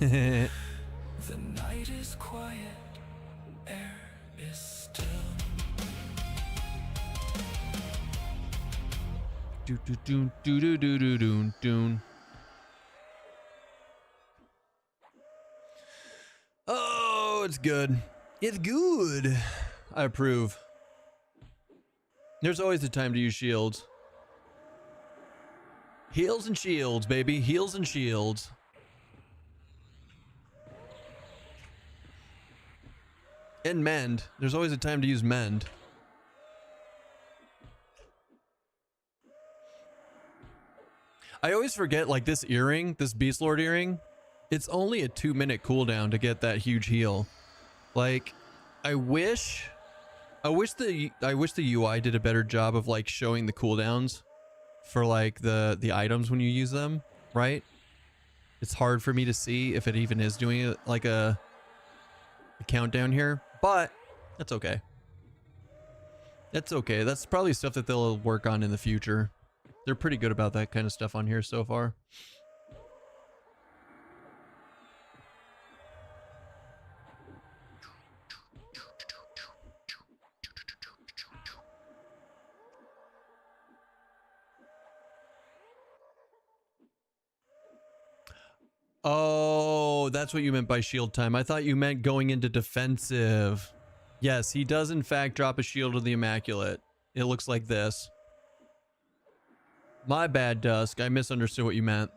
The night is quiet, air is still. Do do do do do do do do do. Oh, it's good. It's good. I approve. There's always a time to use shields. Heals and shields, baby. Heals and shields. And mend. There's always a time to use mend. I always forget, like, this earring, this Beast Lord earring, it's only a 2-minute cooldown to get that huge heal. Like, I wish the UI did a better job of like showing the cooldowns for like the items when you use them, right? It's hard for me to see if it even is doing like a countdown here, but that's okay. That's okay. That's probably stuff that they'll work on in the future. They're pretty good about that kind of stuff on here so far. Oh, that's what you meant by shield time. I thought you meant going into defensive. Yes, he does in fact drop a shield of the Immaculate. It looks like this. My bad, Dusk. I misunderstood what you meant.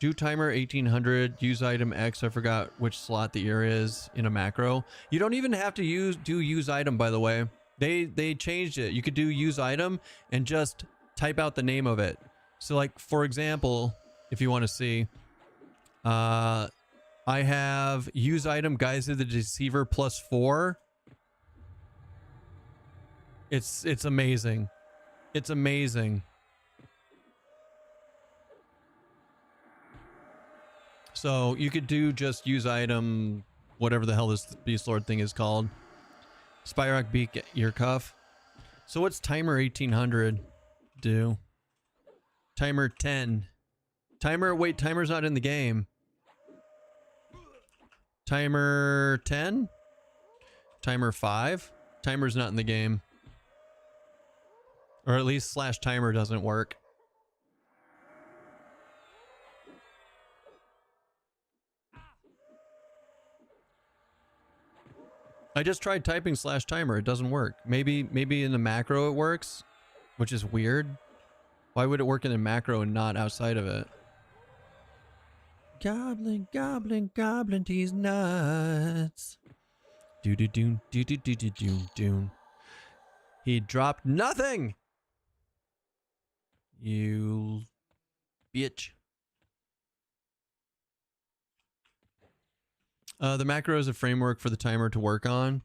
Do timer 1800, use item X. I forgot which slot the ear is in a macro. You don't even have to use item, by the way. They changed it. You could do use item and just type out the name of it. So like, for example, if you want to see, I have use item Guise of the Deceiver +4. It's amazing. It's amazing. So you could do just use item, whatever the hell this Beast Lord thing is called. Spyrock Beak Ear Cuff. So what's timer 1800 do? Timer 10. Wait, timer's not in the game. Timer 10? Timer 5? Timer's not in the game. Or at least /timer doesn't work. I just tried typing /timer. It doesn't work. Maybe in the macro it works, which is weird. Why would it work in the macro and not outside of it? Goblin, goblin, goblin, he's nuts. Do-do-doon, do-do-do-do-doon. He dropped nothing! You bitch. The macro is a framework for the timer to work on.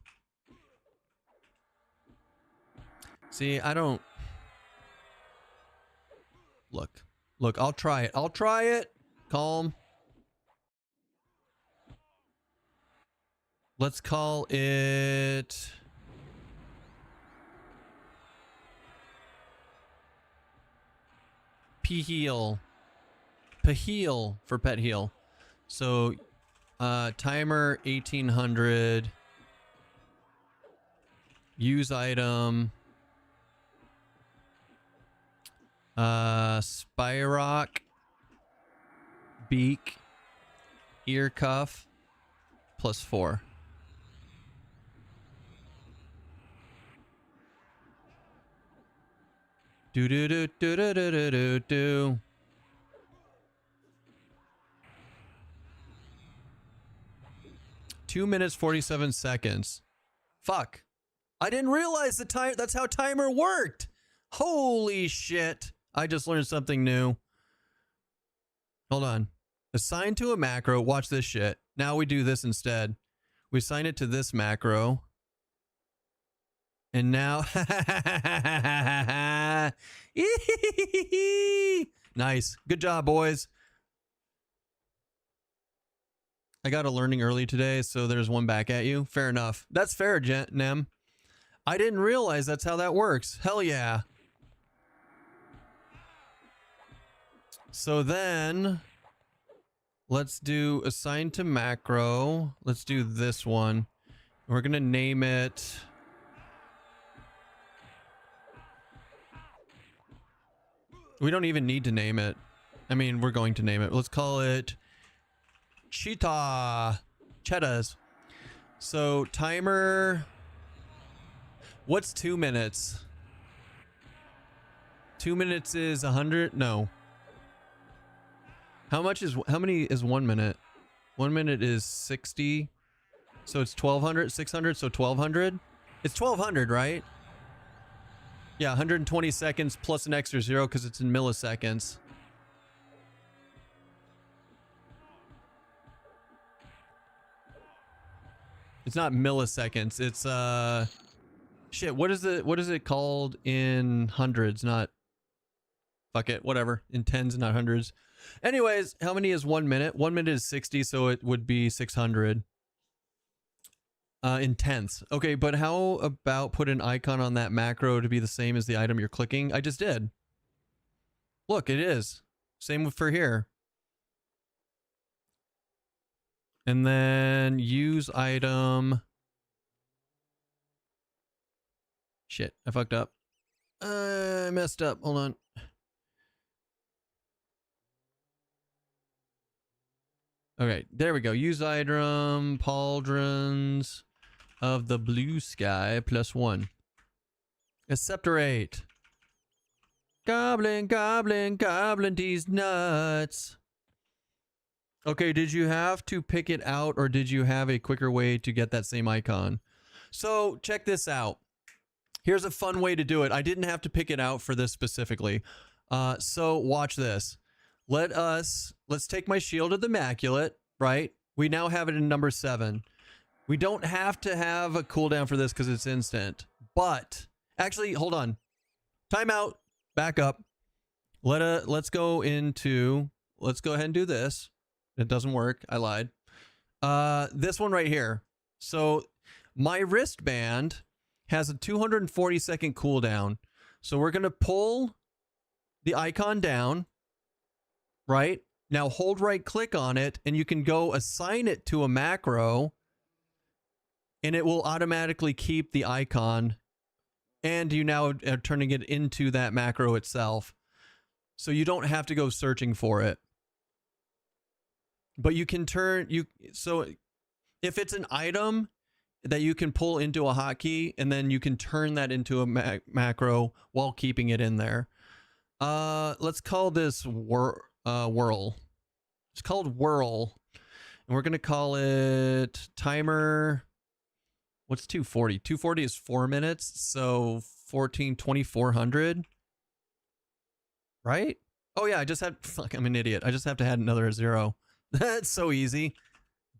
See, I don't... Look, I'll try it. Calm. Let's call it... P-heal. P-heal for pet heal. So, timer 1800. Use item. Spyrock. Beak. Ear cuff. +4. Do do do do do do do do do. Two minutes 47 seconds. Fuck. I didn't realize the time. That's how timer worked. Holy shit. I just learned something new. Hold on. Assign to a macro. Watch this shit. Now we do this instead. We assign it to this macro. And now, nice. Good job, boys. I got a learning early today, so there's one back at you. Fair enough. That's fair, Nem. I didn't realize that's how that works. Hell yeah. So then, Let's do assign to macro. Let's do this one. We're going to name it. We don't even need to name it. I mean, we're going to name it. Let's call it Cheetahs. So timer. What's 2 minutes? 2 minutes is 100. No. How many is 1 minute? 1 minute is 60. So it's 1200, 600. So 1200. It's 1200, right? Yeah, 120 seconds plus an extra 0 because it's in milliseconds. It's not milliseconds. It's shit. What is it called in hundreds? Not fuck it. Whatever. In tens, not hundreds. Anyways, how many is 1 minute? 1 minute is 60, so it would be 600. In tenths. Okay, but how about put an icon on that macro to be the same as the item you're clicking? I just did. Look, it is. Same for here. And then use item. Shit, I fucked up. I messed up. Hold on. Okay, there we go. Use item, pauldrons of the blue sky +1. Acceptorate. Goblin, goblin, goblin, these nuts. Okay, did you have to pick it out or did you have a quicker way to get that same icon? So check this out. Here's a fun way to do it. I didn't have to pick it out for this specifically. So watch this. Let's take my Shield of the Immaculate, right? We now have it in number 7. We don't have to have a cooldown for this because it's instant. But actually, hold on. Timeout. Back up. Let's go ahead and do this. It doesn't work. I lied. This one right here. So my wristband has a 240-second cooldown. So we're going to pull the icon down, right? Now hold right click on it and you can go assign it to a macro and it will automatically keep the icon and you now are turning it into that macro itself. So you don't have to go searching for it. But you can so if it's an item that you can pull into a hotkey and then you can turn that into a macro while keeping it in there. Let's call this whirl. It's called whirl. And we're going to call it timer. What's 240? 240 is 4 minutes. So 2400. Right? Oh yeah, fuck, I'm an idiot. I just have to add another 0. That's so easy.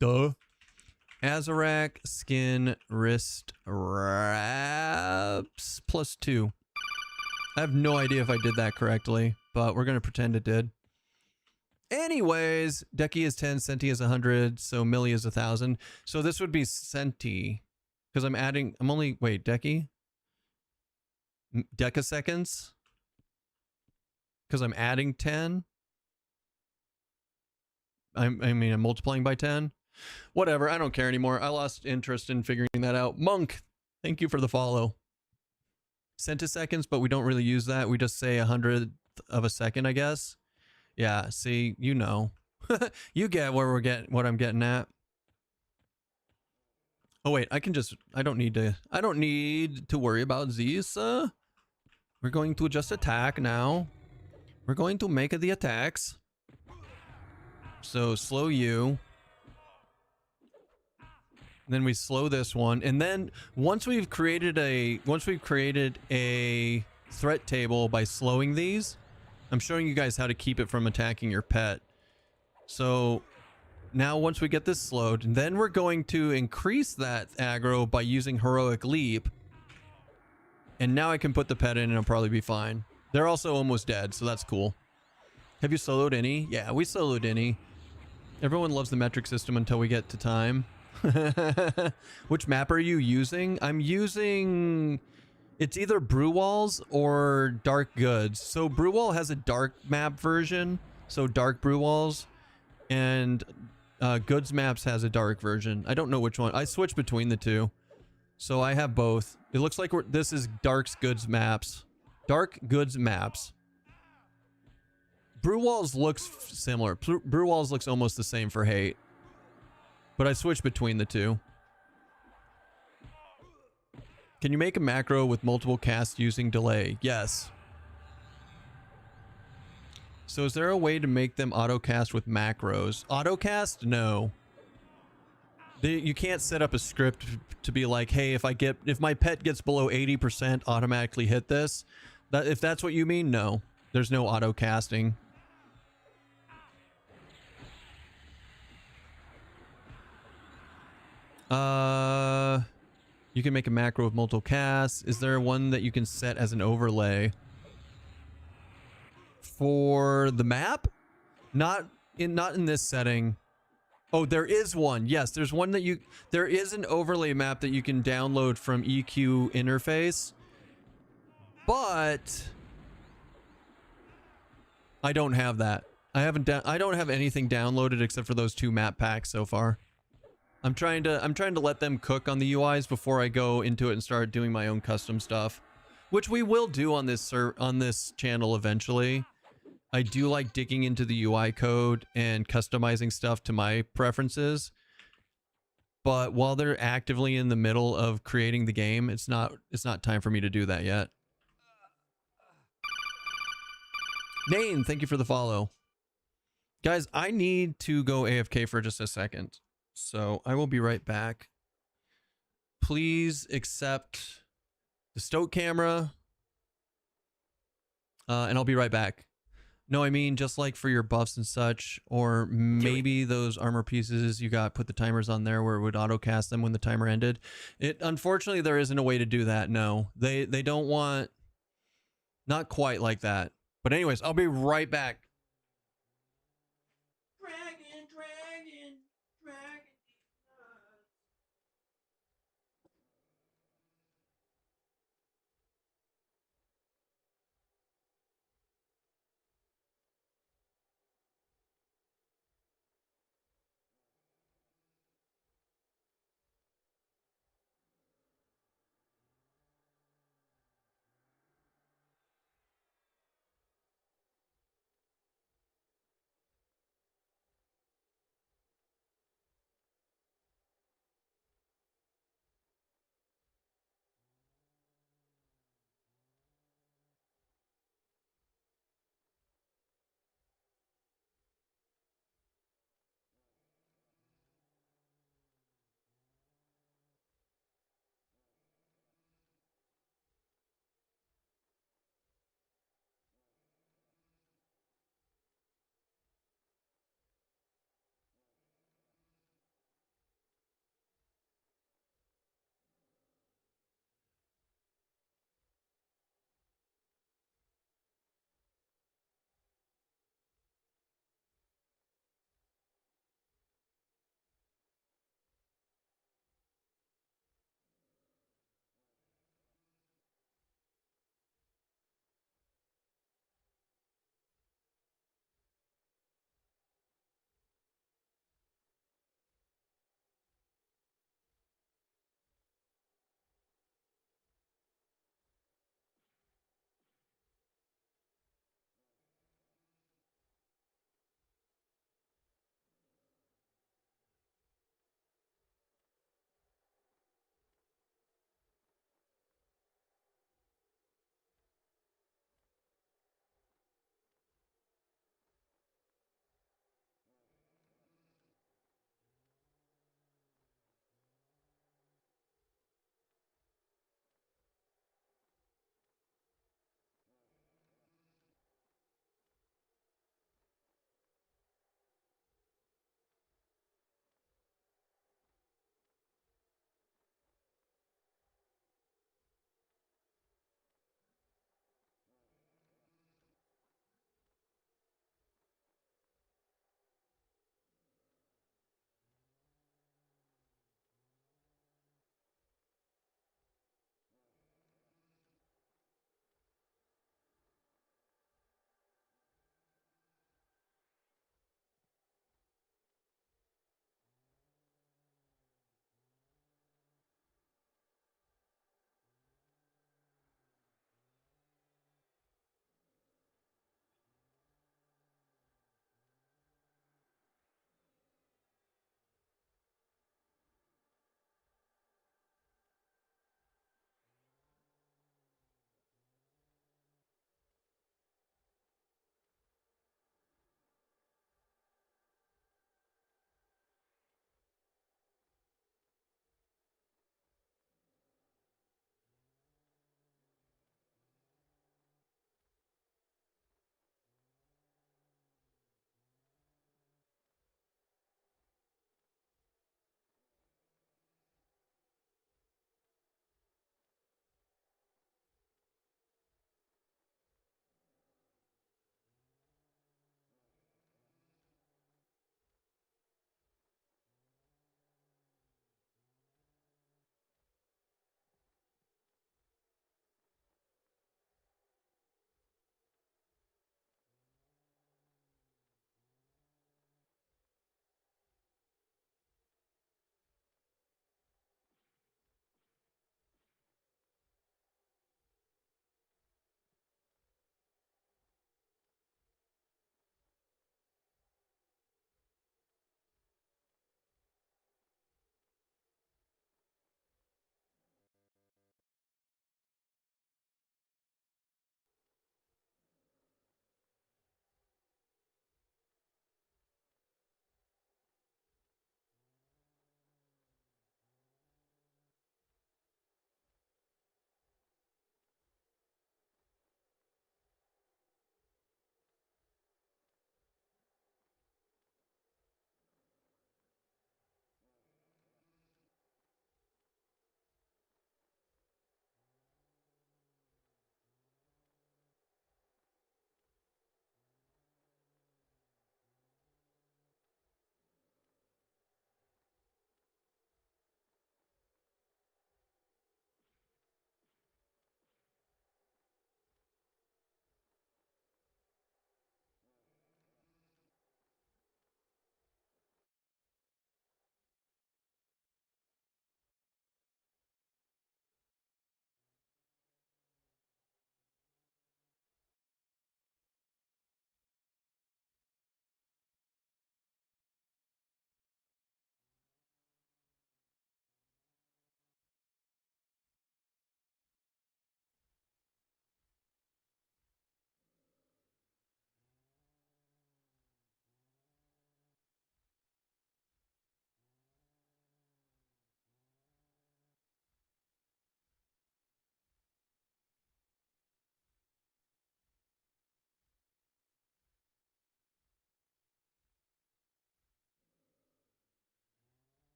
Duh. Azarac skin wrist wraps +2. I have no idea if I did that correctly, but we're going to pretend it did. Anyways, Decky is 10, Centi is 100, so Milli is 1,000. So this would be Centi. Because Decky? Decaseconds? Because I'm adding 10. I'm multiplying by 10. Whatever, I don't care anymore. I lost interest in figuring that out. Monk, thank you for the follow. Centiseconds, but we don't really use that. We just say 100th of a second, I guess. Yeah, see, you know. You get what I'm getting at. Oh wait, I don't need to worry about these. We're going to just attack now. We're going to make the attacks. So slow you. Then we slow this one, and then once we've created a threat table by slowing these, I'm showing you guys how to keep it from attacking your pet. So now once we get this slowed, and then we're going to increase that aggro by using Heroic Leap. And now I can put the pet in and it'll probably be fine. They're also almost dead, so that's cool. Have you soloed any? Yeah, we soloed any. Everyone loves the metric system until we get to time. Which map are you using? I'm using... It's either Brewwalls or Dark Goods. So Brewwall has a dark map version, so Dark Brewwalls. and Goods Maps has a dark version. I don't know which one. I switch between the two, so I have both. It looks like this is Dark's Goods Maps. Dark Goods Maps. Brewwalls looks similar. Brewwalls looks almost the same for hate, but I switch between the two. Can you make a macro with multiple casts using delay? Yes. So is there a way to make them autocast with macros? Autocast? No. You can't set up a script to be like, hey, if my pet gets below 80%, automatically hit this. If that's what you mean, no. There's no autocasting. You can make a macro with multiple casts. Is there one that you can set as an overlay for the map? Not in this setting. Oh, there is one. Yes, there's one that there is an overlay map that you can download from EQ interface. But I don't have that. I don't have anything downloaded except for those 2 map packs so far. I'm trying to let them cook on the UIs before I go into it and start doing my own custom stuff, which we will do on this channel eventually. I do like digging into the UI code and customizing stuff to my preferences. But while they're actively in the middle of creating the game, it's not time for me to do that yet. Nane, thank you for the follow. Guys, I need to go AFK for just a second. So I will be right back. Please accept the Stoke camera. And I'll be right back. No, I mean just like for your buffs and such, or maybe those armor pieces you got, put the timers on there where it would autocast them when the timer ended. Unfortunately, there isn't a way to do that. No, they don't want, not quite like that. But anyways, I'll be right back. Dragon.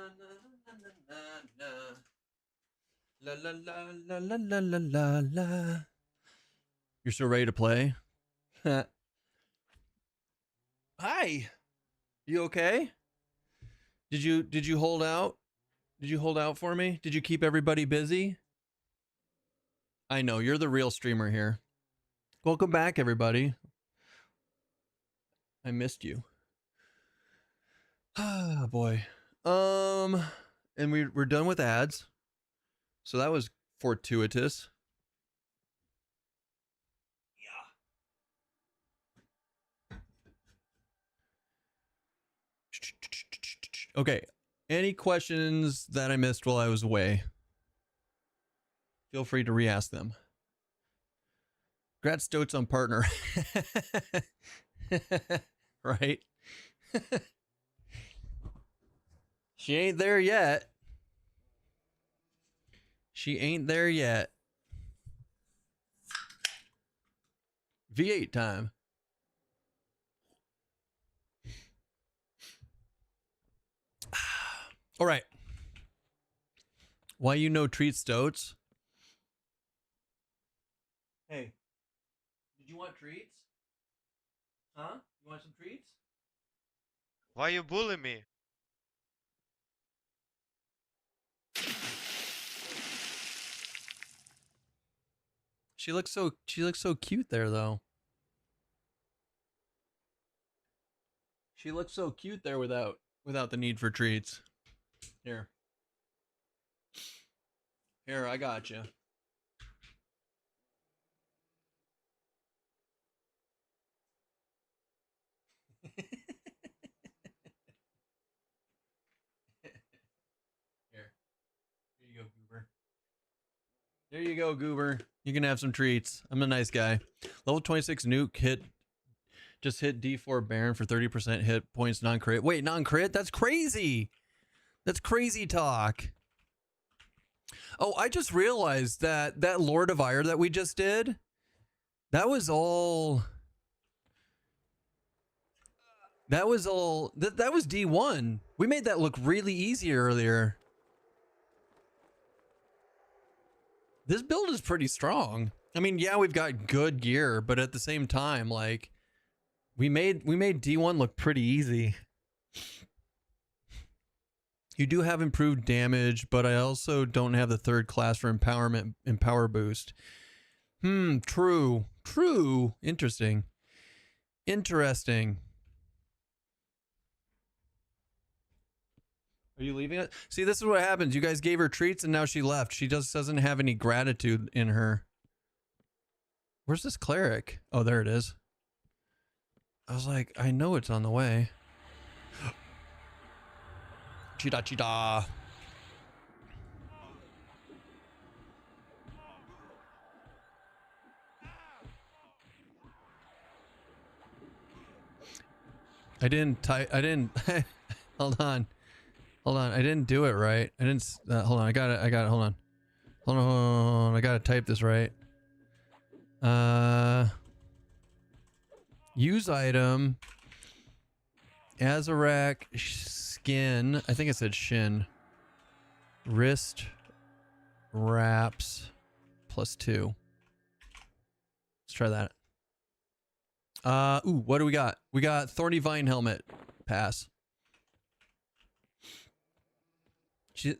La la la la la la la la la. You're so ready to play? Hi. You okay? Did you hold out? Did you hold out for me? Did you keep everybody busy? I know, you're the real streamer here. Welcome back, everybody. I missed you. Ah, boy. And we're done with ads. So that was fortuitous. Yeah. Okay. Any questions that I missed while I was away? Feel free to re-ask them. Congrats, Stoats on partner. Right? She ain't there yet. She ain't there yet. V8 time. All right. Why you no treat, Stoats? Hey, did you want treats? Huh? You want some treats? Why you bully me? She looks so cute there though. She looks so cute there without the need for treats. Here. Here, I got you. Here. Here you go, Goober. There you go, Goober. You can have some treats. I'm a nice guy. Level 26 nuke just hit D4 Baron for 30% hit points non-crit. Wait, non-crit? That's crazy. That's crazy talk. Oh, I just realized that Lord of Ire that we just did, that was all that was D1. We made that look really easy earlier. This build is pretty strong. I mean, yeah, we've got good gear, but at the same time, like, we made D1 look pretty easy. You do have improved damage, but I also don't have the third class for empower boost. True. Interesting. Are you leaving it? See, this is what happens. You guys gave her treats and now she left. She just doesn't have any gratitude in her. Where's this cleric? Oh, there it is. I was like, I know it's on the way. Cheetah. I didn't hold on. I didn't do it right. I didn't hold on. I got it. Hold on. I gotta type this right. Use item. Azarac skin. I think it said shin. Wrist wraps +2. Let's try that. Ooh, what do we got? We got Thorny Vine helmet. Pass.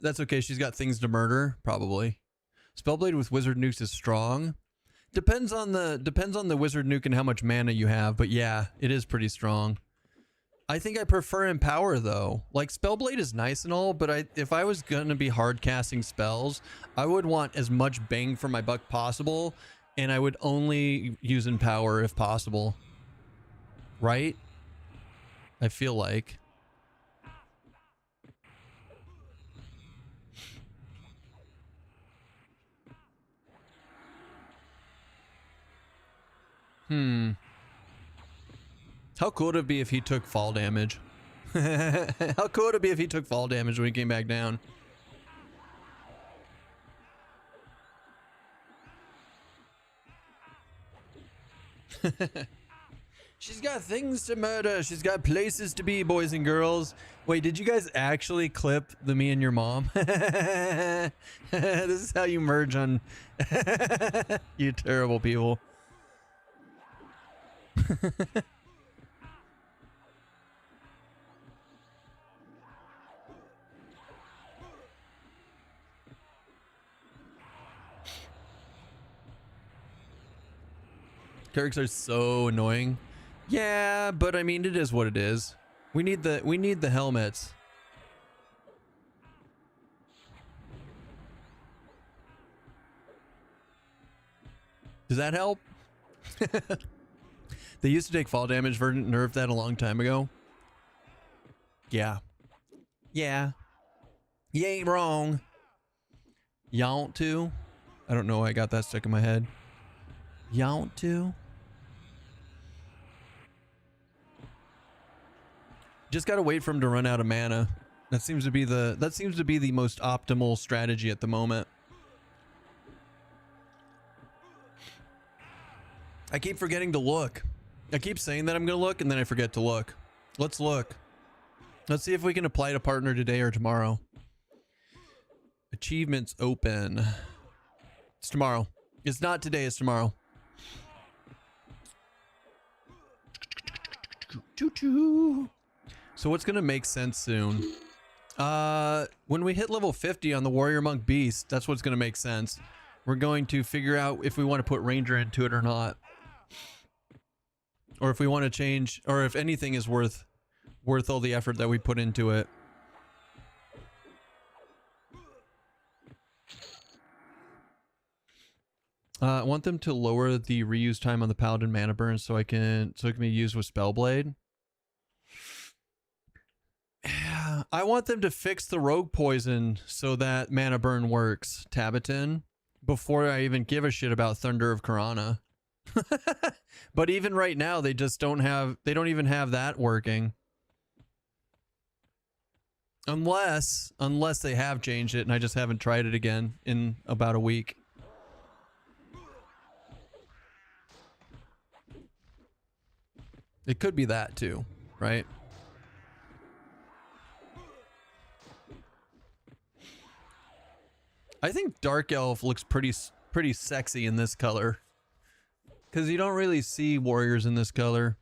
That's okay. She's got things to murder, probably. Spellblade with wizard nukes is strong. Depends on the wizard nuke and how much mana you have, but yeah, it is pretty strong. I think I prefer Empower though. Like, Spellblade is nice and all, but if I was gonna be hard casting spells, I would want as much bang for my buck possible, and I would only use Empower if possible. Right? I feel like. How cool would it be if he took fall damage? How cool would it be if he took fall damage when he came back down? She's got things to murder. She's got places to be, boys and girls. Wait, did you guys actually clip the me and your mom? This is how you merge on... You terrible people. Carrics are so annoying. Yeah, but I mean, it is what it is. We need the helmets. Does that help? They used to take fall damage. Verdant nerfed that a long time ago. Yeah. Yeah. You ain't wrong. Y'all to? I don't know why I got that stuck in my head. Y'all to? Just gotta wait for him to run out of mana. That seems to be the most optimal strategy at the moment. I keep forgetting to look. I keep saying that I'm gonna look and then I forget to look. Let's look. Let's see if we can apply to partner today or tomorrow. Achievements open. It's tomorrow. It's not today, it's tomorrow. Choo-choo. So what's gonna make sense soon? When we hit level 50 on the Warrior Monk Beast, that's what's gonna make sense. We're going to figure out if we want to put Ranger into it or not. Or if we want to change, or if anything is worth all the effort that we put into it. I want them to lower the reuse time on the Paladin mana burn so it can be used with Spellblade. Yeah, I want them to fix the rogue poison so that mana burn works, Tabatin, before I even give a shit about Thunder of Karana. But even right now, they don't even have that working. Unless they have changed it and I just haven't tried it again in about a week. It could be that too, right? I think Dark Elf looks pretty sexy in this color. Because you don't really see warriors in this color.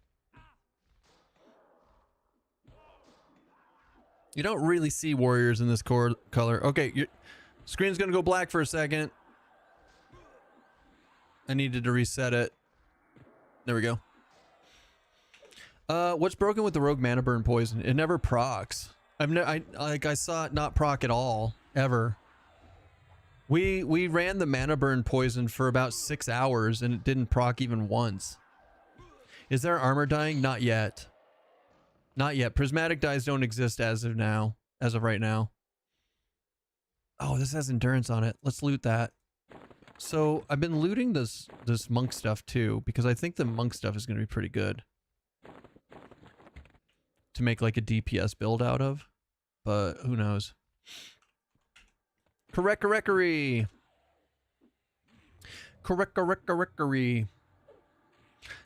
You don't really see warriors in this color. Okay, your screen's gonna go black for a second. I needed to reset it. There we go. What's broken with the rogue mana burn poison? It never procs. I saw it not proc at all ever. We ran the mana burn poison for about 6 hours and it didn't proc even once. Is there armor dying? Not yet. Not yet. Prismatic dyes don't exist as of now. As of right now. Oh, this has endurance on it. Let's loot that. So I've been looting this monk stuff too because I think the monk stuff is going to be pretty good to make like a DPS build out of, but who knows? Correctorectory.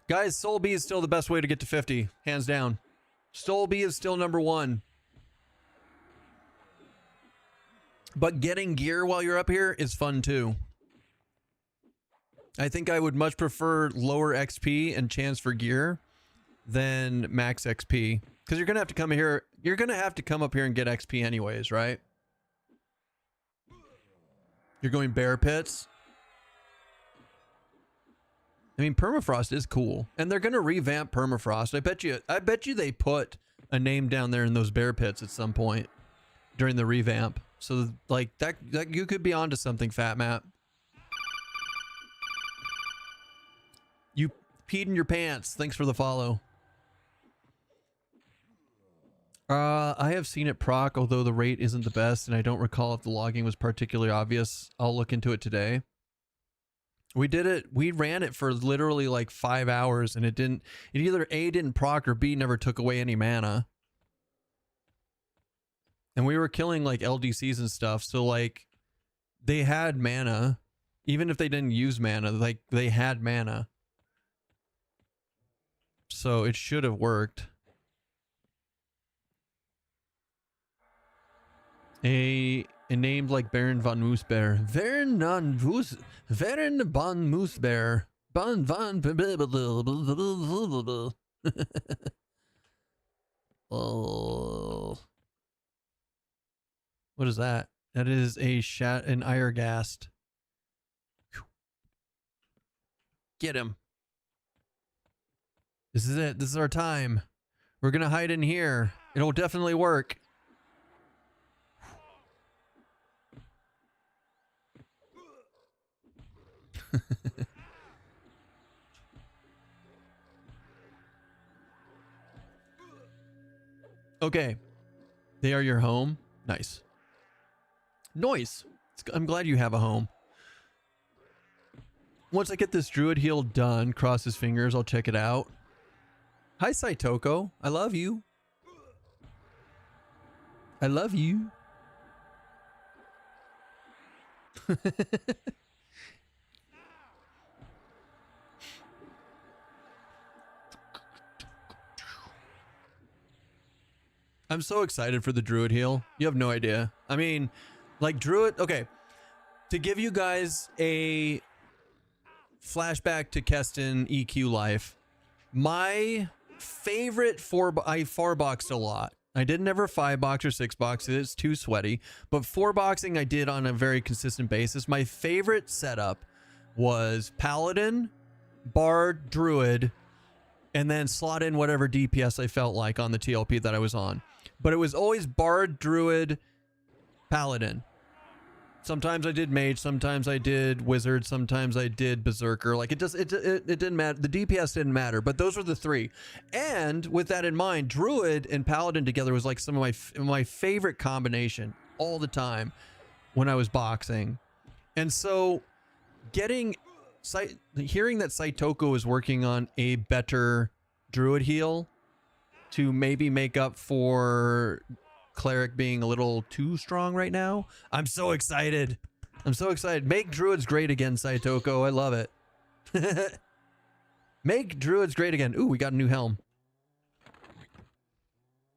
Guys, Soul B is still the best way to get to 50, hands down. Soul B is still #1. But getting gear while you're up here is fun too. I think I would much prefer lower XP and chance for gear than max XP. Because you're gonna have to come here. You're gonna have to come up here and get XP anyways, right? You're going bear pits. I mean, permafrost is cool, and they're gonna revamp permafrost. I bet you they put a name down there in those bear pits at some point during the revamp. So like that you could be onto something, Fat Map. You peed in your pants. Thanks for the follow. I have seen it proc, although the rate isn't the best, and I don't recall if the logging was particularly obvious. I'll look into it today. We did it. We ran it for literally like 5 hours, and it either A, didn't proc, or B, never took away any mana. And we were killing like LDCs and stuff, so like they had mana. Even if they didn't use mana, like they had mana. So so it should have worked. A named like Baron von Moosbear. Baron von Moosbear. Oh. What is that? That is an Irgast. Get him. This is it. This is our time. We're gonna hide in here. It'll definitely work. Okay. They are your home. Nice. Nice. I'm glad you have a home. Once I get this druid heal done, cross his fingers, I'll check it out. Hi, Saitoko. I love you. I love you. I'm so excited for the druid heal. You have no idea. I mean, like druid. Okay. To give you guys a flashback to Keston EQ life, my favorite I 4-boxed a lot. I didn't ever 5-box or 6-box. It's too sweaty. But 4-boxing I did on a very consistent basis. My favorite setup was Paladin, Bard, Druid, and then slot in whatever DPS I felt like on the TLP that I was on. But it was always Bard, Druid, Paladin. Sometimes I did Mage, sometimes I did Wizard, sometimes I did Berserker. Like it didn't matter. The DPS didn't matter, but those were the three. And with that in mind, Druid and Paladin together was like some of my favorite combination all the time when I was boxing. And so hearing that Saitoko is working on a better Druid heal to maybe make up for Cleric being a little too strong right now, I'm so excited. I'm so excited. Make Druids great again, Saitoko. I love it. Make Druids great again. Ooh, we got a new helm.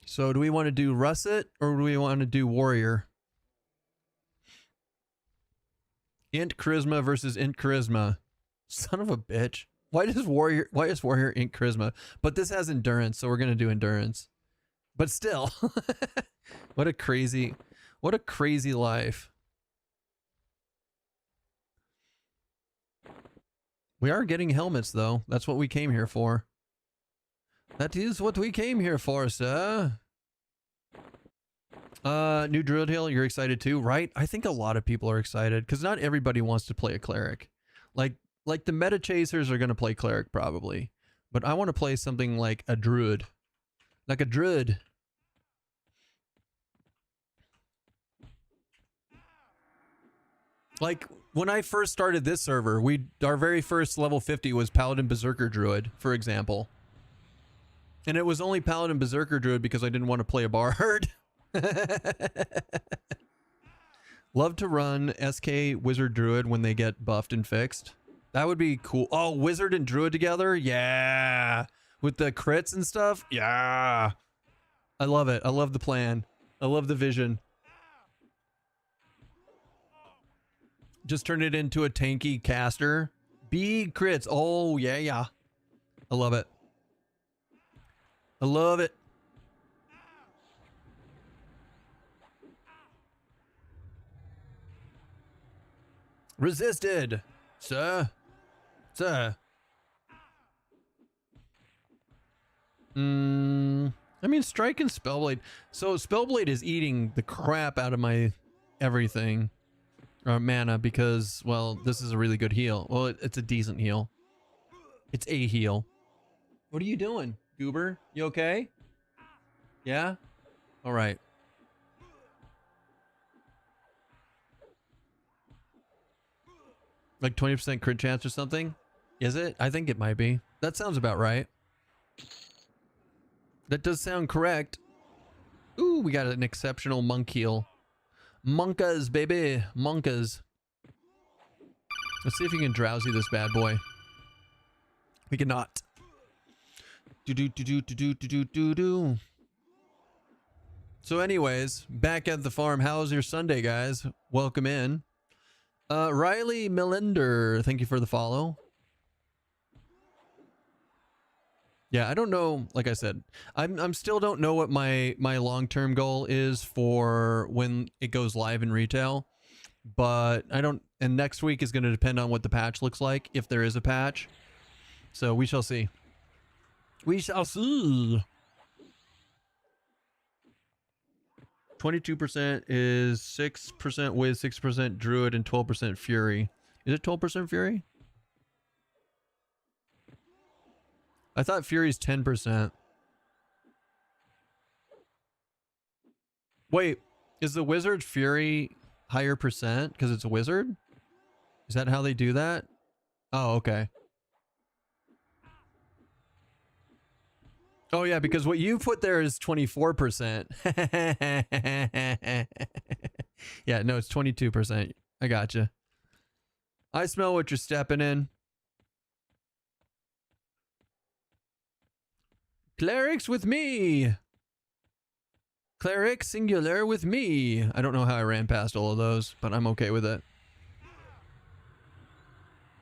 So do we want to do Russet or do we want to do Warrior? Int Charisma versus Int Charisma. Son of a bitch. Why is Warrior Int Charisma? But this has Endurance, so we're going to do Endurance. But still. What a crazy life. We are getting helmets though. That's what we came here for. That is what we came here for, sir. New Druid Hill, you're excited too, right? I think a lot of people are excited because not everybody wants to play a Cleric. Like the meta chasers are going to play Cleric probably. But I want to play something like a Druid. Like a Druid. Like, when I first started this server, our very first level 50 was Paladin Berserker Druid, for example. And it was only Paladin Berserker Druid because I didn't want to play a Bard. Love to run SK Wizard Druid when they get buffed and fixed. That would be cool. Oh, Wizard and Druid together? Yeah. With the crits and stuff? Yeah. I love it. I love the plan. I love the vision. Just turn it into a tanky caster. Big crits. Oh, yeah, yeah. I love it. I love it. Resisted. Sir. Sir. I mean, Strike and Spellblade. So Spellblade is eating the crap out of my everything. Mana because, well, this is a really good heal. Well, it's a decent heal. It's a heal. What are you doing, Goober? You okay? Yeah? All right. Like 20% crit chance or something? Is it? I think it might be. That sounds about right. That does sound correct. Ooh, we got an exceptional monk heal. Monkas, baby. Monkas. Let's see if we can drowsy this bad boy. We cannot. Do. So anyways, back at the farm. How's your Sunday, guys? Welcome in. Riley Millender, thank you for the follow. Yeah, I don't know. Like I said, I'm still don't know what my long-term goal is for when it goes live in retail, but I don't. And next week is going to depend on what the patch looks like, if there is a patch. So we shall see. We shall see. 22% is 6% with 6% druid and 12% fury. Is it 12% fury? I thought fury's 10%. Wait, is the wizard fury higher percent because it's a wizard? Is that how they do that? Oh, okay. Oh yeah, because what you put there is 24%. Yeah, no, it's 22%. I gotcha. I smell what you're stepping in. Clerics with me. Cleric singular with me. I don't know how I ran past all of those, but I'm okay with it.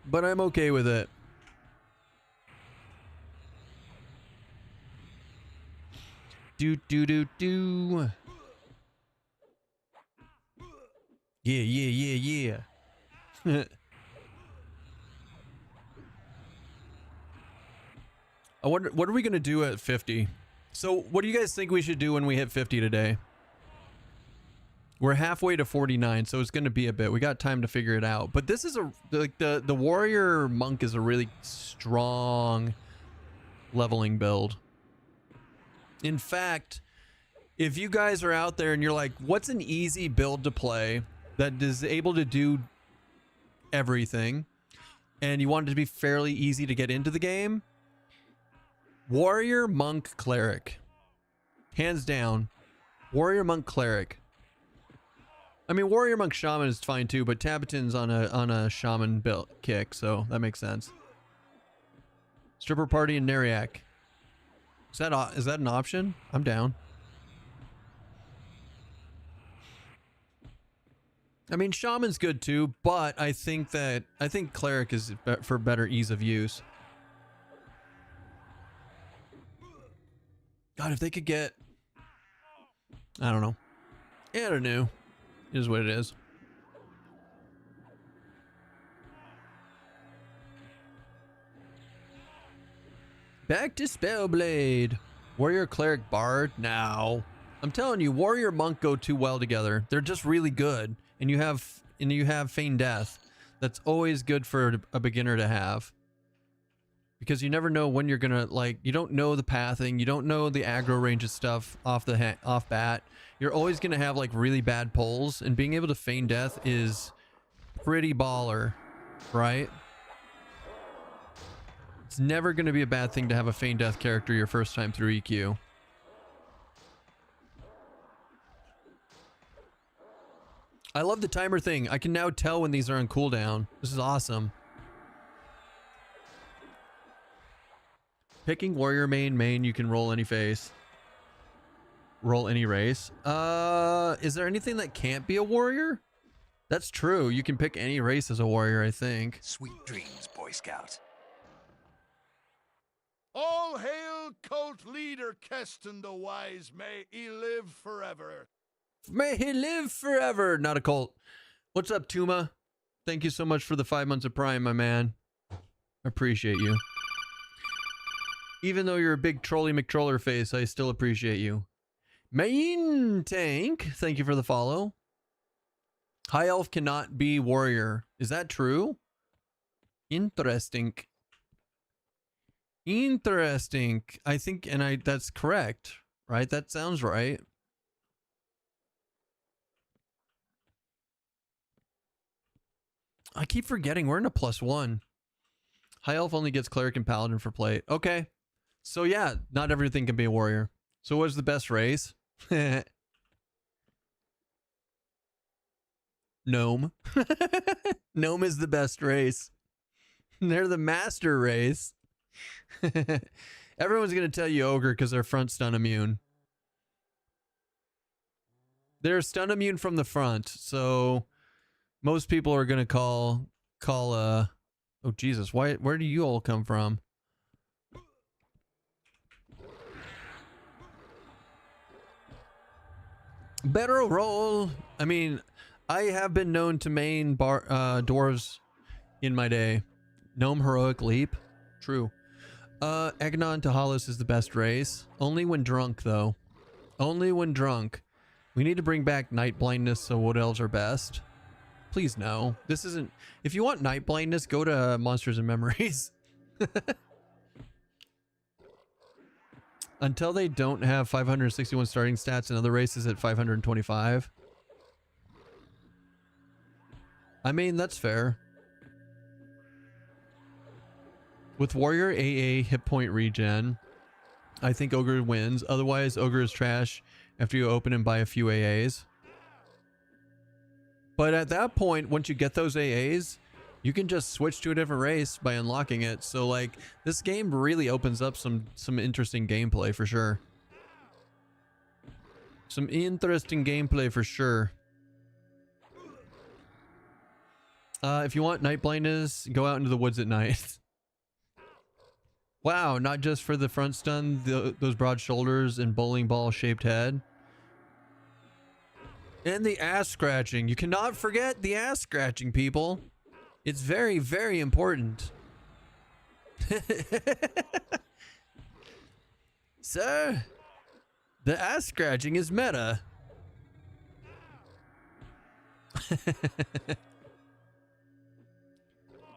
But I'm okay with it. Do. Yeah. I wonder, what are we going to do at 50? So what do you guys think we should do when we hit 50 today? We're halfway to 49, so it's going to be a bit. We got time to figure it out. But this is like the warrior monk is a really strong leveling build. In fact, if you guys are out there and you're like, what's an easy build to play that is able to do everything, and you want it to be fairly easy to get into the game, warrior, monk, cleric. Hands down. Warrior, monk, cleric. I mean, warrior, monk, shaman is fine too, but Tabatin's on a shaman build kick, so that makes sense. Stripper party in Norrath. Is that an option? I'm down. I mean, shaman's good too, but I think cleric is for better ease of use. God, if they could get, I don't know. I don't know. It is what it is. Back to Spellblade. Warrior, cleric, bard. Now, I'm telling you, warrior, monk go too well together. They're just really good, and you have feign death. That's always good for a beginner to have. Because you never know when you're gonna, like, you don't know the pathing, you don't know the aggro range of stuff off bat. You're always gonna have like really bad pulls, and being able to feign death is pretty baller, right? It's never gonna be a bad thing to have a feign death character your first time through EQ. I love the timer thing. I can now tell when these are on cooldown. This is awesome. Picking warrior main, you can roll any face. Roll any race. Is there anything that can't be a warrior? That's true. You can pick any race as a warrior, I think. Sweet dreams, Boy Scout. All hail cult leader Keston the Wise, may he live forever. May he live forever. Not a cult. What's up, Tuma? Thank you so much for the 5 months of Prime, my man. I appreciate you. Even though you're a big trolly McTroller face, I still appreciate you. Main Tank, thank you for the follow. High Elf cannot be warrior. Is that true? Interesting. Interesting. I think, and that's correct, right? That sounds right. I keep forgetting we're in a +1. High Elf only gets cleric and paladin for plate. Okay. So yeah, not everything can be a warrior. So what's the best race? Gnome. Gnome is the best race. They're the master race. Everyone's going to tell you ogre because they're front stun immune. They're stun immune from the front, so most people are going to call oh Jesus, where do you all come from? Better roll. I mean, I have been known to main dwarves in my day. Gnome heroic leap. True. Aghanon to Hollis is the best race. Only when drunk, though. Only when drunk. We need to bring back night blindness so wood elves are best. Please no. This isn't... If you want night blindness, go to Monsters and Memories. Until they don't have 561 starting stats and other races at 525. I mean, that's fair. With Warrior AA hit point regen, I think Ogre wins. Otherwise, Ogre is trash after you open and buy a few AAs. But at that point, once you get those AAs, you can just switch to a different race by unlocking it. So like, this game really opens up some interesting gameplay for sure. Some interesting gameplay for sure. If you want night blindness, go out into the woods at night. Wow, not just for the front stun, those broad shoulders and bowling ball shaped head. And the ass scratching. You cannot forget the ass scratching, people. It's very, very important. Sir, the ass scratching is meta.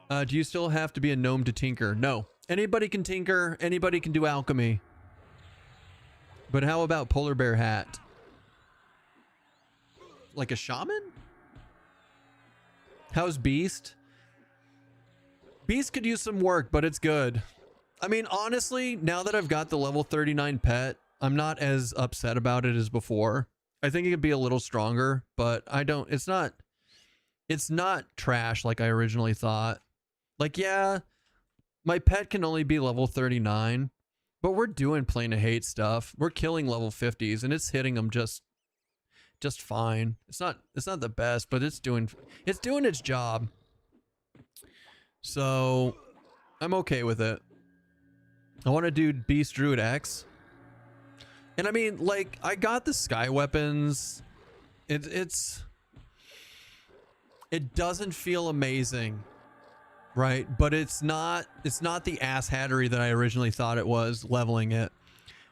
Do you still have to be a gnome to tinker? No. Anybody can tinker. Anybody can do alchemy. But how about polar bear hat? Like a shaman? How's Beast? Beast could use some work, but it's good. I mean, honestly, now that I've got the level 39 pet, I'm not as upset about it as before. I think it could be a little stronger, but I don't, it's not trash like I originally thought. Like, yeah, my pet can only be level 39, but we're doing plane of hate stuff. We're killing level 50s and it's hitting them just fine. It's not the best, but it's doing its job. So I'm okay with it. I want to do Beast Druid X. And I mean, like, I got the sky weapons. It doesn't feel amazing, right? But it's not the ass hattery that I originally thought it was leveling it.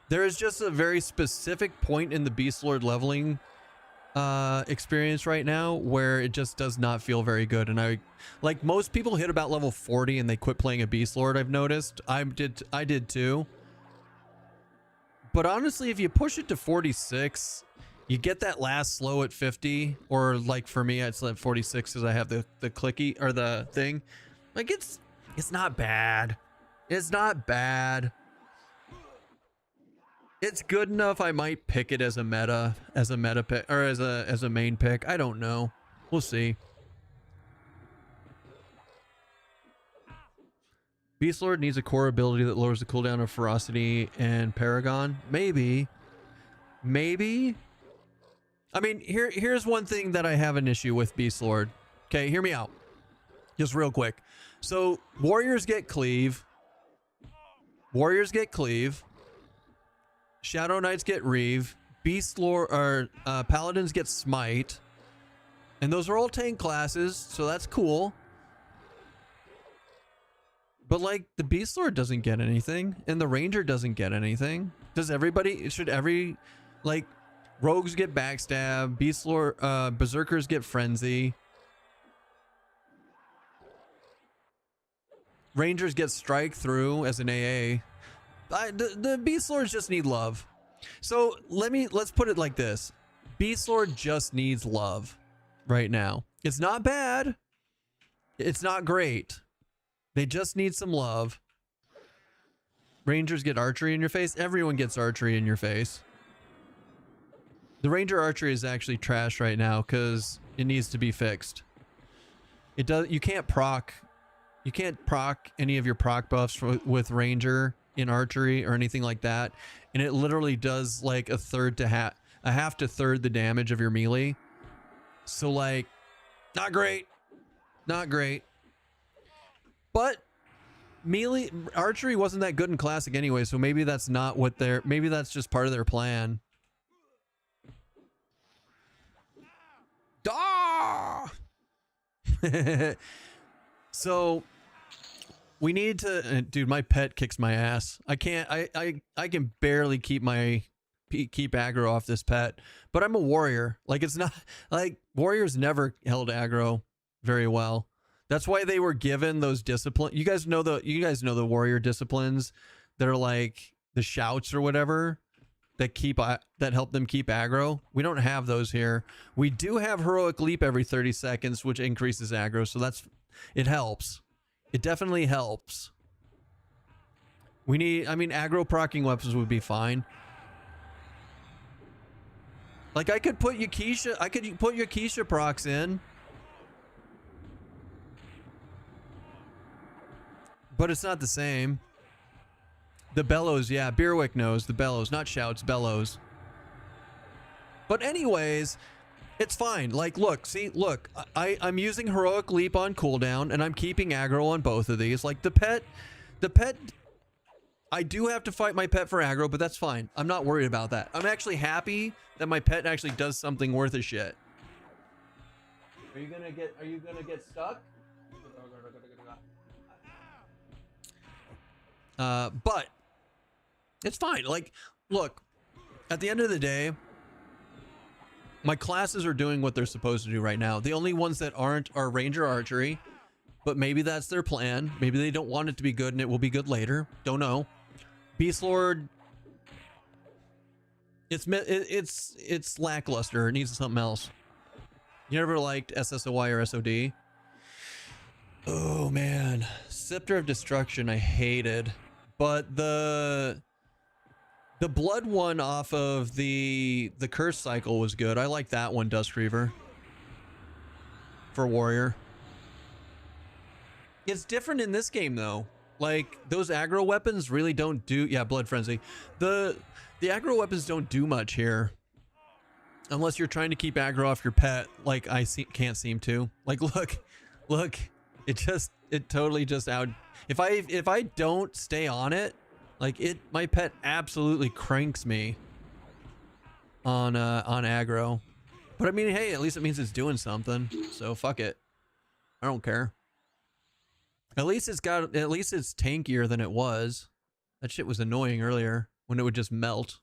There is just a very specific point in the Beast Lord leveling experience right now where it just does not feel very good. And I, like, most people hit about level 40 and they quit playing a Beast Lord, I've noticed. I did too. But honestly, if you push it to 46, you get that last slow at 50, or like for me, it's at 46 because I have the clicky or the thing. Like, it's not bad. It's not bad. It's good enough. I might pick it as a meta pick, or as a main pick. I don't know. We'll see. Beast Lord needs a core ability that lowers the cooldown of Ferocity and Paragon. Maybe. I mean, here's one thing that I have an issue with Beast Lord. Okay, hear me out. Just real quick. So, Warriors get Cleave. Shadow Knights get Reave. Beast Lord, or Paladins get Smite. And those are all tank classes, so that's cool. But like, the Beast Lord doesn't get anything, and the Ranger doesn't get anything. Does everybody, like, Rogues get Backstab, Beast Lord, Berserkers get Frenzy. Rangers get Strike Through as an AA. The Beast Lords just need love. So let's put it like this. Beast Lord just needs love right now. It's not bad. It's not great. They just need some love. Rangers get archery in your face. Everyone gets archery in your face. The Ranger archery is actually trash right now because it needs to be fixed. You can't proc any of your proc buffs with Ranger in archery or anything like that, and it literally does like a half to third the damage of your melee. So like, not great, not great. But melee archery wasn't that good in classic anyway, so maybe that's not what they're, maybe that's just part of their plan. Ah! So we need to, dude, my pet kicks my ass. I can't, I can barely keep aggro off this pet, but I'm a warrior. Like, it's not like warriors never held aggro very well. That's why they were given those discipline. You guys know the warrior disciplines that are like the shouts or whatever that help them keep aggro. We don't have those here. We do have heroic leap every 30 seconds, which increases aggro. So it helps. It definitely helps. I mean, aggro proccing weapons would be fine. Like I could put Yakisha procs in. But it's not the same. The bellows, yeah. Beerwick knows the bellows, not shouts, bellows. But anyways, it's fine. Like, look, I'm using heroic leap on cooldown, and I'm keeping aggro on both of these. Like the pet, I do have to fight my pet for aggro, but that's fine. I'm not worried about that. I'm actually happy that my pet actually does something worth a shit. Are you gonna get stuck? But it's fine. Like, look, at the end of the day, my classes are doing what they're supposed to do right now. The only ones that aren't are Ranger Archery, but maybe that's their plan. Maybe they don't want it to be good and it will be good later. Don't know. Beast Lord, it's lackluster. It needs something else. You never liked SSOY or SOD? Oh man, Scepter of Destruction I hated. But the blood one off of the curse cycle was good. I like that one, Dusk Reaver. For warrior. It's different in this game though. Like those aggro weapons really don't do, yeah, Blood Frenzy. The aggro weapons don't do much here. Unless you're trying to keep aggro off your pet, like can't seem to. Like look, it totally just out. If I don't stay on it, like my pet absolutely cranks me on aggro. But I mean, hey, at least it means it's doing something. So fuck it. I don't care. At least it's tankier than it was. That shit was annoying earlier when it would just melt.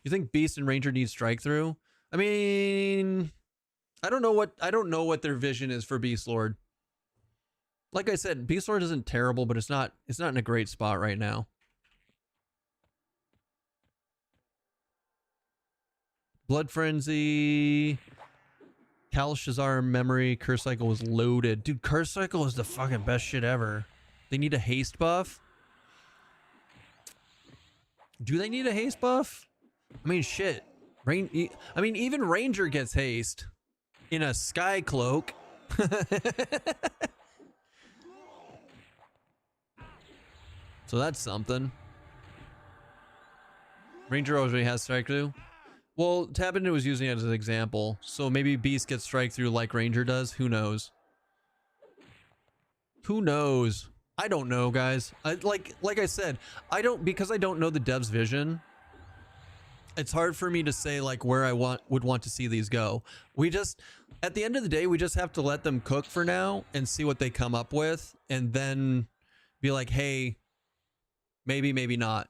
You think Beast and Ranger need strike through? I mean, I don't know what their vision is for Beast Lord. Like I said, Beast Lord isn't terrible, but it's not in a great spot right now. Blood Frenzy, Kalshazar Memory, Curse Cycle was loaded. Dude, Curse Cycle is the fucking best shit ever. They need a haste buff. Do they need a haste buff? I mean, shit. I mean, even Ranger gets haste in a Sky Cloak. So that's something. Ranger already has strike through. Well, Tabinda was using it as an example, so maybe Beast gets strike through like Ranger does. Who knows? Who knows? I don't know, guys. Like I said, because I don't know the dev's vision. It's hard for me to say like where I would want to see these go. At the end of the day, we just have to let them cook for now and see what they come up with, and then be like, hey, maybe not.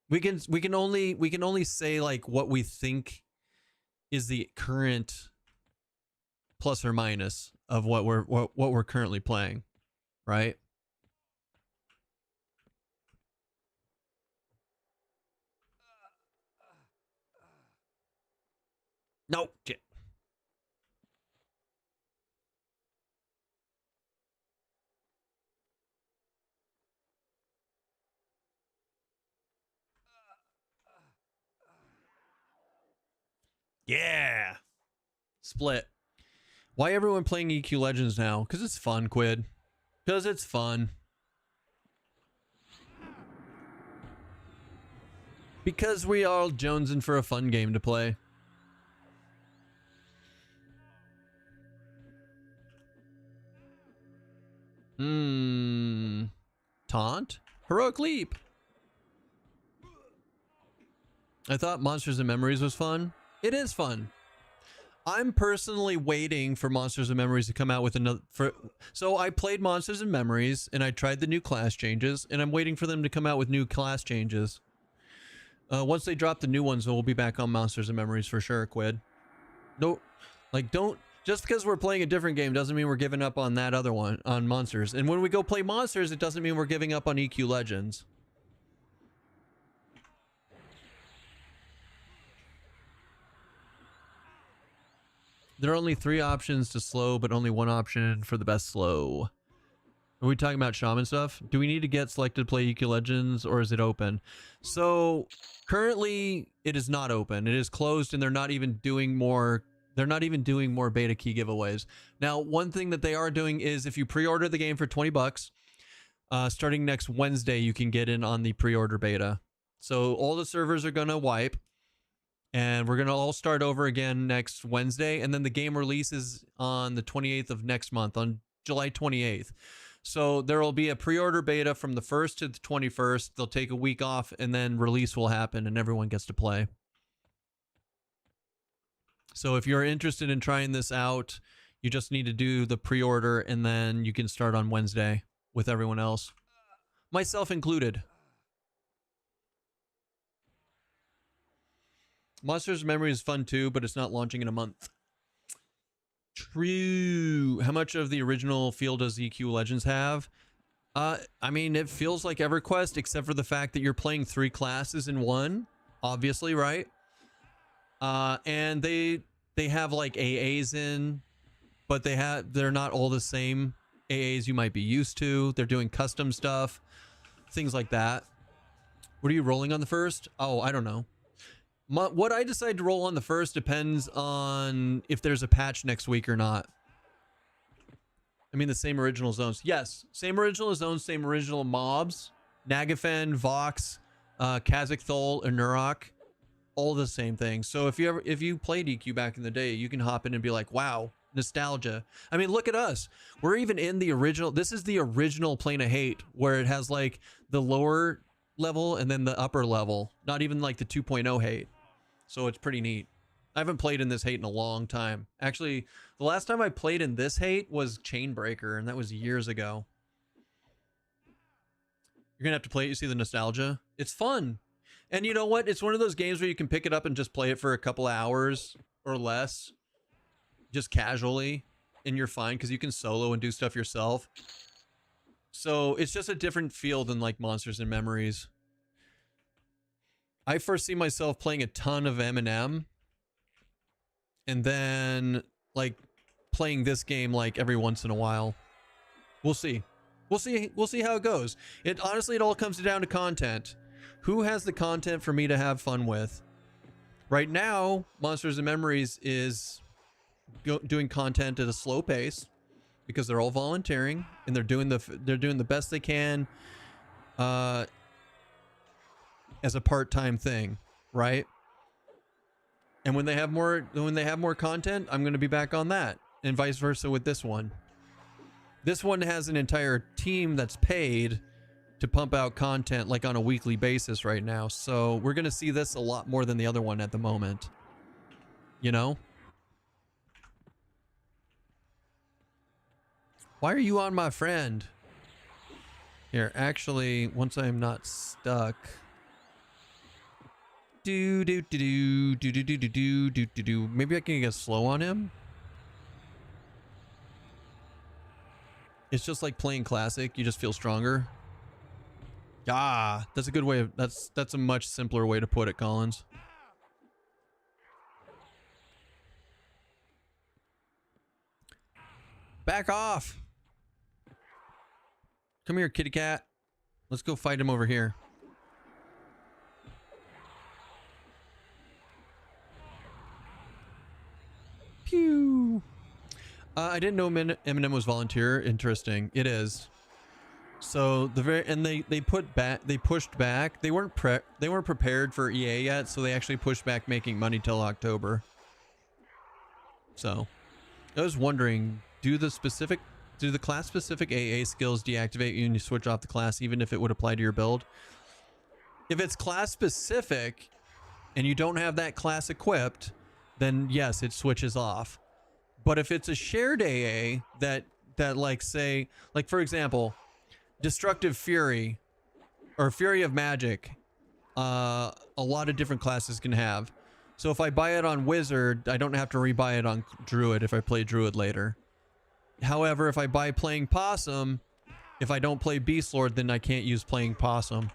We can only say like what we think is the current plus or minus of what we're currently playing, right? No, shit. Yeah. Split. Why everyone playing EQ Legends now? Because it's fun, Quid. Because it's fun. Because we are jonesing for a fun game to play. Taunt? Heroic Leap. I thought Monsters and Memories was fun. It is fun. I'm personally waiting for Monsters and Memories to come out with another. So I played Monsters and Memories, and I tried the new class changes, and I'm waiting for them to come out with new class changes. Once they drop the new ones, we'll be back on Monsters and Memories for sure, Quid. No, like, don't. Just because we're playing a different game doesn't mean we're giving up on that other one, on Monsters. And when we go play Monsters, it doesn't mean we're giving up on EQ Legends. There are only 3 options to slow, but only 1 option for the best slow. Are we talking about shaman stuff? Do we need to get selected to play EQ Legends, or is it open? So currently it is not open. It is closed, and they're not even doing more. They're not even doing more beta key giveaways. Now, one thing that they are doing is if you pre-order the game for 20 bucks, starting next Wednesday, you can get in on the pre-order beta. So all the servers are going to wipe, and we're going to all start over again next Wednesday. And then the game releases on the 28th of next month, on July 28th. So there will be a pre-order beta from the 1st to the 21st. They'll take a week off, and then release will happen, and everyone gets to play. So if you're interested in trying this out, you just need to do the pre-order, and then you can start on Wednesday with everyone else, myself included. Monsters Memory is fun too, but it's not launching in a month. True. How much of the original feel does EQ Legends have? I mean, it feels like EverQuest, except for the fact that you're playing 3 classes in one, obviously, right? And they have like AAs in, but they're not all the same AAs you might be used to. They're doing custom stuff, things like that. What are you rolling on the first? Oh, I don't know. What I decide to roll on the first depends on if there's a patch next week or not. I mean, the same original zones. Yes, same original zones, same original mobs. Nagafen, Vox, Kazakhthol, and Norrath. All the same thing. So if you played EQ back in the day, you can hop in and be like, wow, nostalgia. I mean, look at us. We're even in the original. This is the original Plane of Hate, where it has like the lower level and then the upper level. Not even like the 2.0 Hate. So it's pretty neat. I haven't played in this Hate in a long time. Actually, the last time I played in this Hate was Chainbreaker, and that was years ago. You're gonna have to play it. You see the nostalgia? It's fun. And you know what? It's one of those games where you can pick it up and just play it for a couple hours or less, just casually, and you're fine because you can solo and do stuff yourself. So it's just a different feel than like Monsters and Memories. I foresee myself playing a ton of M&M, and then like playing this game like every once in a while. We'll see. We'll see how it goes. It all comes down to content. Who has the content for me to have fun with? Right now, Monsters and Memories is doing content at a slow pace because they're all volunteering and they're doing the best they can as a part-time thing, right? And when they have more content, I'm going to be back on that, and vice versa with this one. This one has an entire team that's paid to pump out content like on a weekly basis right now. So we're going to see this a lot more than the other one at the moment. You know? Why are you on my friend? Here, actually, once I'm not stuck. Maybe I can get slow on him. It's just like playing classic. You just feel stronger. Ah, that's a good way of, that's a much simpler way to put it, Collins. Back off. Come here, kitty cat. Let's go fight him over here. Pew. I didn't know Eminem was volunteer. Interesting. It is. So they pushed back. They weren't prepared for EA yet, so they actually pushed back making money till October. So I was wondering, do the class specific AA skills deactivate you when you switch off the class, even if it would apply to your build? If it's class specific and you don't have that class equipped, then yes, it switches off. But if it's a shared AA that like, say, like for example, Destructive Fury or Fury of Magic, a lot of different classes can have. So if I buy it on Wizard, I don't have to rebuy it on Druid if I play Druid later. However, if I buy playing Possum, if I don't play Beast Lord, then I can't use playing Possum.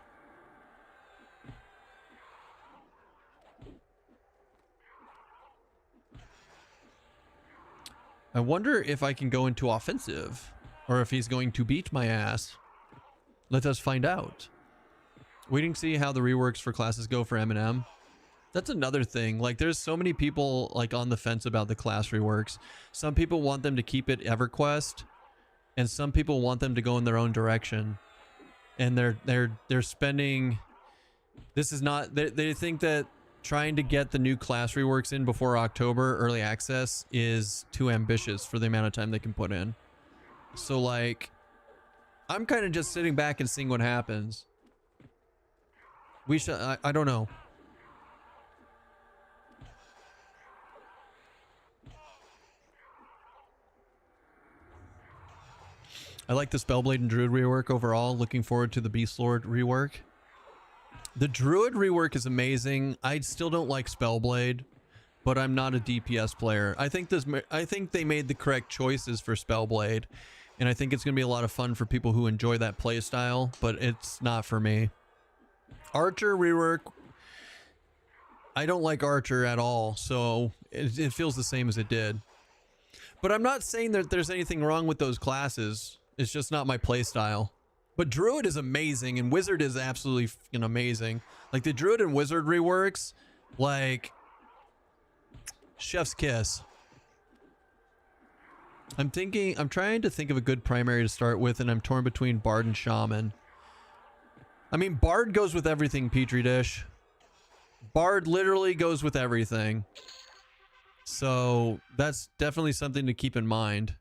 I wonder if I can go into offensive or if he's going to beat my ass. Let us find out. Waiting to see how the reworks for classes go for M&M. That's another thing. Like, there's so many people like on the fence about the class reworks. Some people want them to keep it EverQuest, and some people want them to go in their own direction. And they're spending. This is not. They think that trying to get the new class reworks in before October early access is too ambitious for the amount of time they can put in. So like, I'm kind of just sitting back and seeing what happens. We should. I don't know. I like the Spellblade and Druid rework overall. Looking forward to the Beast Lord rework. The Druid rework is amazing. I still don't like Spellblade, but I'm not a DPS player. I think they made the correct choices for Spellblade, and I think it's going to be a lot of fun for people who enjoy that playstyle, but it's not for me. Archer rework, I don't like Archer at all, so it feels the same as it did. But I'm not saying that there's anything wrong with those classes. It's just not my playstyle. But Druid is amazing, and Wizard is absolutely fucking amazing. Like, the Druid and Wizard reworks, like, chef's kiss. I'm trying to think of a good primary to start with, and I'm torn between Bard and Shaman. I mean, Bard goes with everything, Petri Dish. Bard literally goes with everything. So that's definitely something to keep in mind.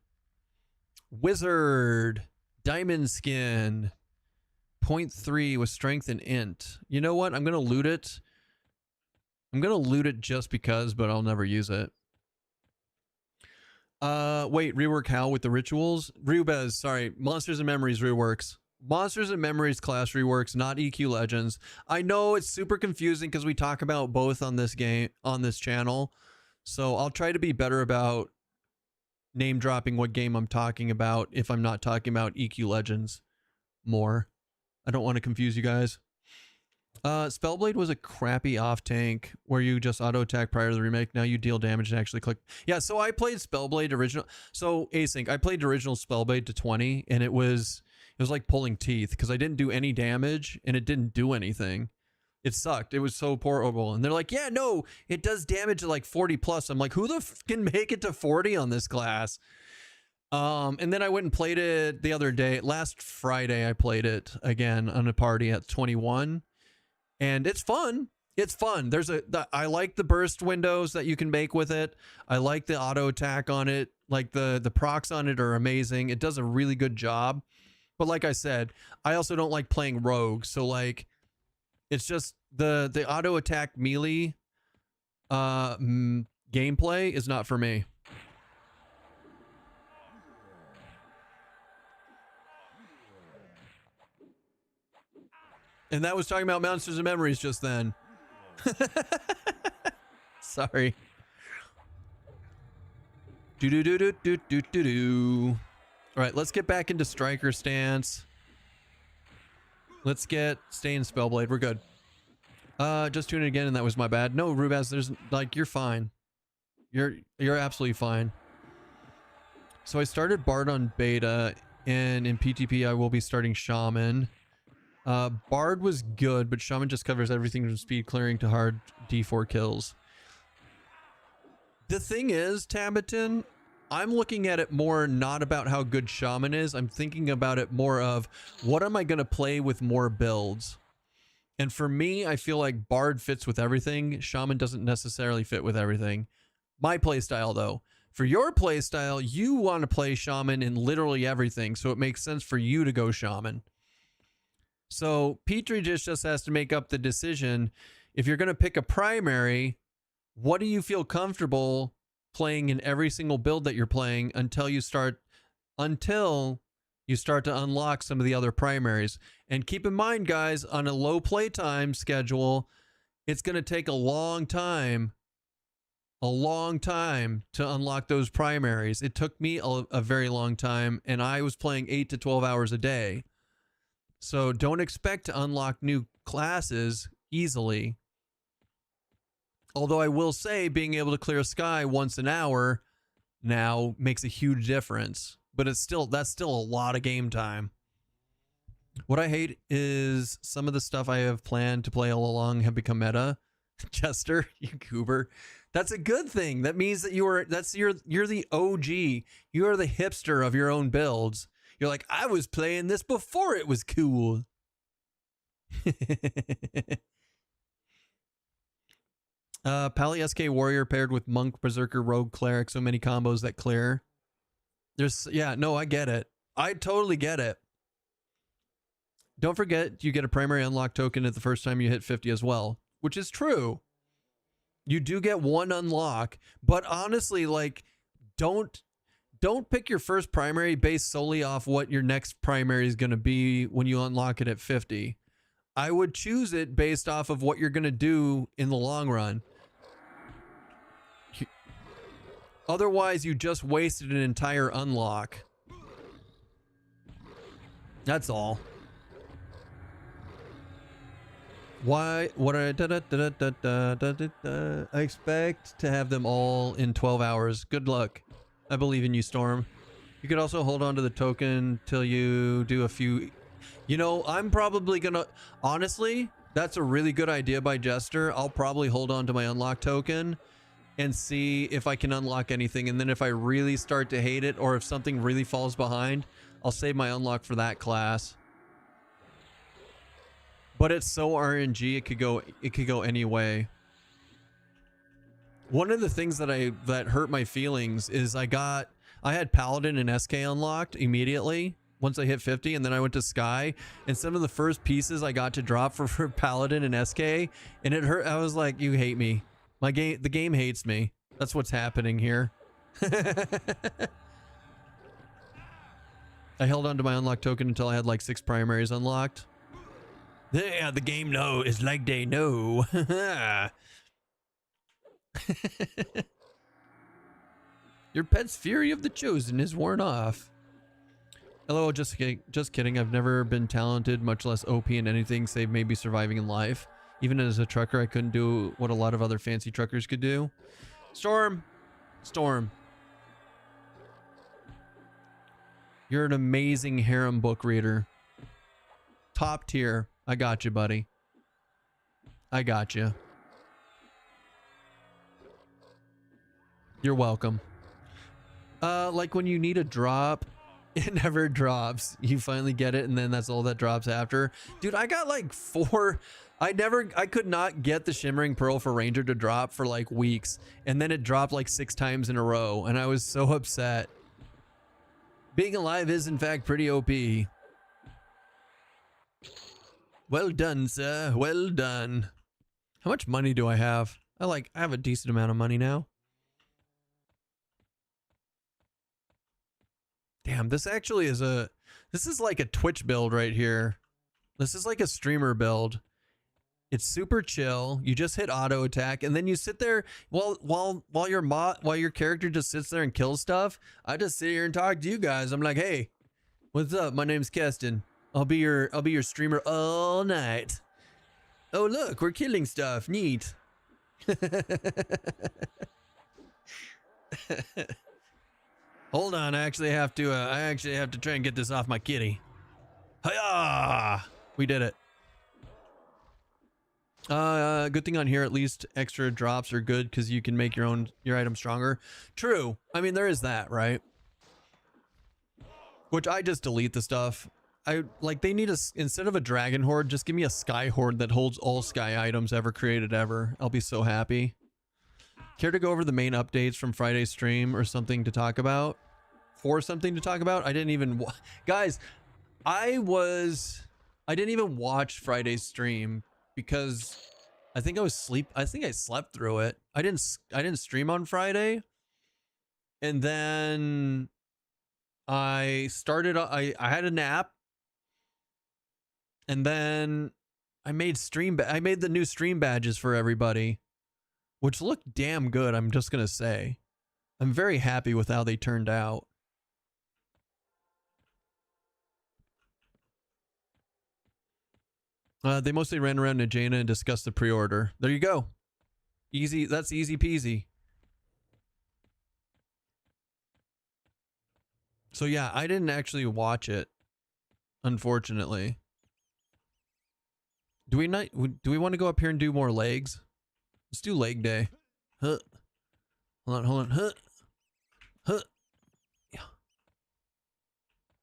Wizard, Diamond Skin, 0.3 with Strength and Int. You know what? I'm going to loot it. I'm going to loot it just because, but I'll never use it. Wait, rework how with the rituals? Rubez, sorry. Monsters and Memories reworks. Monsters and Memories class reworks, not EQ Legends. I know it's super confusing because we talk about both on this game, on this channel. So I'll try to be better about name dropping what game I'm talking about if I'm not talking about EQ Legends more. I don't want to confuse you guys. Spellblade was a crappy off tank where you just auto attack prior to the remake. Now you deal damage and actually click. Yeah, so I played Spellblade original. So async, I played original Spellblade to 20, and it was like pulling teeth because I didn't do any damage and it didn't do anything. It sucked. It was so horrible. And they're like, yeah, no, it does damage at like 40 plus. I'm like, who the f can make it to 40 on this class? And then I went and played it the other day. Last Friday, I played it again on a party at 21. And it's fun. It's fun. I like the burst windows that you can make with it. I like the auto attack on it. Like the procs on it are amazing. It does a really good job. But like I said, I also don't like playing rogue. So like, it's just the auto attack melee gameplay is not for me. And that was talking about Monsters and Memories just then. Sorry. Do. All right, let's get back into striker stance. Let's stay in Spellblade. We're good. Just tune in again, and that was my bad. No, Rubaz, there's like, you're fine. You're absolutely fine. So I started Bard on beta, and in PTP I will be starting Shaman. Bard was good, but Shaman just covers everything from speed clearing to hard D4 kills. The thing is, Tabaton, I'm looking at it more not about how good Shaman is. I'm thinking about it more of what am I going to play with more builds? And for me, I feel like Bard fits with everything. Shaman doesn't necessarily fit with everything. My playstyle, though. For your playstyle, you want to play Shaman in literally everything, so it makes sense for you to go Shaman. So Petri just has to make up the decision. If you're going to pick a primary, what do you feel comfortable playing in every single build that you're playing until you start to unlock some of the other primaries? And keep in mind, guys, on a low playtime schedule, it's going to take a long time to unlock those primaries. It took me a very long time, and I was playing 8 to 12 hours a day. So don't expect to unlock new classes easily. Although I will say being able to clear sky once an hour now makes a huge difference. But that's still a lot of game time. What I hate is some of the stuff I have planned to play all along have become meta. Chester, you goober. That's a good thing. That means that you're the OG. You are the hipster of your own builds. You're like, I was playing this before it was cool. Pally SK Warrior paired with Monk, Berserker, Rogue, Cleric. So many combos that clear. Yeah, no, I get it. I totally get it. Don't forget, you get a primary unlock token at the first time you hit 50 as well, which is true. You do get one unlock, but honestly, like, don't pick your first primary based solely off what your next primary is going to be when you unlock it at 50. I would choose it based off of what you're going to do in the long run. Otherwise, you just wasted an entire unlock. That's all. Why? What? I expect to have them all in 12 hours. Good luck. I believe in you, Storm. You could also hold on to the token till you do a few. You know, I'm probably gonna. Honestly, that's a really good idea by Jester. I'll probably hold on to my unlock token and see if I can unlock anything. And then if I really start to hate it, or if something really falls behind, I'll save my unlock for that class. But it's so RNG, it could go any way. One of the things that hurt my feelings is I had Paladin and SK unlocked immediately once I hit 50, and then I went to Sky, and some of the first pieces I got to drop for Paladin and SK, and it hurt. I was like, you hate me. The game hates me. That's what's happening here. I held on to my unlock token until I had like 6 primaries unlocked. Yeah, the game know. It's like they know. Your pet's fury of the chosen is worn off. Hello, just kidding. I've never been talented, much less OP in anything save maybe surviving in life. Even as a trucker, I couldn't do what a lot of other fancy truckers could do. Storm. You're an amazing harem book reader. Top tier. I got you, buddy. I got you. You're welcome. Like when you need a drop, it never drops. You finally get it, and then that's all that drops after. Dude, I got like 4. I could not get the Shimmering Pearl for Ranger to drop for like weeks, and then it dropped like 6 times in a row, and I was so upset. Being alive is in fact pretty OP. Well done, sir. Well done. How much money do I have? I have a decent amount of money now. Damn, this actually is this is like a Twitch build right here. This is like a streamer build. It's super chill. You just hit auto attack, and then you sit there while your character just sits there and kills stuff. I just sit here and talk to you guys. I'm like, hey, what's up? My name's Keston. I'll be your streamer all night. Oh look, we're killing stuff. Neat. Hold on, I actually have to try and get this off my kitty. Hiya! We did it. Good thing on here, at least extra drops are good because you can make your item stronger. True. I mean, there is that, right? Which I just delete the stuff. They need instead of a dragon horde, just give me a sky horde that holds all sky items ever created ever. I'll be so happy. Care to go over the main updates from Friday's stream or something to talk about? For something to talk about? I didn't even guys, I didn't even watch Friday's stream because I think I slept through it. I didn't stream on Friday. And then I had a nap. And then I made the new stream badges for everybody, which looked damn good. I'm just going to say, I'm very happy with how they turned out. They mostly ran around Najena and discussed the pre-order. There you go. Easy. That's easy peasy. So yeah, I didn't actually watch it, unfortunately. Do we want to go up here and do more legs? Let's do leg day. Huh. Hold on. Huh. Huh. Yeah.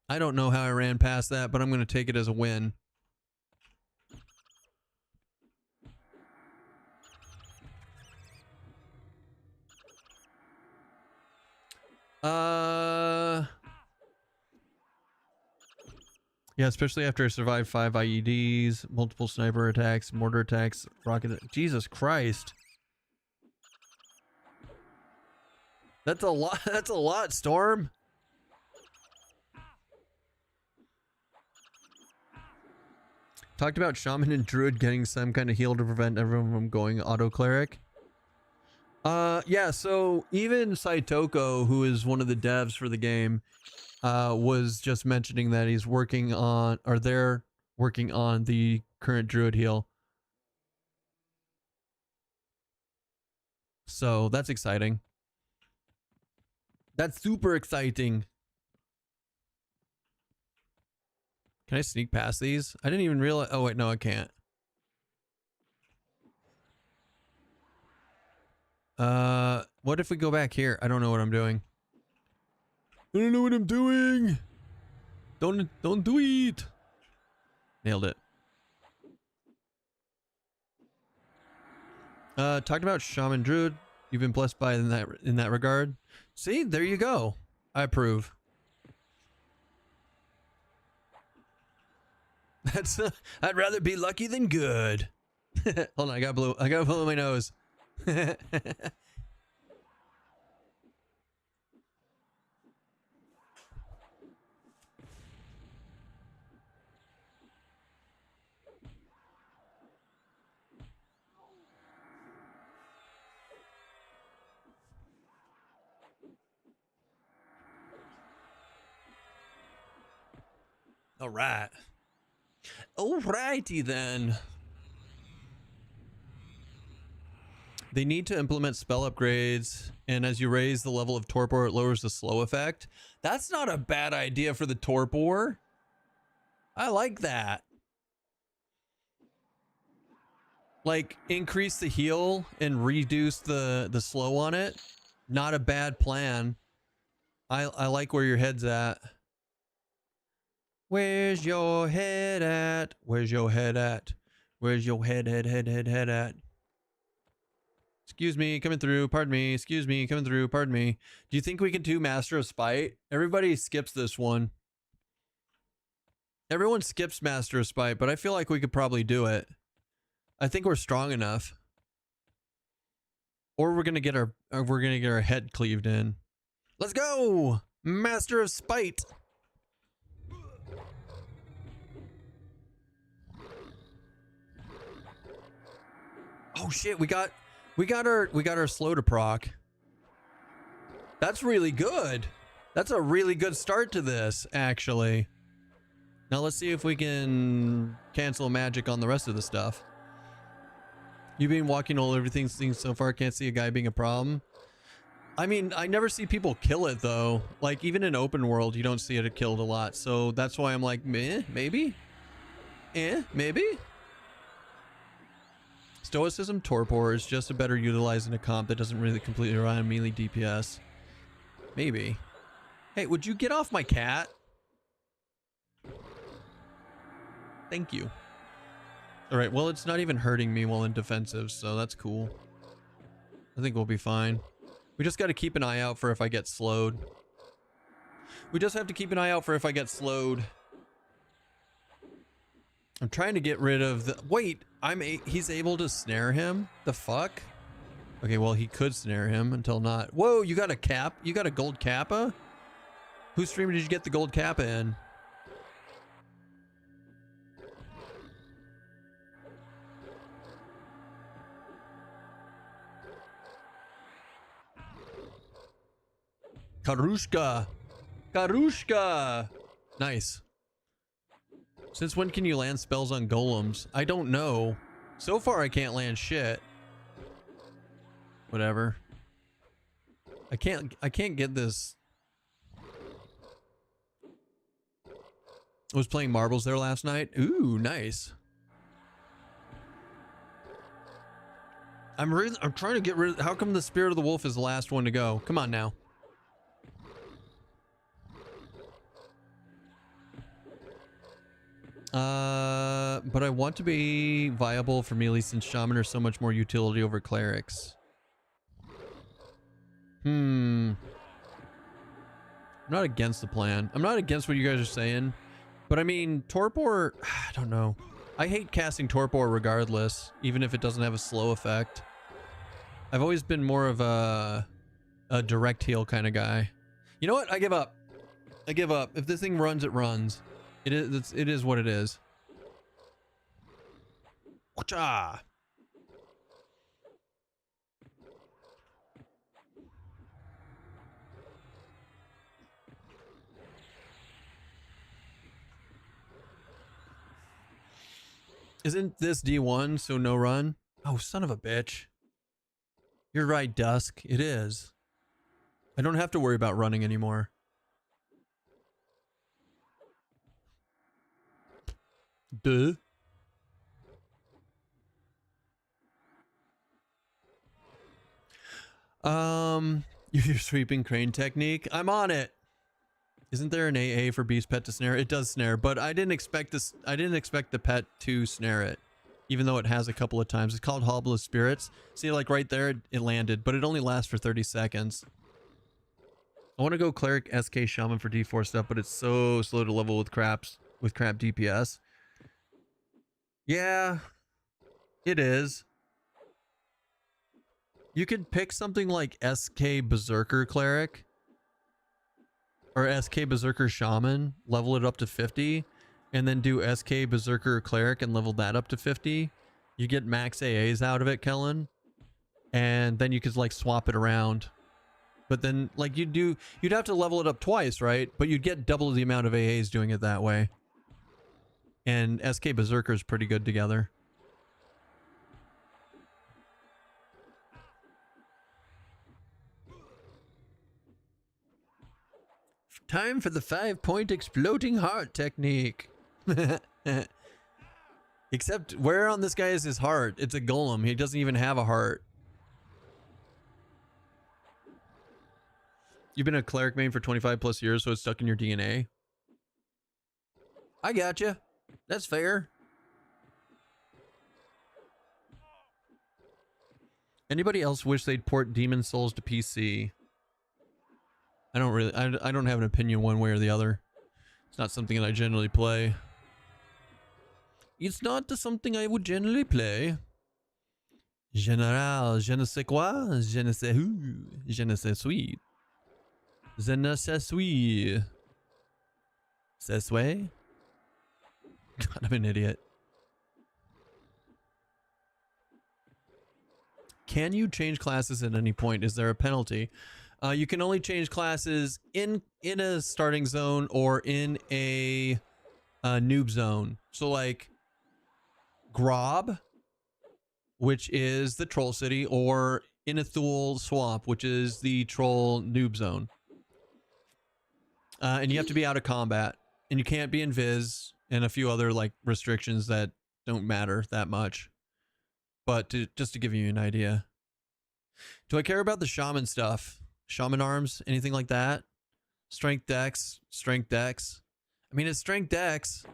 I don't know how I ran past that, but I'm going to take it as a win. Yeah, especially after I survived 5 IEDs, multiple sniper attacks, mortar attacks, rocket. Jesus Christ. That's a lot. That's a lot, Storm. Talked about Shaman and Druid getting some kind of heal to prevent everyone from going auto cleric. Yeah, so even Saitoko, who is one of the devs for the game, was just mentioning that he's working on, or they're working on the current Druid heal. So that's exciting. That's super exciting. Can I sneak past these? I didn't even realize. Oh, wait, no, I can't. What if we go back here? I don't know what I'm doing. I don't know what I'm doing. Don't do it. Nailed it. Talked about Shaman Druid. You've been blessed by in that regard. See, there you go. I approve. That's I'd rather be lucky than good. Hold on, I got blow my nose. All right. Alrighty then. They need to implement spell upgrades, and as you raise the level of torpor, it lowers the slow effect. That's not a bad idea for the torpor. I like that. Like, increase the heal and reduce the slow on it. Not a bad plan. I like where your head's at. Where's your head at? Where's your head at? Where's your head at? Excuse me, coming through. Pardon me. Excuse me, coming through. Pardon me. Do you think we can do Master of Spite? Everybody skips this one. Everyone skips Master of Spite, but I feel like we could probably do it. I think we're strong enough. Or we're gonna get our head cleaved in. Let's go! Master of Spite. Oh shit, we got our slow to proc. That's really good. That's a really good start to this, actually. Now let's see if we can cancel magic on the rest of the stuff. You've been walking all everything seen so far, can't see a guy being a problem. I mean, I never see people kill it though. Like even in open world, you don't see it killed a lot. So that's why I'm like, meh, maybe? Maybe? Stoicism Torpor is just a better utilizing a comp that doesn't really completely rely on melee DPS. Maybe. Hey, would you get off my cat? Thank you. All right, well, it's not even hurting me while in defensive, so that's cool. I think we'll be fine. We just got to keep an eye out for if I get slowed. We just have to keep an eye out for if I get slowed. I'm trying to get rid of the... Wait, he's able to snare him? The fuck? Okay, well, he could snare him until not. Whoa, you got a cap? You got a gold kappa? Whose stream did you get the gold kappa in? Karushka. Karushka. Nice. Since when can you land spells on golems? I don't know. So far, I can't land shit. Whatever. I can't get this. I was playing marbles there last night. Ooh, nice. I'm trying to get rid of... How come the Spirit of the Wolf is the last one to go? Come on now. But I want to be viable for melee since Shaman are so much more utility over clerics. I'm not against the plan. I'm not against what you guys are saying. But I mean, Torpor, I don't know. I hate casting Torpor regardless, even if it doesn't have a slow effect. I've always been more of a direct heal kind of guy. You know what? I give up. I give up. If this thing runs, it runs. It is what it is. Wacha! Isn't this D1, so no run? Oh, son of a bitch. You're right, Dusk. It is. I don't have to worry about running anymore. Duh. Your sweeping crane technique. I'm on it. Isn't there an AA for beast pet to snare? It does snare, but I didn't expect this. I didn't expect the pet to snare it, even though it has a couple of times. It's called Hobble of Spirits. See, like right there, it landed, but it only lasts for 30 seconds. I want to go Cleric SK Shaman for D4 stuff, but it's so slow to level with crap DPS. Yeah, it is. You could pick something like SK Berserker Cleric or SK Berserker Shaman, level it up to 50, and then do SK Berserker Cleric and level that up to 50. You get max AAs out of it, Kellen, and then you could like swap it around. But then like you'd have to level it up twice, right? But you'd get double the amount of AAs doing it that way. And SK Berserker is pretty good together. Time for the 5-point exploding heart technique. Except where on this guy is his heart? It's a golem. He doesn't even have a heart. You've been a cleric main for 25 plus years, so it's stuck in your DNA. I gotcha. That's fair. Anybody else wish they'd port Demon Souls to PC? I don't really, I don't have an opinion one way or the other. It's not something that I generally play. It's not something I would generally play. Général, je ne sais quoi, je ne sais où, je ne sais suis. Je ne sais suis. C'est sway? God, I'm an idiot. Can you change classes at any point? Is there a penalty? You can only change classes in a starting zone or in a noob zone. So like Grob, which is the troll city, or Inithul Swamp, which is the troll noob zone. And you have to be out of combat, and you can't be in Viz, and a few other like restrictions that don't matter that much. But just to give you an idea. Do I care about the shaman stuff? Shaman arms? Anything like that? Strength dex? Strength dex? I mean, it's strength dex.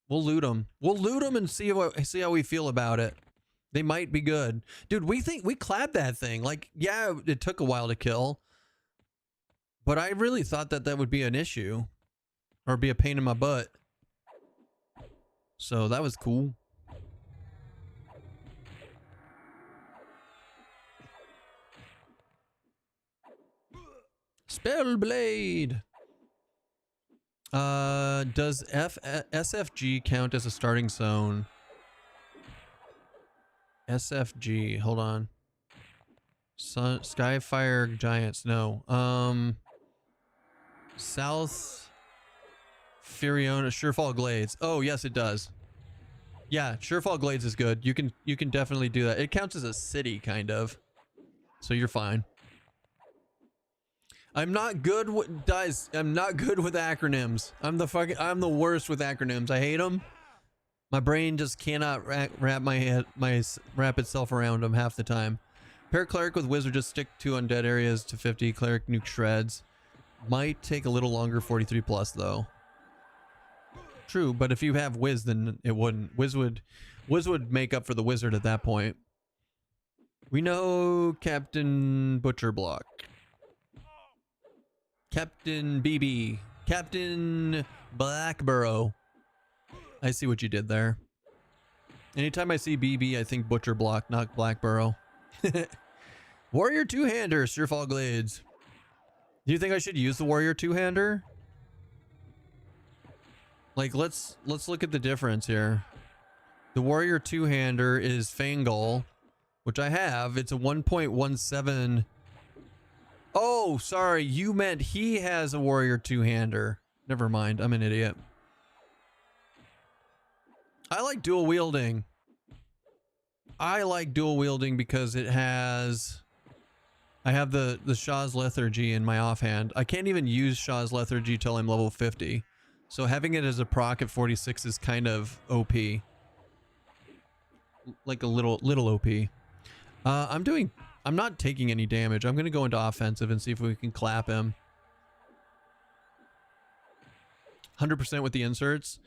We'll loot them. We'll loot them and see how we feel about it. They might be good. Dude, we clapped that thing. Like, yeah, it took a while to kill. But I really thought that would be an issue. Or be a pain in my butt. So that was cool. Spellblade. Does SFG count as a starting zone? SFG, hold on. Skyfire Giants, no. South Furiona, Surefall Glades. Oh, yes, it does. Yeah, Surefall Glades is good. You can definitely do that. It counts as a city, kind of. So you're fine. I'm not good with guys. I'm not good with acronyms. I'm the worst with acronyms. I hate them. My brain just cannot wrap itself around them half the time. Pair cleric with wizard, just stick 2 undead areas to 50. Cleric nuke shreds. Might take a little longer, 43 plus though. True, but if you have Wiz, then it wouldn't. Wiz would make up for the wizard at that point. We know Captain Butcherblock. Captain BB. Captain Blackborough. I see what you did there. Anytime I see BB, I think Butcherblock, not Blackborough. Warrior two-hander, Surefall Glades. Do you think I should use the Warrior two-hander? Like, let's look at the difference here. The Warrior two-hander is Fangol, which I have. It's a 1.17. Oh, sorry. You meant he has a Warrior two-hander. Never mind. I'm an idiot. I like dual wielding. I like dual wielding because it has... I have the Shaw's Lethargy in my offhand. I can't even use Shaw's Lethargy till I'm level 50. So having it as a proc at 46 is kind of OP. Like a little OP. I'm not taking any damage. I'm going to go into offensive and see if we can clap him. 100% with the inserts.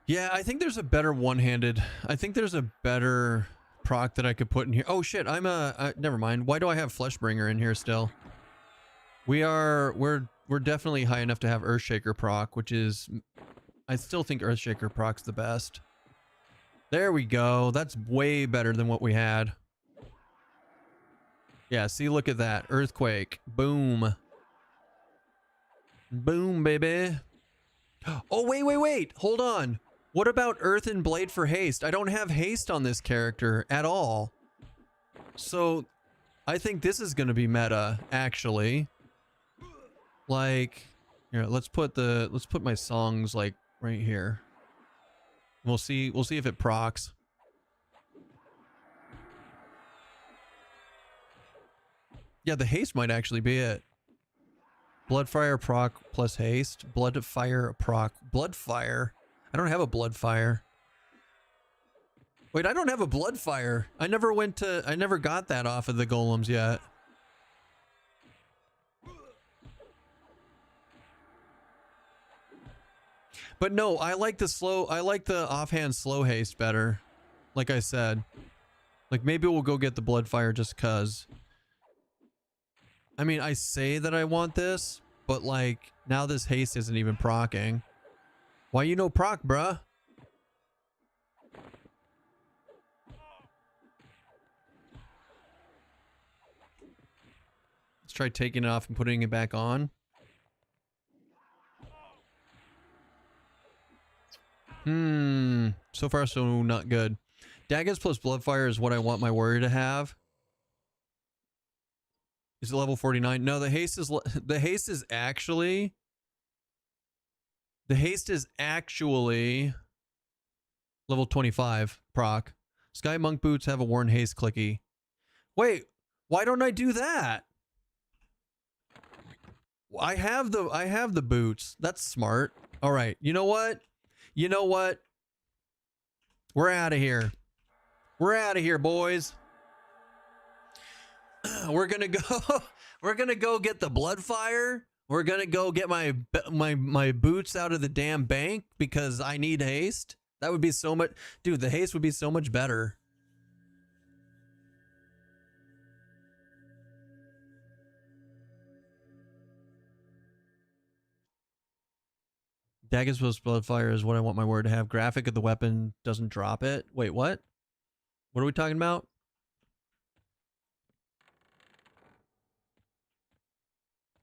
Yeah, I think there's a better one-handed. I think there's a better proc that I could put in here. Oh shit, never mind. Why do I have Fleshbringer in here still? We're definitely high enough to have Earthshaker proc, which is, I still think Earthshaker proc's the best. There we go. That's way better than what we had. Yeah, see, look at that. Earthquake. Boom. Boom, baby. Oh, wait. Hold on. What about Earth and Blade for haste? I don't have haste on this character at all. So, I think this is going to be meta, actually. Like, here, let's put my songs like right here. We'll see if it procs. Yeah, the haste might actually be it. Bloodfire proc plus haste. Bloodfire proc. Bloodfire. I don't have a Bloodfire. Wait, I don't have a Bloodfire. I never got that off of the golems yet. But no, I like the offhand slow haste better. Like I said. Like maybe we'll go get the Bloodfire just cuz. I mean, I say that I want this, but like now this haste isn't even procking. Why you no proc, bruh? Let's try taking it off and putting it back on. So far so not good. Daggers plus Bloodfire is what I want my warrior to have. Is it level 49? No, the haste is actually level 25 proc. Sky Monk boots have a worn haste clicky. Wait, why don't I do that? I have the boots. That's smart. All right. You know what? We're out of here. We're out of here, boys. We're gonna go. We're gonna go get the blood fire. We're gonna go get my boots out of the damn bank because I need haste. That would be so much, dude. The haste would be so much better. Dagger's plus bloodfire is what I want my word to have. Graphic of the weapon doesn't drop it. Wait, what? What are we talking about?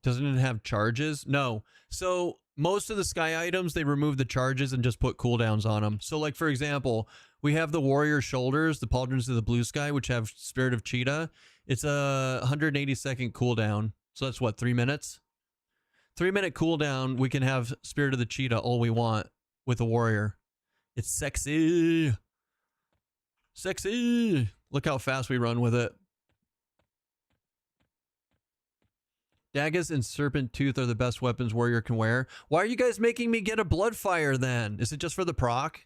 Doesn't it have charges? No. So most of the sky items, they remove the charges and just put cooldowns on them. So like, for example, we have the warrior shoulders, the pauldrons of the blue sky, which have spirit of cheetah. It's a 180-second cooldown. So that's what, 3 minutes? 3-minute cooldown, we can have Spirit of the Cheetah all we want with a warrior. It's sexy. Sexy. Look how fast we run with it. Daggers and Serpent Tooth are the best weapons warrior can wear. Why are you guys making me get a Bloodfire then? Is it just for the proc?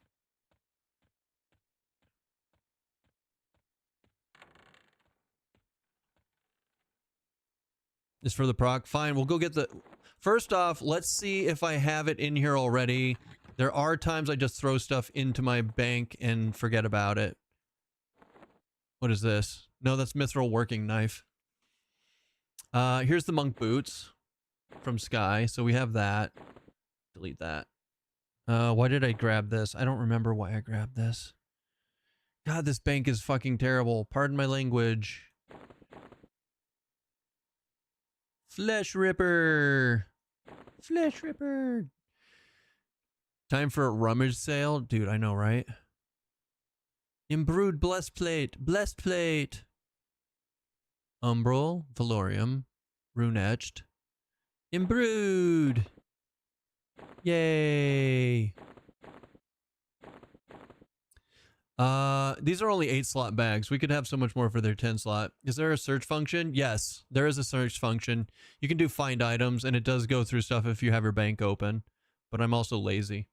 It's for the proc. Fine, we'll go get the... First off, let's see if I have it in here already. There are times I just throw stuff into my bank and forget about it. What is this? No, that's Mithril Working Knife. Here's the monk boots from Sky. So we have that. Delete that. Why did I grab this? I don't remember why I grabbed this. God, this bank is fucking terrible. Pardon my language. Flesh Ripper. Flesh Ripper. Time for a rummage sale. Dude, I know, right? Imbrued Blessed Plate. Blessed Plate. Umbral. Valorium. Rune Etched. Imbrued. Yay. These are only 8-slot bags. We could have so much more for their 10-slot. Is there a search function? Yes, there is a search function. You can do find items, and it does go through stuff if you have your bank open. But I'm also lazy.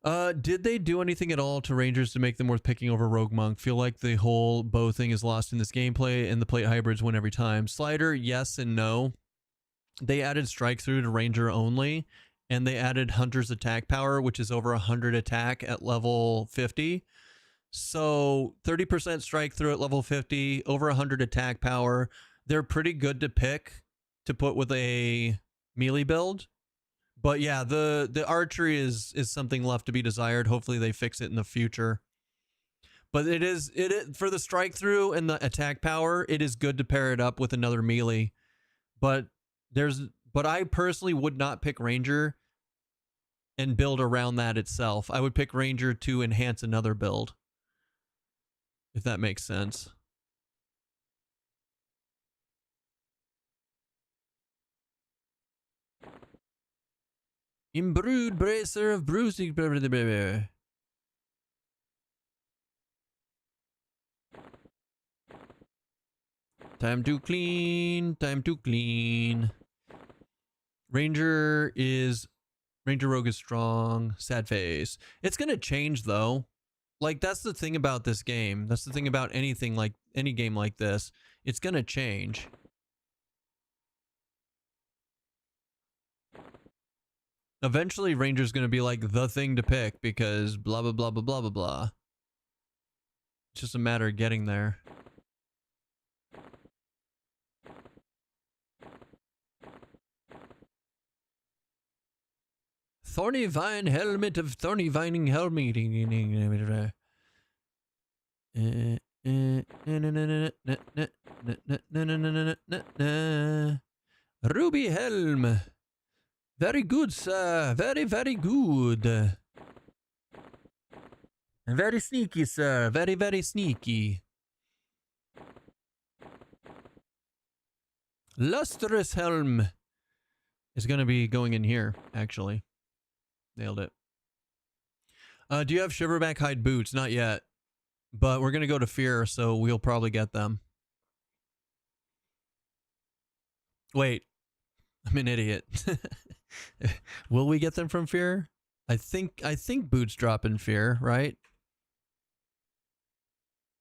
Did they do anything at all to Rangers to make them worth picking over Rogue Monk? Feel like the whole bow thing is lost in this gameplay, and the plate hybrids win every time. Slider, yes and no. They added strike through to Ranger only. And they added Hunter's attack power, which is over 100 attack at level 50. So 30% strike through at level 50, over 100 attack power. They're pretty good to pick to put with a melee build. But yeah, the archery is something left to be desired. Hopefully they fix it in the future. But it is for the strike through and the attack power, it is good to pair it up with another melee. But I personally would not pick Ranger and build around that itself. I would pick Ranger to enhance another build, if that makes sense. Imbrued Bracer of Bruising. Time to clean. Time to clean. Ranger Rogue is strong. Sad face. It's going to change though. Like that's the thing about this game. That's the thing about anything like any game like this. It's going to change. Eventually Ranger's going to be like the thing to pick because blah, blah, blah, blah, blah, blah, blah. It's just a matter of getting there. Thorny Vine Helmet of Thorny Vining Helmet. Ruby Helm. Very good, sir. Very, very good. Very sneaky, sir. Very, very sneaky. Lustrous Helm is going to be going in here, actually. Nailed it. Do you have Shiverback hide boots? Not yet. But we're going to go to Fear, so we'll probably get them. Wait. I'm an idiot. Will we get them from Fear? I think boots drop in Fear, right?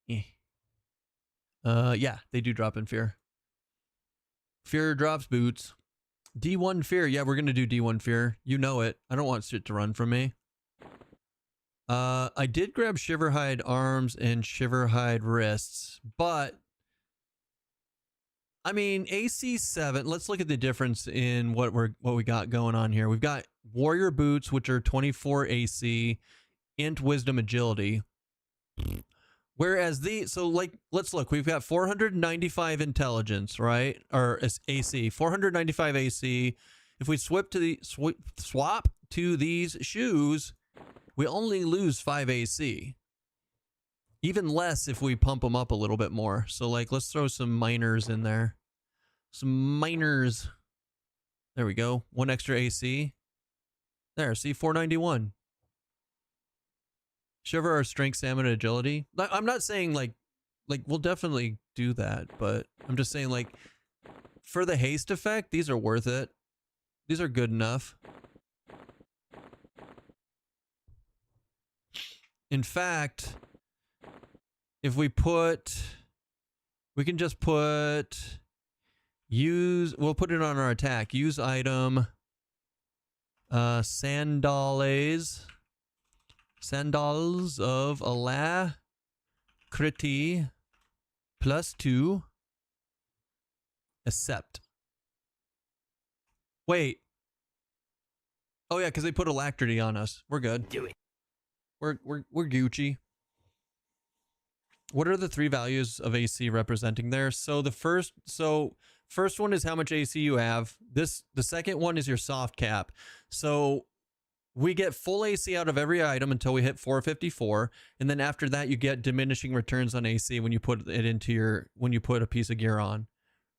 Eh. Yeah, they do drop in fear. Fear drops boots. D1 fear. Yeah, we're gonna do D1 fear. You know it. I don't want shit to run from me. I did grab Shiverhide arms and Shiverhide wrists, but I mean AC 7. Let's look at the difference in what we got going on here. We've got warrior boots, which are 24 AC, int wisdom agility. Whereas let's look. We've got 495 intelligence, right? Or AC, 495 AC. If we swap to these shoes, we only lose 5 AC. Even less if we pump them up a little bit more. So like, let's throw some minors in there. Some minors. There we go. 1 extra AC. There, see, 491. Shiver our strength, stamina, agility. I'm not saying like we'll definitely do that, but I'm just saying like for the haste effect, these are worth it. These are good enough. In fact, if we can just put we'll put it on our attack. Use item Sandals of Alacrity +2. Accept. Wait. Oh yeah, because they put Alacrity on us. We're good. Do it. We're Gucci. What are the 3 values of AC representing there? So the first one is how much AC you have. The second one is your soft cap. So we get full AC out of every item until we hit 454, and then after that you get diminishing returns on AC when you put it into when you put a piece of gear on,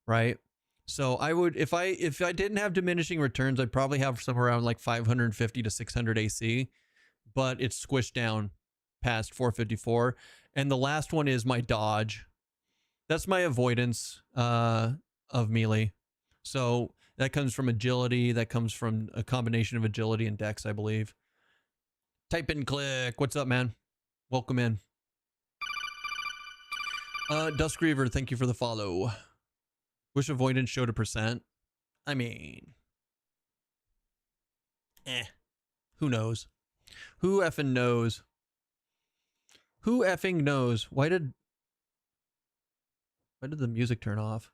right? So I would, if I didn't have diminishing returns, I'd probably have somewhere around like 550 to 600 AC, but it's squished down past 454. And the last one is my dodge. That's my avoidance of melee. So that comes from agility. That comes from a combination of agility and dex, I believe. Type in click. What's up, man? Welcome in. Duskgriever, thank you for the follow. Wish avoidance showed a %. I mean, who knows? Who effing knows? Who effing knows? Why did the music turn off?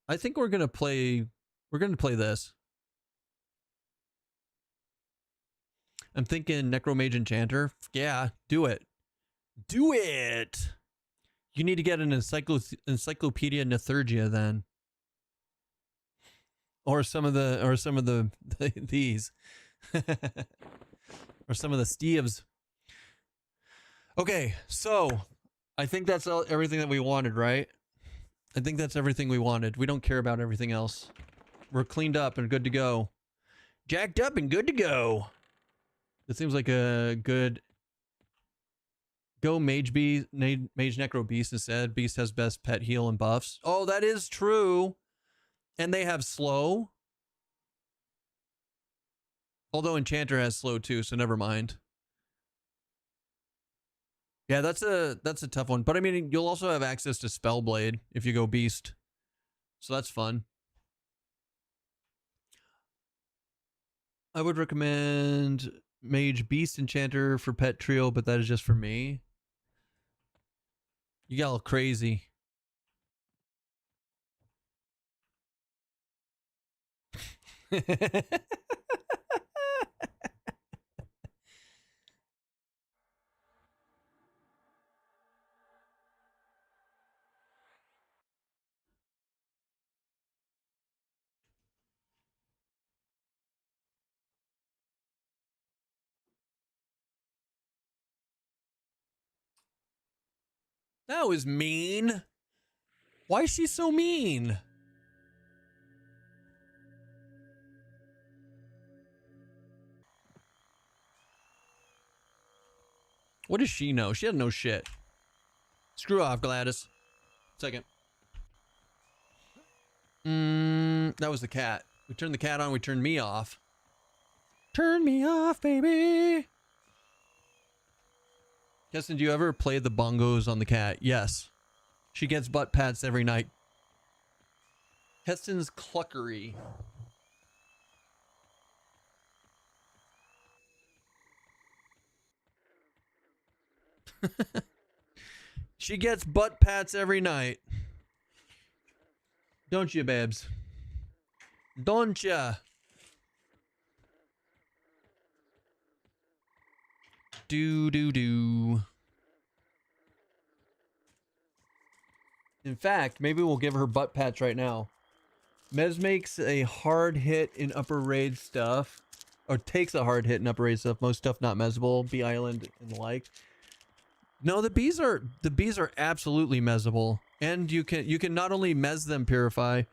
I think we're gonna play this. I'm thinking Necromage Enchanter. Yeah, do it. Do it. You need to get an Encyclopedia Nethurgia then. Or some of the these. Or some of the Steves. Okay, so I think that's everything that we wanted, right? I think that's everything we wanted. We don't care about everything else. We're cleaned up and good to go. Jacked up and good to go. It seems like a good... Go Mage Necro Beast instead. Beast has best pet heal and buffs. Oh, that is true. And they have slow. Although Enchanter has slow too, so never mind. Yeah, that's a tough one. But I mean, you'll also have access to Spellblade if you go Beast. So that's fun. I would recommend Mage Beast Enchanter for pet trio, but that is just for me. You got all crazy. That was mean. Why is she so mean? What does she know? She doesn't know shit. Screw off, Gladys. Second. That was the cat. We turned the cat on, we turned me off. Turn me off, baby. Keston, do you ever play the bongos on the cat? Yes. She gets butt pats every night. Keston's cluckery. She gets butt pats every night. Don't you, babes? Don't ya? Do. In fact, maybe we'll give her butt pats right now. Mez makes a hard hit in upper raid stuff. Or takes a hard hit in upper raid stuff. Most stuff not mezable. Bee Island and the like. No, the bees are absolutely mezable. And you can not only mez them purify,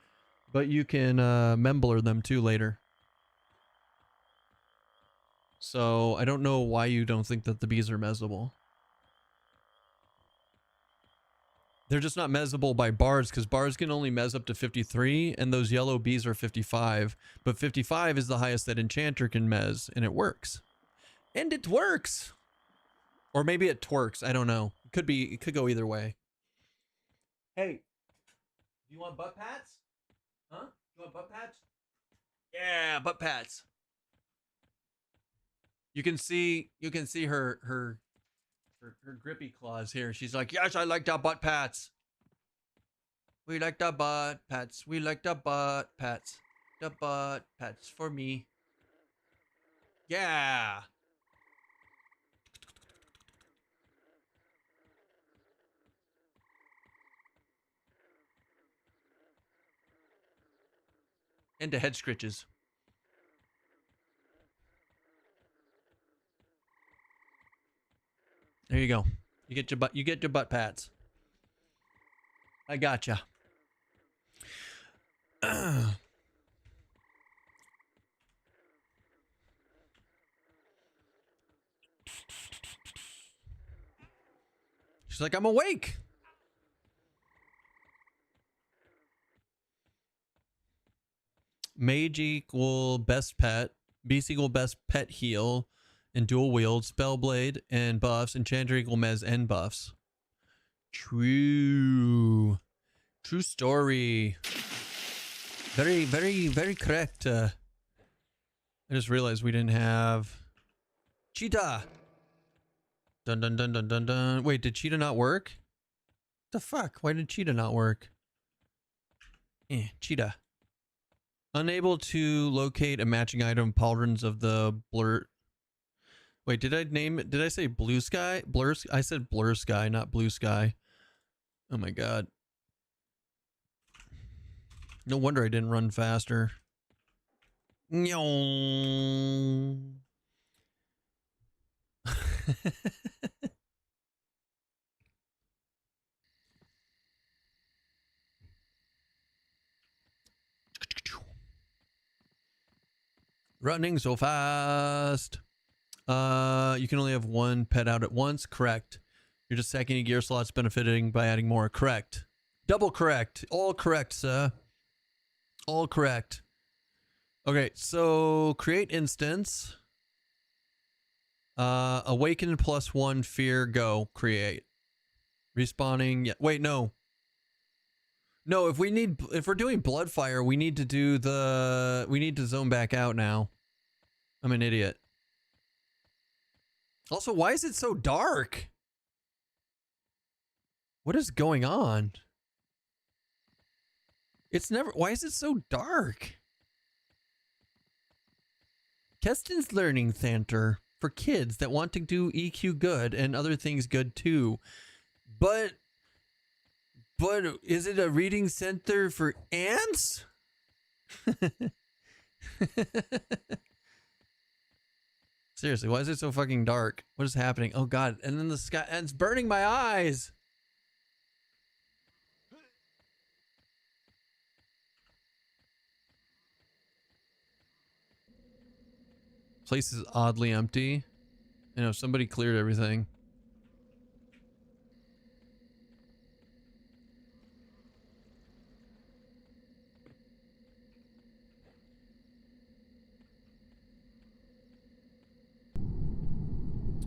but you can membler them too later. So I don't know why you don't think that the bees are mezable. They're just not mezable by bards, because bards can only mez up to 53, and those yellow bees are 55. But 55 is the highest that enchanter can mez, and it works. And it works! Or maybe it twerks, I don't know. It could go either way. Hey, do you want butt pats? Huh? You want butt pats? Yeah, butt pats. You can see her grippy claws here. She's like, yes, I like the butt pats. We like the butt pats. We like the butt pats. The butt pats for me. Yeah. And the head scritches. There you go. You get your butt pats. I gotcha. She's like, I'm awake. Mage equal best pet. Beast equal best pet heal. And dual wield. Spellblade and buffs. Enchanter equal mez and buffs. True. True story. Very, very, very correct. I just realized we didn't have Cheetah. Dun dun dun dun dun dun. Wait, did Cheetah not work? What the fuck? Why did Cheetah not work? Cheetah. Unable to locate a matching item. Pauldrons of the blur. Wait, did I name it? Did I say blue sky? I said blur sky, not blue sky. Oh my god. No wonder I didn't run faster. Running so fast. You can only have one pet out at once. Correct. You're just stacking gear slots, benefiting by adding more. Correct. Double correct. All correct, sir. All correct. Okay, so create instance. Awaken +1 fear. Go. Create. Respawning. Yeah. Wait, no. No, if we're doing Bloodfire, we need to zone back out now. I'm an idiot. Also, why is it so dark? What is going on? Why is it so dark? Keston's Learning Center for kids that want to do EQ good and other things good too. But is it a reading center for ants? Seriously, why is it so fucking dark? What is happening? Oh god, and then the sky, and it's burning my eyes. Place is oddly empty. You know, somebody cleared everything.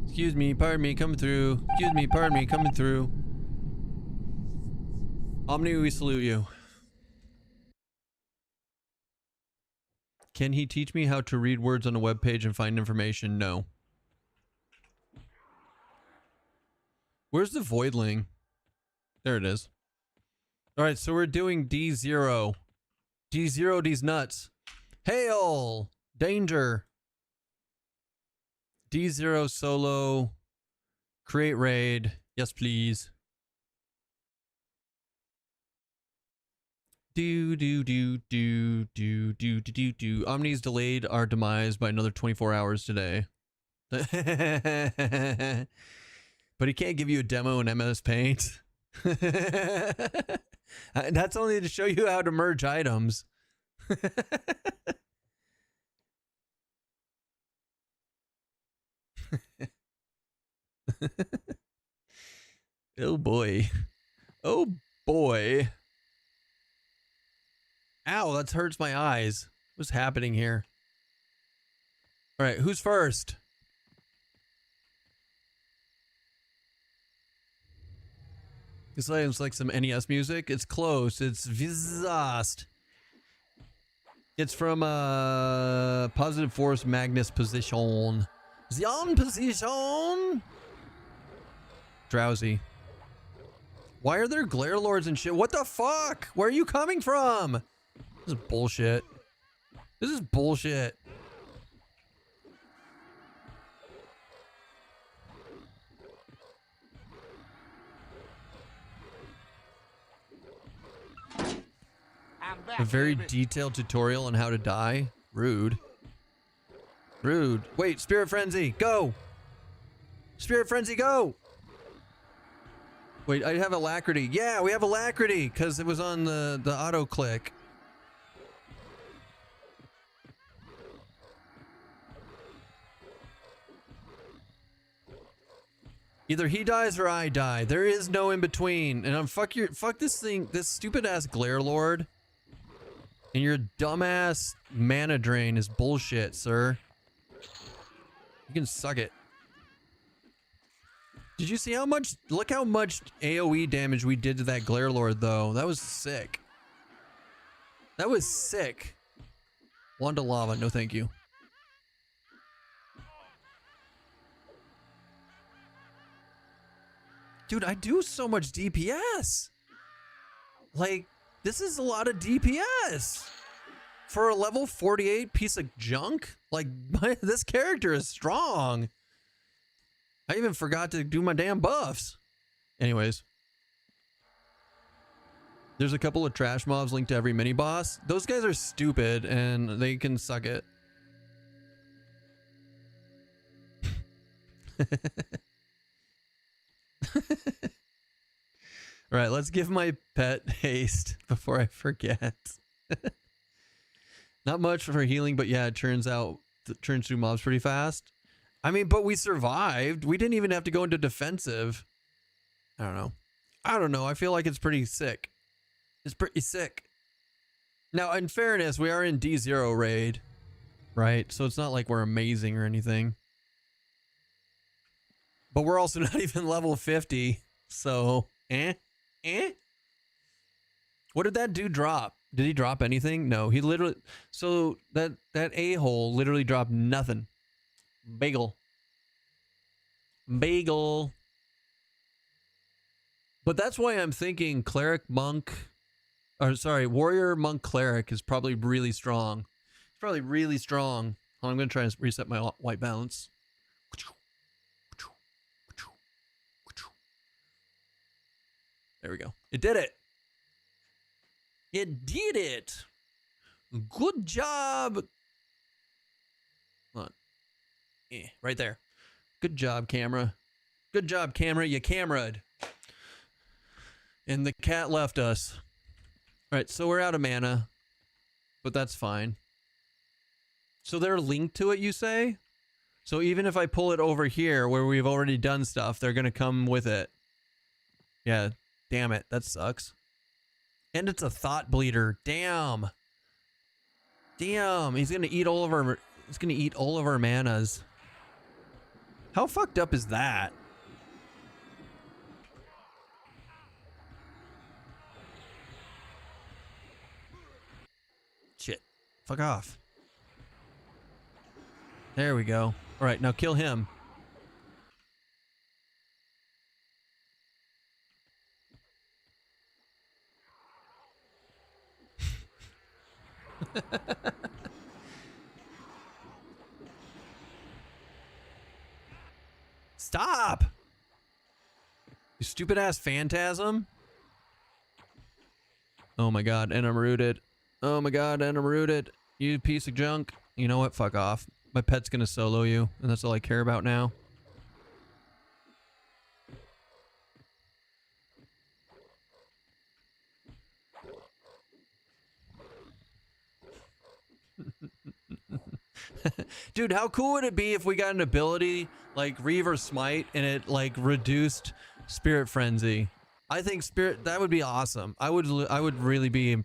Excuse me, pardon me, coming through. Excuse me, pardon me, coming through. Omni, we salute you. Can he teach me how to read words on a web page and find information? No. Where's the voidling? There it is. All right, so we're doing D0. D0, these nuts. Hail! Danger! D0 solo. Create raid. Yes, please. Do. Omni's delayed our demise by another 24 hours today. But he can't give you a demo in MS Paint. That's only to show you how to merge items. Oh boy. Oh boy. Ow, that hurts my eyes. What's happening here? All right, who's first? This sounds like some NES music. It's close. It's Vizast. It's from Positive Force Magnus Position. Zion Position. Drowsy. Why are there glare lords and shit? What the fuck? Where are you coming from? This is bullshit. This is bullshit. A very detailed tutorial on how to die? Rude. Rude. Wait, Spirit Frenzy, go! Spirit Frenzy, go! Wait, I have Alacrity. Yeah, we have Alacrity, because it was on the auto click. Either he dies or I die. There is no in between. And I'm fuck this thing, this stupid ass Glare Lord. And your dumbass mana drain is bullshit, sir. You can suck it. Did you see how much, look how much AoE damage we did to that Glare Lord though. That was sick. That was sick. Wand of Lava, no thank you. Dude, I do so much DPS. Like, this is a lot of DPS. For a level 48 piece of junk? Like, this character is strong. I even forgot to do my damn buffs. Anyways. There's a couple of trash mobs linked to every mini boss. Those guys are stupid and they can suck it. All right, let's give my pet haste before I forget. Not much for healing, but yeah, it turns through mobs pretty fast. I mean, but we survived. We didn't even have to go into defensive. I don't know. I feel like it's pretty sick. It's pretty sick. Now, in fairness, we are in D0 raid, right? So it's not like we're amazing or anything. But we're also not even level 50. So, What did that dude drop? Did he drop anything? No, he literally... So, that a-hole literally dropped nothing. Bagel. Bagel. But that's why I'm thinking cleric monk... Or sorry, warrior monk cleric is probably really strong. It's probably really strong. I'm going to try and reset my white balance. There we go. It did it. It did it. Good job. Hold on. Right there. Good job, camera. Good job, camera. You camera'd. And the cat left us. All right, so we're out of mana. But that's fine. So they're linked to it, you say? So even if I pull it over here where we've already done stuff, they're going to come with it. Yeah. Damn it, that sucks. And it's a thought bleeder. Damn. Damn, he's gonna eat all of our manas. How fucked up is that? Shit. Fuck off. There we go. All right, now kill him. Stop! You stupid ass phantasm. Oh my god, and I'm rooted. Oh my god, and I'm rooted. You piece of junk. You know what? Fuck off. My pet's gonna solo you, and that's all I care about now. Dude, how cool would it be if we got an ability like Reaver Smite and it like reduced Spirit Frenzy? I think that would be awesome. I'd really be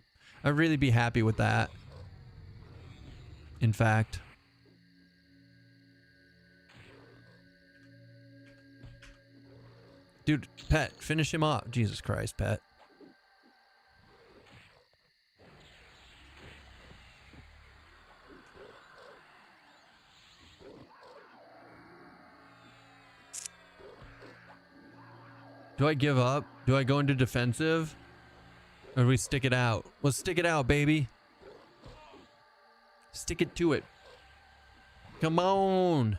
happy with that. In fact. Dude, Pet, finish him off. Jesus Christ, Pet. Do I give up? Do I go into defensive? Or do we stick it out? Let's stick it out, baby. Stick it to it. Come on.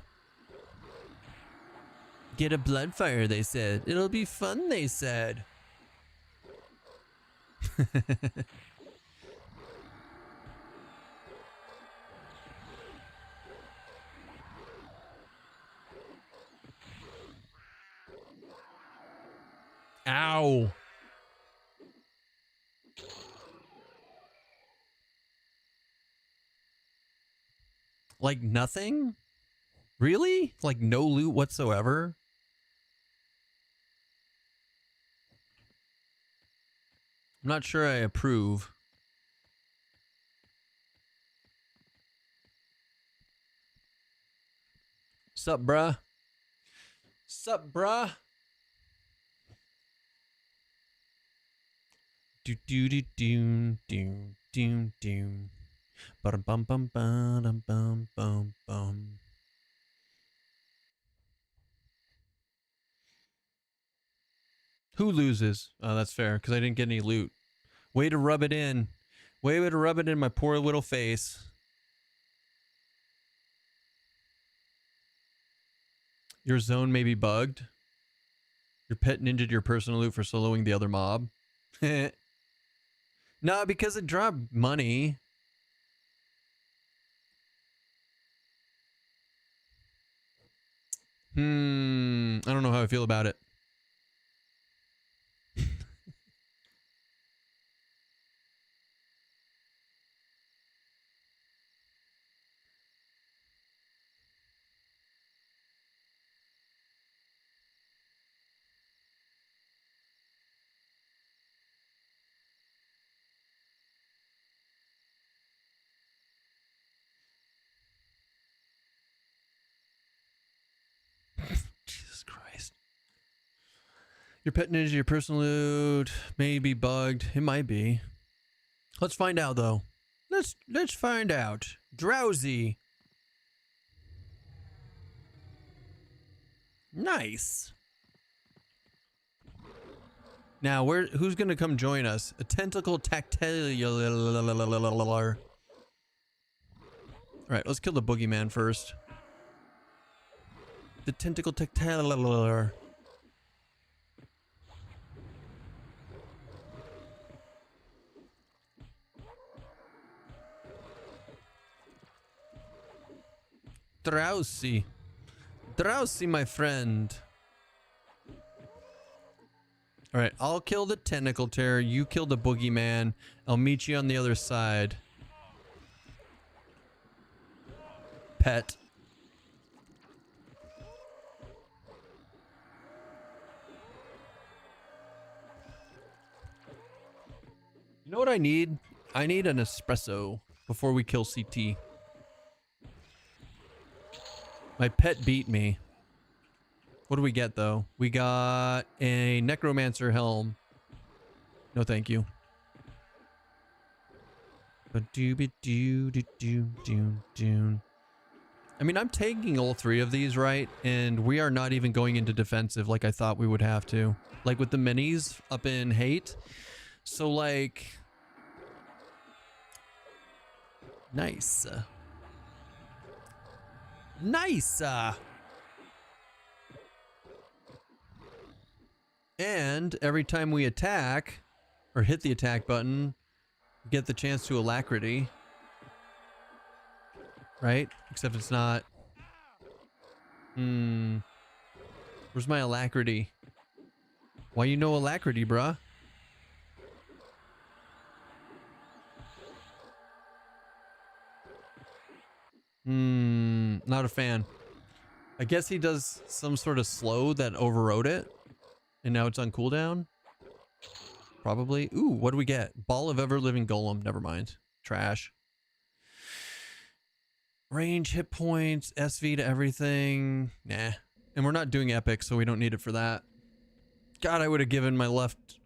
Get a blood fire, they said. It'll be fun, they said. Ow. Like nothing? Really? Like no loot whatsoever? I'm not sure I approve. Sup, bruh? Sup, bruh? Do do do do do do do. Bum bum bum bum bum bum bum. Who loses? Oh, that's fair, because I didn't get any loot. Way to rub it in. Way to rub it in my poor little face. Your zone may be bugged. Your pet ninja'd your personal loot for soloing the other mob. No, because it dropped money. I don't know how I feel about it. Jesus Christ. Your pet ninja, your personal loot may be bugged. It might be. Let's find out though. Let's find out. Drowsy. Nice. Now, who's gonna come join us? A tentacle tactile. Alright, let's kill the boogeyman first. The tentacle tactile. Drowsy. Drowsy, my friend. Alright, I'll kill the tentacle terror. You kill the boogeyman. I'll meet you on the other side. Pet. You know what I need? I need an espresso before we kill CT. My pet beat me. What do we get though? We got a necromancer helm. No, thank you. I mean, I'm taking all three of these, right? And we are not even going into defensive like I thought we would have to. Like with the minis up in hate. So like... Nice. Nice. And every time we attack or hit the attack button, we get the chance to alacrity. Right? Except it's not. Where's my alacrity? Why you know alacrity, bruh? Not a fan. I guess he does some sort of slow that overrode it. And now it's on cooldown. Probably. Ooh, what do we get? Ball of ever-living golem. Never mind. Trash. Range, hit points, SV to everything. Nah. And we're not doing epic, so we don't need it for that. God, I would have given my left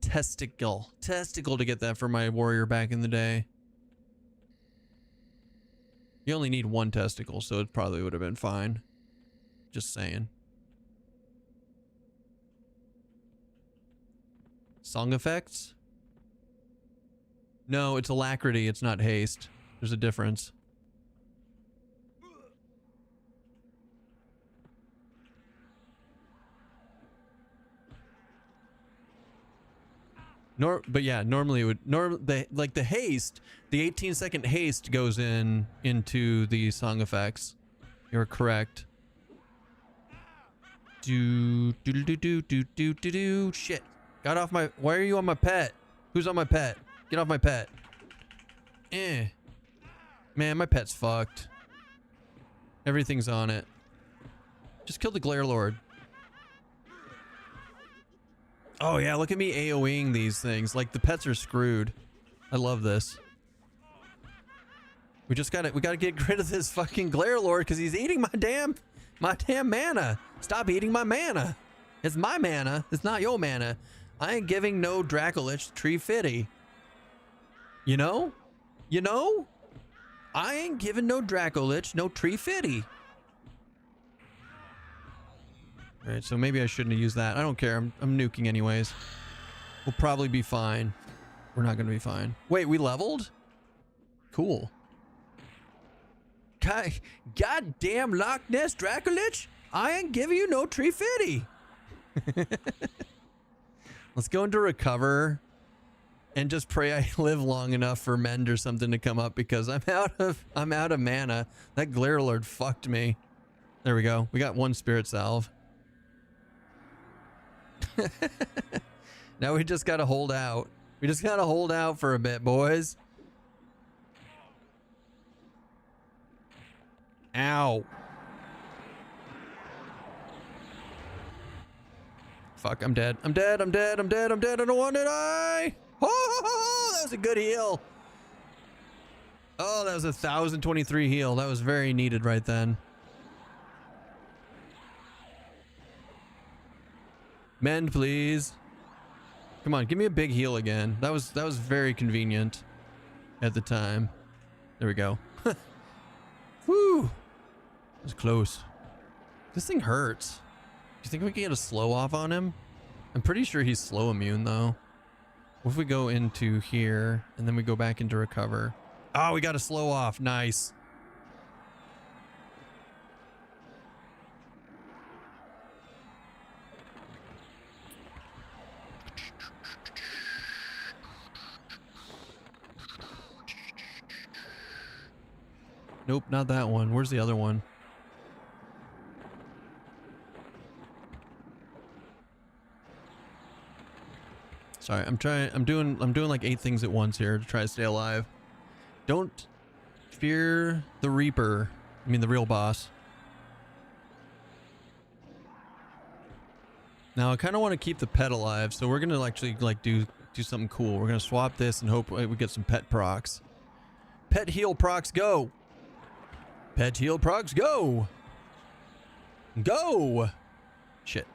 testicle to get that for my warrior back in the day. You only need one testicle, so it probably would have been fine. Just saying. Song effects? No, it's alacrity. It's not haste. There's a difference. But yeah, normally it would like the haste, the 18-second haste goes into the song effects. You're correct. Do shit. Got off my. Why are you on my pet? Who's on my pet? Get off my pet. Man, my pet's fucked. Everything's on it. Just kill the Glare Lord. Oh yeah, look at me AoEing these things. Like the pets are screwed. I love this. We gotta get rid of this fucking Glare Lord because he's eating my damn mana. Stop eating my mana. It's my mana. It's not your mana. I ain't giving no Dracolich Tree Fitty. You know? You know? I ain't giving no Dracolich no Tree Fitty. Alright, so maybe I shouldn't have used that. I don't care. I'm nuking anyways. We'll probably be fine. We're not going to be fine. Wait, we leveled? Cool. Goddamn Loch Ness Dracolich. I ain't giving you no Tree Fitty. Let's go into recover and just pray I live long enough for Mend or something to come up because I'm out of mana. That Glare Lord fucked me. There we go. We got one spirit salve. Now we just gotta hold out. We just gotta hold out for a bit, boys. Ow. Fuck, I'm dead. I'm dead. I'm dead. I'm dead. I'm dead. I don't want to die. Oh, that was a good heal. Oh, that was 1,023 heal. That was very needed right then. Mend, please. Come on, give me a big heal again. That was very convenient at the time. There we go. Woo! That was close. This thing hurts. Do you think we can get a slow off on him? I'm pretty sure he's slow immune though. What if we go into here and then we go back into recover? Oh, we got a slow off. Nice. Nope, not that one. Where's the other one? Sorry, I'm doing like 8 things at once here to try to stay alive. Don't fear the Reaper. I mean the real boss. Now I kind of want to keep the pet alive, so we're gonna actually like do something cool. We're gonna swap this and hope we get some pet procs. Pet heal procs, go! Pet heal procs, go! Go! Shit.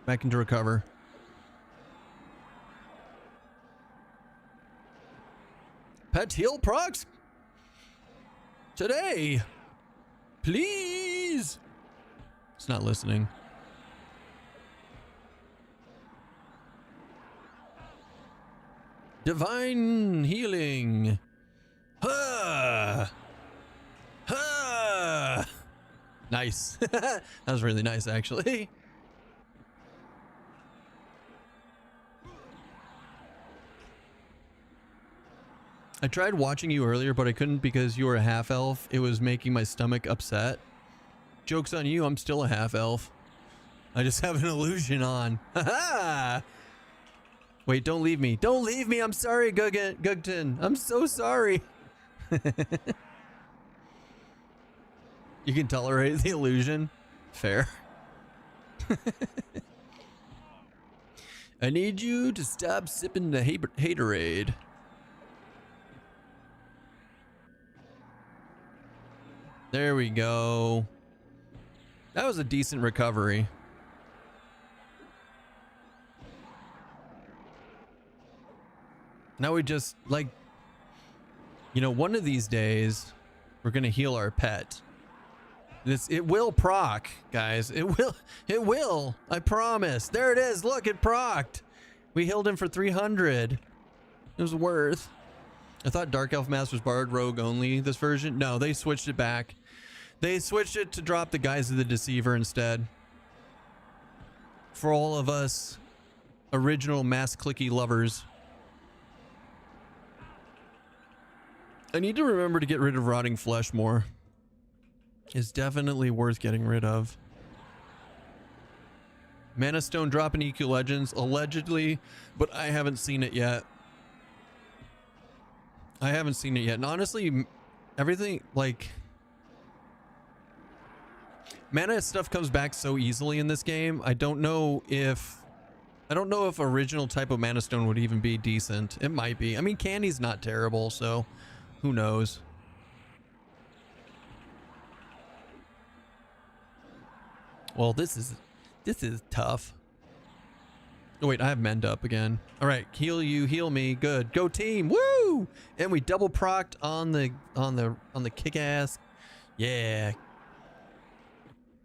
Back into recover. Pet heal procs today. Please. It's not listening. Divine healing. Ha! Ha! Nice. That was really nice, actually. I tried watching you earlier, but I couldn't because you were a half elf. It was making my stomach upset. Joke's on you, I'm still a half elf. I just have an illusion on. Ha! Wait, don't leave me. Don't leave me. I'm sorry, Gugton. I'm so sorry. You can tolerate the illusion. Fair. I need you to stop sipping the haterade. There we go. That was a decent recovery. Now we just, like, you know, one of these days we're gonna heal our pet. It will proc, guys. It will. I promise. There it is. Look, it procced. We healed him for 300. It was worth. I thought Dark Elf Mask was Bard Rogue only this version. No, they switched it back. They switched it to drop the Guise of the Deceiver instead. For all of us original mask clicky lovers. I need to remember to get rid of rotting flesh more. It's definitely worth getting rid of. Mana Stone drop in EQ Legends, allegedly, but I haven't seen it yet. I haven't seen it yet. And honestly, everything, like, mana stuff comes back so easily in this game. I don't know if original type of Mana Stone would even be decent. It might be. I mean, Candy's not terrible, so who knows? Well, this is tough. Oh wait, I have mend up again. All right, heal you, heal me. Good, go team. Woo! And we double procced on the kick ass. Yeah.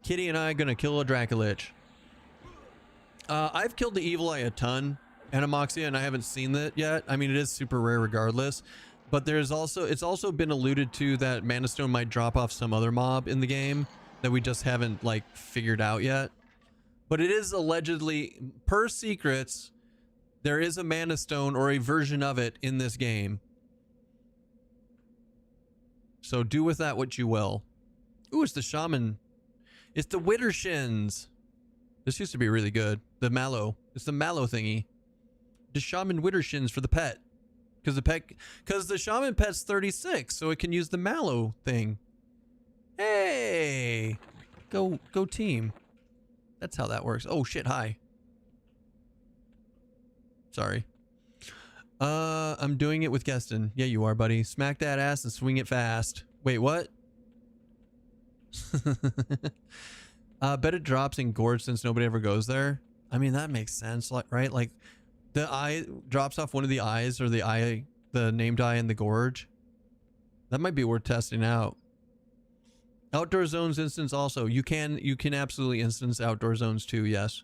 Kitty and I gonna kill a Dracolich. I've killed the Evil Eye a ton, Animoxia, and I haven't seen that yet. I mean, it is super rare regardless. But it's also been alluded to that Mana Stone might drop off some other mob in the game that we just haven't, like, figured out yet. But it is allegedly, per secrets, there is a Mana Stone or a version of it in this game. So do with that what you will. Ooh, it's the Shaman. It's the Widdershins. This used to be really good. The Mallow. It's the Mallow thingy. The Shaman Widdershins for the pet. Because the Shaman pet's 36, so it can use the Mallow thing. Hey! Go team. That's how that works. Oh shit, hi. Sorry. I'm doing it with Keston. Yeah, you are, buddy. Smack that ass and swing it fast. Wait, what? Bet it drops in Gorge since nobody ever goes there. I mean, that makes sense, right? Like, the eye drops off one of the eyes, or the named eye in the Gorge. That might be worth testing out. Outdoor zones instance also. You can absolutely instance outdoor zones too, yes.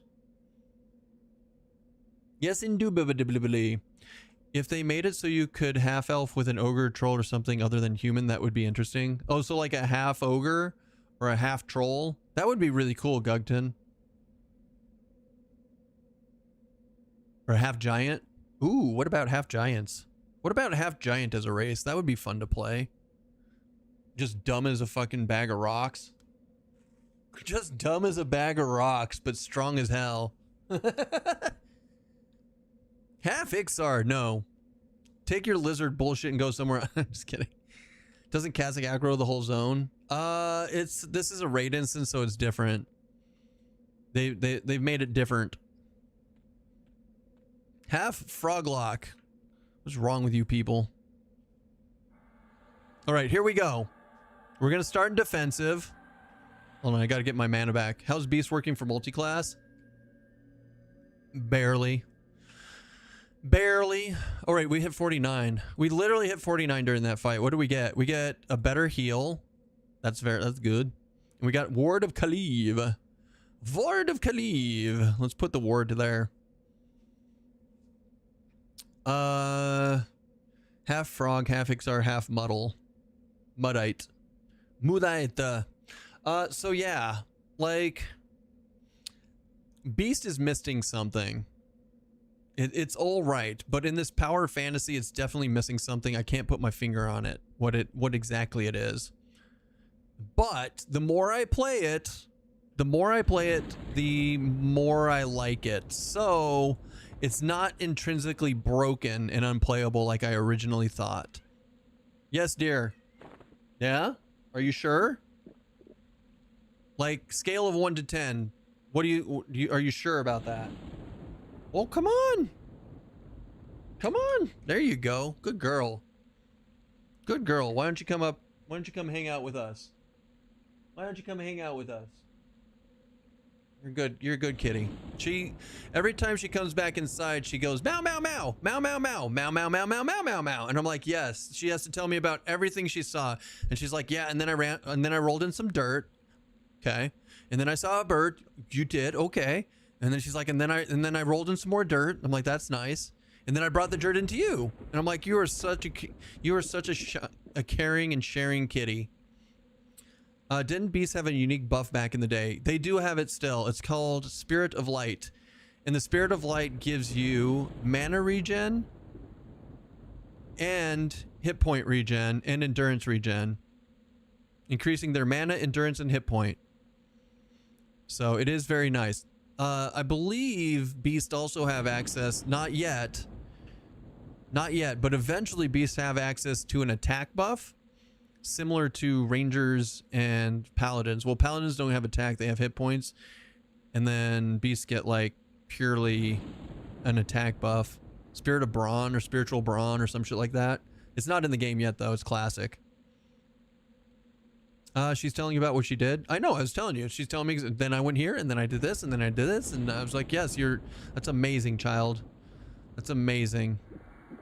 Yes, indubitably. If they made it so you could half elf with an ogre, troll, or something other than human, that would be interesting. Oh, so like a half ogre or a half troll? That would be really cool, Gugton. Or a half giant? Ooh, what about half giants? What about half giant as a race? That would be fun to play. Just dumb as a fucking bag of rocks. Just dumb as a bag of rocks, but strong as hell. Half Ixar, no. Take your lizard bullshit and go somewhere. I'm just kidding. Doesn't Kazakh aggro the whole zone? This is a raid instance, so it's different. They've made it different. Half Froglock. What's wrong with you people? All right, here we go. We're gonna start in defensive. Hold on, I gotta get my mana back. How's Beast working for multi-class? Barely. Barely. All right, we hit 49. We literally hit 49 during that fight. What do we get? We get a better heal. That's good. And we got Ward of Khalif. Ward of Khalif. Let's put the ward there. Half frog, half Ixar, half muddle. Muddite. Mudite. So yeah, like Beast is missing something. It's all right, but in this power fantasy, it's definitely missing something. I can't put my finger on it. What exactly it is. But the more I play it, the more I like it. So it's not intrinsically broken and unplayable like I originally thought. Yes, dear. Yeah? Are you sure? Like scale of 1 to 10. What are you sure about that? Well, come on. Come on. There you go. Good girl. Good girl. Why don't you come up? Why don't you come hang out with us? Why don't you come hang out with us? You're good. You're a good kitty. Every time she comes back inside, she goes, meow, meow, meow, meow, meow, meow, meow, meow, meow, meow, meow, meow, meow. And I'm like, yes. She has to tell me about everything she saw. And she's like, yeah. And then I rolled in some dirt. Okay. And then I saw a bird. You did. Okay. And then she's like, and then I rolled in some more dirt. I'm like, that's nice. And then I brought the dirt into you. And I'm like, you are such a caring and sharing kitty. Didn't Beast have a unique buff back in the day? They do have it still. It's called Spirit of Light. And the Spirit of Light gives you mana regen and hit point regen and endurance regen, increasing their mana, endurance, and hit point. So it is very nice. I believe Beast also have access, not yet, but eventually Beasts have access to an attack buff similar to Rangers and Paladins. Well, Paladins don't have attack, they have hit points. And then Beasts get like purely an attack buff. Spirit of Brawn or Spiritual Brawn or some shit like that. It's not in the game yet though, it's classic. She's telling you about what she did. I know, I was telling you. She's telling me, then I went here and then I did this and then I did this. And I was like, yes, that's amazing, child. That's amazing.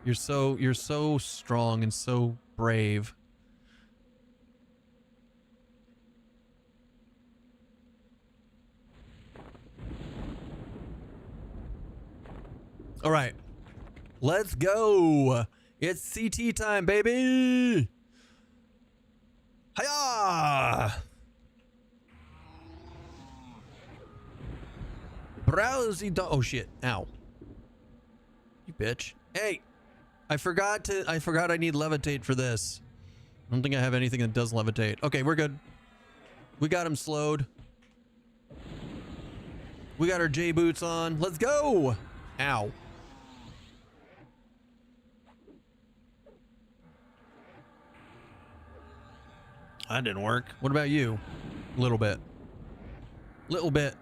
You're so strong and so brave. All right, let's go. It's CT time, baby. Hiya! Browsy dog. Oh shit! Ow! You bitch! Hey, I forgot I need levitate for this. I don't think I have anything that does levitate. Okay, we're good. We got him slowed. We got our J boots on. Let's go! Ow! That didn't work. What about you? A little bit. Little bit.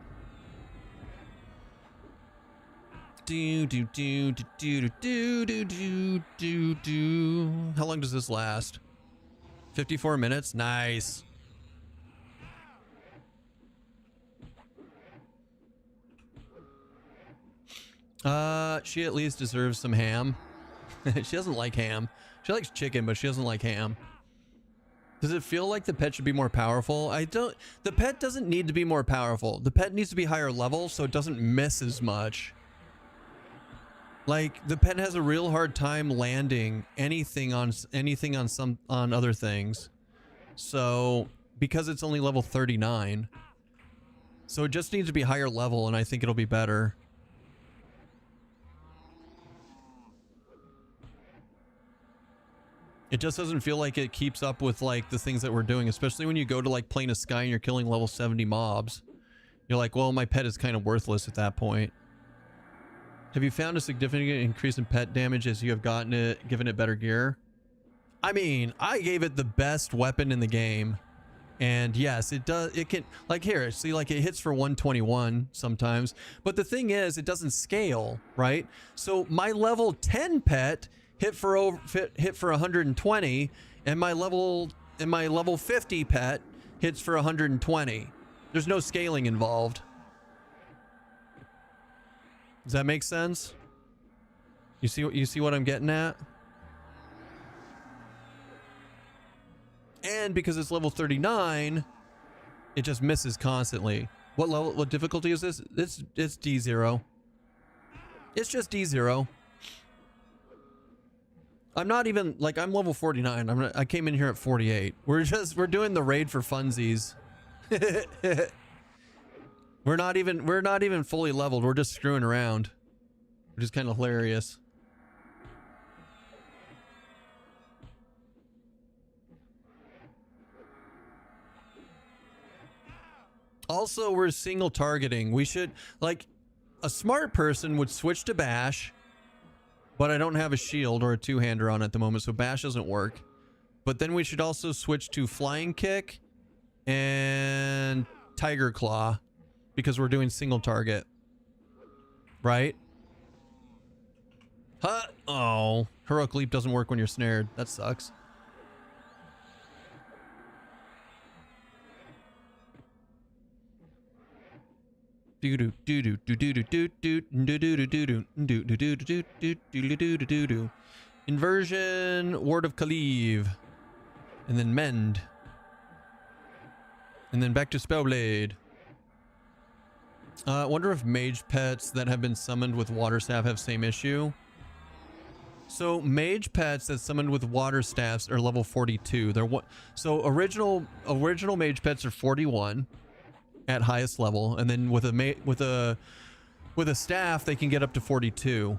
Do do do do do do do do do do. How long does this last? 54 minutes. Nice. She at least deserves some ham. She doesn't like ham. She likes chicken, but she doesn't like ham. Does it feel like the pet should be more powerful? The pet doesn't need to be more powerful. The pet needs to be higher level so it doesn't miss as much. Like the pet has a real hard time landing anything on other things. So because it's only level 39. So it just needs to be higher level and I think it'll be better. It just doesn't feel like it keeps up with like the things that we're doing, especially when you go to like Plane of Sky and you're killing level 70 mobs. You're like, well, my pet is kind of worthless at that point. Have you found a significant increase in pet damage as you have given it better gear? I mean, I gave it the best weapon in the game. And yes, it does. It can, like here, see, like it hits for 121 sometimes. But the thing is, it doesn't scale, right? So my level 10 pet hit for 120, and my level 50 pet hits for 120. There's no scaling involved. Does that make sense? You see what I'm getting at? And because it's level 39, it just misses constantly. What difficulty is this? It's D0. It's just D0. I'm not even like I'm level 49. I came in here at 48. We're doing the raid for funsies. We're not even fully leveled. We're just screwing around, which is kind of hilarious. Also, we're single targeting. We should, like, a smart person would switch to bash, but I don't have a shield or a two-hander on at the moment, so bash doesn't work. But then we should also switch to flying kick and tiger claw because we're doing single target, right? Huh? Oh, heroic leap doesn't work when you're snared. That sucks. Inversion, Ward of Khalif, and then Mend, and then back to Spellblade. I wonder if mage pets that have been summoned with water staff have same issue. So mage pets that summoned with water staffs are level 42. They're what? So original mage pets are 41 at highest level, and then with a staff they can get up to 42.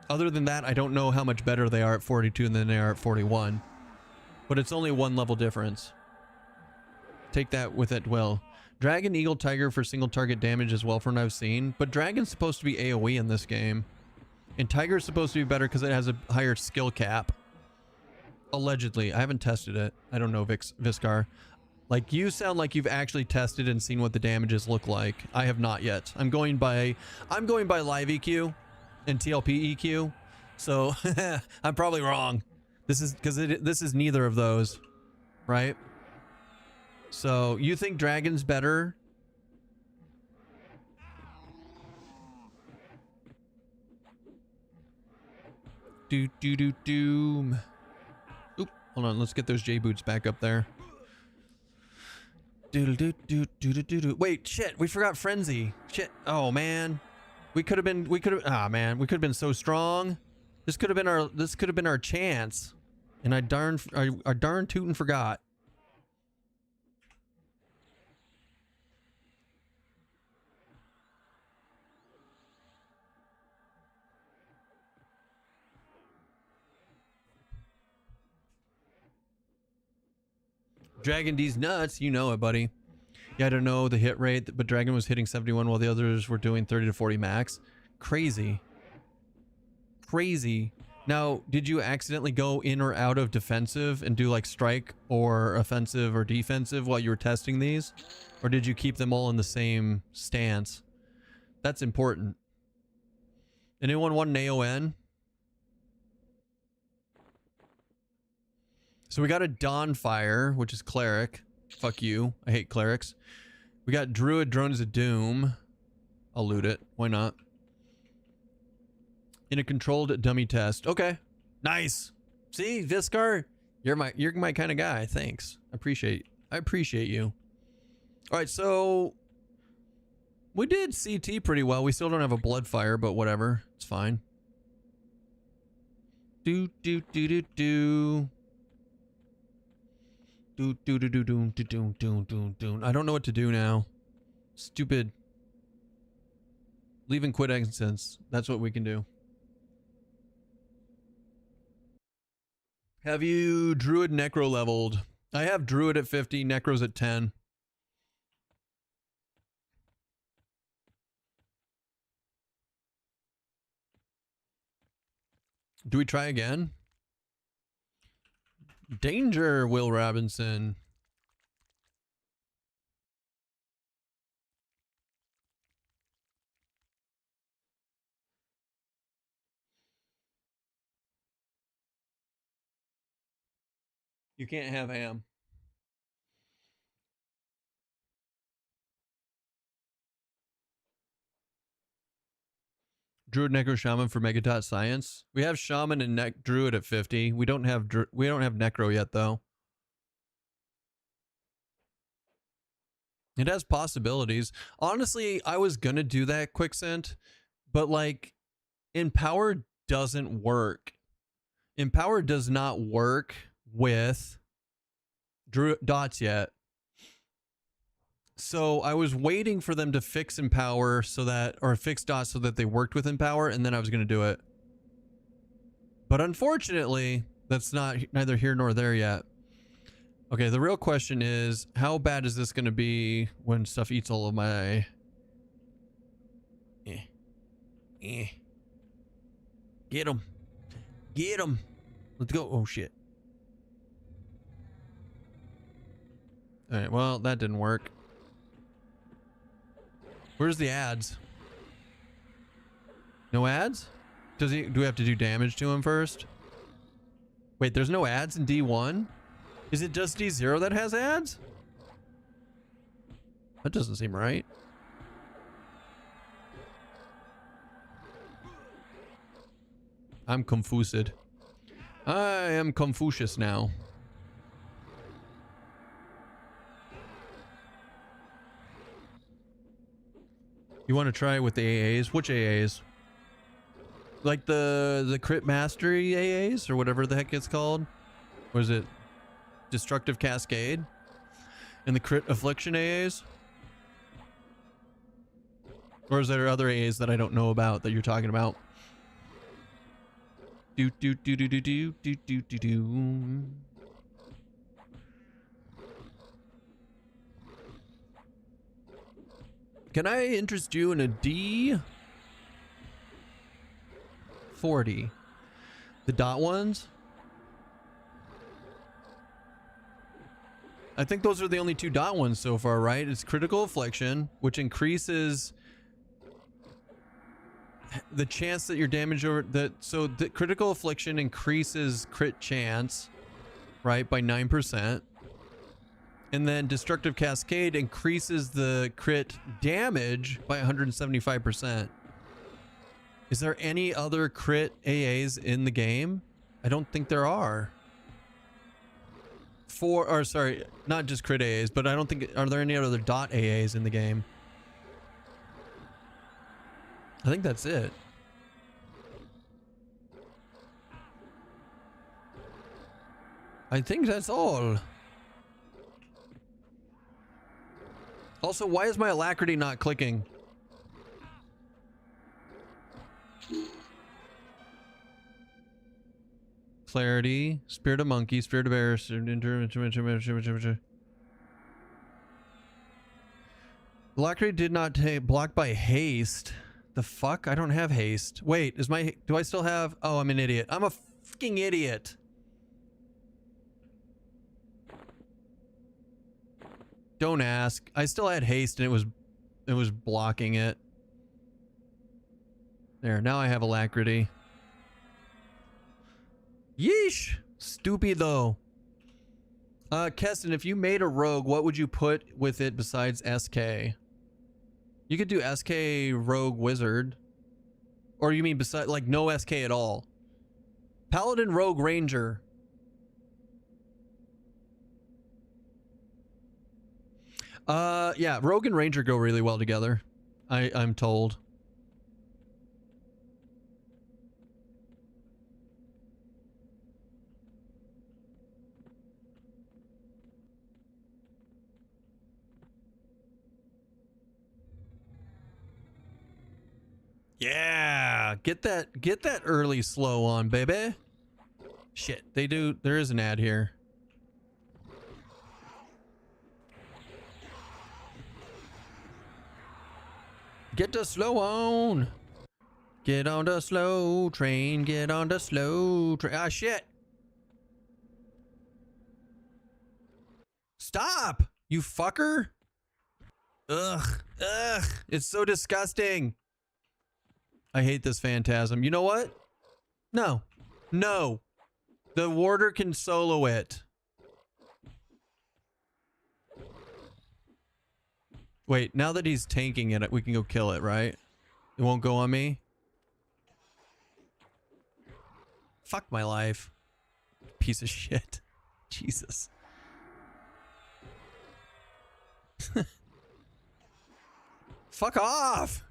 Other than that, I don't know how much better they are at 42 than they are at 41. But it's only one level difference. Take that with it well. Dragon, Eagle, Tiger for single target damage as well from what I've seen. But Dragon's supposed to be AoE in this game. And Tiger's supposed to be better because it has a higher skill cap. Allegedly. I haven't tested it. I don't know, Viscar. Like, you sound like you've actually tested and seen what the damages look like. I have not yet. I'm going by live EQ and TLP EQ. So I'm probably wrong. This is because this is neither of those, right? So you think Dragon's better? Doom. Oop, hold on. Let's get those J boots back up there. Wait, shit. We forgot Frenzy. Shit. Oh man. We could have been so strong. This could have been our chance. And I darn tootin' forgot. Dragon D's nuts, you know it, buddy. Yeah, I don't know the hit rate, but Dragon was hitting 71 while the others were doing 30 to 40 max. Crazy. Crazy. Now, did you accidentally go in or out of defensive and do like strike or offensive or defensive while you were testing these? Or did you keep them all in the same stance? That's important. Anyone want an AON? So we got a Dawnfire, which is Cleric. Fuck you. I hate Clerics. We got Druid Drones of Doom. I'll loot it. Why not? In a controlled dummy test. Okay. Nice. See, Viscar, you're my kind of guy. Thanks. I appreciate you. All right, so we did CT pretty well. We still don't have a Bloodfire, but whatever. It's fine. I don't know what to do now. Stupid. Leave and quit instance. That's what we can do. Have you Druid Necro leveled? I have Druid at 50, Necro's at 10. Do we try again? Danger, Will Robinson. You can't have ham. Druid, Necro, Shaman for Megadot Science. We have Shaman and Druid at 50. We don't have Necro yet though. It has possibilities. Honestly, I was gonna do that Quicksent, but like Empower doesn't work. Empower does not work with dots yet. So I was waiting for them to fix Empower so that, or fix dots so that they worked with Empower, and then I was gonna do it. But unfortunately, that's neither here nor there yet. Okay, the real question is, how bad is this gonna be when stuff eats all of my... Get him. Get him. Let's go. Oh, shit. Alright, well, that didn't work. Where's the ads? No ads? Do we have to do damage to him first? Wait, there's no ads in D1? Is it just D0 that has ads? That doesn't seem right. I'm confused. I am Confucius now. You want to try it with the AAs? Which AAs? Like the crit mastery AAs or whatever the heck it's called? Or is it destructive cascade? And the crit affliction AAs? Or is there other AAs that I don't know about that you're talking about? Do do do do do do do do do do. Can I interest you in a D40? The dot ones? I think those are the only two dot ones so far, right? It's critical affliction, which increases the chance that you're damaged over that. So the critical affliction increases crit chance, right, by 9%. And then destructive cascade increases the crit damage by 175%. Is there any other crit AAs in the game? I don't think there are. Sorry, not just crit AAs, but I don't think, are there any other dot AAs in the game? I think that's it. I think that's all. Also, why is my alacrity not clicking? Clarity, Spirit of Monkey, Spirit of Bear, Alacrity did not take blocked by haste. The fuck? I don't have haste. Wait, do I still have? Oh, I'm an idiot. I'm a fucking idiot. Don't ask. I still had haste and it was blocking it. There, now I have alacrity. Yeesh! Stupido. Keston, if you made a rogue, what would you put with it besides SK? You could do SK Rogue Wizard. Or you mean beside, like no SK at all? Paladin Rogue Ranger. Yeah, Rogue and Ranger go really well together. I'm told. Yeah, get that early slow on, baby. Shit, there is an ad here. Get the slow on. Get on the slow train. Get on the slow train. Ah, shit. Stop, you fucker. Ugh. Ugh. It's so disgusting. I hate this phantasm. You know what? No. No. The warder can solo it. Wait, now that he's tanking it, we can go kill it, right? It won't go on me? Fuck my life. Piece of shit. Jesus. Fuck off.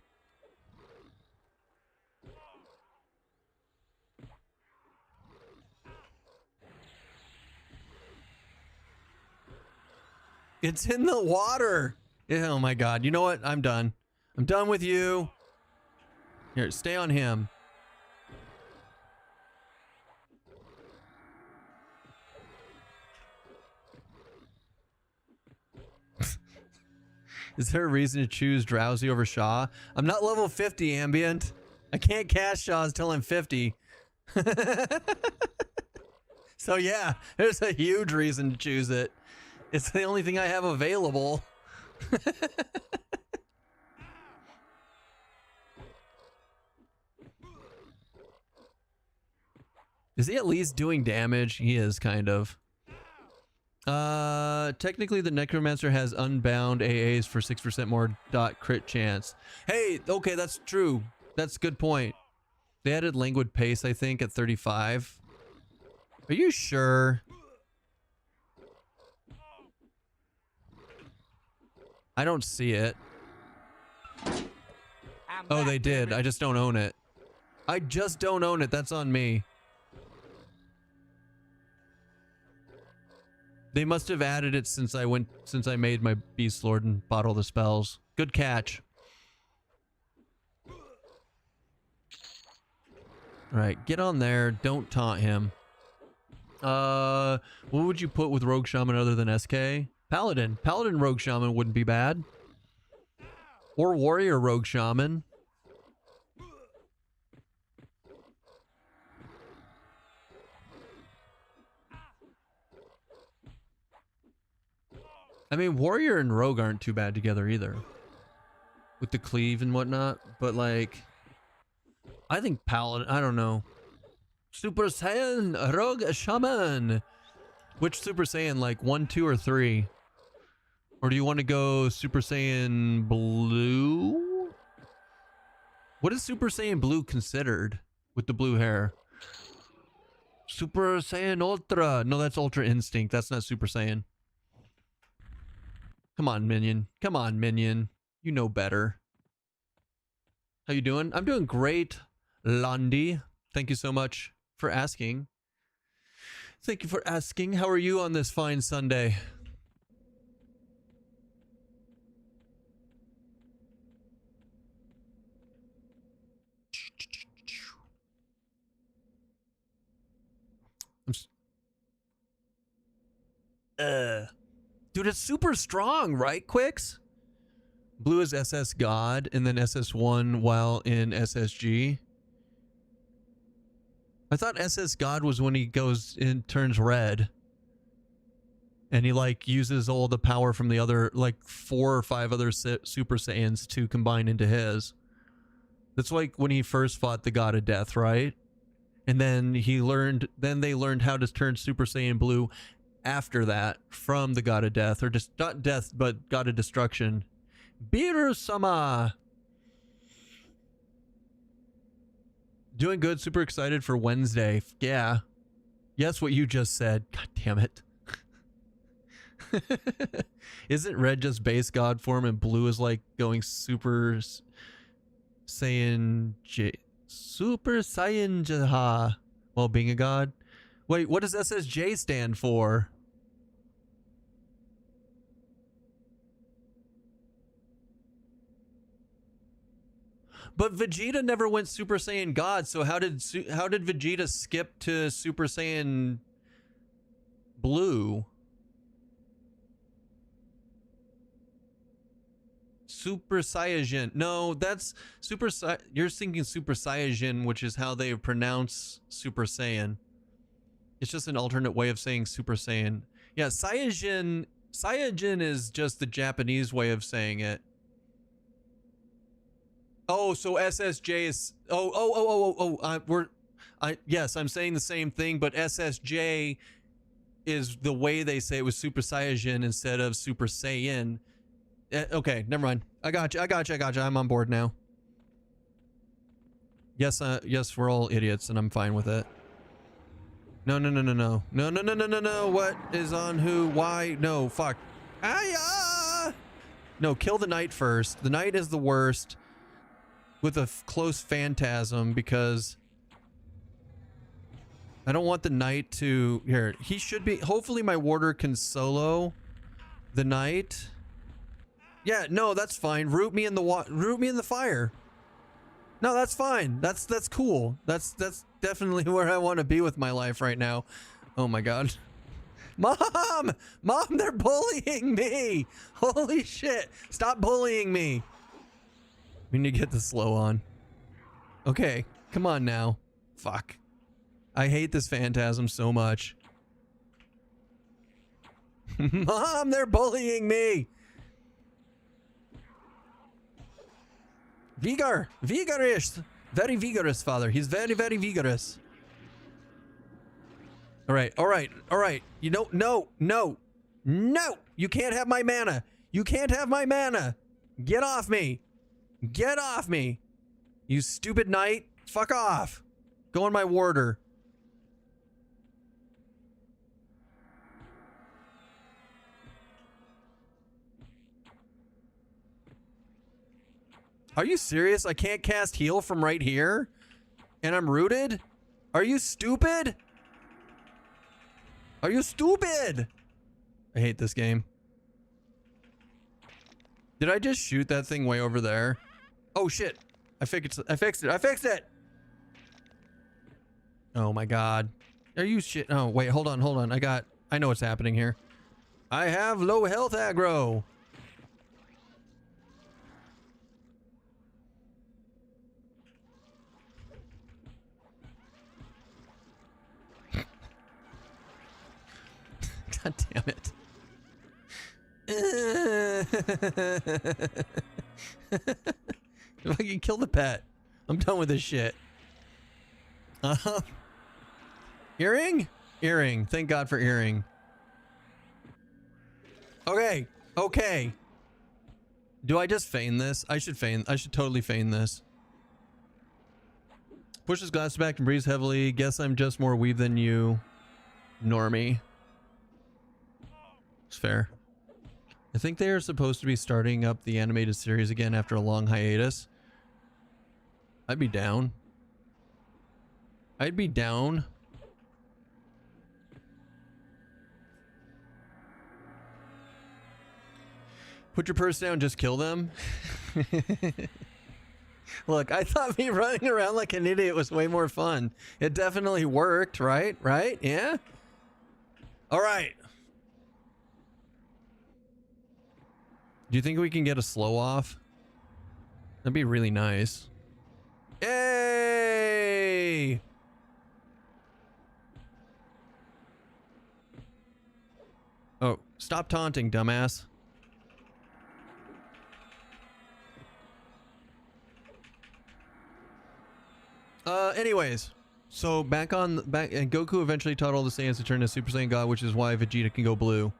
It's in the water. Oh my god. You know what? I'm done. I'm done with you. Here, stay on him. Is there a reason to choose Drowsy over Shaw? I'm not level 50, Ambient. I can't cast Shaws till I'm 50. So yeah, there's a huge reason to choose it. It's the only thing I have available. Is he at least doing damage? He is, kind of. Technically the Necromancer has unbound AAs for 6% more crit chance. Hey, okay, that's true. That's a good point. They added Languid Pace, I think, at 35. Are you sure? I don't see it. Oh, they did. I just don't own it. I just don't own it. That's on me. They must have added it since I made my Beast Lord and bought all the spells. Good catch. Alright, get on there. Don't taunt him. What would you put with Rogue Shaman other than SK? Paladin. Paladin Rogue Shaman wouldn't be bad. Or Warrior Rogue Shaman. I mean, Warrior and Rogue aren't too bad together either. With the cleave and whatnot. But like, I think Paladin, I don't know. Super Saiyan Rogue Shaman. Which Super Saiyan, like 1, 2, or 3? Or do you want to go Super Saiyan Blue? What is Super Saiyan Blue considered with the blue hair? Super Saiyan Ultra. No, that's Ultra Instinct. That's not Super Saiyan. Come on, Minion. Come on, Minion. You know better. How you doing? I'm doing great, Londi. Thank you so much for asking. Thank you for asking. How are you on this fine Sunday? Dude, it's super strong, right, Quicks? Blue is SS God and then SS1 while in SSG. I thought SS God was when he goes and turns red. And he like uses all the power from the other, like 4 or 5 other Super Saiyans to combine into his. That's like when he first fought the God of Death, right? And then they learned how to turn Super Saiyan Blue after that from the God of Death, or just not death, but God of Destruction. Biru-sama! Doing good, super excited for Wednesday. Yeah. Yes, what you just said. God damn it. Isn't red just base God form and blue is like going Super Saiyan Jaha while being a god? Wait, what does SSJ stand for? But Vegeta never went Super Saiyan God, so how did Vegeta skip to Super Saiyan Blue? Super Saiyajin. No, that's you're thinking Super Saiyajin, which is how they pronounce Super Saiyan. It's just an alternate way of saying Super Saiyan. Yeah, Saiyajin is just the Japanese way of saying it. Oh, so SSJ is yes, I'm saying the same thing, but SSJ is the way they say it was Super Saiyajin instead of Super Saiyan. Okay, never mind. I got you. I'm on board now. Yes, yes, we're all idiots, and I'm fine with it. No, no, no, no, no. No, no, no, no, no, no. What is on who? Why? No, fuck. Ah! No, kill the knight first. The knight is the worst with a close phantasm because I don't want the knight to... Here, he should be... Hopefully my warder can solo the knight. Yeah, no, that's fine. Root me in the fire. No, that's fine. That's cool. That's definitely where I want to be with my life right now. Oh my god. Mom! Mom, they're bullying me! Holy shit! Stop bullying me! We need to get the slow on. Okay, come on now. Fuck. I hate this phantasm so much. Mom, they're bullying me! Vigorous! Very vigorous, father. He's very, very vigorous. Alright, alright, alright. You know, no! You can't have my mana! You can't have my mana! Get off me! Get off me! You stupid knight! Fuck off! Go on my warder. Are you serious? I can't cast heal from right here? And I'm rooted? Are you stupid? Are you stupid? I hate this game. Did I just shoot that thing way over there? Oh shit. I fixed it. Oh my god. Are you shit? Oh wait, hold on. I know what's happening here. I have low health aggro. God damn it. If I can kill the pet, I'm done with this shit. Earring? Earring. Thank God for earring. Okay. Okay. Do I just feign this? I should totally feign this. Pushes glass back and breathes heavily. Guess I'm just more weave than you. Normie. It's fair. I think they are supposed to be starting up the animated series again after a long hiatus. I'd be down. I'd be down. Put your purse down, just kill them. Look, I thought me running around like an idiot was way more fun. It definitely worked, right? Right? Yeah? All right. Do you think we can get a slow off? That'd be really nice. Yay! Oh, stop taunting, dumbass. Anyways, so back, and Goku eventually taught all the Saiyans to turn to Super Saiyan God, which is why Vegeta can go blue.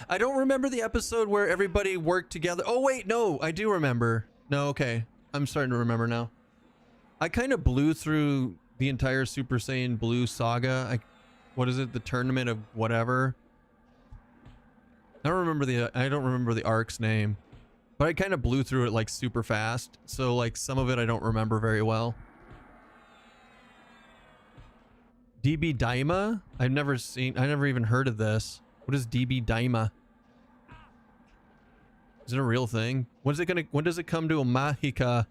I don't remember the episode where everybody worked together. Oh wait, no, I do remember. No, okay. I'm starting to remember now. I kind of blew through the entire Super Saiyan Blue saga. What is it? The tournament of whatever. I don't remember the arc's name. But I kind of blew through it like super fast. So like some of it I don't remember very well. DB Daima? I never even heard of this. What is DB Daima? Is it a real thing? When does it come to a Mahika?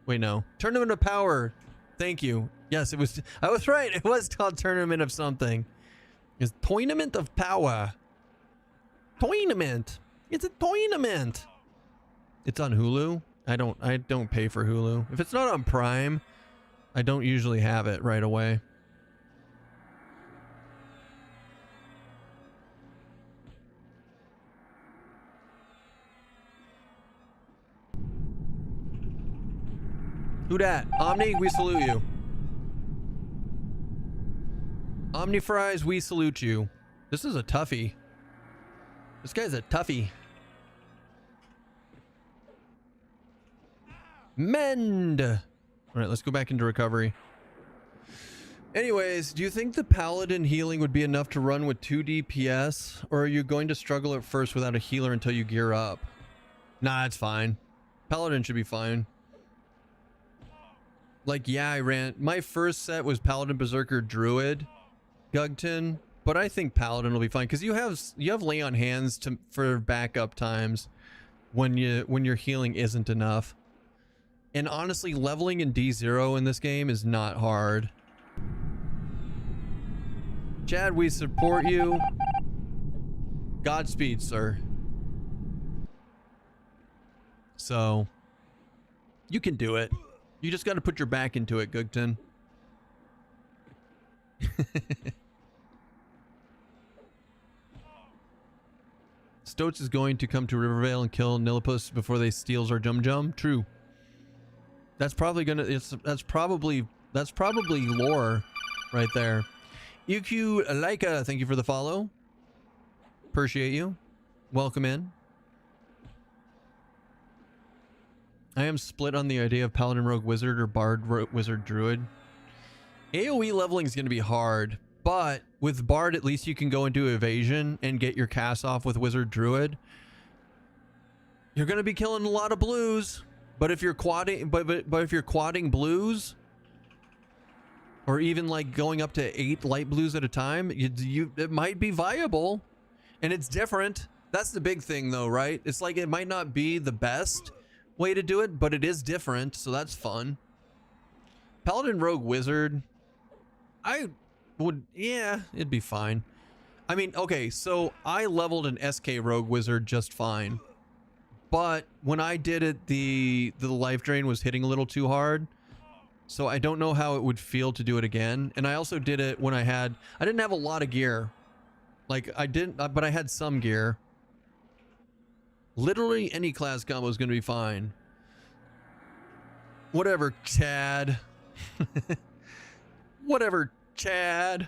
Wait, no. Tournament of Power. Thank you. Yes, it was. I was right. It was called Tournament of something. It's Tournament of Power. Tournament. It's a tournament. It's on Hulu. I don't pay for Hulu. If it's not on Prime, I don't usually have it right away. Who dat? Omni, we salute you. Omni Fries, we salute you. This is a toughie. This guy's a toughie. Mend. All right, let's go back into recovery. Anyways, do you think the paladin healing would be enough to run with 2 DPS, or are you going to struggle at first without a healer until you gear up? Nah, it's fine. Paladin should be fine. Like, yeah, I ran... My first set was Paladin, Berserker, Druid, Gugton, but I think Paladin will be fine, because you have lay on hands for backup times when your healing isn't enough. And honestly, leveling in D0 in this game is not hard. Chad, we support you. Godspeed, sir. So, you can do it. You just got to put your back into it, Gugton. Stoats is going to come to Rivervale and kill Nilipus before they steals our Jum Jum. True. That's probably gonna. That's probably lore, right there. UQ Laika, thank you for the follow. Appreciate you. Welcome in. I am split on the idea of Paladin Rogue Wizard or Bard Wizard Druid. AoE leveling is going to be hard, but with Bard at least you can go into evasion and get your cast off with Wizard Druid. You're going to be killing a lot of blues, but if you're quadding, but if you're quadding blues, or even like going up to 8 light blues at a time, it might be viable, and it's different. That's the big thing, though, right? It's like it might not be the best way to do it, but it is different, so that's fun. Paladin Rogue Wizard, I would, yeah, it'd be fine. I mean, okay, so I leveled an SK Rogue Wizard just fine, but when I did it, the life drain was hitting a little too hard, so I don't know how it would feel to do it again. And I also did it when I didn't have a lot of gear, like I didn't, but I had some gear. Literally any class combo is going to be fine. Whatever, Chad. Whatever, Chad.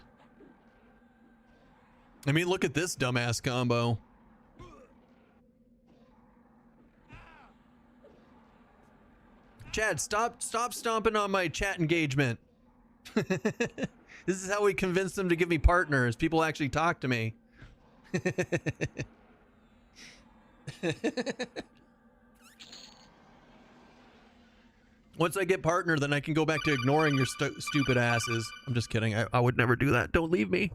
I mean, look at this dumbass combo. Chad, stop stomping on my chat engagement. This is how we convince them to give me partners. People actually talk to me. Once I get partner, then I can go back to ignoring your stupid asses. I'm just kidding. I would never do that. Don't leave me.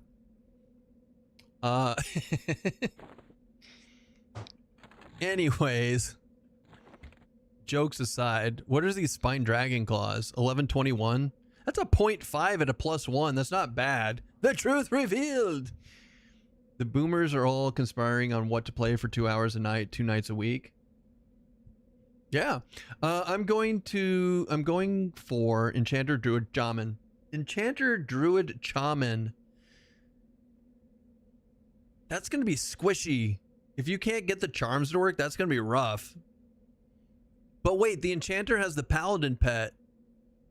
Anyways, jokes aside, what are these spine dragon claws? 1121. That's a 0.5 at a +1. That's not bad. The truth revealed. The boomers are all conspiring on what to play for 2 hours a night, 2 nights a week. Yeah. I'm going for Enchanter Druid Shaman. Enchanter Druid Shaman. That's going to be squishy. If you can't get the charms to work, that's going to be rough. But wait, the Enchanter has the Paladin pet.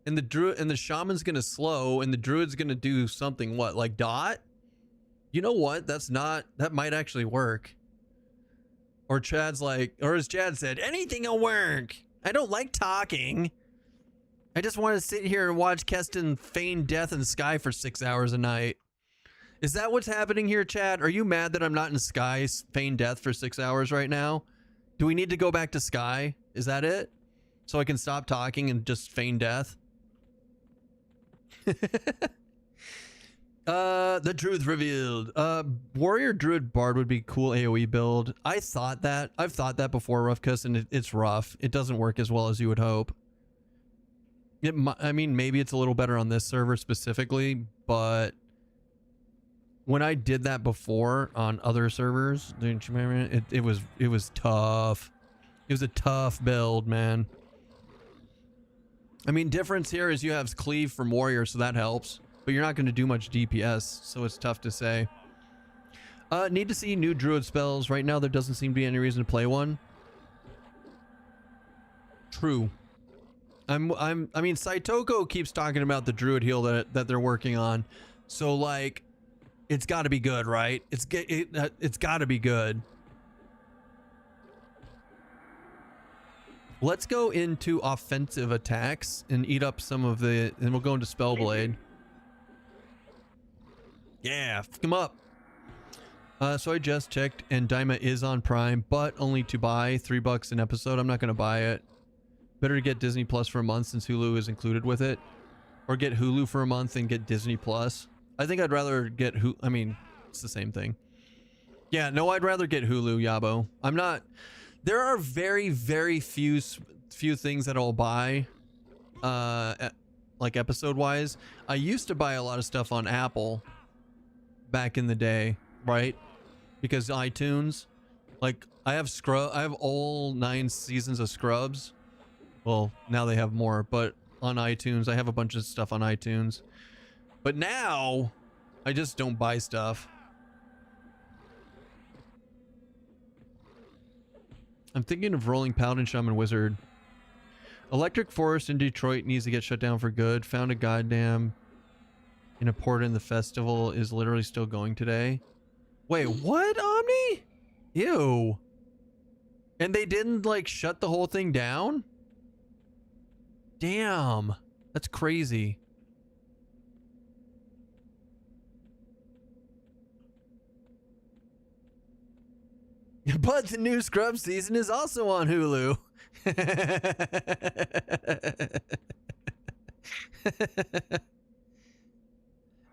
And the Druid and the Shaman's going to slow, and the Druid's going to do something, what, like dot? You know what? That might actually work. Or Chad's like, or as Chad said, anything will work. I don't like talking. I just want to sit here and watch Keston feign death in Sky for 6 hours a night. Is that what's happening here, Chad? Are you mad that I'm not in Sky feign death for 6 hours right now? Do we need to go back to Sky? Is that it? So I can stop talking and just feign death? The truth revealed. Warrior Druid Bard would be cool AoE build. I've thought that before, Roughcuss, and it's rough. It doesn't work as well as you would hope. I mean, maybe it's a little better on this server specifically, but when I did that before on other servers, it was tough. It was a tough build, man. I mean, difference here is you have cleave from warrior, so that helps. But you're not going to do much DPS, so it's tough to say. Need to see new druid spells. Right now, there doesn't seem to be any reason to play one. True. I mean, Saitoko keeps talking about the druid heal that they're working on. So, like, it's got to be good, right? It's got to be good. Let's go into offensive attacks and eat up some of the... And we'll go into Spellblade. Yeah, fuck him up. So I just checked, and Daima is on Prime, but only to buy $3 an episode. I'm not gonna buy it. Better to get Disney Plus for a month since Hulu is included with it, or get Hulu for a month and get Disney Plus. I think I'd rather get Hulu. I mean, it's the same thing. Yeah, no, I'd rather get Hulu, Yabo. I'm not. There are very, very few things that I'll buy, like episode wise. I used to buy a lot of stuff on Apple back in the day, right? Because iTunes, like I have all 9 seasons of Scrubs. Well, now they have more, but on iTunes, I have a bunch of stuff on iTunes. But now, I just don't buy stuff. I'm thinking of rolling Paladin, Shaman, Wizard. Electric Forest in Detroit needs to get shut down for good. Found a goddamn in a port in the festival is literally still going today. Wait, what, Omni? Ew. And they didn't like shut the whole thing down? Damn. That's crazy. But the new Scrub season is also on Hulu.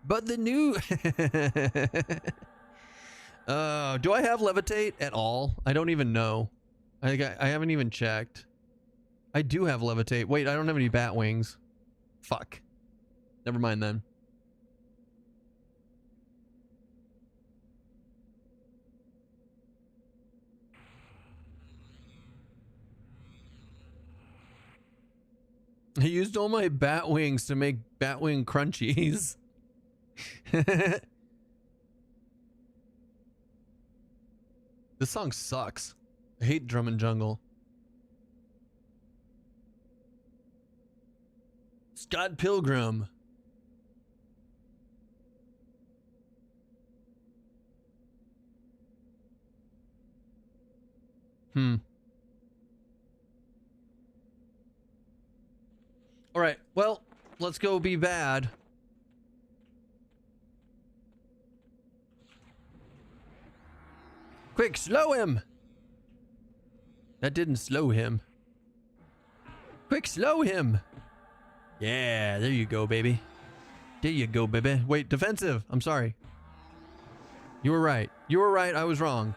But the new do I have Levitate at all? I don't even know. I haven't even checked. I do have Levitate. Wait, I don't have any bat wings. Fuck. Never mind then. I used all my bat wings to make bat wing crunchies. This song sucks. I hate Drum and Jungle. Scott Pilgrim. All right, well, let's go be bad. Quick, slow him. That didn't slow him. Quick, slow him. Yeah, there you go, baby. There you go, baby. Wait, defensive. I'm sorry. You were right. You were right. I was wrong.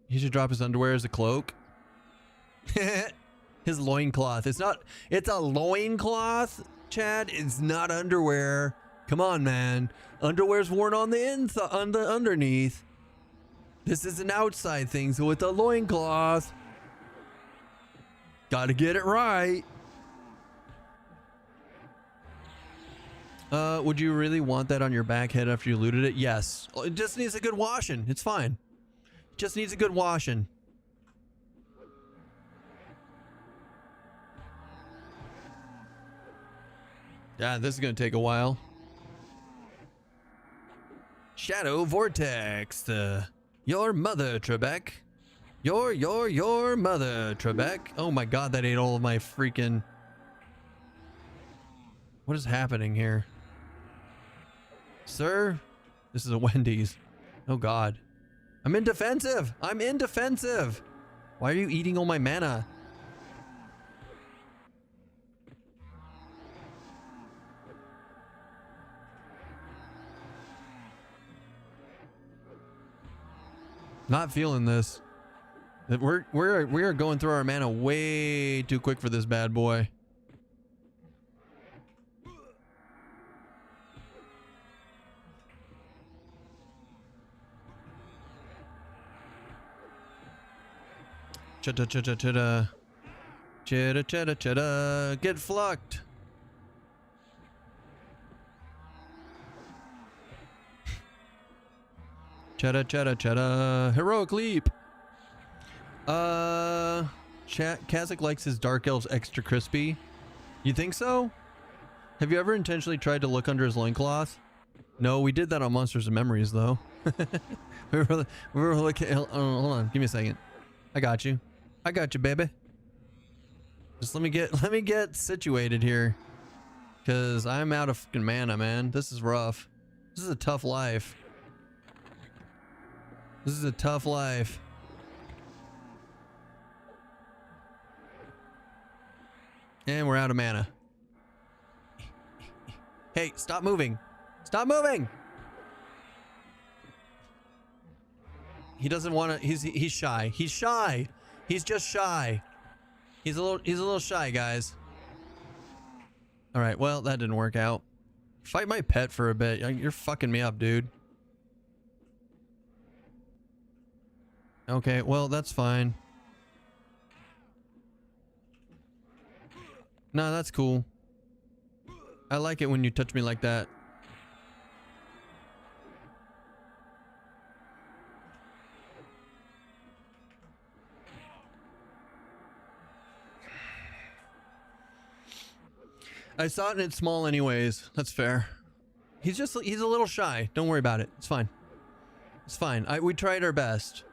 He should drop his underwear as a cloak. His loincloth. It's a loincloth, Chad. It's not underwear. Come on, man. Underwear's worn on the inside, on the underneath. This is an outside thing, so it's a loincloth. Gotta get it right. Would you really want that on your back head after you looted it? Yes. It just needs a good washing. It's fine. Just needs a good washing. Yeah, this is gonna take a while. Shadow Vortex. Your mother, Trebek. Your mother, Trebek. Oh my god, that ate all of my freaking... What is happening here? Sir? This is a Wendy's. Oh god. I'm in defensive! I'm in defensive! Why are you eating all my mana? Not feeling this. We are going through our mana way too quick for this bad boy. Chitta chitta chitta. Chitta chitta chitta. Get flucked. Cheddar, cheddar, cheddar. Heroic leap. Kazakh likes his dark elves extra crispy. You think so? Have you ever intentionally tried to look under his loincloth? No, we did that on Monsters and Memories, though. we were looking. Hold on, give me a second. I got you. I got you, baby. Just let me get situated here. Cause I'm out of fucking mana, man. This is rough. This is a tough life. This is a tough life. And we're out of mana. Hey, stop moving. Stop moving. He doesn't want to. He's shy. He's shy. He's just shy. He's a little shy, guys. All right. Well, that didn't work out. Fight my pet for a bit. You're fucking me up, dude. Okay. Well, that's fine. No, that's cool. I like it when you touch me like that. I saw it and it's small anyways. That's fair. He's a little shy. Don't worry about it. It's fine. It's fine. We tried our best.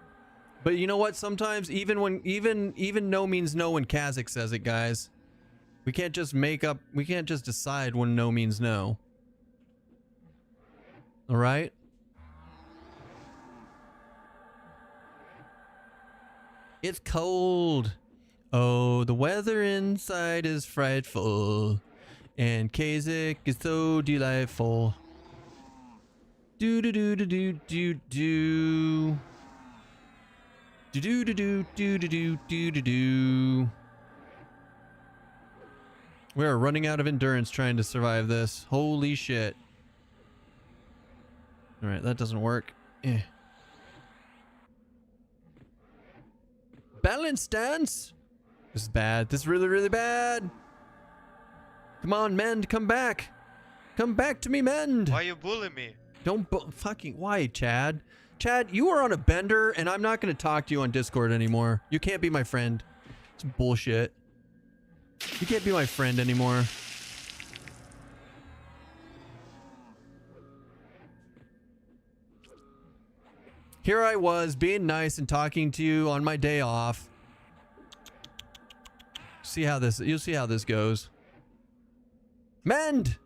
But you know what? Sometimes even no means no when Kazakh says it, guys. We can't just decide when no means no. All right? It's cold. Oh, the weather inside is frightful. And Kazakh is so delightful. Do do do do do do do. Do do do do do do do do do. We are running out of endurance trying to survive this. Holy shit. All right, that doesn't work. Balance stance. This is bad. This is really, really bad. Come on, Mend, come back. Come back to me, Mend. Why you bully me? Don't fucking... Why, Chad? Chad, you are on a bender, and I'm not going to talk to you on Discord anymore. You can't be my friend. It's bullshit. You can't be my friend anymore. Here I was, being nice and talking to you on my day off. You'll see how this goes. Mend!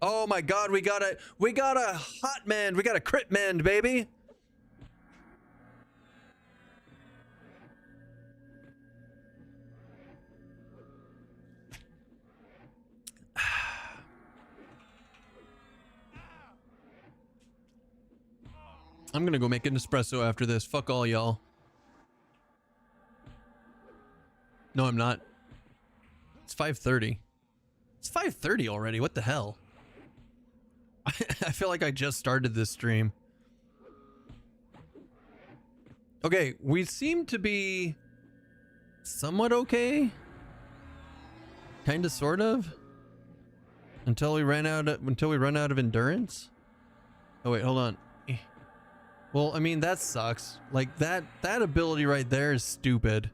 Oh my god, we got a hot mend. We got a crit mend, baby. I'm gonna go make an espresso after this. Fuck all y'all. No, I'm not. It's 5:30. It's 5:30 already. What the hell? I feel like I just started this stream. Okay, we seem to be somewhat okay. Kind of, sort of. Until we run out of endurance. Oh wait, hold on. Well, I mean, that sucks. Like that ability right there is stupid.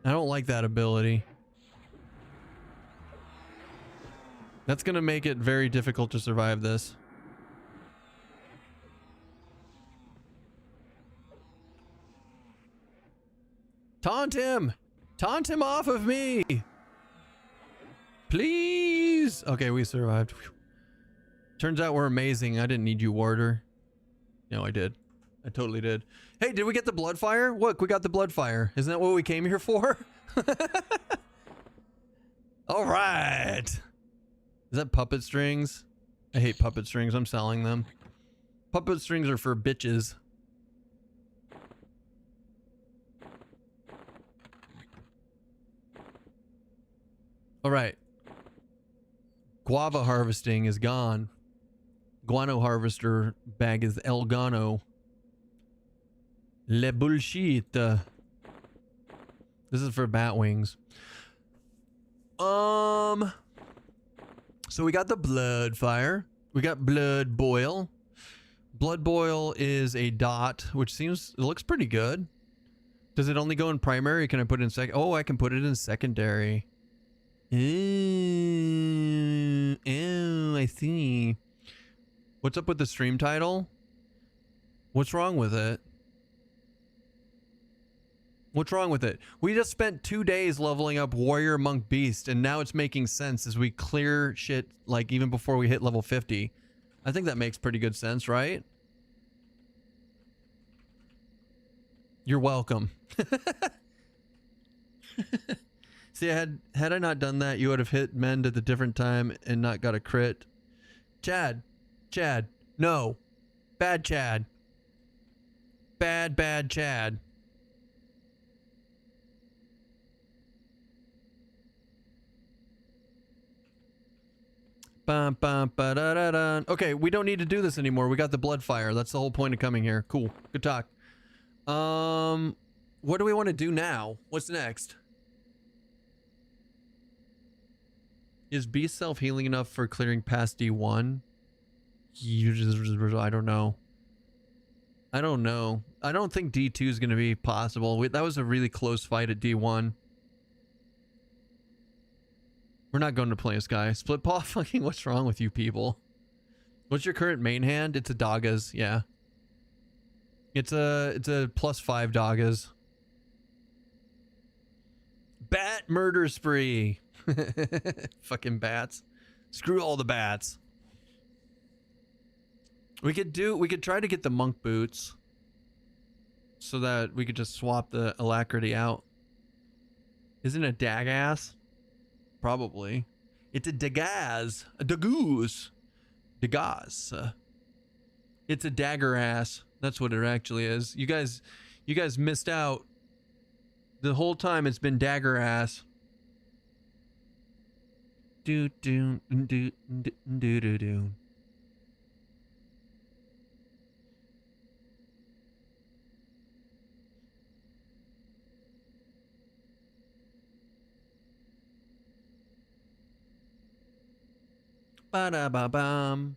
I don't like that ability. That's gonna make it very difficult to survive this. Taunt him! Taunt him off of me! Please! Okay, we survived. Whew. Turns out we're amazing. I didn't need you, Warder. No, I did. I totally did. Hey, did we get the blood fire? Look, we got the blood fire. Isn't that what we came here for? All right. Is that puppet strings? I hate puppet strings. I'm selling them. Puppet strings are for bitches. All right. Guava harvesting is gone. Guano harvester bag is El Gano. Le bullshit. This is for bat wings. So we got the blood fire. We got blood boil. Blood boil is a dot, which it looks pretty good. Does it only go in primary? Can I put it in second? Oh, I can put it in secondary. Oh, I see. What's up with the stream title? What's wrong with it? What's wrong with it? We just spent 2 days leveling up Warrior, Monk, Beast, and now it's making sense as we clear shit, like, even before we hit level 50. I think that makes pretty good sense, right? You're welcome. See, had I not done that, you would have hit Mend at a different time and not got a crit. Chad. No. Bad Chad. Bad Chad. Bum, bum, ba-da-da-da. Okay, we don't need to do this anymore. We got the blood fire. That's the whole point of coming here. Cool. Good talk. What do we want to do now? What's next? Is Beast self-healing enough for clearing past D1? I don't know. I don't think D2 is going to be possible. That was a really close fight at D1. We're not going to play this guy. Split paw? Fucking what's wrong with you people? What's your current main hand? It's a Dagaz, yeah. It's a +5 Dagaz. Bat murder spree. Fucking bats. Screw all the bats. We could try to get the monk boots so that we could just swap the alacrity out. Isn't it Dagaz? Probably. It's a Dagaz. A Daguz. Dagaz. It's a dagger ass. That's what it actually is. You guys missed out. The whole time it's been dagger ass. Do do do do do do do. Ba-da-ba-bum.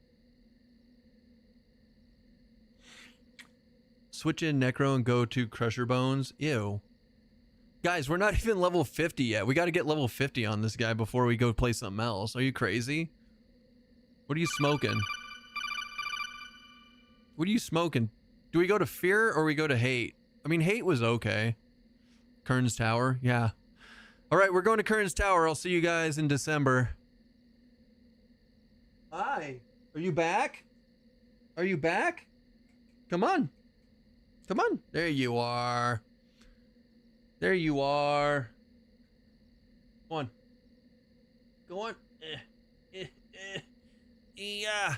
Switch in Necro and go to Crusher Bones. Ew. Guys, we're not even level 50 yet. We got to get level 50 on this guy before we go play something else. Are you crazy? What are you smoking? What are you smoking? Do we go to Fear or we go to Hate? I mean, Hate was okay. Kern's Tower, yeah. All right, we're going to Kern's Tower. I'll see you guys in December. Hi. Are you back? Are you back? Come on. Come on. There you are. There you are. Go on. Go on. Yeah.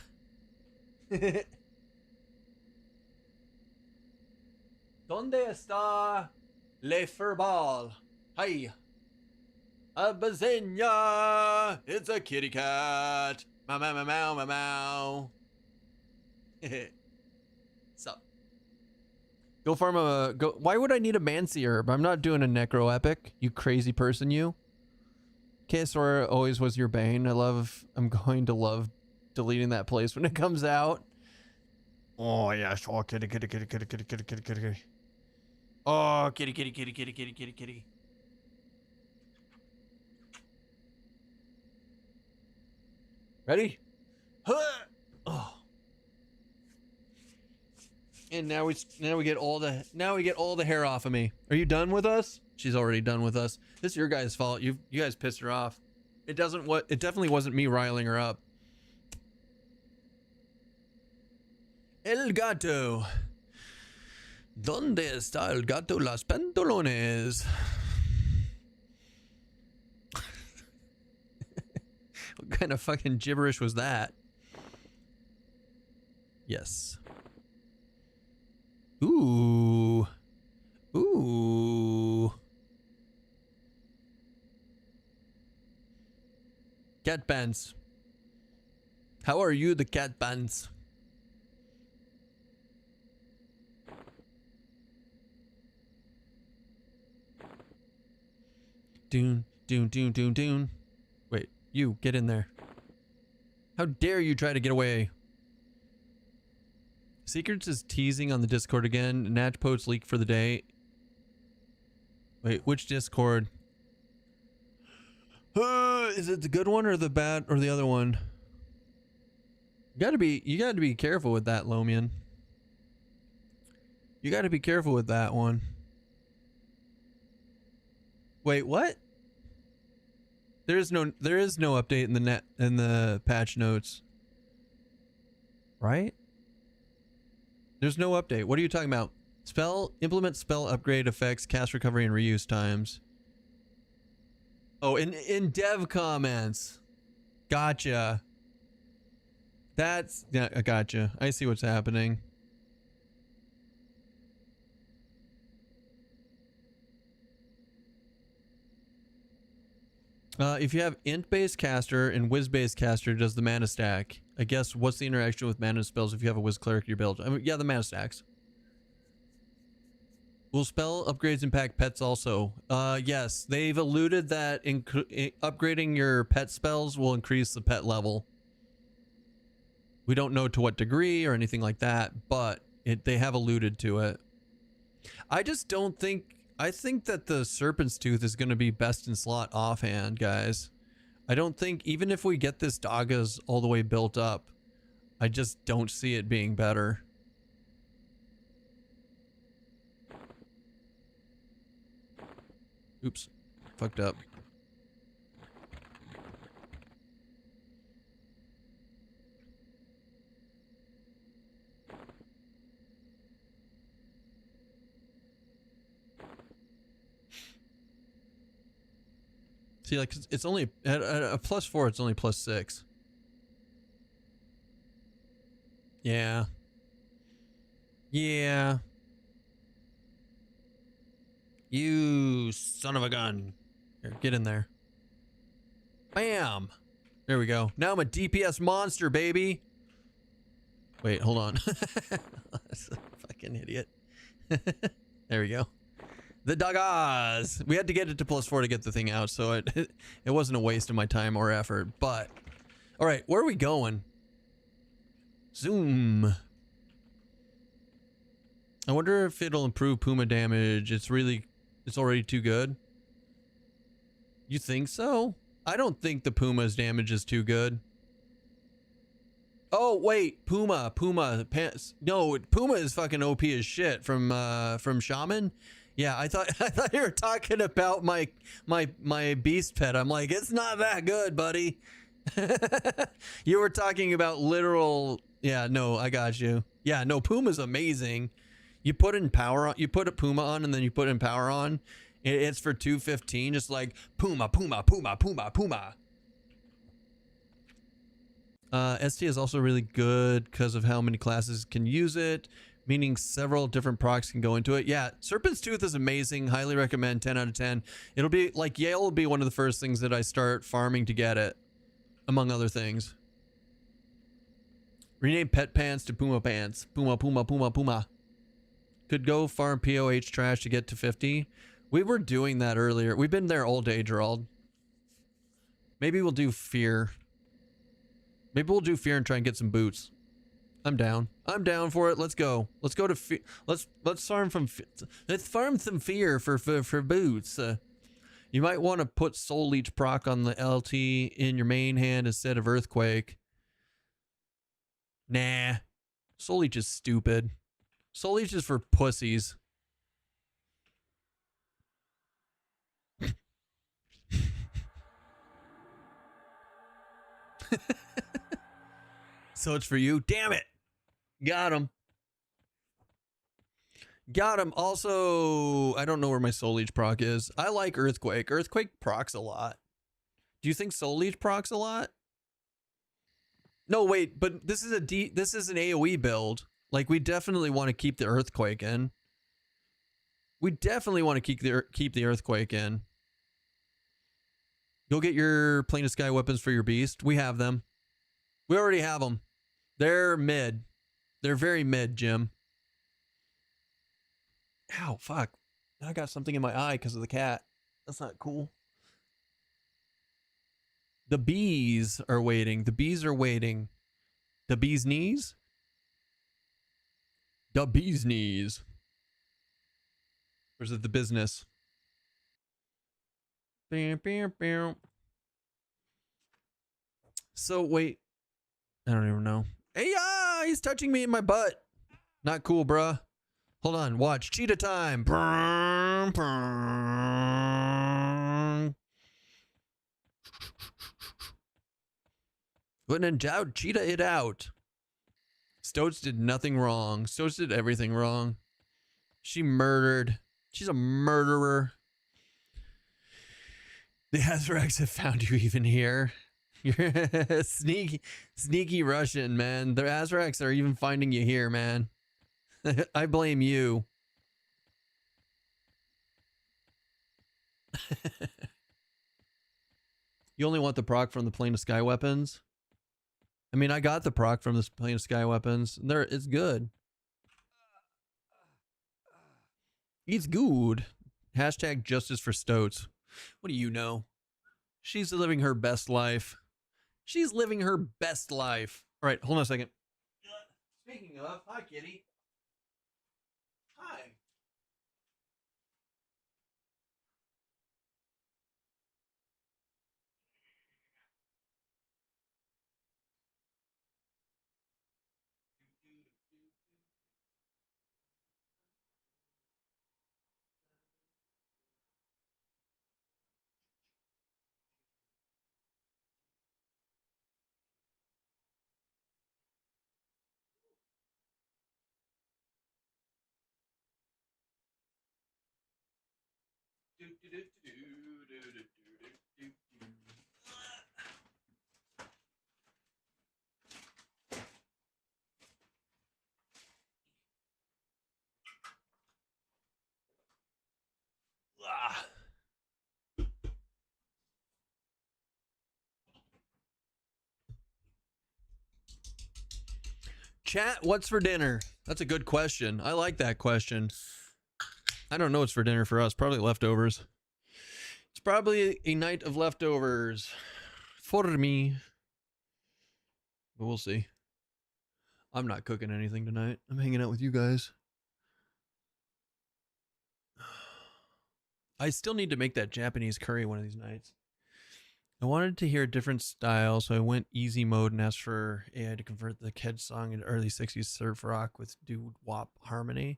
¿Dónde está le furball? Hi. A bazinga. It's a kitty cat. Meow, meow, meow, meow, meow, meow. Sup? Go farm a... Go. Why would I need a Mancy herb? I'm not doing a Necro Epic. You crazy person, you. Kaysora always was your bane. I'm going to love deleting that place when it comes out. Oh, yeah. Oh, kitty, kitty, kitty, kitty, kitty, kitty, kitty, kitty. Oh, kitty, kitty, kitty, kitty, kitty, kitty, kitty. Ready? Huh! Oh. And now we get all the hair off of me. Are you done with us? She's already done with us. This is your guys' fault. You guys pissed her off. It definitely wasn't me riling her up. El gato. ¿Dónde está el gato las pantalones? What kind of fucking gibberish was that? Yes. Ooh. Ooh. Cat pants. How are you, the cat pants? Doon, doon, doon, doon, doon. Wait, you, get in there. How dare you try to get away? Secrets is teasing on the Discord again. Natch Poets leak for the day. Wait, which Discord? Is it the good one or the bad or the other one? You gotta be careful with that, Lomian. You gotta be careful with that one. Wait, what? There is no update in the patch notes. Right? There's no update. What are you talking about? Implement spell upgrade effects, cast recovery, and reuse times. Oh, in dev comments. Gotcha. Yeah, I gotcha. I see what's happening. If you have int-based caster and whiz-based caster, does the mana stack? I guess what's the interaction with mana spells if you have a whiz cleric in your build? I mean, yeah, the mana stacks. Will spell upgrades impact pets also? Yes, they've alluded that upgrading your pet spells will increase the pet level. We don't know to what degree or anything like that, but they have alluded to it. I just don't think... I think that the Serpent's Tooth is going to be best in slot offhand, guys. I don't think, even if we get this Dagas all the way built up, I just don't see it being better. Oops. Fucked up. See, like, it's only at a +4, it's only +6. Yeah. Yeah. You son of a gun. Here, get in there. Bam. There we go. Now I'm a DPS monster, baby. Wait, hold on. That's a fucking idiot. There we go. The Dagas. We had to get it to +4 to get the thing out, so it wasn't a waste of my time or effort. But, all right, where are we going? Zoom. I wonder if it'll improve Puma damage. It's already too good. You think so? I don't think the Puma's damage is too good. Oh wait, Puma. No, Puma is fucking OP as shit from Shaman. Yeah, I thought you were talking about my beast pet. I'm like, it's not that good, buddy. You were talking about literal. Yeah, no, I got you. Yeah, no, Puma's amazing. You put in power on, you put a Puma on, and then you put in power on. It's for 215, just like Puma. ST is also really good because of how many classes can use it, meaning several different procs can go into it. Yeah, Serpent's Tooth is amazing. Highly recommend. 10 out of 10. It'll be like Yale will be one of the first things that I start farming to get it, among other things. Rename Pet Pants to Puma Pants. Puma. Could go farm POH trash to get to 50. We were doing that earlier. We've been there all day, Gerald. Maybe we'll do fear. Maybe we'll do fear and try and get some boots. I'm down. I'm down for it. Let's go. Let's go to let's farm some fear for boots. You might want to put Soul Leech proc on the LT in your main hand instead of Earthquake. Nah. Soul Leech is stupid. Soul Leech is for pussies. So it's for you. Damn it. Got him. Also, I don't know where my Soul Leech proc is. I like Earthquake. Earthquake procs a lot. Do you think Soul Leech procs a lot? No, wait, but this is an AoE build. Like, we definitely want to keep the Earthquake in. We definitely want to keep the Earthquake in. Go get your Plane of Sky weapons for your beast. We have them. We already have them. They're mid. They're very mid, Jim. Ow, fuck. I got something in my eye because of the cat. That's not cool. The bees are waiting. The bees are waiting. The bee's knees? The bee's knees. Or is it the business? So, wait. I don't even know. Hey, he's touching me in my butt. Not cool, bruh. Hold on, watch. Cheetah time. When in doubt, cheetah it out. Stoats did nothing wrong. Stoats did everything wrong. She murdered. She's a murderer. The Azracs have found you even here. You're a sneaky Russian, man. The Azracs are even finding you here, man. I blame you. You only want the proc from the plane of sky weapons? I mean, I got the proc from the plane of sky weapons. It's good. It's good. Hashtag justice for Stoats. What do you know? She's living her best life. She's living her best life. All right, hold on a second. Speaking of, hi, kitty. Hi. Chat, what's for dinner? That's a good question. I like that question. I don't know what's for dinner for us. Probably leftovers. It's probably a night of leftovers for me. But we'll see. I'm not cooking anything tonight. I'm hanging out with you guys. I still need to make that Japanese curry one of these nights. I wanted to hear a different style, so I went easy mode and asked for AI to convert the Kedge song into early 60s surf rock with doo-wop harmony.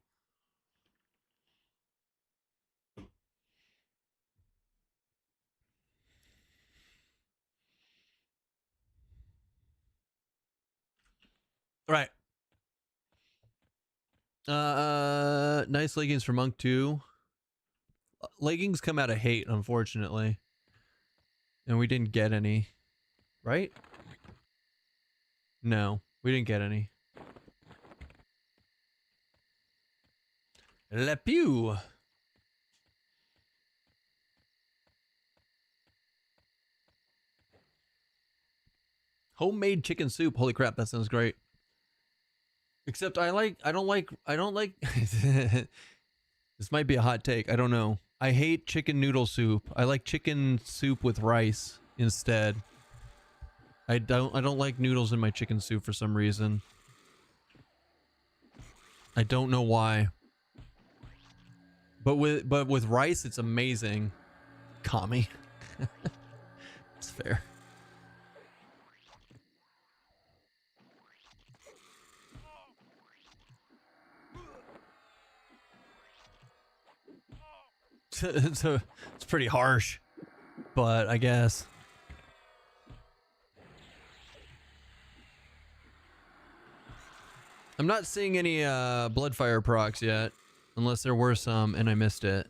All right. Nice leggings for Monk 2. Leggings come out of hate, unfortunately. And we didn't get any. Right? No, we didn't get any. Le Pew. Homemade chicken soup. Holy crap, that sounds great. Except I don't like this might be a hot take. I don't know. I hate chicken noodle soup. I like chicken soup with rice instead. I don't like noodles in my chicken soup for some reason. I don't know why. But with rice it's amazing. Kami. It's fair. It's pretty harsh, but I guess. I'm not seeing any Bloodfire procs yet, unless there were some and I missed it.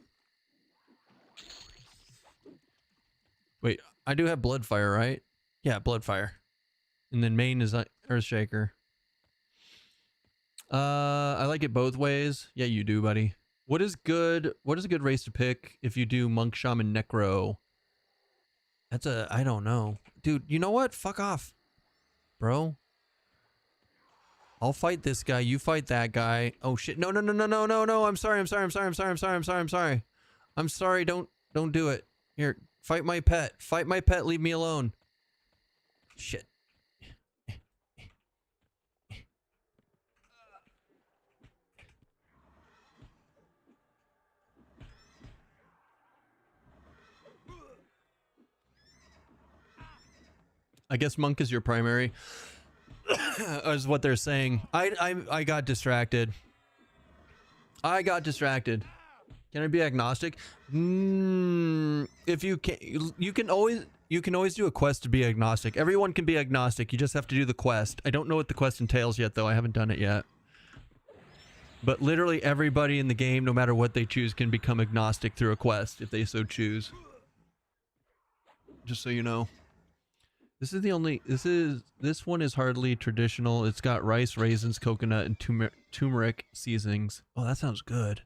Wait, I do have Bloodfire, right? Yeah, Bloodfire. And then main is Earthshaker. I like it both ways. Yeah, you do, buddy. What is good? What is a good race to pick if you do Monk, Shaman, Necro? I don't know. Dude, you know what? Fuck off, bro. I'll fight this guy. You fight that guy. Oh shit. No. I'm sorry. I'm sorry. Don't do it. Here, fight my pet. Fight my pet. Leave me alone. Shit. I guess Monk is your primary, is what they're saying. I got distracted. Can I be agnostic? If you can, you can always. you can always do a quest to be agnostic. Everyone can be agnostic. You just have to do the quest. I don't know what the quest entails yet, though. I haven't done it yet. But literally everybody in the game, no matter what they choose, can become agnostic through a quest if they so choose. Just so you know. This is the only, this one is hardly traditional. It's got rice, raisins, coconut, and turmeric seasonings. Oh, that sounds good.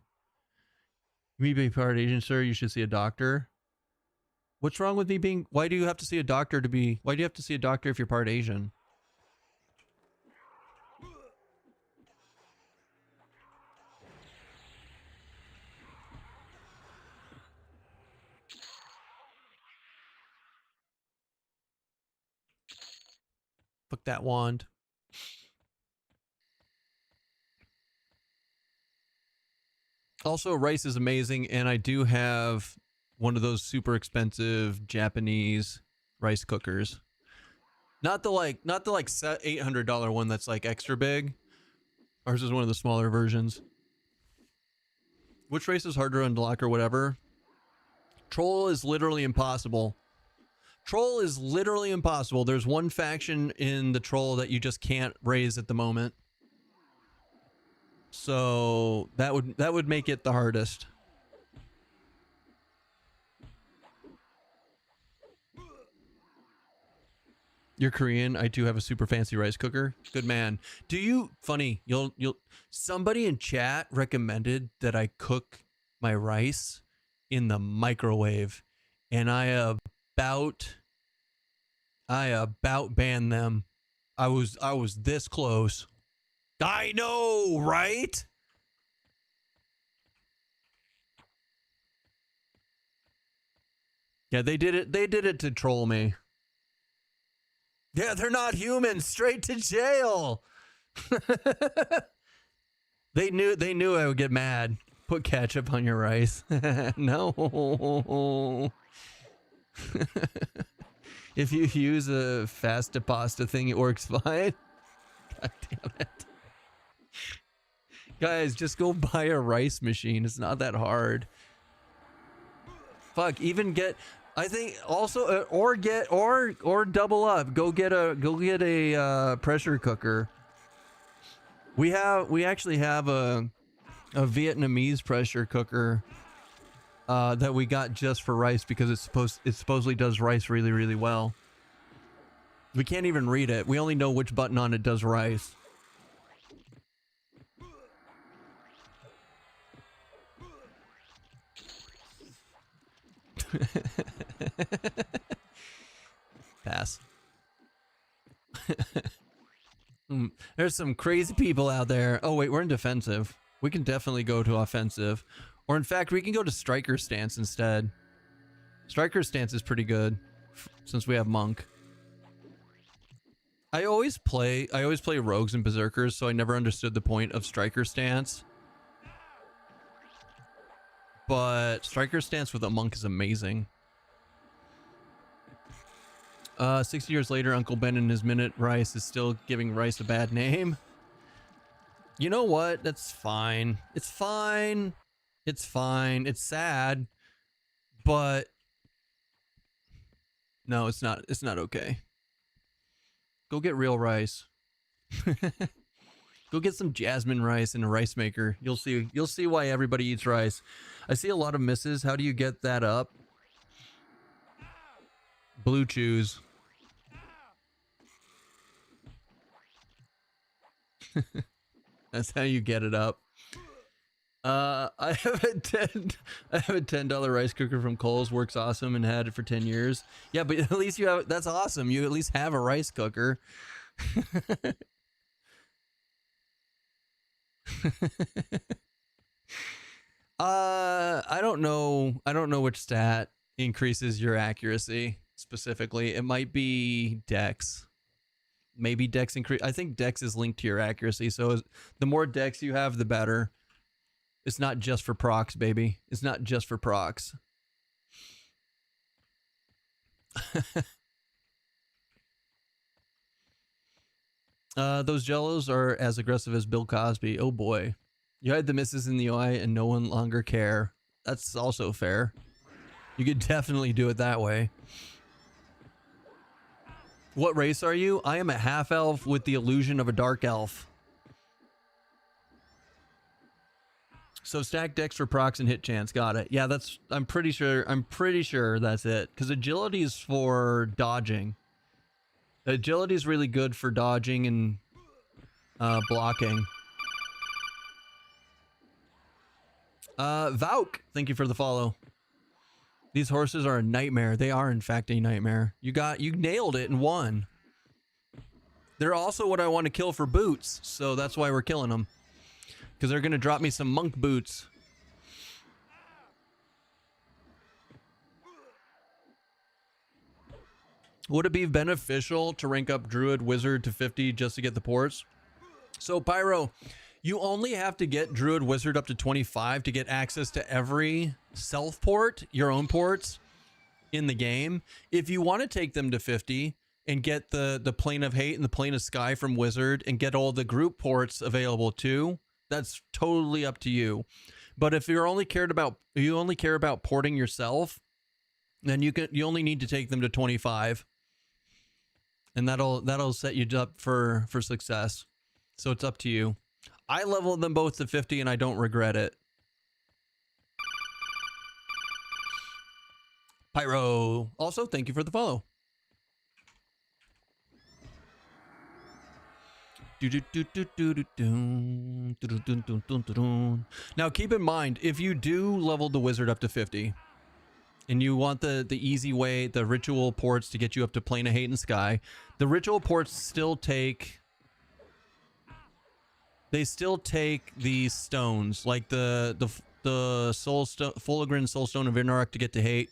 You may be part Asian, sir. You should see a doctor. What's wrong with me being, why do you have to see a doctor why do you have to see a doctor if you're part Asian? Fuck that wand. Also, rice is amazing, and I do have one of those super expensive Japanese rice cookers. Not the $800 one that's like extra big. Ours is one of the smaller versions. Which race is harder to unlock or whatever? Troll is literally impossible. Troll is literally impossible. There's one faction in the troll that you just can't raise at the moment. So that would make it the hardest. You're Korean. I do have a super fancy rice cooker. Good man. Do you, funny, you'll somebody in chat recommended that I cook my rice in the microwave, and I about banned them. I was this close. I know, right? Yeah, they did it to troll me. Yeah, they're not human. Straight to jail. They knew I would get mad. Put ketchup on your rice. No. If you use a fasta pasta thing, it works fine. God damn it. Guys, just go buy a rice machine. It's not that hard. Fuck, even get, I think also or double up. Go get a pressure cooker. We actually have a Vietnamese pressure cooker that we got just for rice because it supposedly does rice really, really well. We can't even read it. We only know which button on it does rice. Pass. There's some crazy people out there. Oh wait, we're in defensive. We can definitely go to offensive. Or in fact, we can go to striker stance instead. Striker stance is pretty good since we have monk. I always play rogues and berserkers, so I never understood the point of striker stance. But striker stance with a monk is amazing. 60 years later, Uncle Ben and his minute rice is still giving rice a bad name. You know what? That's fine. It's fine. It's fine. It's sad, but no, it's not. It's not okay. Go get real rice. Go get some jasmine rice in a rice maker. You'll see why everybody eats rice. I see a lot of misses. How do you get that up? Blue chews. That's how you get it up. I have a $10 rice cooker from Kohl's. Works awesome and had it for 10 years. Yeah, but at least you have, that's awesome. You at least have a rice cooker. I don't know which stat increases your accuracy specifically. It might be Dex. Maybe Dex increase. I think Dex is linked to your accuracy. So the more Dex you have, the better. It's not just for procs, baby. It's not just for procs. Those jellos are as aggressive as Bill Cosby. Oh boy. You hide the misses in the eye and no one longer care. That's also fair. You could definitely do it that way. What race are you? I am a half elf with the illusion of a dark elf. So stack dex for procs and hit chance. Got it. Yeah, that's. I'm pretty sure that's it. Because agility is for dodging. Agility is really good for dodging and blocking. Vauk, thank you for the follow. These horses are a nightmare. They are, in fact, a nightmare. You nailed it and won. They're also what I want to kill for boots, so that's why we're killing them. Because they're going to drop me some monk boots. Would it be beneficial to rank up Druid Wizard to 50 just to get the ports? So, Pyro, you only have to get Druid Wizard up to 25 to get access to every self-port, your own ports, in the game. If you want to take them to 50 and get the Plane of Hate and the Plane of Sky from Wizard and get all the group ports available too, that's totally up to you. But if you only care about porting yourself, then you only need to take them to 25. And that'll set you up for success. So it's up to you. I leveled them both to 50 and I don't regret it. Pyro, also thank you for the follow. Now keep in mind, if you do level the wizard up to 50 and you want the easy way, the ritual ports to get you up to Plane of Hate and Sky, the ritual ports still take these stones, like the soul stone, Fulgrim Soulstone of Norrath to get to Hate,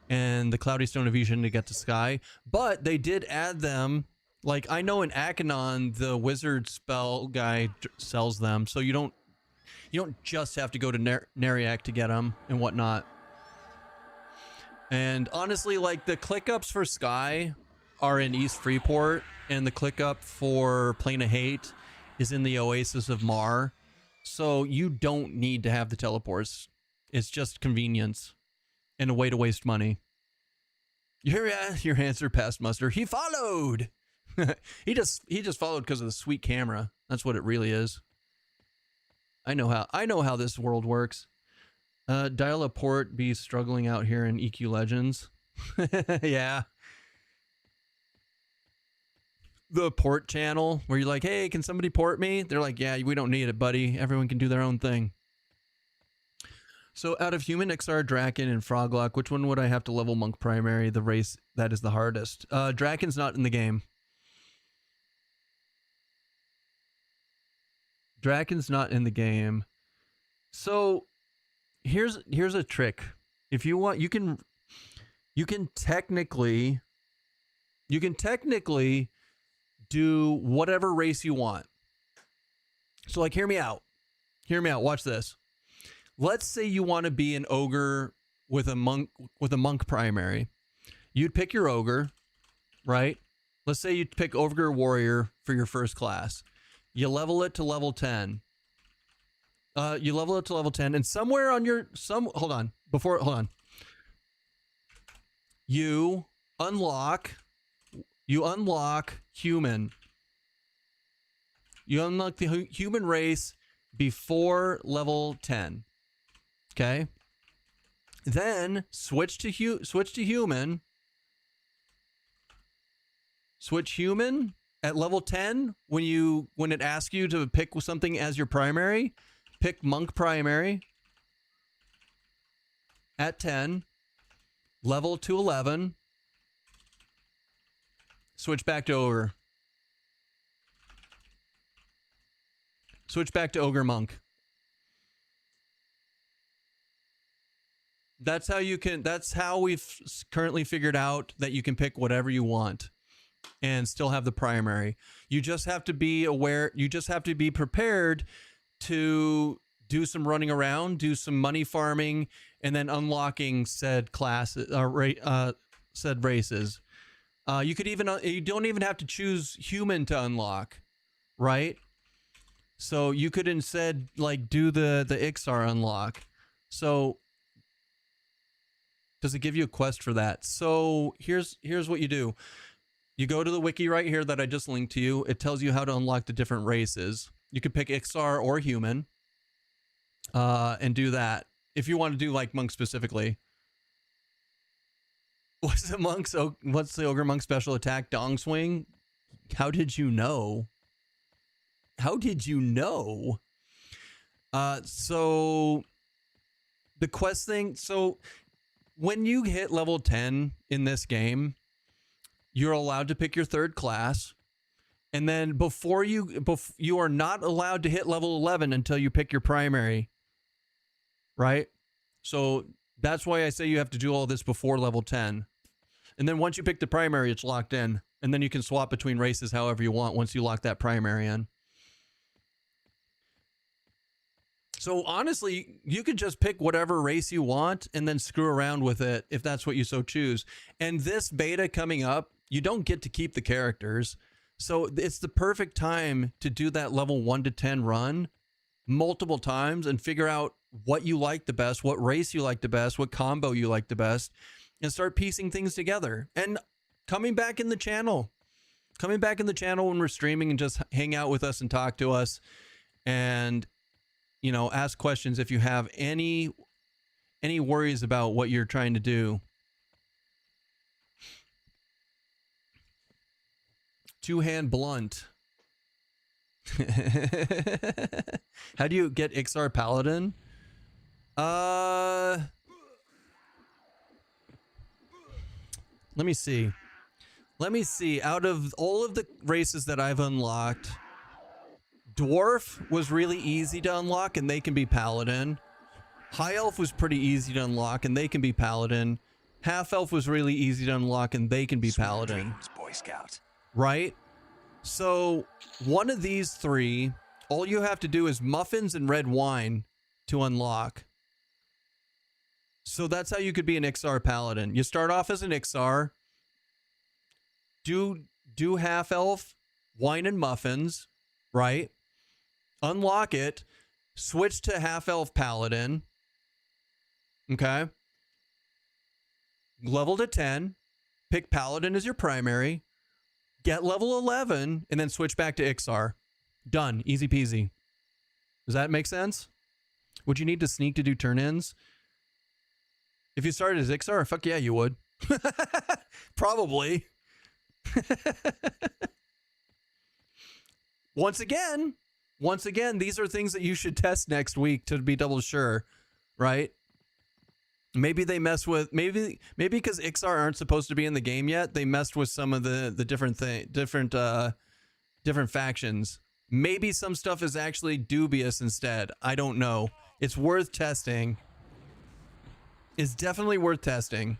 and the Cloudy Stone of Vision to get to Sky. But they did add them. Like, I know in Akanon, the wizard spell guy sells them, so you don't just have to go to Neriak to get them and whatnot. And honestly, like, the click-ups for Sky are in East Freeport, and the click-up for Plane of Hate is in the Oasis of Mar. So you don't need to have the teleports. It's just convenience and a way to waste money. Your answer passed muster. He followed. he just followed because of the sweet camera. That's what it really is. I know how this world works. Dial a port be struggling out here in EQ Legends. Yeah. The port channel where you're like, hey, can somebody port me? They're like, yeah, we don't need it, buddy. Everyone can do their own thing. So out of Human, Ixar, Draken, and Froglock, which one would I have to level Monk Primary, the race that is the hardest? Draken's not in the game. Draken's not in the game. So here's a trick. If you want, you can technically do whatever race you want. So like, hear me out. Watch this. Let's say you want to be an ogre with a monk primary. You'd pick your ogre, right? Let's say you pick ogre warrior for your first class. You level it to level 10. And somewhere on your hold on. You unlock human. You unlock the human race before level 10. Okay? Then switch to human. Switch human at level 10 when it asks you to pick something as your primary. Pick monk primary at 10, level to 11, switch back to ogre. Switch back to ogre monk. That's how we've currently figured out that you can pick whatever you want and still have the primary. You just have to be aware, you just have to be prepared to do some running around, do some money farming, and then unlocking said classes, said races. You don't even have to choose human to unlock, right? So you could instead like do the Ixar unlock. So does it give you a quest for that? So here's what you do. You go to the wiki right here that I just linked to you. It tells you how to unlock the different races. You could pick Ixar or human and do that. If you want to do like monk specifically. What's the ogre monk special attack? Dong swing? How did you know? How did you know? So the quest thing, so when you hit level 10 in this game, you're allowed to pick your third class. And then you are not allowed to hit level 11 until you pick your primary. Right? So that's why I say you have to do all this before level 10. And then once you pick the primary, it's locked in. And then you can swap between races however you want once you lock that primary in. So honestly, you could just pick whatever race you want and then screw around with it if that's what you so choose. And this beta coming up, you don't get to keep the characters. So it's the perfect time to do that level 1 to 10 run multiple times and figure out what you like the best, what race you like the best, what combo you like the best, and start piecing things together. And coming back in the channel when we're streaming and just hang out with us and talk to us and, you know, ask questions if you have any worries about what you're trying to do. Two-hand blunt. How do you get Ixar Paladin? Let me see. Out of all of the races that I've unlocked, Dwarf was really easy to unlock and they can be Paladin. High Elf was pretty easy to unlock and they can be Paladin. Half Elf was really easy to unlock and they can be Sweet Paladin. dreams, Boy Scout. Right? So one of these three, all you have to do is muffins and red wine to unlock. So that's how you could be an Ixar Paladin. You start off as an Ixar, do half elf, wine and muffins, right? Unlock it, switch to half elf Paladin. Okay. Level to 10, pick Paladin as your primary, get level 11, and then switch back to Ixar. Done. Easy peasy. Does that make sense? Would you need to sneak to do turn-ins? If you started as Ixar, fuck yeah, you would. Probably. Once again, these are things that you should test next week to be double sure, right? Maybe they mess with maybe because Ixar aren't supposed to be in the game yet, they messed with some of the different factions. Maybe some stuff is actually dubious instead. I don't know. It's worth testing. It's definitely worth testing.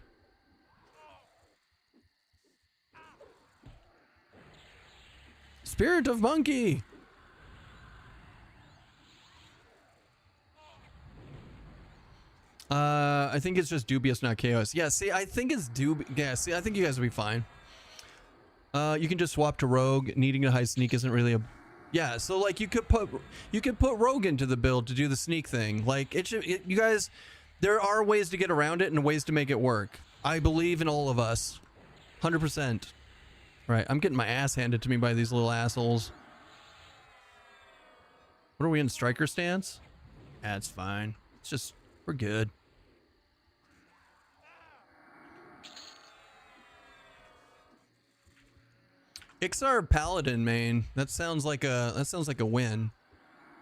Spirit of Monkey. I think it's just dubious, not chaos. Yeah, see, I think it's yeah, see, I think you guys will be fine. You can just swap to rogue. Needing a high sneak isn't really a... Yeah, so like you could put rogue into the build to do the sneak thing. Like you guys, there are ways to get around it and ways to make it work. I believe in all of us. 100%. Right, I'm getting my ass handed to me by these little assholes. What are we in, striker stance? That's fine. It's just, we're good. Ixar Paladin main. That sounds like a win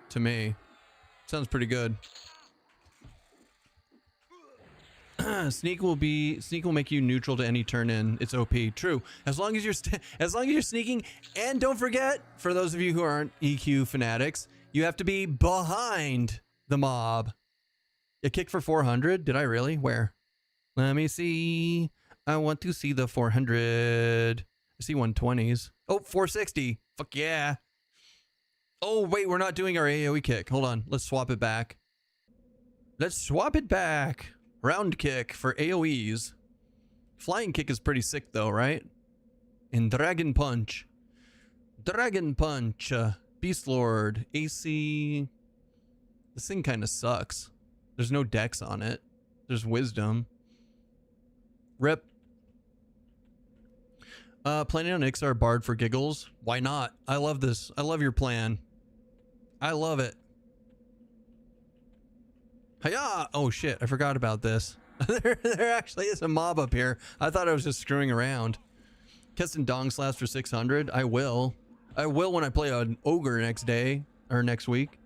to me. Sounds pretty good. Sneak will make you neutral to any turn in. It's OP. True. As long as you're sneaking, and don't forget, for those of you who aren't EQ fanatics, you have to be behind the mob. A kick for 400? Did I really? Where? Let me see. I want to see the 400. I see 120s. Oh, 460. Fuck yeah. Oh, wait, we're not doing our AoE kick. Hold on. Let's swap it back. Round kick for AoEs. Flying kick is pretty sick though, right? And Dragon Punch. Beast Lord. AC. This thing kind of sucks. There's no dex on it. There's wisdom. Rip. Planning on Ixar Bard for giggles. Why not? I love this. I love your plan. I love it. Hiya! Oh shit, I forgot about this. there actually is a mob up here. I thought I was just screwing around. Keston Dong Slash for 600. I will. I will when I play an ogre next day or next week.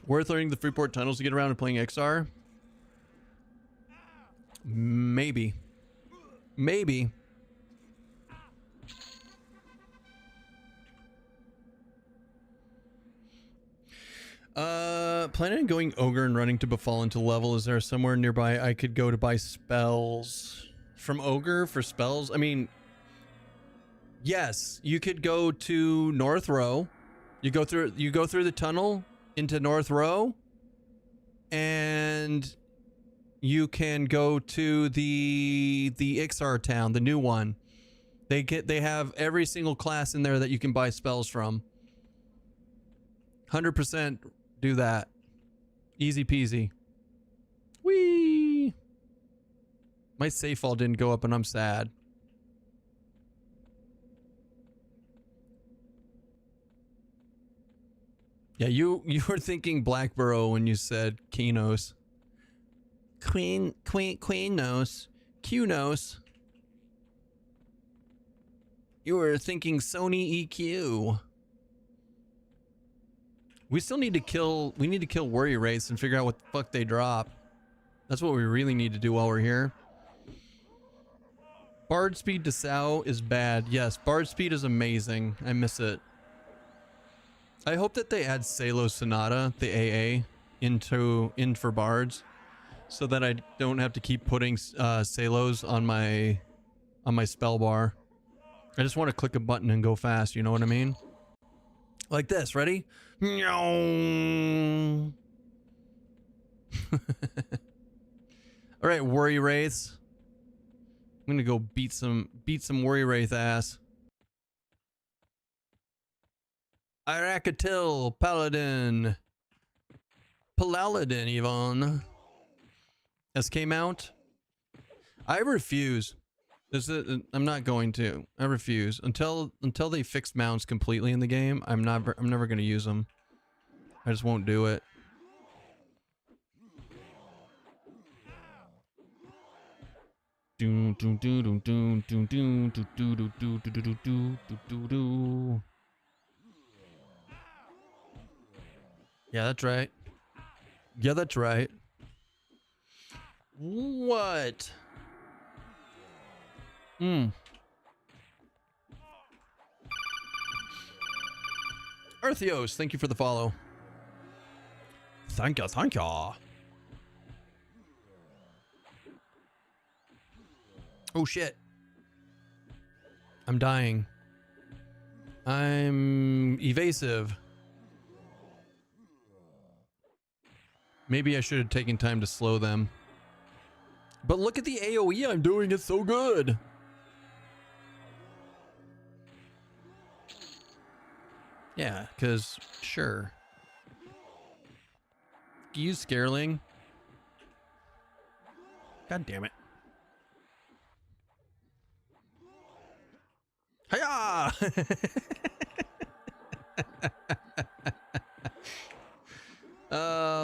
Worth learning the Freeport tunnels to get around and playing XR? Maybe. Maybe. Planning on going ogre and running to befallen to level. Is there somewhere nearby I could go to buy spells from ogre for spells? I mean, yes, you could go to North Row. You go through the tunnel into North Row, and you can go to the Ixar town, the new one. They have every single class in there that you can buy spells from. 100% do that. Easy peasy. Whee! My save file didn't go up and I'm sad. Yeah, you were thinking Blackborough when you said Kinos. Queenos. Qnos. You were thinking Sony EQ. We still need to kill worry rates and figure out what the fuck they drop. That's what we really need to do while we're here. Bard speed to Sao is bad. Yes, Bard speed is amazing. I miss it. I hope that they add Salo Sonata, the AA, in for bards, so that I don't have to keep putting Salos on my spell bar. I just want to click a button and go fast, you know what I mean? Like this, ready? All right, Worry Wraiths. I'm gonna go beat some Worry Wraith ass. Irakatil, Paladin. Paladin, Yvonne. SK mount? I refuse. I'm not going to. I refuse. Until they fix mounts completely in the game, I'm never going to use them. I just won't do it. Yeah, that's right. Yeah, that's right. What? Artheos, thank you for the follow. Thank you, thank you. Oh shit. I'm dying. I'm evasive. Maybe I should have taken time to slow them. But look at the AoE I'm doing, it's so good. Yeah, because, sure. Use Scareling. God damn it. Hiya!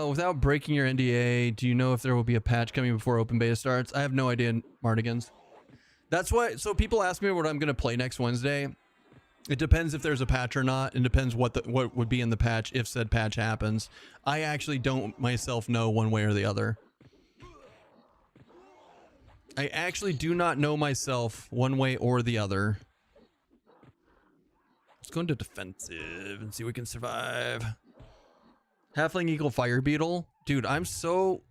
Without breaking your NDA, do you know if there will be a patch coming before open beta starts? I have no idea, Mardigans. That's why, so people ask me what I'm going to play next Wednesday. It depends if there's a patch or not, and depends what would be in the patch if said patch happens. I actually don't myself know one way or the other. I actually do not know myself one way or the other. Let's go into defensive and see if we can survive. Halfling equal fire beetle. Dude, I'm so...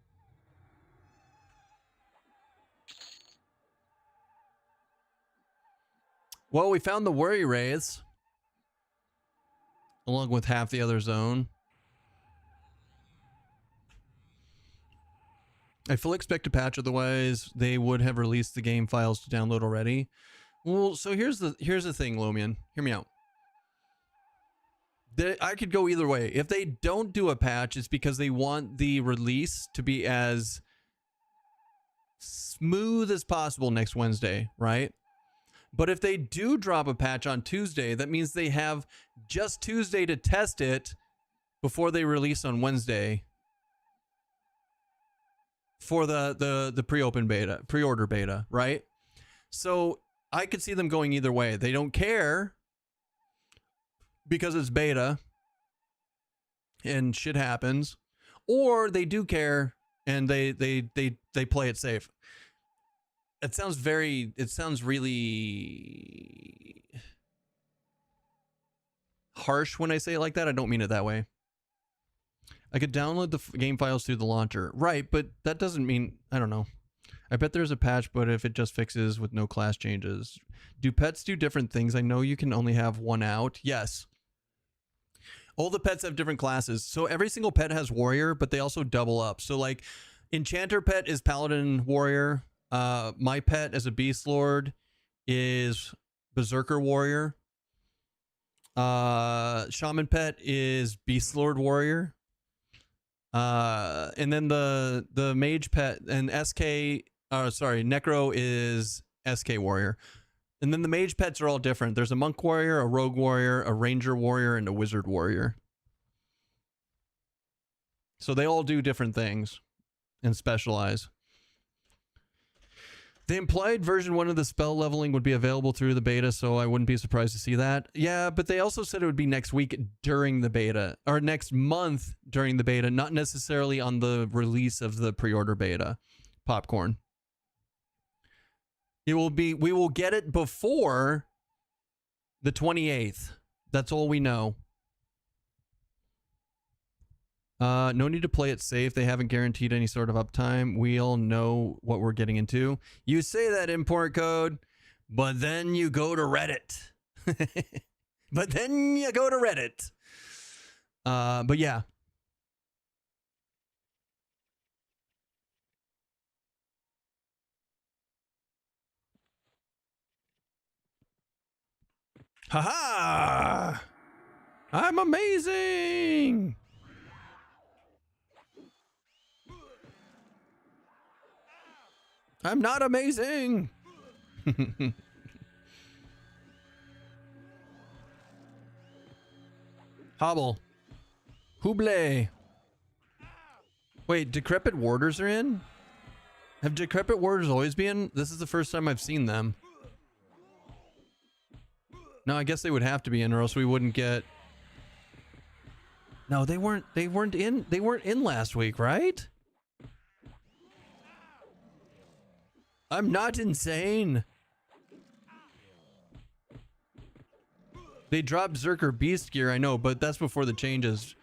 Well, we found the worry wraiths. Along with half the other zone. I fully expect a patch, otherwise they would have released the game files to download already. Well, so here's the thing, Lomian. Hear me out. I could go either way. If they don't do a patch, it's because they want the release to be as smooth as possible next Wednesday, right? But if they do drop a patch on Tuesday, that means they have just Tuesday to test it before they release on Wednesday for the pre-open beta, pre-order beta, right? So I could see them going either way. They don't care because it's beta and shit happens, or they do care and they play it safe. It sounds really harsh when I say it like that. I don't mean it that way. I could download the game files through the launcher. Right, but that doesn't mean, I don't know. I bet there's a patch, but if it just fixes with no class changes. Do pets do different things? I know you can only have one out. Yes. All the pets have different classes. So every single pet has warrior, but they also double up. So like enchanter pet is paladin warrior. My pet as a beast lord is berserker warrior. Shaman pet is beast lord warrior. And then the mage pet and necro is SK warrior. And then the mage pets are all different. There's a monk warrior, a rogue warrior, a ranger warrior, and a wizard warrior. So they all do different things and specialize. The implied version 1 of the spell leveling would be available through the beta, so I wouldn't be surprised to see that. Yeah, but they also said it would be next week during the beta, or next month during the beta, not necessarily on the release of the pre-order beta. Popcorn. We will get it before the 28th. That's all we know. No need to play it safe. They haven't guaranteed any sort of uptime. We all know what we're getting into. You say that import code, but then you go to Reddit. But yeah. Haha! I'm amazing! I'm not amazing! Hobble. Huble. Wait, Decrepit Warders are in? Have Decrepit Warders always been? This is the first time I've seen them. No, I guess they would have to be in, or else we wouldn't get... No, they weren't in last week, right? I'm not insane. They dropped Zerker Beast gear, I know, but that's before the changes.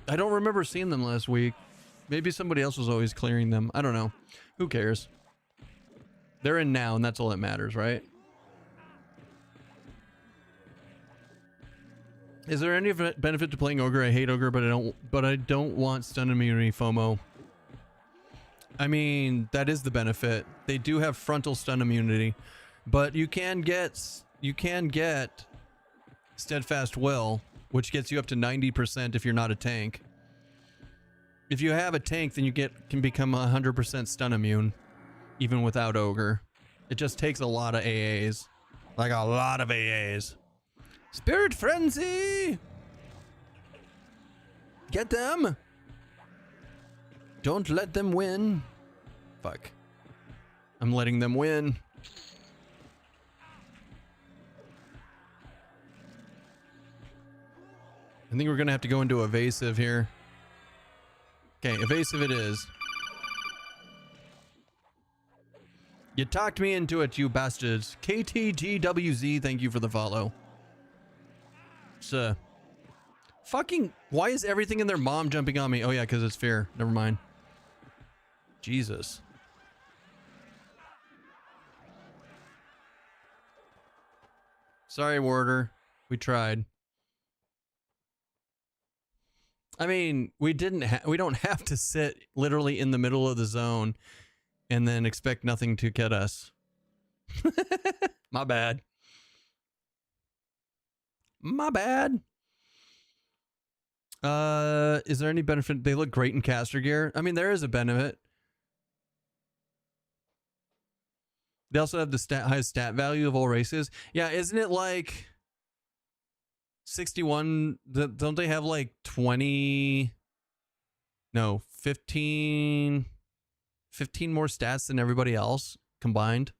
I don't remember seeing them last week. Maybe somebody else was always clearing them. I don't know. Who cares? They're in now, and that's all that matters, right? Is there any benefit to playing Ogre? I hate Ogre, but I don't want stun immunity FOMO. I mean, that is the benefit. They do have frontal stun immunity, but you can get Steadfast Will, which gets you up to 90% if you're not a tank. If you have a tank, then you can become 100% stun immune, even without Ogre. It just takes a lot of AAs, like a lot of AAs. Spirit Frenzy! Get them! Don't let them win. Fuck. I'm letting them win. I think we're gonna have to go into evasive here. Okay, evasive it is. You talked me into it, you bastards. KTGWZ, thank you for the follow. Fucking, why is everything in their mom jumping on me? Oh yeah, because it's fear. Never mind. Jesus. Sorry, Warder. We tried. I mean, we don't have to sit literally in the middle of the zone and then expect nothing to get us. My bad. My bad. Is there any benefit? They look great in caster gear. I mean, there is a benefit. They also have the highest stat value of all races. Yeah, isn't it like 61? Don't they have like 20? No, 15 more stats than everybody else combined.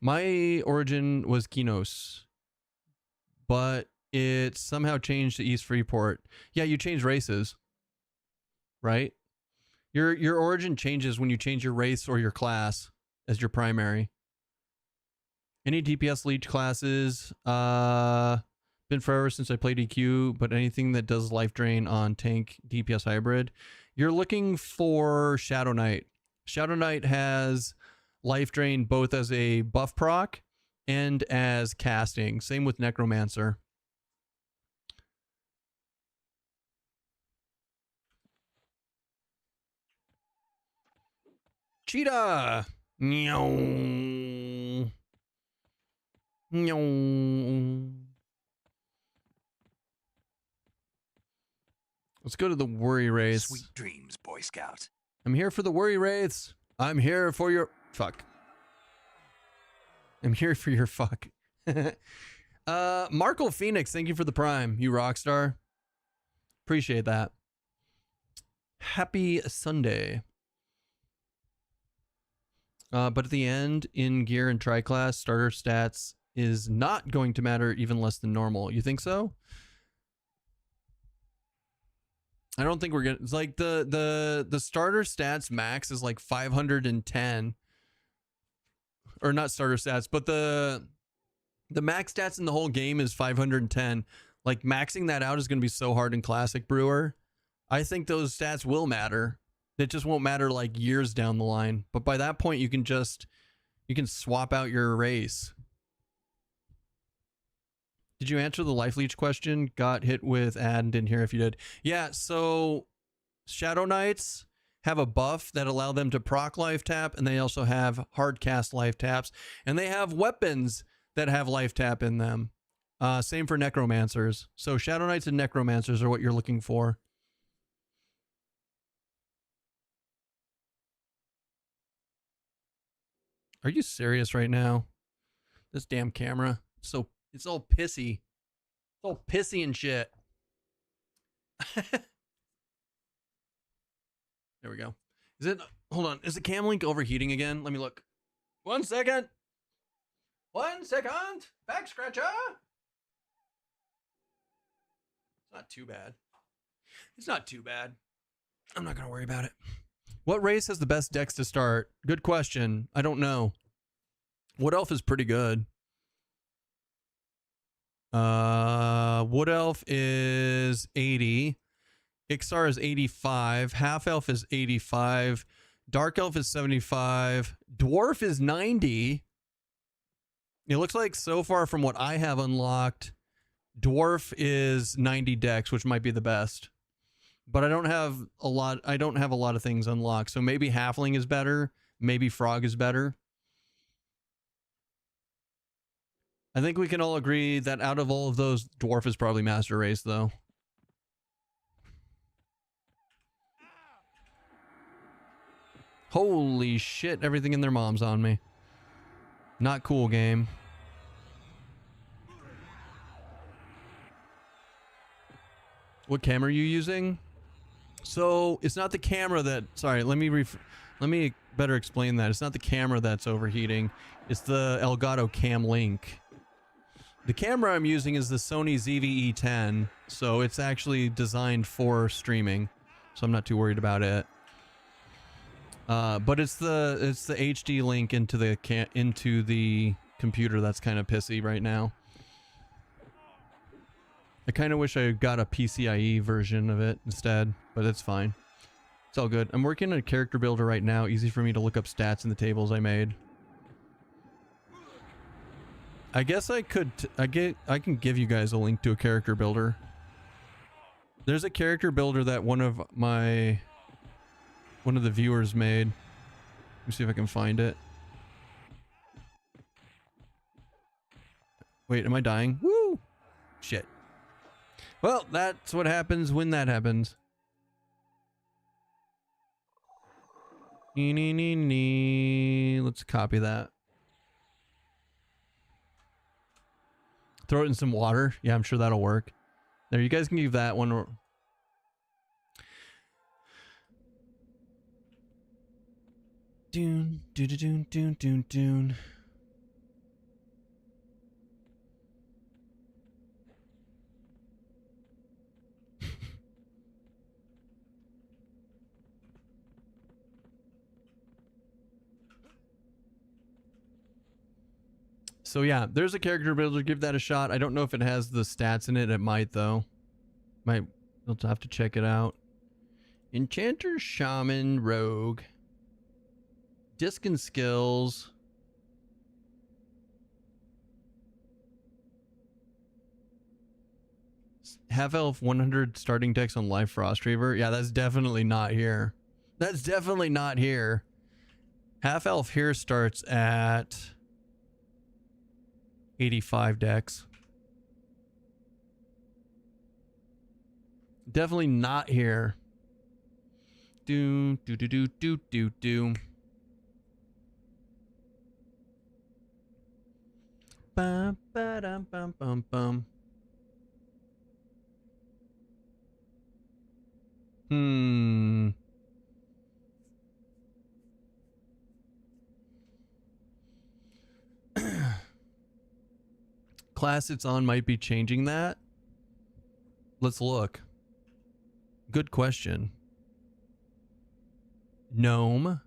My origin was Kinos, but it somehow changed to East Freeport. Yeah, you change races, right? Your origin changes when you change your race or your class as your primary. Any DPS leech classes? Been forever since I played EQ, but anything that does life drain on tank DPS hybrid. You're looking for Shadow Knight. Shadow Knight has life drain both as a buff proc and as casting. Same with Necromancer. Cheetah! Meow. Meow. Let's go to the worry wraiths. Sweet dreams, Boy Scout. I'm here for the worry wraiths. I'm here for your fuck. I'm here for your fuck. Marco Phoenix, thank you for the prime, you rock star. Appreciate that. Happy Sunday. But at the end, in gear and tri-class, starter stats is not going to matter even less than normal. You think so? I don't think we're gonna. It's like the starter stats max is like 510, or not starter stats, but the max stats in the whole game is 510. Like maxing that out is going to be so hard in Classic Brewer. I think those stats will matter. It just won't matter like years down the line. But by that point, you can swap out your race. Did you answer the life leech question? Got hit with ad and didn't hear if you did. Yeah, so Shadow Knights have a buff that allow them to proc life tap, and they also have hard cast life taps, and they have weapons that have life tap in them. Same for Necromancers. So Shadow Knights and Necromancers are what you're looking for. Are you serious right now? This damn camera. It's all pissy. It's all pissy and shit. There we go. Is it? Hold on. Is the cam link overheating again? Let me look. 1 second. 1 second. Back scratcher. It's not too bad. It's not too bad. I'm not going to worry about it. What race has the best dex to start? Good question. I don't know. Wood Elf is pretty good. Wood Elf is 80. Ixar is 85. Half Elf is 85. Dark Elf is 75. Dwarf is 90. It looks like so far from what I have unlocked, Dwarf is 90 dex, which might be the best. But I don't have a lot of things unlocked. So maybe Halfling is better. Maybe Frog is better. I think we can all agree that out of all of those, Dwarf is probably Master Race, though. Holy shit, everything in their mom's on me. Not cool, game. What camera are you using? So, it's not the camera that... Sorry, let me better explain that. It's not the camera that's overheating. It's the Elgato Cam Link. The camera I'm using is the Sony ZV-E10, so it's actually designed for streaming, so I'm not too worried about it. But it's the HD link into the computer that's kind of pissy right now. I kind of wish I got a PCIe version of it instead, but it's fine. It's all good. I'm working on a character builder right now. Easy for me to look up stats in the tables I made. I guess I could, I can give you guys a link to a character builder. There's a character builder that one of the viewers made. Let me see if I can find it. Wait, am I dying? Woo! Shit. Well, that's what happens when that happens. Let's copy that. Throw it in some water. Yeah, I'm sure that'll work. There, you guys can give that one. Dune, dune, dune, dune, dune, dune. So yeah, there's a character builder. Give that a shot. I don't know if it has the stats in it. It might though. Might. We'll have to check it out. Enchanter, Shaman, Rogue. Disc and skills. Half elf 100 starting decks on Live Frost Reaver. Yeah, that's definitely not here. That's definitely not here. Half elf here starts at 85 decks. Definitely not here. Do do do do do do do. Bum ba dum bum bum bum. Class it's on might be changing that. Let's look. Good question. Gnome.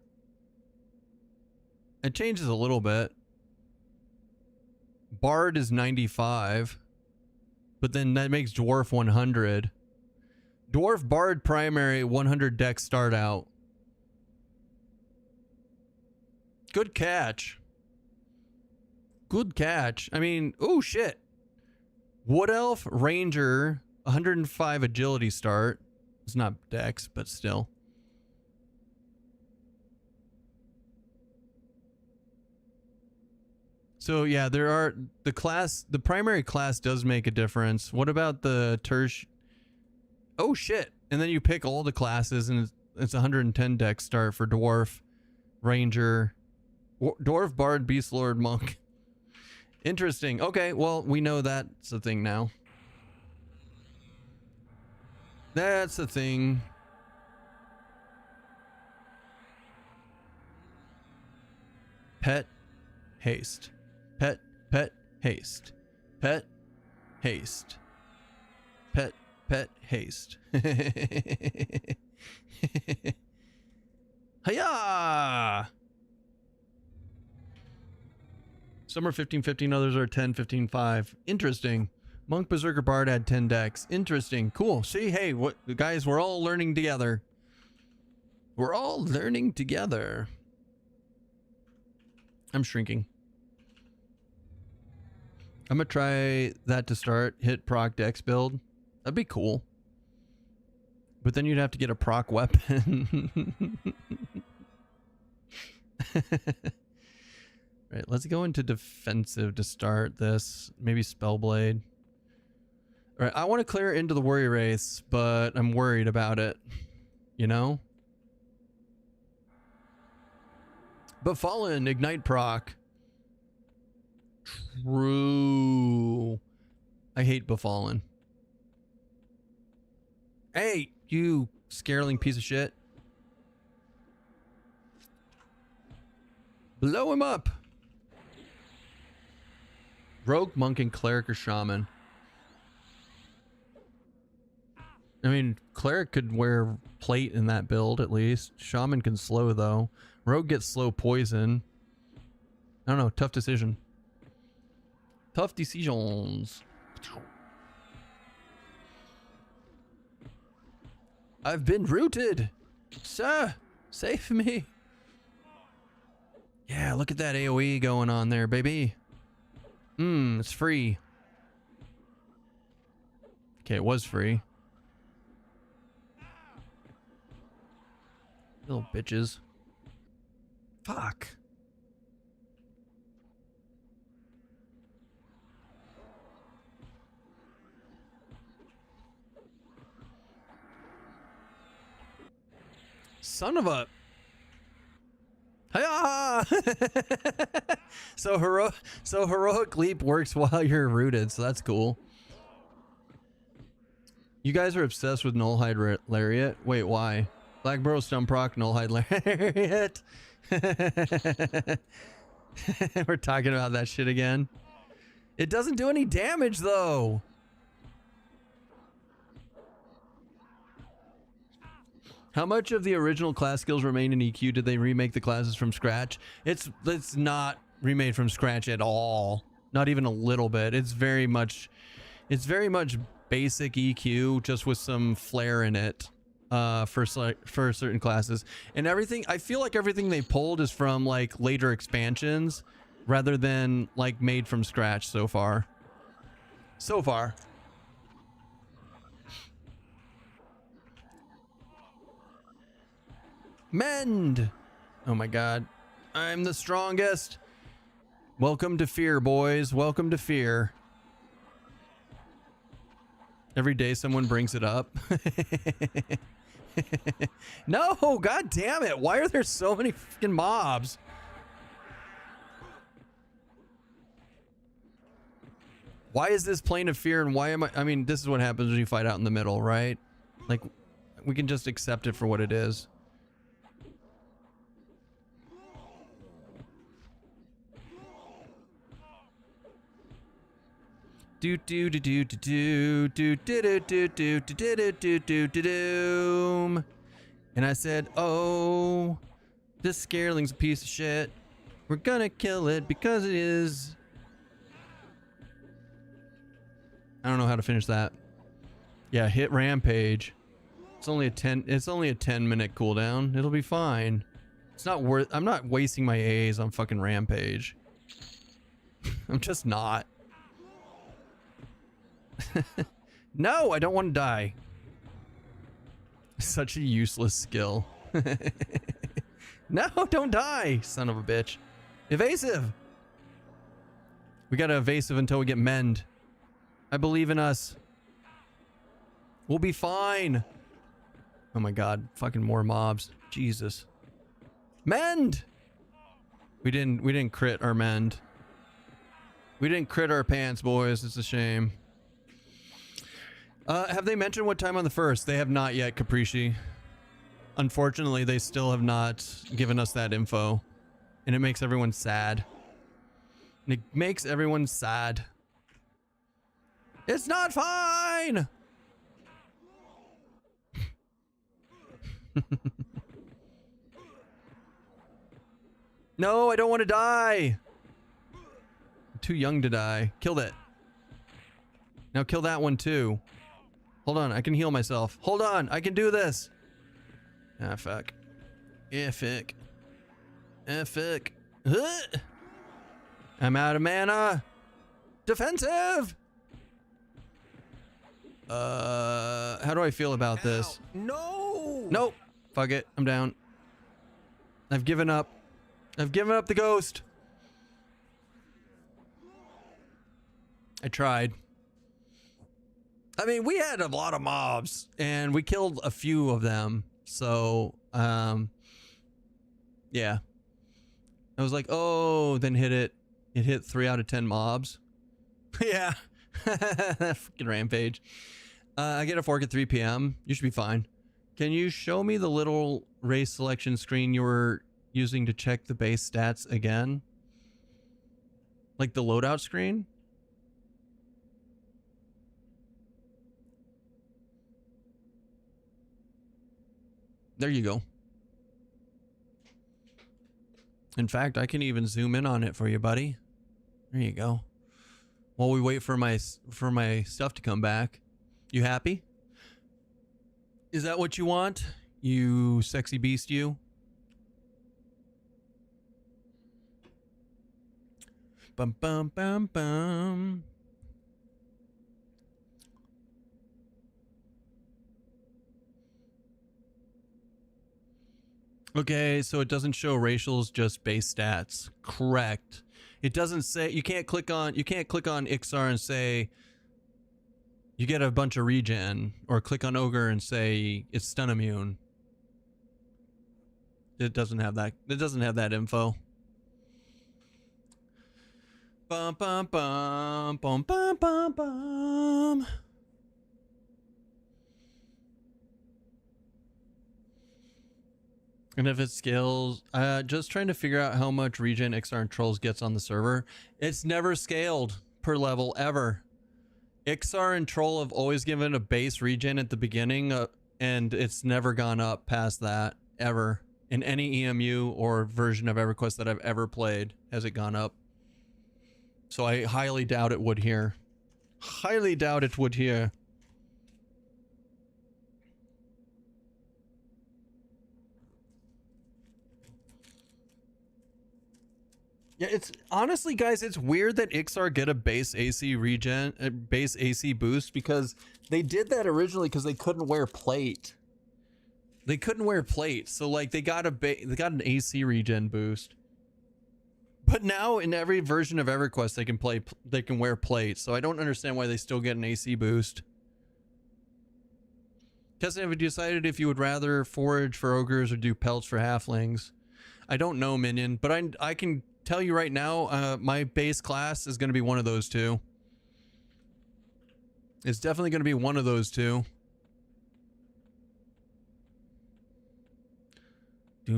It changes a little bit. Bard is 95. But then that makes Dwarf 100. Dwarf Bard primary 100 decks start out. Good catch. Good catch. I mean, oh shit. Wood Elf Ranger 105 agility start. It's not dex, but still. So yeah, there are the primary class does make a difference. What about the Oh shit. And then you pick all the classes and it's 110 deck start for Dwarf, Ranger, Dwarf, Bard, Beast Lord, Monk. Interesting. Okay, well, we know that's a thing now. That's a thing. Pet, haste. Pet, haste. Pet, haste. Pet, haste. Hiya! Some are 15-15, others are 10-15-5. Interesting. Monk, Berserker, Bard had 10 decks. Interesting. Cool. See, hey, guys, we're all learning together. We're all learning together. I'm shrinking. I'm gonna try that to start. Hit proc dex build. That'd be cool. But then you'd have to get a proc weapon. Right, let's go into defensive to start this. Maybe Spellblade. Alright, I want to clear into the Warrior Race, but I'm worried about it. You know? Befallen, Ignite proc. True. I hate Befallen. Hey, you scareling piece of shit. Blow him up. Rogue, Monk, and Cleric or Shaman. I mean, Cleric could wear plate in that build at least. Shaman can slow though. Rogue gets slow poison. I don't know. Tough decision. Tough decisions. I've been rooted. Sir, save me. Yeah, look at that AoE going on there, baby. It's free. Okay, it was free. Little bitches. Fuck. Son of a... Hiya! So heroic leap works while you're rooted, so that's cool. You guys are obsessed with Nullhide Lariat? Wait, why? Black Burrow Stump Proc, Nullhide Lariat. We're talking about that shit again. It doesn't do any damage though. How much of the original class skills remain in EQ? Did they remake the classes from scratch? It's not remade from scratch at all. Not even a little bit. It's very much basic EQ, just with some flair in it for certain classes. And everything, I feel like everything they pulled is from like later expansions rather than like made from scratch so far. Mend! Oh my god. I'm the strongest. Welcome to fear, boys. Welcome to fear. Every day someone brings it up. No, god damn it. Why are there so many freaking mobs? Why is this plane of fear and why am I mean, this is what happens when you fight out in the middle, right? Like, we can just accept it for what it is. Do do do do do do do do do do do do do do do do. And I said, "Oh, this Scareling's a piece of shit. We're gonna kill it because it is." I don't know how to finish that. Yeah, hit Rampage. It's only a 10-minute cooldown. It'll be fine. It's not worth. I'm not wasting my A's on fucking Rampage. I'm just not. No, I don't want to die. Such a useless skill. No, don't die, son of a bitch. Evasive. We gotta evasive until we get mend. I believe in us. We'll be fine. Oh my god, fucking more mobs. Jesus. Mend. We didn't crit our mend. We didn't crit our pants, boys. It's a shame. Have they mentioned what time on the 1st? They have not yet, Capricci. Unfortunately, they still have not given us that info. And it makes everyone sad. It makes everyone sad. It's not fine! No, I don't want to die! I'm too young to die. Killed it. Now kill that one too. Hold on, I can heal myself. Hold on, I can do this. Ah, fuck. Effic. Effic. I'm out of mana. Defensive. How do I feel about this? No! Nope. Fuck it. I'm down. I've given up. I've given up the ghost. I tried. I mean, we had a lot of mobs and we killed a few of them. So, yeah. I was like, oh, then hit it. It hit 3 out of 10 mobs. Yeah. Fucking Rampage. I get a fork at 3 p.m. You should be fine. Can you show me the little race selection screen you were using to check the base stats again? Like the loadout screen? There you go. In fact, I can even zoom in on it for you, buddy. There you go. While we wait for my stuff to come back. You happy? Is that what you want? You sexy beast, you? Bum bum bum bum. Okay, so it doesn't show racials, just base stats. Correct. It doesn't say, you can't click on Ixar and say you get a bunch of regen, or click on Ogre and say it's stun immune. It doesn't have that. It doesn't have that info. Bum bum bum bum bum bum bum. And if it scales, just trying to figure out how much regen XR and Trolls gets on the server. It's never scaled per level ever. XR and Troll have always given a base regen at the beginning, and it's never gone up past that ever. In any EMU or version of EverQuest that I've ever played, has it gone up. So I highly doubt it would here. Highly doubt it would here. Yeah, it's honestly, guys, it's weird that Ixar get a base AC regen, a base AC boost, because they did that originally because they couldn't wear plate. They couldn't wear plate, so like they got an AC regen boost. But now in every version of EverQuest they can wear plate, so I don't understand why they still get an AC boost. Keston, have you decided if you would rather forage for ogres or do pelts for halflings? I don't know, Minion, but I can tell you right now, my base class is going to be one of those two. It's definitely going to be one of those two. I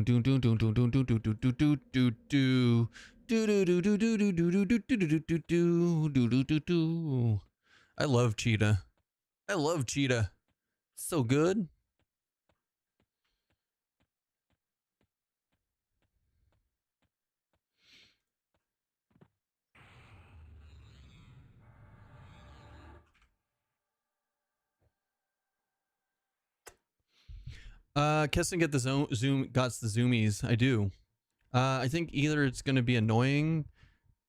love Cheetah. I love Cheetah. So good. Keston got the zoomies. I do. I think either it's going to be annoying.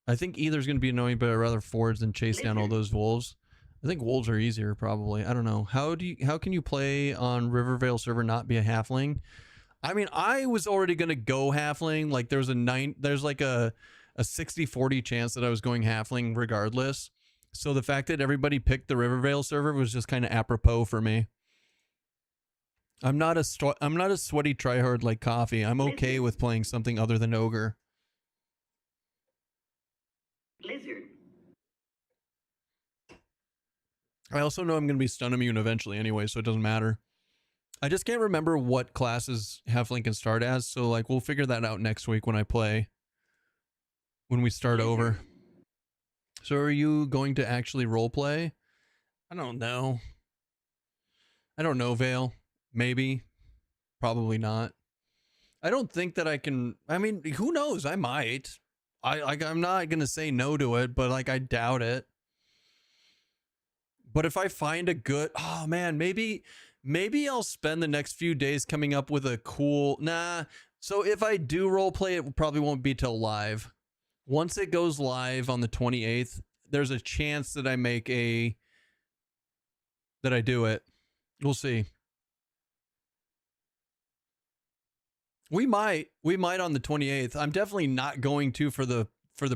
I think either's going to be annoying, but I'd rather forge than chase down all those wolves. I think wolves are easier, probably. I don't know. How can you play on Rivervale server not be a halfling? I mean, I was already going to go halfling. Like there's like a 60-40 chance that I was going halfling regardless. So the fact that everybody picked the Rivervale server was just kind of apropos for me. I'm not a sweaty tryhard like Coffee. I'm okay with playing something other than Ogre. Blizzard. I also know I'm going to be stun immune eventually anyway, so it doesn't matter. I just can't remember what classes Halfling can start as, so like we'll figure that out next week when I play. When we start over. So are you going to actually roleplay? I don't know. I don't know, Vale. Maybe. Probably not. I don't think that I can. I mean, who knows? I might. I'm not going to say no to it, but like I doubt it. But if I find a good, oh man, maybe I'll spend the next few days coming up with a cool, so if I do roleplay, it probably won't be till live. Once it goes live on the 28th, there's a chance that I do it. We'll see. We might on the 28th. I'm definitely not going to for the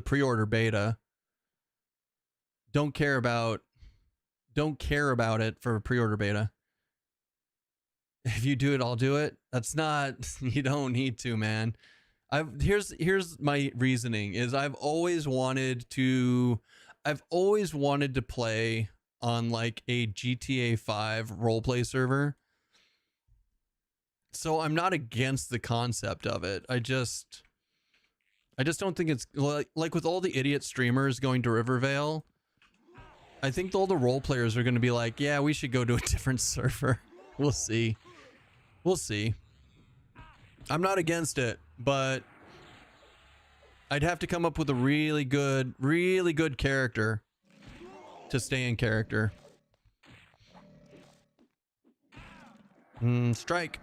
pre-order beta. Don't care about it for a pre-order beta. If you do it, I'll do it. That's not, you don't need to, man. Here's my reasoning is I've always wanted to play on like a GTA 5 roleplay server. So I'm not against the concept of it. I just don't think it's like with all the idiot streamers going to Rivervale. I think all the role players are going to be like, yeah, we should go to a different server. We'll see. We'll see. I'm not against it, but I'd have to come up with a really good character to stay in character. Strike.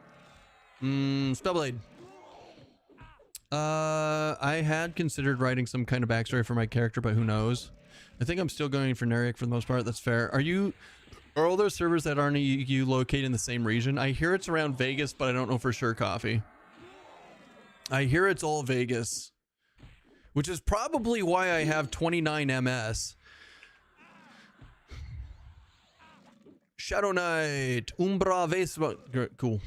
Spellblade. I had considered writing some kind of backstory for my character, but who knows? I think I'm still going for Norrath for the most part. That's fair. Are all those servers that aren't you located in the same region? I hear it's around Vegas, but I don't know for sure, Coffee. I hear it's all Vegas, which is probably why I have 29 MS. Shadow Knight, Umbra Vespa. Cool.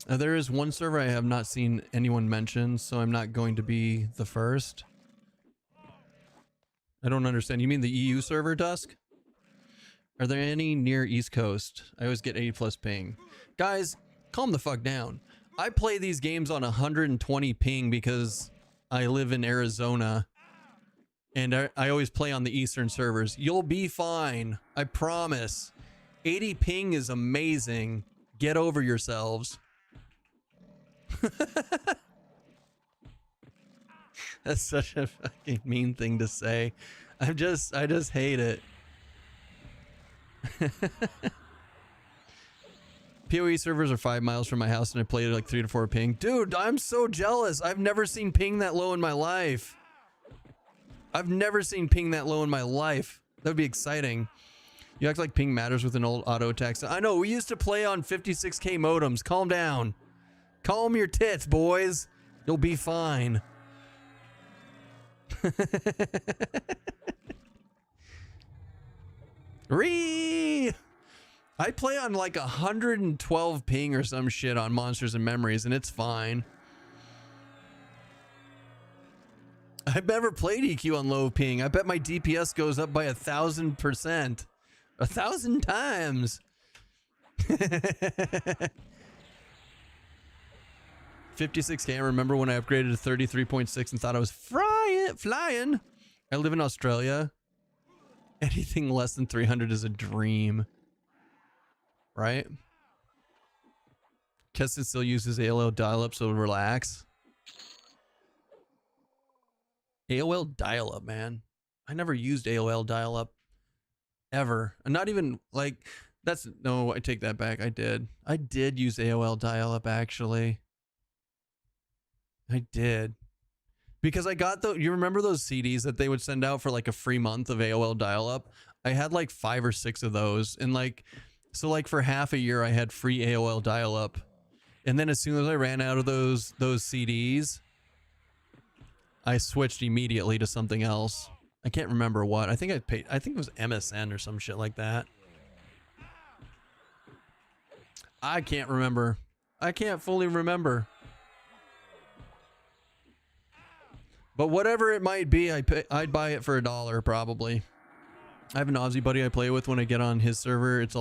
There is one server I have not seen anyone mention, so I'm not going to be the first. I don't understand. You mean the EU server, Dusk? Are there any near East Coast? I always get 80 plus ping. Guys, calm the fuck down. I play these games on 120 ping because I live in Arizona. And I always play on the Eastern servers. You'll be fine. I promise. 80 ping is amazing. Get over yourselves. That's such a fucking mean thing to say. I just hate it. PoE servers are 5 miles from my house and I played like 3 to 4 ping. Dude, I'm so jealous. I've never seen ping that low in my life. I've never seen ping that low in my life. That would be exciting. You act like ping matters with an old auto attack. I know, we used to play on 56k modems. Calm down. Calm your tits, boys. You'll be fine. I play on like 112 ping or some shit on Monsters and Memories, and it's fine. I've never played EQ on low ping. I bet my DPS goes up by 1,000%. 1,000 times. 56k. I remember when I upgraded to 33.6 and thought I was flying. I live in Australia. Anything less than 300 is a dream. Right? Keston still uses AOL dial-up, so relax. AOL dial-up, man. I never used AOL dial-up ever. And not even like no, I take that back. I did use AOL dial-up actually. I did. Because I got you remember those CDs that they would send out for like a free month of AOL dial-up? I had like 5 or 6 of those, and like so like for half a year I had free AOL dial-up. And then as soon as I ran out of those CDs, I switched immediately to something else. I can't remember what. I think it was MSN or some shit like that. I can't remember. I can't fully remember. But whatever it might be, I'd buy it for $1 probably. I have an Aussie buddy I play with when I get on his server. It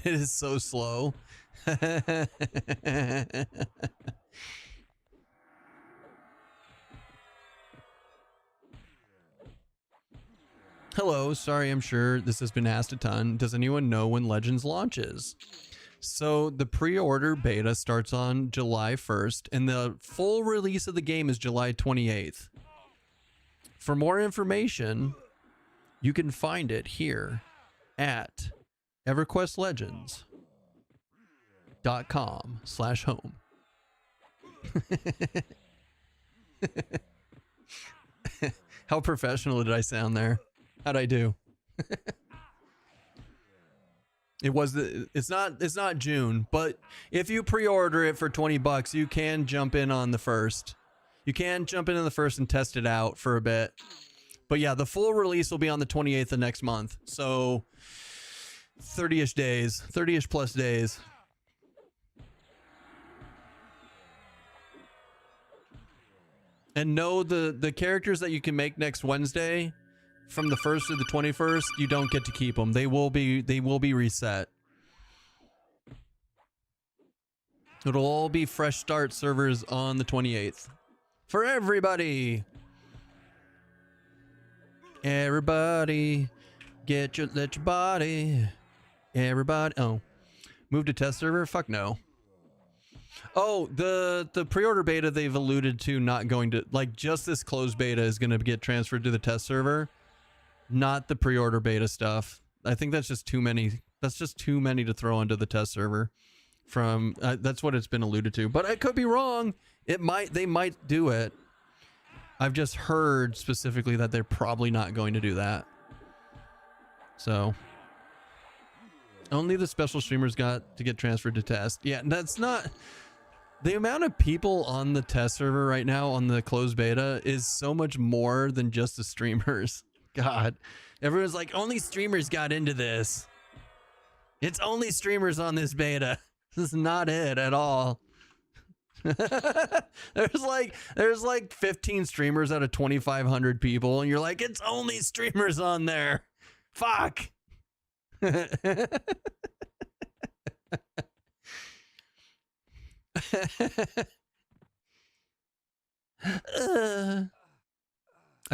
is so slow. Hello, sorry, I'm sure this has been asked a ton. Does anyone know when Legends launches? So the pre-order beta starts on July 1st and the full release of the game is July 28th. For more information, you can find it here at EverQuestLegends.com/home. How professional did I sound there? How'd I do? It's not June, but if you pre-order it for $20, you can jump in on the first. You can jump in on the first and test it out for a bit. But yeah, the full release will be on the 28th of next month. So 30-ish days, 30-ish plus days. And know the characters that you can make next Wednesday, from the 1st to the 21st, you don't get to keep them. They will be reset. It'll all be fresh start servers on the 28th. For everybody. Everybody, let your body. Everybody. Oh, move to test server? Fuck no. Oh, the pre-order beta they've alluded to not going to, like, just this closed beta is going to get transferred to the test server. Not the pre-order beta stuff. I think that's just too many. That's just too many to throw into the test server. From that's what it's been alluded to, but I could be wrong. They might do it. I've just heard specifically that they're probably not going to do that. So only the special streamers got to get transferred to test. Yeah, that's not the amount of people on the test server right now on the closed beta is so much more than just the streamers. God, everyone's like, only streamers got into this. It's only streamers on this beta. This is not it at all. there's like 15 streamers out of 2,500 people, and you're like, it's only streamers on there. Fuck. I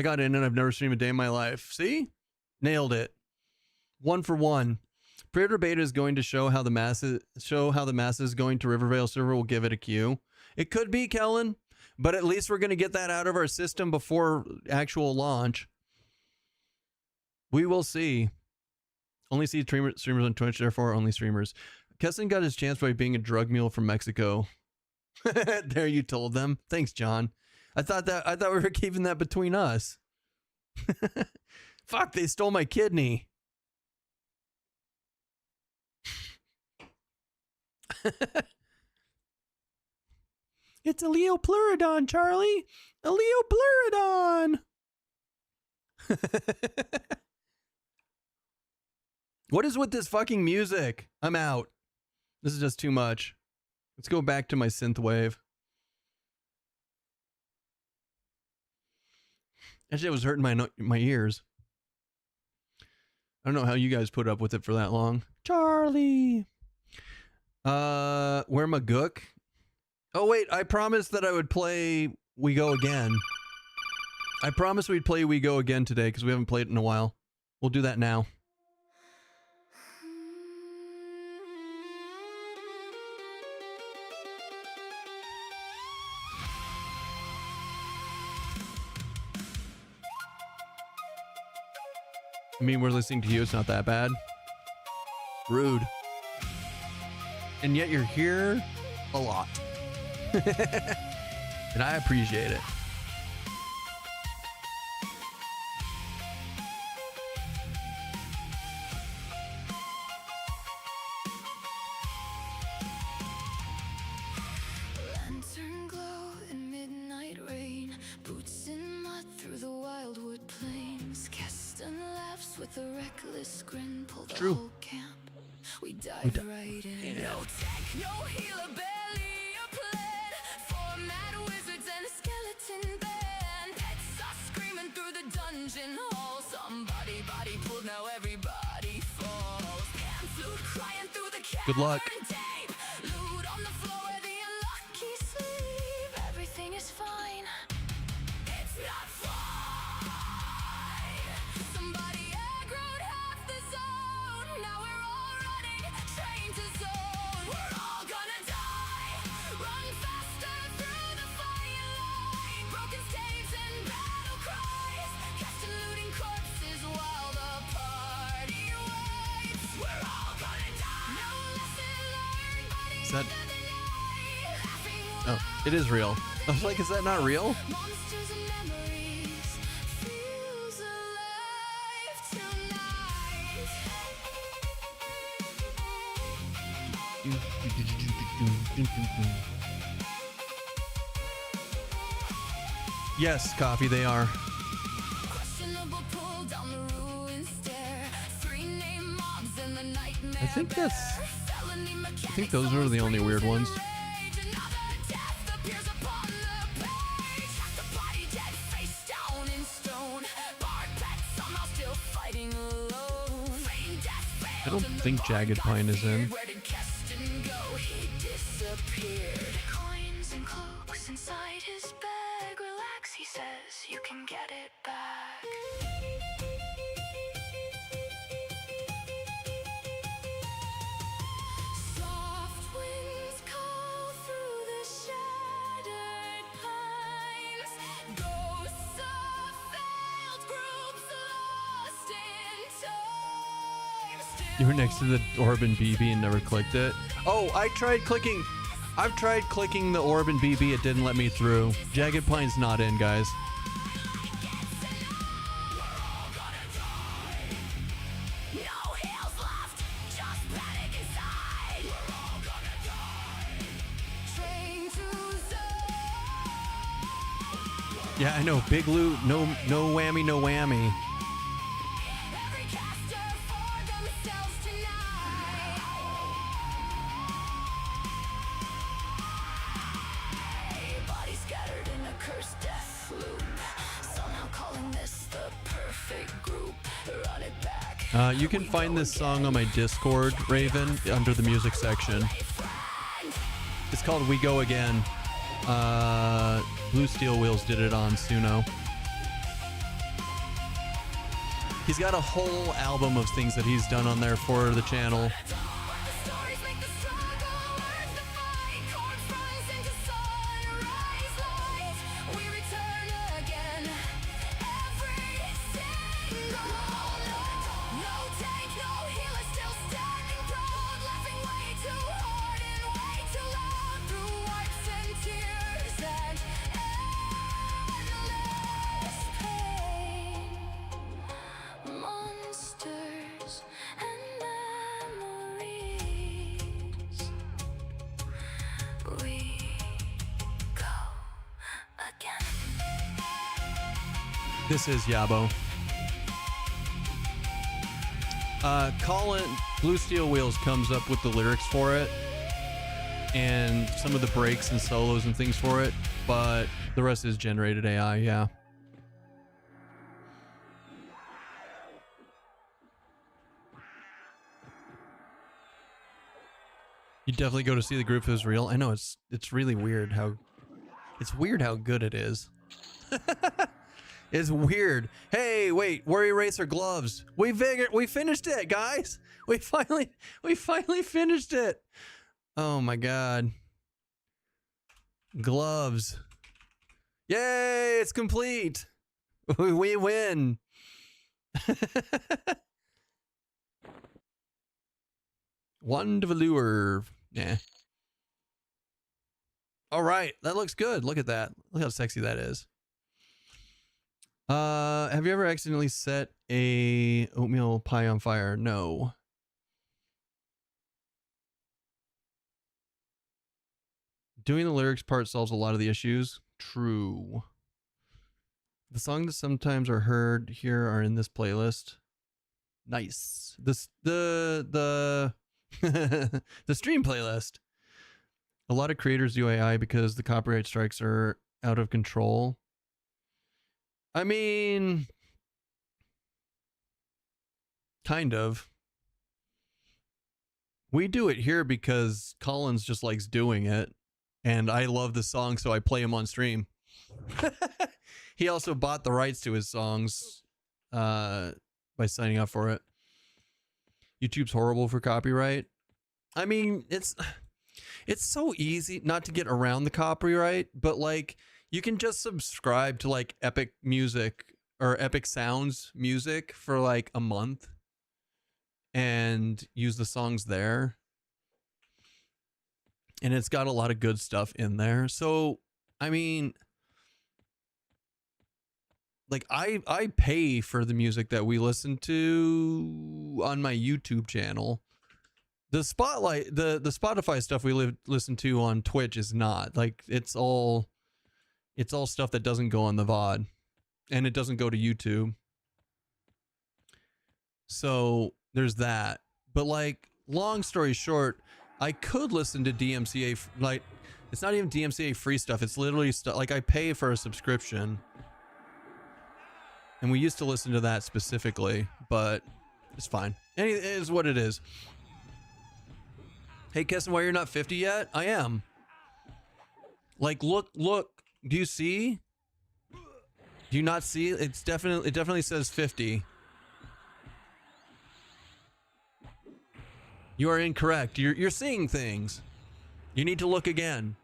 got in and I've never streamed a day in my life. See? Nailed it. 1 for 1. Pre-order beta is going to show how the masses going to Rivervale server will give it a queue. It could be, Kellen, but at least we're going to get that out of our system before actual launch. We will see. Only see streamers on Twitch, therefore only streamers. Keston got his chance by being a drug mule from Mexico. There, you told them. Thanks, John. I thought we were keeping that between us. Fuck, they stole my kidney. It's a Leopleurodon, Charlie. A Leopleurodon. What is with this fucking music? I'm out. This is just too much. Let's go back to my synthwave. That shit was hurting my ears. I don't know how you guys put up with it for that long. Charlie. Where my gook? Oh wait, I promised that I would play We Go Again. I promised we'd play We Go Again today because we haven't played it in a while. We'll do that now. I mean, we're listening to you. It's not that bad. Rude. And yet you're here a lot. And I appreciate it. Lantern glow in midnight rain, boots in mud through the wildwood plains. Keston laughs with a reckless grin, pull the True. whole camp. We dive right in. Yeah. No tech, no healer, barely a plan. 4 mad wizards and a skeleton band. Pets are screaming through the dungeon hall. Somebody body pulled, now everybody falls. Pan flute crying through the cavern. Good luck. Deep. Loot on the floor where the unlucky sleep. Everything is fine. It's not fine. Somebody aggroed half the zone. Now we're all running, train to zone. We're all gonna die. Run faster through the firelight. Broken staves and battle cries. Keston looting corpses while the party waits. We're all gonna die. No lesson learned, but Is that... laughing Oh, it is real. I was like, is that not real? monsters and memories feels alive tonight. Yes, Coffee, they are. Questionable pull down the ruined stair. 3 name mobs in the nightmare. I think that's... bear. Felony mechanics I think those are the only weird ones. rage. Another death appears upon the page. Half the body dead, face down in stone. Barred pets somehow still fighting alone. Feigned death failed I don't and the think bard Jagged got Pine is in. feared. Where did Keston go? He disappeared. Coins and cloaks inside his bag. Relax, he says, you can get it back. Soft winds call through the shattered pines. Ghosts of failed groups lost in time. You were next to the orb and BB and never clicked it. Oh, I've tried clicking the orb and BB. It didn't let me through. Jagged Pine's not in, guys. No heals left, just panic inside. We're all gonna die. Train to zone. Yeah, I know. Big loot. No whammy, no whammy. Every caster for themselves tonight. You can find this song on my Discord, Raven, under the music section. It's called We Go Again. Blue Steel Wheels did it on Suno. He's got a whole album of things that he's done on there for the channel. This is Yabo. Colin, Blue Steel Wheels comes up with the lyrics for it and some of the breaks and solos and things for it, but the rest is generated AI, yeah. You definitely go to see the group if it was real. I know it's really weird how good it is. It's weird. Hey, wait, Warrior Racer gloves. We finished it, guys. We finally finished it. Oh my god. Gloves. Yay, it's complete. We win. One velour. Yeah. All right, that looks good. Look at that. Look how sexy that is. Have you ever accidentally set a oatmeal pie on fire? No. Doing the lyrics part solves a lot of the issues. True. The songs that sometimes are heard here are in this playlist. Nice. The stream playlist. A lot of creators do AI because the copyright strikes are out of control. I mean, kind of. We do it here because Collins just likes doing it, and I love the song, so I play him on stream. He also bought the rights to his songs by signing up for it. YouTube's horrible for copyright. I mean, it's so easy not to get around the copyright, but like, you can just subscribe to like Epic Music or Epic Sounds music for like a month and use the songs there. And it's got a lot of good stuff in there. So, I mean, like I pay for the music that we listen to on my YouTube channel. The Spotlight, the Spotify stuff we listen to on Twitch is not. Like, it's all stuff that doesn't go on the VOD, and it doesn't go to YouTube. So there's that. But like, long story short, I could listen to DMCA, like, it's not even DMCA free stuff. It's literally stuff like I pay for a subscription, and we used to listen to that specifically, but it's fine. It is what it is. Hey, Keston, why you're not 50 yet? I am. Like, look. Do you see? Do you not see? It definitely says 50. You are incorrect. You're seeing things. You need to look again.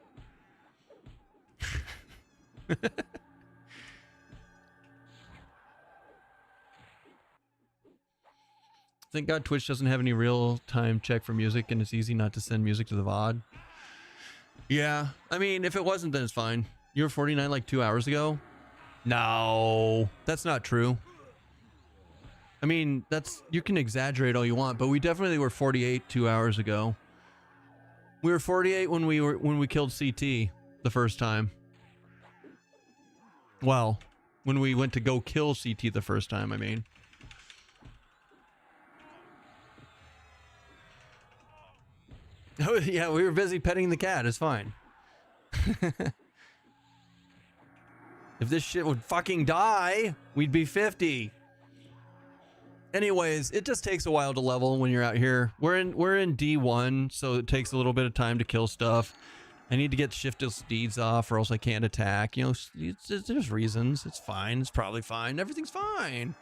Thank God Twitch doesn't have any real-time check for music, and it's easy not to send music to the VOD. Yeah, I mean, if it wasn't, then it's fine. You were 49 like 2 hours ago? No, that's not true. I mean, you can exaggerate all you want, but we definitely were 48 2 hours ago. We were 48 when we killed CT the first time. Well, when we went to go kill CT the first time, I mean. Oh, yeah, we were busy petting the cat. It's fine. If this shit would fucking die, we'd be 50. Anyways, it just takes a while to level when you're out here. We're in D1, so it takes a little bit of time to kill stuff. I need to get shiftless deeds off or else I can't attack. You know, there's reasons. It's fine. It's probably fine. Everything's fine.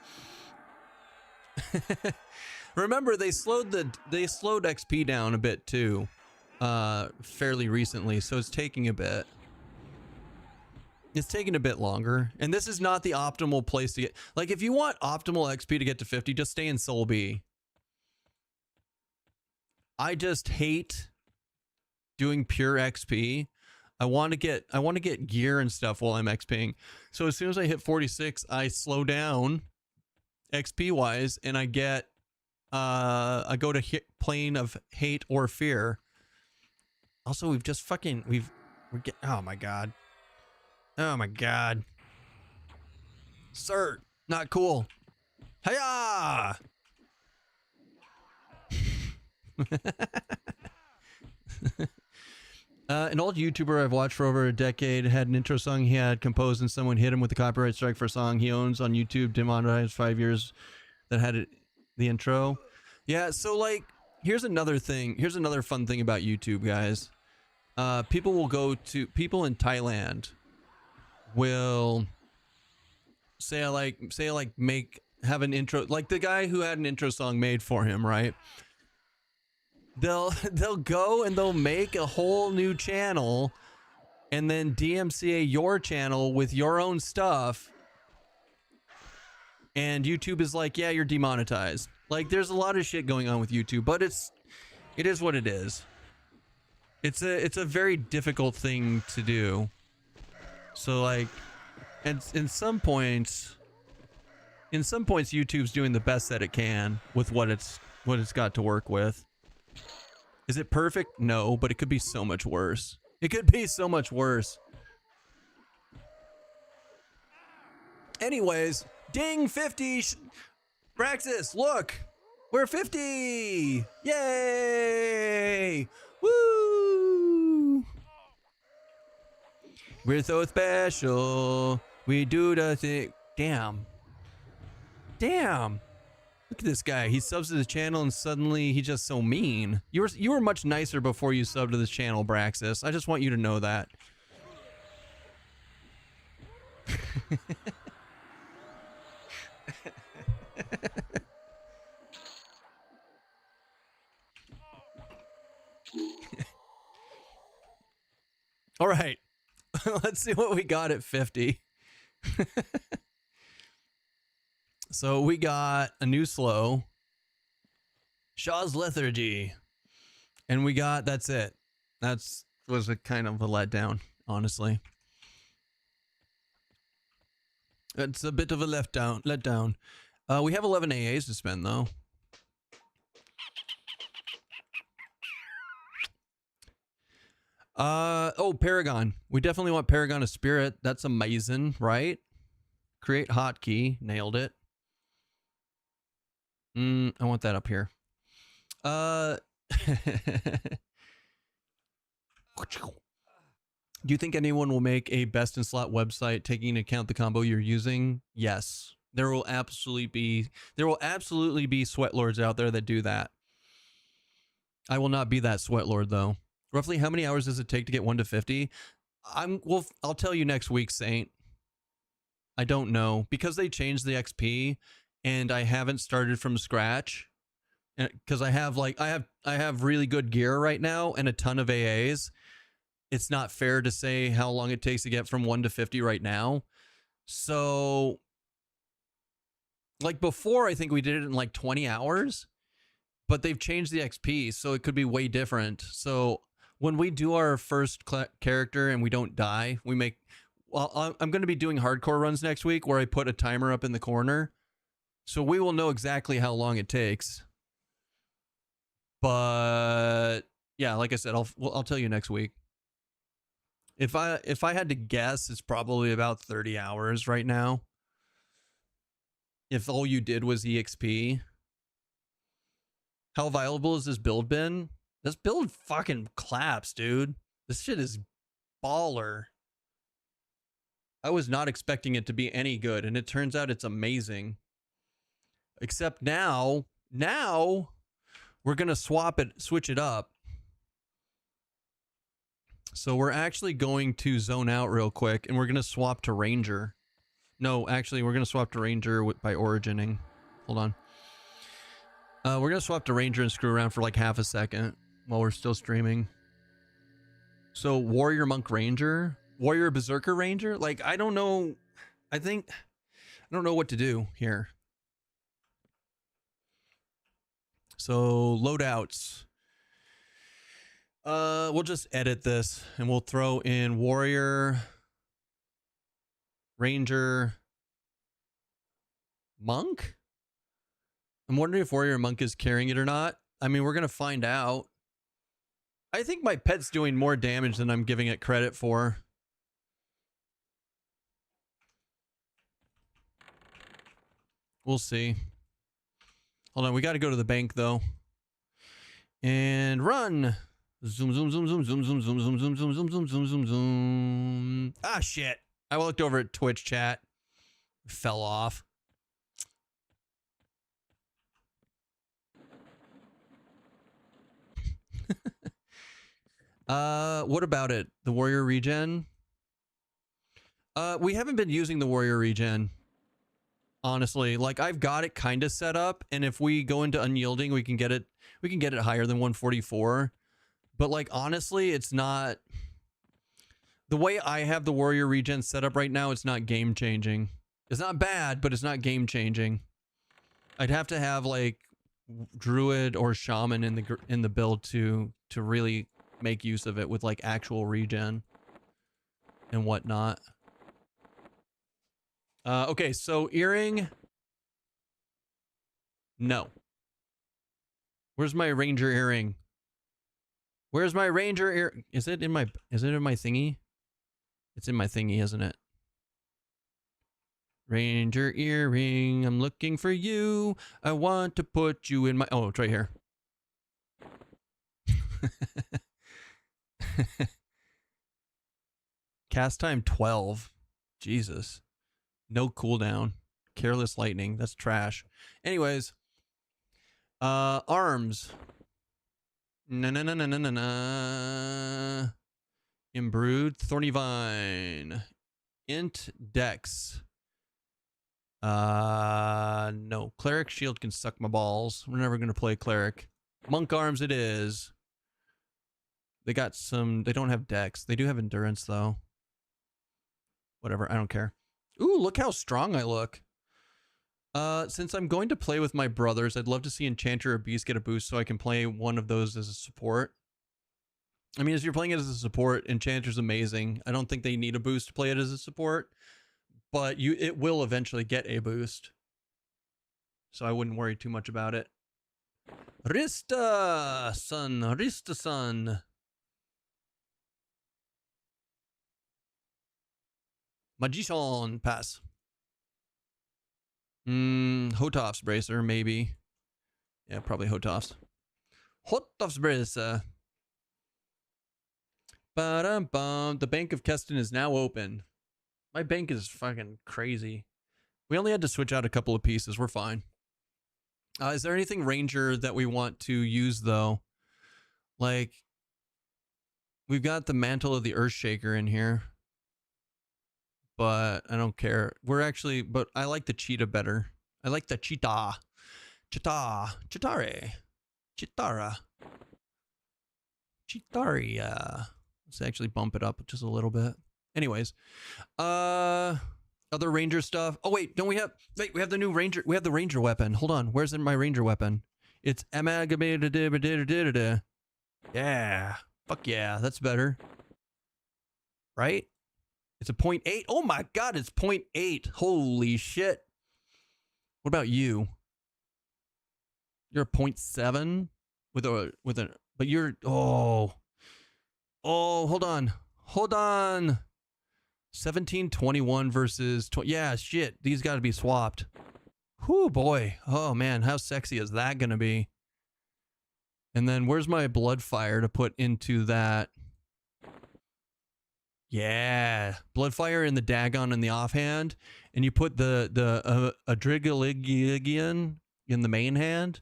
Remember, they slowed XP down a bit too, fairly recently, so it's taking a bit. It's taking a bit longer, and this is not the optimal place to get. Like, if you want optimal XP to get to 50, just stay in Soul B. I just hate doing pure XP. I want to get gear and stuff while I'm XPing. So as soon as I hit 46, I slow down XP wise, and I get I go to plane of hate or fear. Also, we've just fucking oh my god. Oh my god. Sir, not cool. Hiya! An old YouTuber I've watched for over a decade had an intro song he had composed and someone hit him with a copyright strike for a song he owns on YouTube, demonetized 5 years that had it, the intro. Yeah, so like, here's another thing. Here's another fun thing about YouTube, guys. People in Thailand will have an intro, like the guy who had an intro song made for him, right? They'll go and they'll make a whole new channel and then DMCA your channel with your own stuff, and YouTube is like, yeah, you're demonetized. Like, there's a lot of shit going on with YouTube, but it is what it is. It's a very difficult thing to do. So like, and in some points YouTube's doing the best that it can with what it's got to work with. Is it perfect? No, but it could be so much worse. It could be so much worse. Anyways, ding, 50. Braxis, look, we're 50. Yay! Woo! We're so special. We do the thing. Damn. Look at this guy. He subs to the channel and suddenly he's just so mean. You were much nicer before you subbed to this channel, Braxis. I just want you to know that. All right. Let's see what we got at 50. So we got a new slow, Shaw's Lethargy, and we got, that's it. Was a kind of a letdown, honestly. It's a bit of a letdown. We have 11 AAs to spend though. Oh, Paragon. We definitely want Paragon of Spirit. That's amazing, right? Create hotkey. Nailed it. I want that up here. Do you think anyone will make a best in slot website taking into account the combo you're using? Yes. There will absolutely be sweatlords out there that do that. I will not be that sweatlord though. Roughly how many hours does it take to get 1 to 50? I'll tell you next week, Saint. I don't know because they changed the XP and I haven't started from scratch. Because I have really good gear right now and a ton of AAs. It's not fair to say how long it takes to get from 1 to 50 right now. So like before, I think we did it in like 20 hours, but they've changed the XP, so it could be way different. So when we do our first character and we don't die, we make, well, I'm going to be doing hardcore runs next week where I put a timer up in the corner. So we will know exactly how long it takes. But yeah, like I said, I'll tell you next week. If I had to guess, it's probably about 30 hours right now. If all you did was EXP. How viable has this build been? This build fucking claps, dude. This shit is baller. I was not expecting it to be any good, and it turns out it's amazing. Except now we're going to switch it up. So we're actually going to zone out real quick, and we're going to swap to Ranger. No, actually, we're going to swap to Ranger by origining. Hold on. We're going to swap to Ranger and screw around for like half a second while we're still streaming. So Warrior Monk Ranger, Warrior Berserker Ranger. Like, I don't know. I don't know what to do here. So loadouts. We'll just edit this and we'll throw in Warrior, Ranger, Monk. I'm wondering if Warrior Monk is carrying it or not. I mean, we're going to find out. I think my pet's doing more damage than I'm giving it credit for. We'll see. Hold on, we got to go to the bank though. And run. Zoom, zoom, zoom, zoom, zoom, zoom, zoom, zoom, zoom, zoom, zoom, zoom, zoom, zoom, zoom. Ah, shit. I looked over at Twitch chat. Fell off. What about it? The warrior regen? We haven't been using the warrior regen. Honestly, like I've got it kind of set up, and if we go into unyielding, we can get it higher than 144. But like honestly, it's not the way I have the warrior regen set up right now, it's not game changing. It's not bad, but it's not game changing. I'd have to have like druid or shaman in the build to really make use of it with like actual regen and whatnot. Okay, so earring. No. Where's my ranger earring? Where's my ranger ear? Is it in my thingy? It's in my thingy, isn't it? Ranger earring, I'm looking for you. I want to put you in my... Oh, it's right here. Cast time 12. Jesus. No cooldown. Careless lightning. That's trash. Anyways. Arms. Na. Imbrued. Thorny Vine. Int Dex. No. Cleric Shield can suck my balls. We're never going to play Cleric. Monk Arms it is. They got some... They don't have Dex. They do have Endurance, though. Whatever. I don't care. Ooh, look how strong I look. Since I'm going to play with my brothers, I'd love to see Enchanter or Beast get a boost so I can play one of those as a support. I mean, if you're playing it as a support, Enchanter's amazing. I don't think they need a boost to play it as a support, but it will eventually get a boost. So I wouldn't worry too much about it. Rista Sun. Magician pass. Hotoff's bracer, maybe. Yeah, probably Hotoff's. Hotoff's bracer. Ba-dum-bum. The Bank of Keston is now open. My bank is fucking crazy. We only had to switch out a couple of pieces. We're fine. Is there anything Ranger that we want to use, though? Like, we've got the Mantle of the Earthshaker in here. But I don't care. But I like the cheetah better. I like the cheetah. Chitaria. Let's actually bump it up just a little bit. Anyways, other ranger stuff. Oh wait, we have the new ranger. We have the ranger weapon. Hold on, where's my ranger weapon? It's amalgamated. Yeah, fuck yeah, that's better, right? It's a 0.8. Oh my god, it's 0.8. Holy shit. What about you? You're a 0.7 with a but you're hold on. 1721 versus 20. Yeah, shit. These got to be swapped. Whoo boy. Oh man, how sexy is that going to be? And then where's my blood fire to put into that? Yeah, Bloodfire in the Dagon in the offhand, and you put the Adrigaligian in the main hand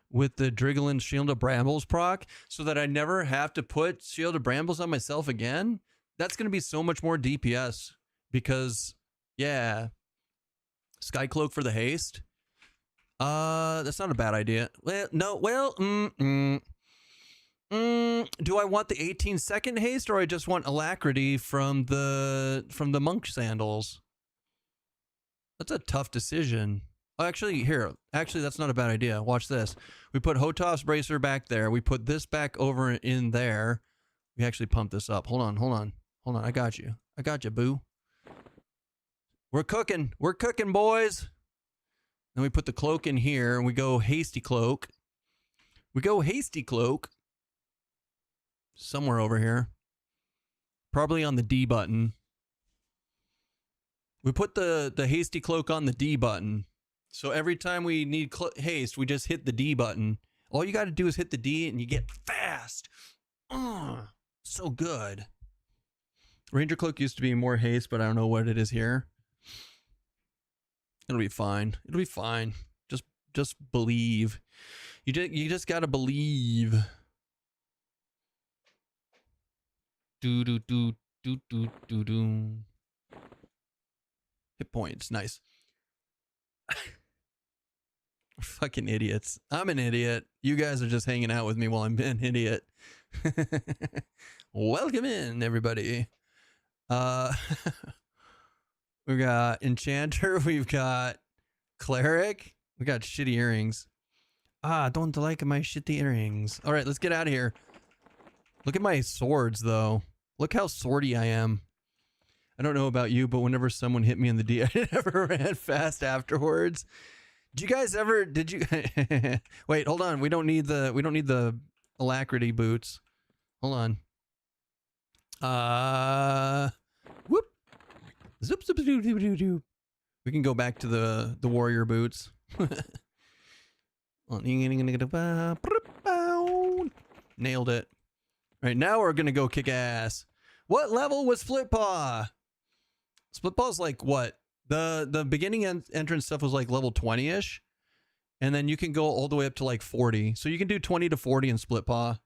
with the Driggling Shield of Brambles proc so that I never have to put Shield of Brambles on myself again. That's going to be so much more DPS because, yeah, Sky Cloak for the haste. That's not a bad idea. Well, no, well, do I want the 18-second haste or I just want Alacrity from the monk sandals? That's a tough decision. Oh, actually, that's not a bad idea. Watch this. We put Hotov's Bracer back there. We put this back over in there. We actually pump this up. Hold on. I got you, boo. We're cooking, boys. Then we put the cloak in here and we go hasty cloak. Somewhere over here. Probably on the D button. We put the hasty cloak on the D button. So every time we need haste, we just hit the D button. All you got to do is hit the D and you get fast. So good. Ranger cloak used to be more haste, but I don't know what it is here. It'll be fine. Just believe. You just got to believe. Do. Hit points. Nice. Fucking idiots. I'm an idiot. You guys are just hanging out with me while I'm an idiot. Welcome in, everybody. We got Enchanter. We've got Cleric. We got shitty earrings. Don't like my shitty earrings. All right, let's get out of here. Look at my swords, though. Look how swordy I am. I don't know about you, but whenever someone hit me in the D, I never ran fast afterwards. Did you wait, hold on. We don't need the Alacrity boots. Hold on. Whoop. Zoop, zoop, zoop, zoop, zoop, zoop. We can go back to the warrior boots. Nailed it. All right, now we're gonna go kick ass. What level was Splitpaw? Splitpaw's like what? The beginning entrance stuff was like level 20-ish. And then you can go all the way up to like 40. So you can do 20 to 40 in Splitpaw.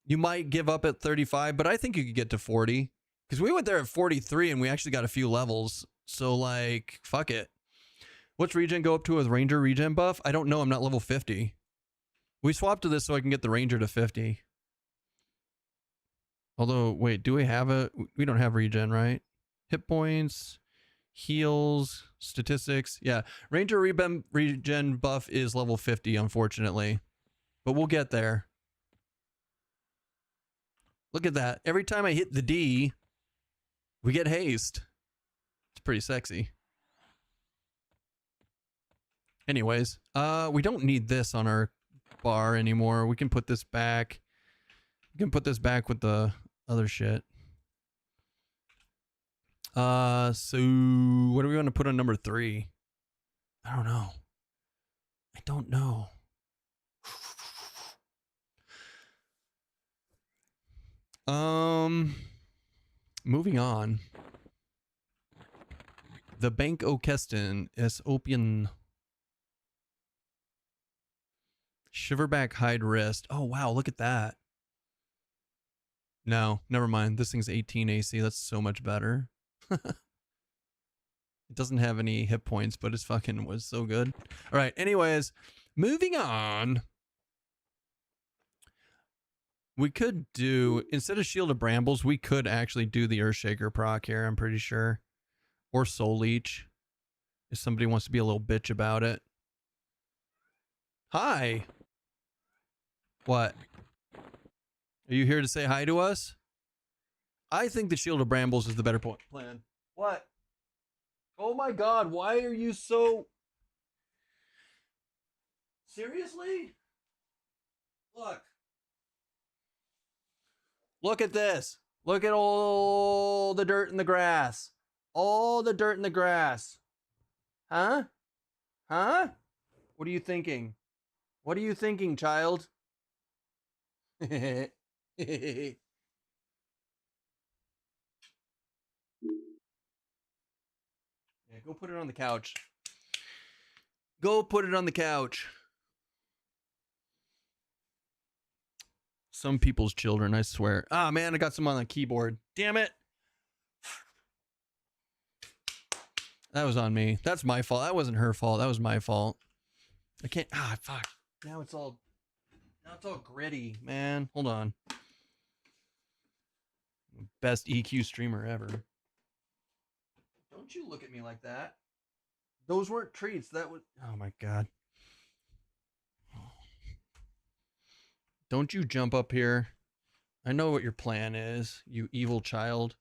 You might give up at 35, but I think you could get to 40. Because we went there at 43 and we actually got a few levels. So like, fuck it. What's regen go up to with Ranger regen buff? I don't know. I'm not level 50. We swapped to this so I can get the Ranger to 50. Although, wait, do we have we don't have regen, right? Hit points, heals, statistics. Yeah, Ranger regen buff is level 50, unfortunately. But we'll get there. Look at that. Every time I hit the D, we get haste. It's pretty sexy. Anyways, we don't need this on our bar anymore. We can put this back. We can put this back with the other shit. So what do we want to put on number 3? I don't know. Moving on. The Bank o' Keston is open. Shiverback hide wrist. Oh wow, look at that. No, never mind. This thing's 18 AC. That's so much better. It doesn't have any hit points, but it's fucking was so good. All right, anyways, moving on. We could do, instead of Shield of Brambles, we could actually do the Earthshaker proc here, I'm pretty sure. Or Soul Leech, if somebody wants to be a little bitch about it. Hi. What? Are you here to say hi to us? I think the Shield of Brambles is the better plan. What? Oh my god, why are you so... Seriously? Look. Look at this. Look at all the dirt in the grass. All the dirt in the grass. Huh? Huh? What are you thinking? What are you thinking, child? Yeah, go put it on the couch. Go put it on the couch. Some people's children, I swear. Ah, man, I got some on the keyboard. Damn it. That was on me. That's my fault. That wasn't her fault. That was my fault. I can't. Ah, fuck. Now it's all gritty, man. Hold on. Best EQ streamer ever. Don't you look at me like that. Those weren't treats. That was. Oh my god. Don't you jump up here. I know what your plan is, you evil child.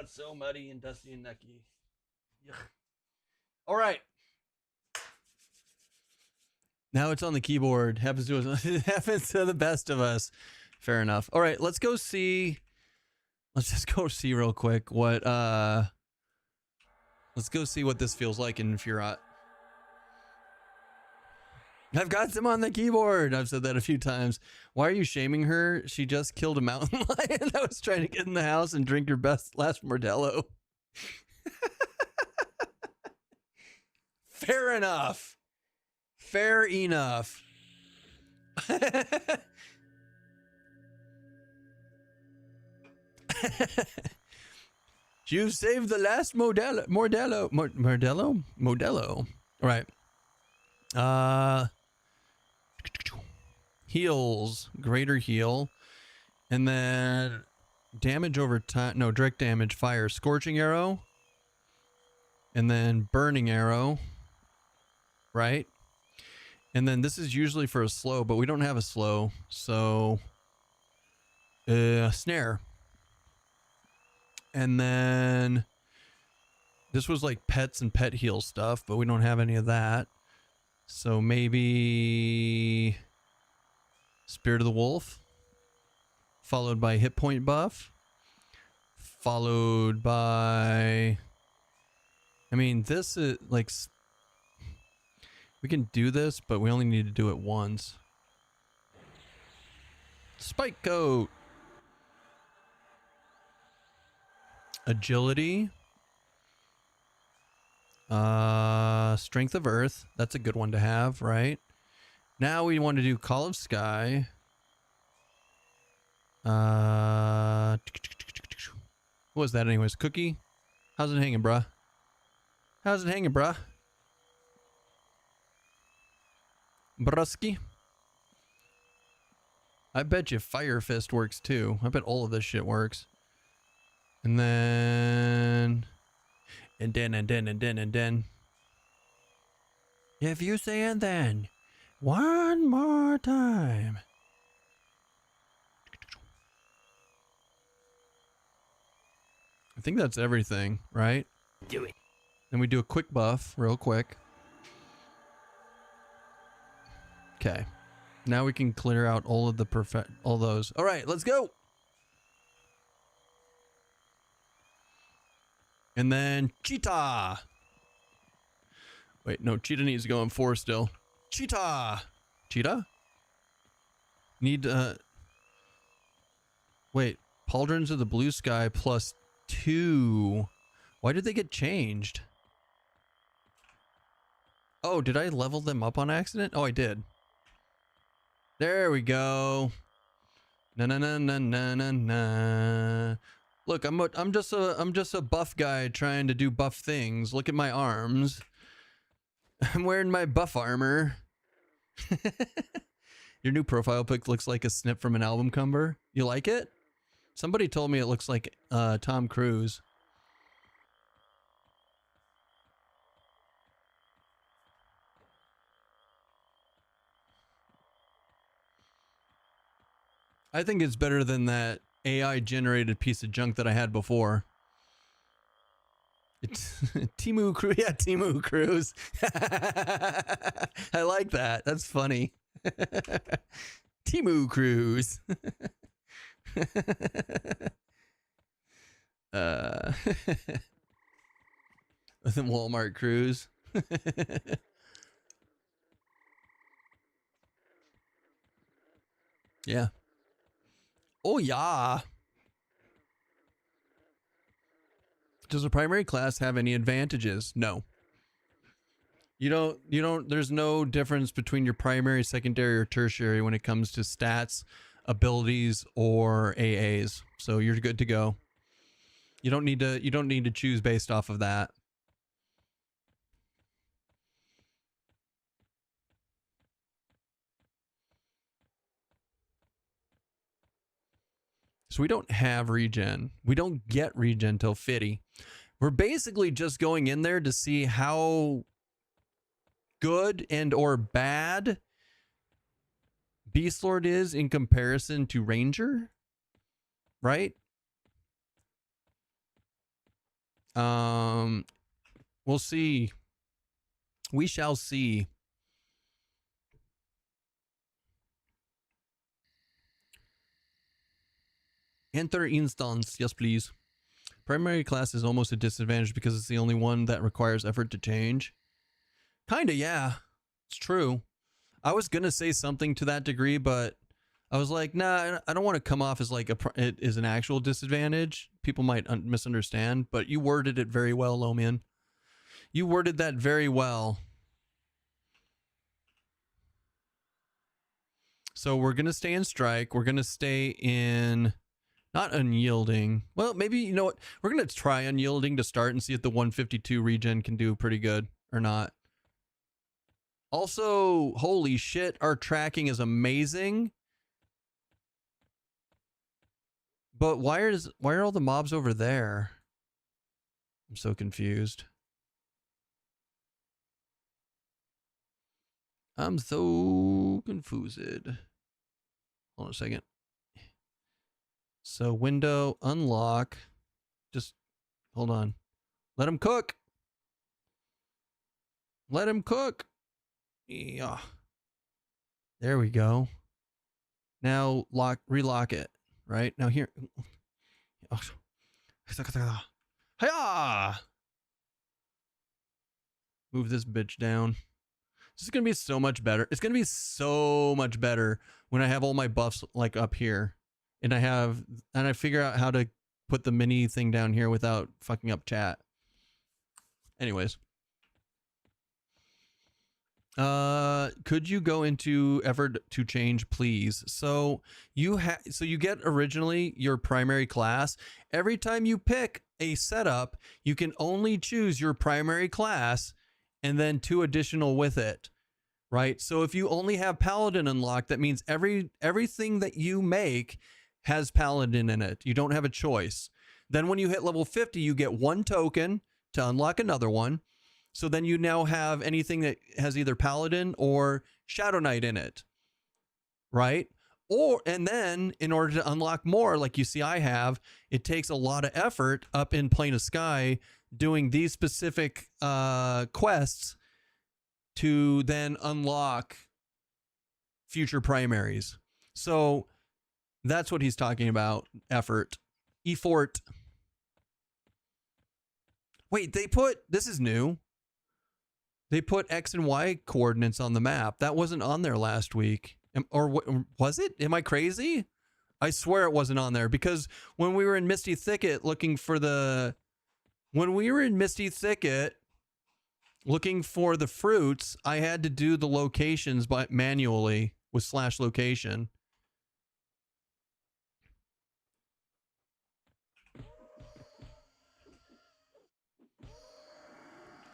It's so muddy and dusty and necky. Yuck. All right. Now it's on the keyboard. Happens to us. It happens to the best of us. Fair enough. All right, let's go see. Let's just go see real quick what let's go see what this feels like in Furat. I've got some on the keyboard. I've said that a few times. Why are you shaming her? She just killed a mountain lion that was trying to get in the house and drink your last Modelo. Fair enough. Fair enough. You saved the last Modelo. All right. Heals, greater heal, and then damage over time. No, direct damage, fire, scorching arrow, and then burning arrow. Right, and then this is usually for a slow, but we don't have a slow, so snare, and then this was like pets and pet heal stuff, but we don't have any of that. So maybe Spirit of the Wolf, followed by hit point buff, followed by, I mean, this is like, we can do this, but we only need to do it once. Spike coat, agility, strength of earth. That's a good one to have, right? Now we want to do Call of Sky. What was that anyways? Cookie? How's it hanging, bruh? How's it hanging, bruh? Brusky? I bet you Fire Fist works too. I bet all of this shit works. And then... And then. If you say and then. One more time. I think that's everything, right? Do it. Then we do a quick buff, real quick. Okay. Now we can clear out all of the all those. All right, let's go. And then Cheetah. Wait, no, Cheetah needs to go in 4 still. Cheetah. Cheetah? Need, wait, Pauldrons of the Blue Sky +2. Why did they get changed? Oh, did I level them up on accident? Oh, I did. There we go. Na na na na na na na. Look, I'm just a buff guy trying to do buff things. Look at my arms. I'm wearing my buff armor. Your new profile pic looks like a snip from an album cover. You like it? Somebody told me it looks like Tom Cruise. I think it's better than that AI generated piece of junk that I had before. It's Timu Cruz. Yeah, Timu Cruz. I like that. That's funny. Timu Cruz. With the Walmart Cruz. Yeah. Oh yeah. Does a primary class have any advantages? No. There's no difference between your primary, secondary, or tertiary when it comes to stats, abilities, or AAs. So you're good to go. You don't need to choose based off of that. So we don't have regen. We don't get regen till 50. We're basically just going in there to see how good and or bad Beast Lord is in comparison to Ranger, right? We'll see. We shall see. Enter instance, yes please. Primary class is almost a disadvantage because it's the only one that requires effort to change. Kinda, yeah. It's true. I was gonna say something to that degree, but I was like, nah, I don't want to come off as like it is an actual disadvantage. People might misunderstand, but you worded it very well, Lomian. You worded that very well. So we're gonna stay in strike. We're gonna stay in not unyielding. Well, maybe, you know what? We're gonna try unyielding to start and see if the 152 regen can do pretty good or not. Also, holy shit, our tracking is amazing. But why are all the mobs over there? I'm so confused. I'm so confused. Hold on a second. So window, unlock. Just hold on. Let him cook. Let him cook. Yeah. There we go. Now relock it. Right? Now here. Hiya! Move this bitch down. This is gonna be so much better. It's gonna be so much better when I have all my buffs like up here. And I figure out how to put the mini thing down here without fucking up chat. Anyways. Could you go into effort to change, please? So you get originally your primary class. Every time you pick a setup, you can only choose your primary class and then 2 additional with it, right? So if you only have Paladin unlocked, that means everything that you make has Paladin in it. You don't have a choice. Then when you hit level 50, you get 1 token to unlock another one. So then you now have anything that has either Paladin or Shadow Knight in it, right? And then in order to unlock more, like you see I have, it takes a lot of effort up in Plane of Sky doing these specific quests to then unlock future primaries. So that's what he's talking about, effort. Effort. Wait, this is new. They put X and Y coordinates on the map. That wasn't on there last week. Or was it? Am I crazy? I swear it wasn't on there because when we were in Misty Thicket looking for the fruits, I had to do the locations manually with /location.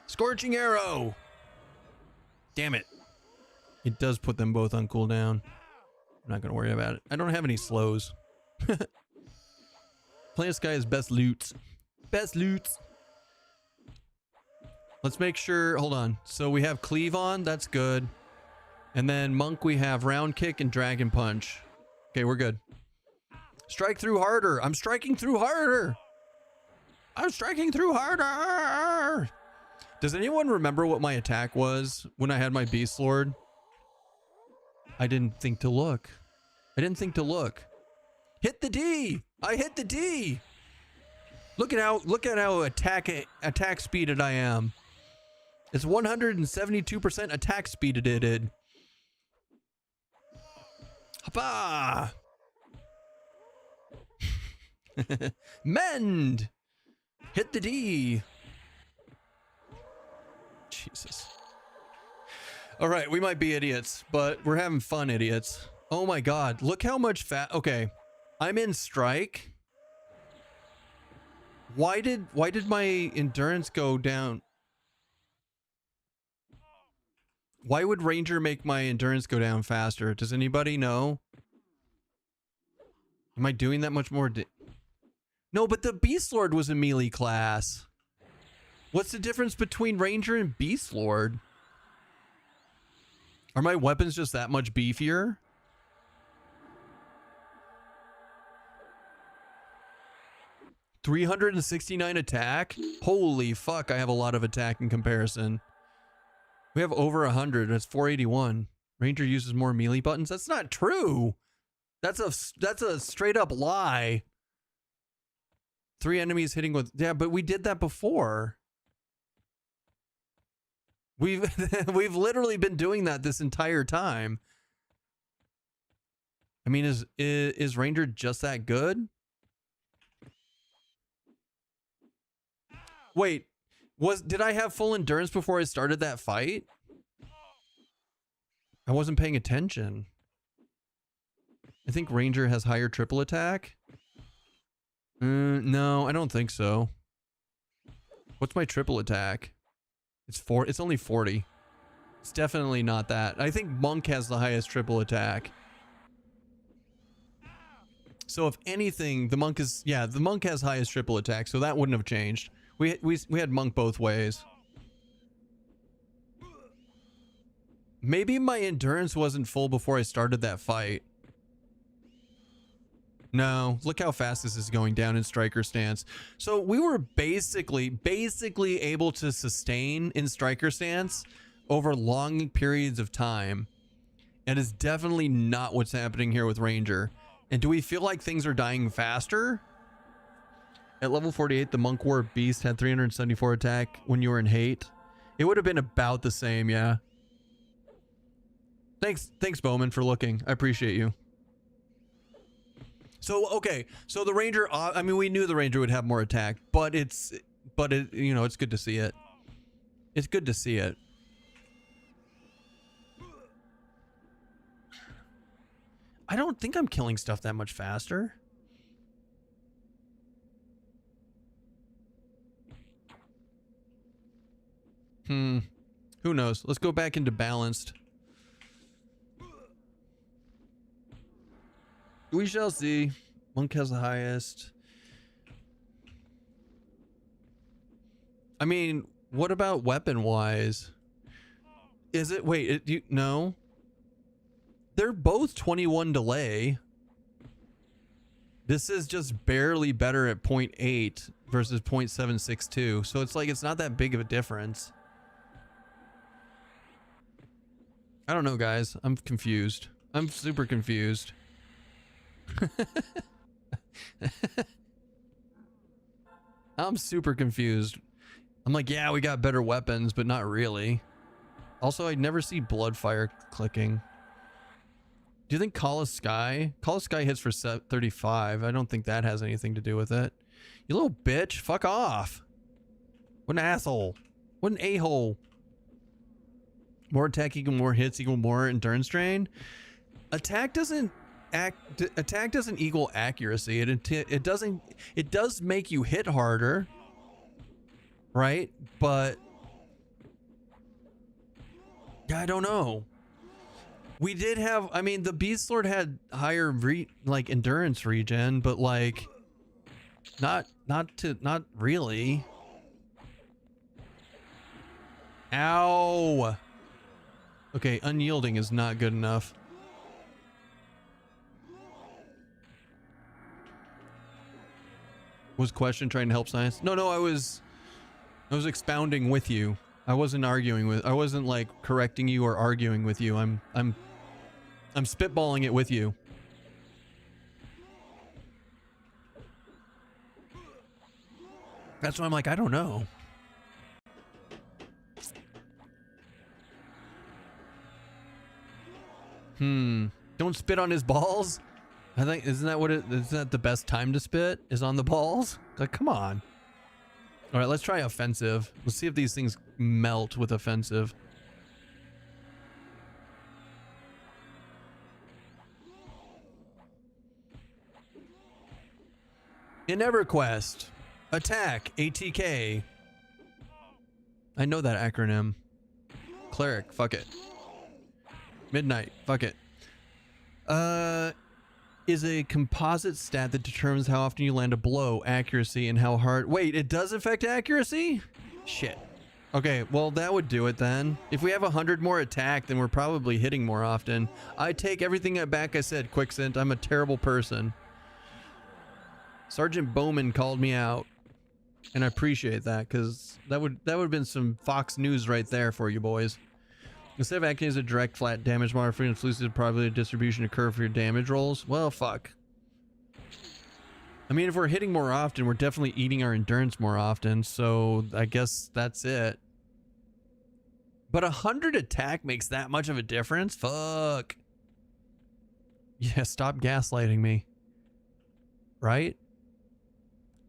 Scorching Arrow. Damn it. It does put them both on cooldown. I'm not going to worry about it. I don't have any slows. Plane of Sky is best loot. Best loot. Let's make sure. Hold on. So we have Cleave on. That's good. And then Monk, we have Round Kick and Dragon Punch. Okay, we're good. Strike through harder. I'm striking through harder. I'm striking through harder. Does anyone remember what my attack was when I had my Beast Lord? I didn't think to look. Hit the D. I hit the D. Look at how attack speeded I am. It's 172% attack speeded it did. Hoppa! Mend. Hit the D. Jesus. All right, we might be idiots, but we're having fun, idiots. Oh my God, look how much fat. Okay, I'm in strike. Why did my endurance go down? Why would Ranger make my endurance go down faster? Does anybody know? Am I doing that much more? No, but the Beast Lord was a melee class. What's the difference between Ranger and Beast Lord? Are my weapons just that much beefier? $369 attack? Holy fuck, I have a lot of attack in comparison. We have over 100. That's 481. Ranger uses more melee buttons. That's not true. That's a straight up lie. 3 enemies hitting with, yeah, but we did that before. We've literally been doing that this entire time. I mean, is Ranger just that good? Wait, did I have full endurance before I started that fight? I wasn't paying attention. I think Ranger has higher triple attack. No, I don't think so. What's my triple attack? It's only 40. It's definitely not that. I think Monk has the highest triple attack. So if anything, the Monk has highest triple attack, so that wouldn't have changed. We had Monk both ways. Maybe my endurance wasn't full before I started that fight. No, look how fast this is going down in striker stance. So we were basically able to sustain in striker stance over long periods of time. And it's definitely not what's happening here with Ranger. And do we feel like things are dying faster? At level 48, the Monk War Beast had 374 attack when you were in hate. It would have been about the same, yeah. Thanks, Bowman, for looking. I appreciate you. So, okay. So the Ranger, I mean, we knew the Ranger would have more attack, but it, you know, it's good to see it. It's good to see it. I don't think I'm killing stuff that much faster. Who knows? Let's go back into balanced. We shall see. Monk has the highest. I mean, what about weapon-wise? Is it... Wait, no. They're both 21 delay. This is just barely better at 0.8 versus 0.762. So it's like, it's not that big of a difference. I don't know, guys. I'm confused. I'm super confused. I'm super confused. I'm like, yeah, we got better weapons, but not really. Also, I never see Bloodfire clicking. Do you think Call of Sky? Call of Sky hits for 35. I don't think that has anything to do with it. You little bitch. Fuck off. What an asshole. What an a-hole. More attack equal more hits equal more endurance drain. Attack doesn't equal accuracy. It doesn't. It does make you hit harder, right? But I don't know. We did have. I mean, the Beast Lord had higher like endurance regen, but like not really. Ow. Okay, unyielding is not good enough. Was Question trying to help science? No, I was expounding with you. I wasn't arguing with. I wasn't like correcting you or arguing with you. I'm spitballing it with you. That's why I'm like, I don't know. Don't spit on his balls? I think, isn't that the best time to spit? Is on the balls? Like, come on. All right, let's try offensive. Let's see if these things melt with offensive. In EverQuest, attack, ATK. I know that acronym. Cleric, fuck it. Midnight, fuck it. Is a composite stat that determines how often you land a blow, accuracy, and how hard. Wait, it does affect accuracy? Shit. Okay, well, that would do it then. If we have 100 more attack, then we're probably hitting more often. I take everything back I said, Quicksent. I'm a terrible person. Sergeant Bowman called me out, and I appreciate that, because that would have been some Fox News right there for you boys. Instead of acting as a direct flat damage modifier, exclusive probability distribution occur for your damage rolls. Well, fuck. I mean, if we're hitting more often, we're definitely eating our endurance more often, so I guess that's it. But 100 attack makes that much of a difference? Fuck. Yeah, stop gaslighting me. Right?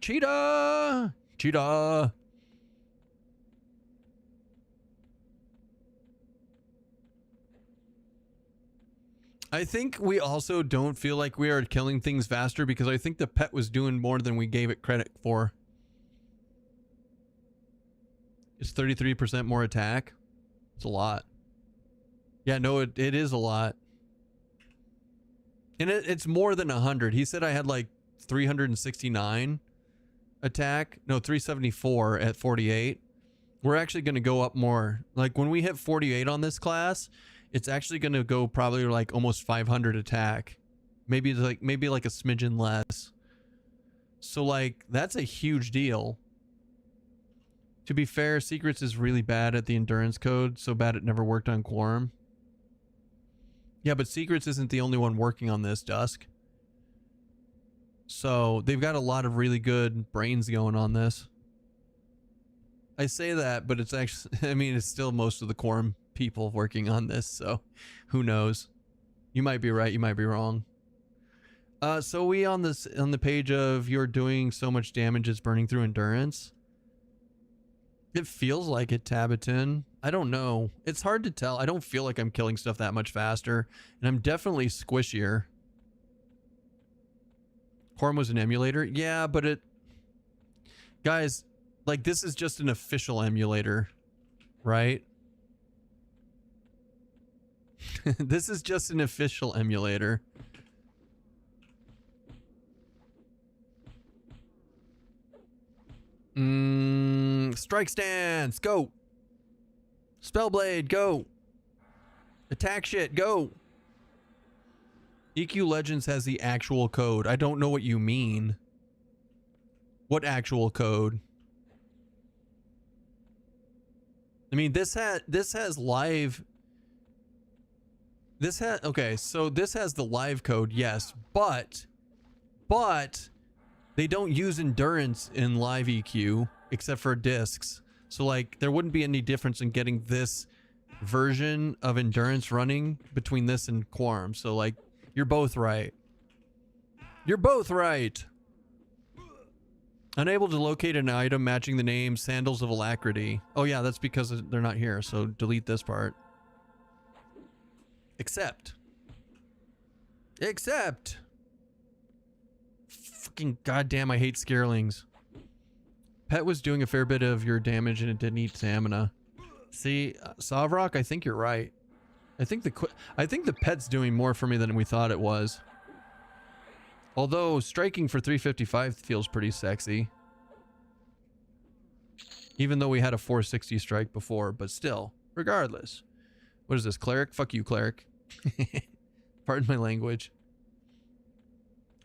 Cheetah! Cheetah! I think we also don't feel like we are killing things faster because I think the pet was doing more than we gave it credit for. It's 33% more attack. It's a lot. Yeah, no, it is a lot. And it's more than 100. He said I had like 369 attack. No, 374 at 48. We're actually going to go up more. Like when we hit 48 on this class, it's actually going to go probably like almost 500 attack. Maybe like a smidgen less. So like that's a huge deal. To be fair, Secrets is really bad at the endurance code. So bad it never worked on Quorum. Yeah, but Secrets isn't the only one working on this, Dusk. So they've got a lot of really good brains going on this. I say that, but it's actually, I mean, it's still most of the Quorum people working on this, so who knows? You might be right, you might be wrong. So we on the page of you're doing so much damage it's burning through endurance. It feels like it, Tabatin. I don't know. It's hard to tell. I don't feel like I'm killing stuff that much faster, and I'm definitely squishier. Quorum was an emulator? Yeah, but it... Guys, like this is just an official emulator, right? This is just an official emulator. Strike stance, go. Spellblade, go. Attack shit, go. EQ Legends has the actual code. I don't know what you mean. What actual code? I mean, this has live. Okay, so this has the live code, yes, but they don't use endurance in live EQ except for discs. So like there wouldn't be any difference in getting this version of endurance running between this and Quorum. So like you're both right. You're both right. Unable to locate an item matching the name Sandals of Alacrity. Oh yeah, that's because they're not here, so delete this part. Except. Fucking goddamn, I hate Scarelings. Pet was doing a fair bit of your damage and it didn't eat stamina. See, Sovrok, I think you're right. I think the pet's doing more for me than we thought it was. Although striking for 355 feels pretty sexy. Even though we had a 460 strike before, but still, regardless. What is this, cleric? Fuck you, cleric. Pardon my language.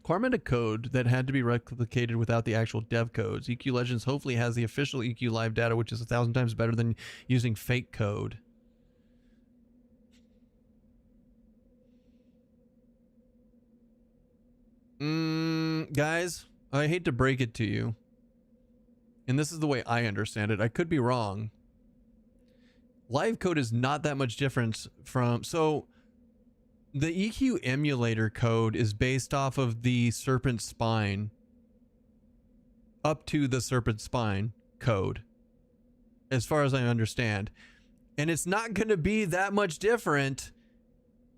Quorum had a code that had to be replicated without the actual dev codes. EQ Legends hopefully has the official EQ live data, which is 1,000 times better than using fake code. Guys, I hate to break it to you, and this is the way I understand it. I could be wrong. Live code is not that much difference from... So, the EQ emulator code is based off of the Serpent Spine. Up to the Serpent Spine. code, as far as I understand. And it's not going to be that much different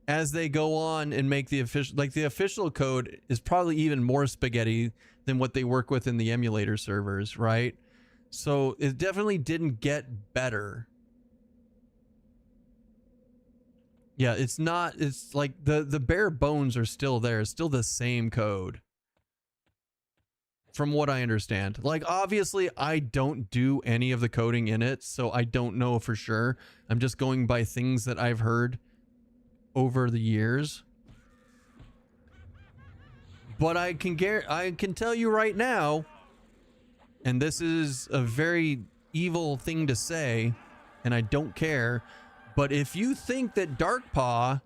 as they go on and make the official, like the official code is probably even more spaghetti than what they work with in the emulator servers, right? So it definitely didn't get better. Yeah, it's not, it's like the bare bones are still there. It's still the same code. From what I understand. Like, obviously, I don't do any of the coding in it, so I don't know for sure. I'm just going by things that I've heard over the years. But I can tell you right now, and this is a very evil thing to say, and I don't care, but if you think that Darkpaw,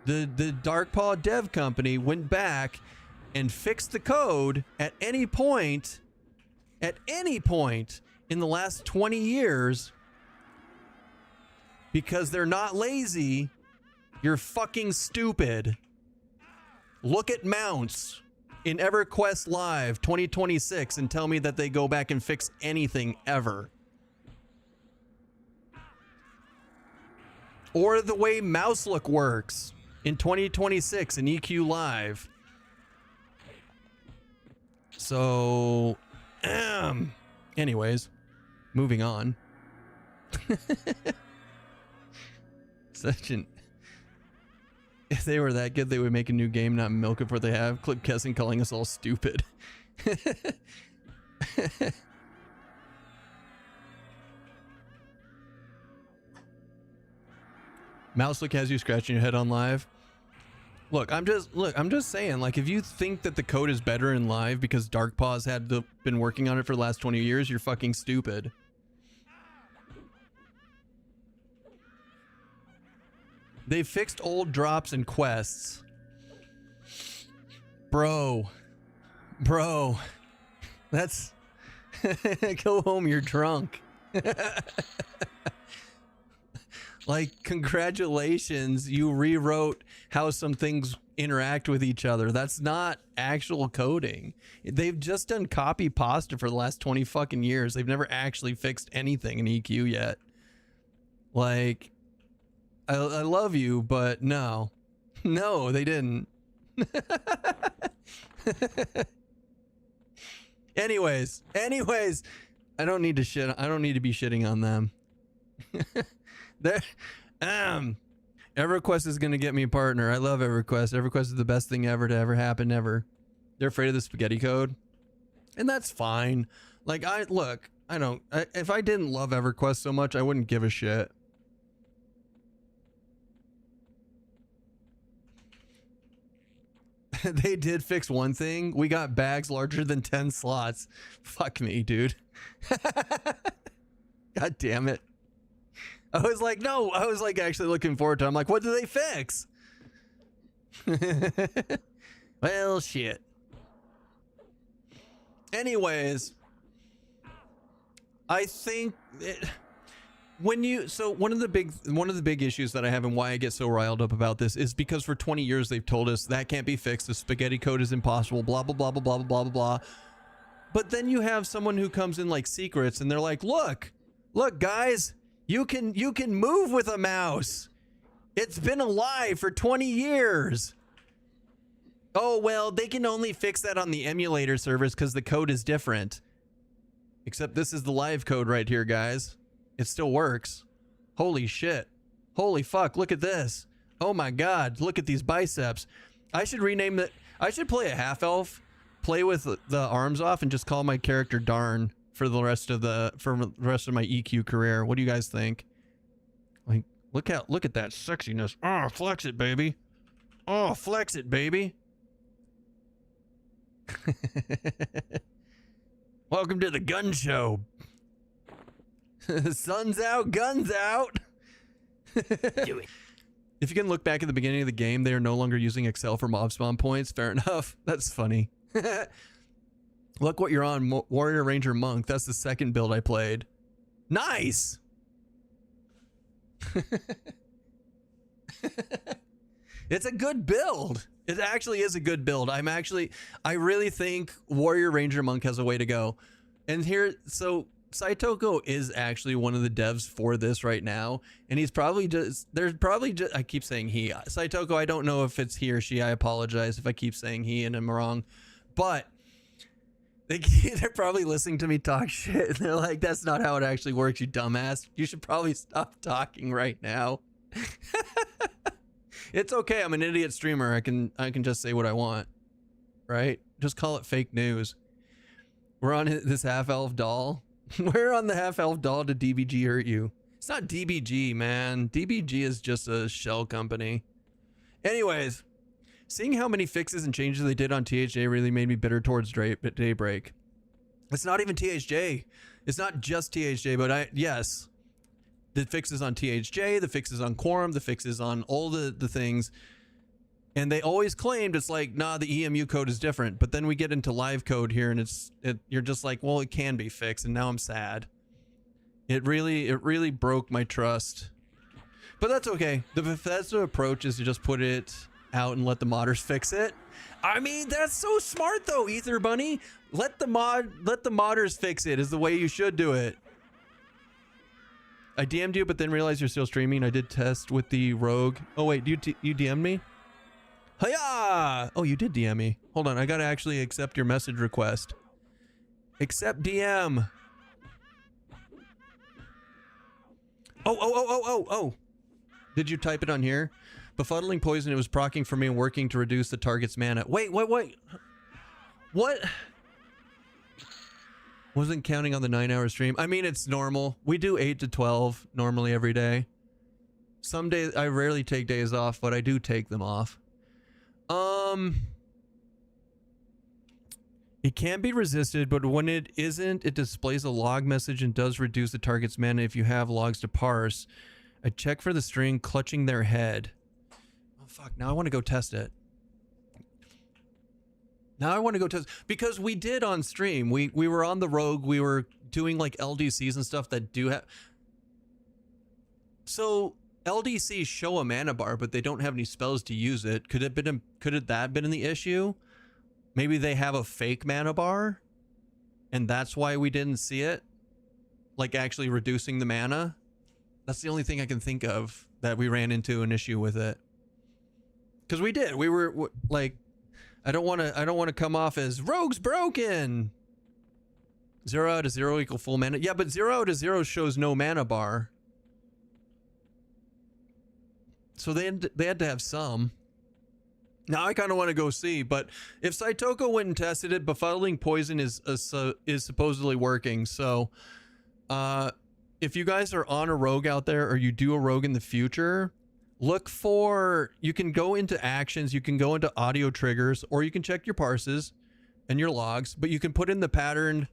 the Darkpaw dev company, went back and fixed the code at any point in the last 20 years because they're not lazy, you're fucking stupid. Look at mounts in EverQuest Live 2026 and tell me that they go back and fix anything ever. Or the way mouse look works in 2026 in EQ Live. So, anyways, moving on. If they were that good, they would make a new game, not milk it for they have. Clip Keston calling us all stupid. Mouse look has you scratching your head on live. Look, I'm just saying, like, if you think that the code is better in live because Darkpaw's been working on it for the last 20 years, you're fucking stupid. They fixed old drops and quests. Bro, that's go home, you're drunk. Like, congratulations, you rewrote how some things interact with each other. That's not actual coding. They've just done copy pasta for the last 20 fucking years. They've never actually fixed anything in EQ yet. Like, I love you, but no. No, they didn't. Anyways, I don't need to be shitting on them. EverQuest is gonna get me a partner. I love EverQuest. EverQuest is the best thing ever to ever happen ever. They're afraid of the spaghetti code, and that's fine. Like, if I didn't love EverQuest so much, I wouldn't give a shit. They did fix one thing. We got bags larger than 10 slots. Fuck me, dude. God damn it. I was like, no, I was like actually looking forward to it. I'm like, what did they fix? Well, shit. Anyways, I think one of the big issues that I have and why I get so riled up about this is because for 20 years they've told us that can't be fixed. The spaghetti code is impossible, blah, blah, blah, blah, blah, blah, blah, blah. But then you have someone who comes in like Secrets and they're like, look, guys, you can move with a mouse. It's been alive for 20 years. Oh, well, they can only fix that on the emulator servers because the code is different. Except this is the live code right here, guys. It still works. Holy shit. Holy fuck, look at this. Oh my god, look at these biceps. I should rename that. I should play a half-elf, play with the arms off, and just call my character Darn for the rest of my EQ career. What do you guys think? Like, look at that sexiness. Oh, flex it, baby. Oh, flex it, baby. Welcome to the gun show. Sun's out, guns out. Do it. If you can look back at the beginning of the game, they are no longer using Excel for mob spawn points. Fair enough. That's funny. Look what you're on, Warrior Ranger Monk. That's the second build I played. Nice. It's a good build. It actually is a good build. I really think Warrior Ranger Monk has a way to go. And here, so Saitoko is actually one of the devs for this right now, and he's probably just, I keep saying he. Saitoko, I don't know if it's he or she. I apologize if I keep saying he and I'm wrong, but they're probably listening to me talk shit, and they're like, that's not how it actually works, you dumbass. You should probably stop talking right now. It's okay, I'm an idiot streamer. I can just say what I want, right? Just call it fake news. We're on this half-elf doll. We're on the half-elf doll. Did DBG hurt you? It's not DBG, man. DBG is just a shell company. Anyways, seeing how many fixes and changes they did on THJ really made me bitter towards Daybreak. It's not even THJ. It's not just THJ, but yes. The fixes on THJ, the fixes on Quorum, the fixes on all the things. And they always claimed it's like, nah, the EMU code is different. But then we get into live code here and you're just like, well, it can be fixed. And now I'm sad. It really broke my trust. But that's okay. The Bethesda approach is to just put it out and let the modders fix it. I mean, that's so smart though, Ether Bunny. Let the modders fix it is the way you should do it. I DM'd you, but then realized you're still streaming. I did test with the rogue. Oh wait, you DM'd me? Hiya! Oh, you did DM me. Hold on, I gotta actually accept your message request. Accept DM. Oh. Did you type it on here? Befuddling poison, it was proccing for me and working to reduce the target's mana. Wait. What? Wasn't counting on the 9-hour stream. I mean, it's normal. We do 8 to 12 normally every day. Some days, I rarely take days off, but I do take them off. It can be resisted, but when it isn't, it displays a log message and does reduce the target's mana if you have logs to parse. I check for the string clutching their head. Oh, fuck. Now I want to go test it. Because we did on stream. We were on the rogue. We were doing like LDCs and stuff that do have. So LDCs show a mana bar, but they don't have any spells to use it. Could that been the issue? Maybe they have a fake mana bar, and that's why we didn't see it. Like actually reducing the mana. That's the only thing I can think of that we ran into an issue with it. Because we did. We were like. I don't want to come off as rogue's broken. 0 out of 0 equal full mana. Yeah, but 0 out of 0 shows no mana bar. So they had to have some. Now I kind of want to go see, but if Saitoko went and tested it, befuddling poison is supposedly working. So, if you guys are on a rogue out there, or you do a rogue in the future, look for, you can go into actions, you can go into audio triggers, or you can check your parses and your logs, but you can put in the pattern.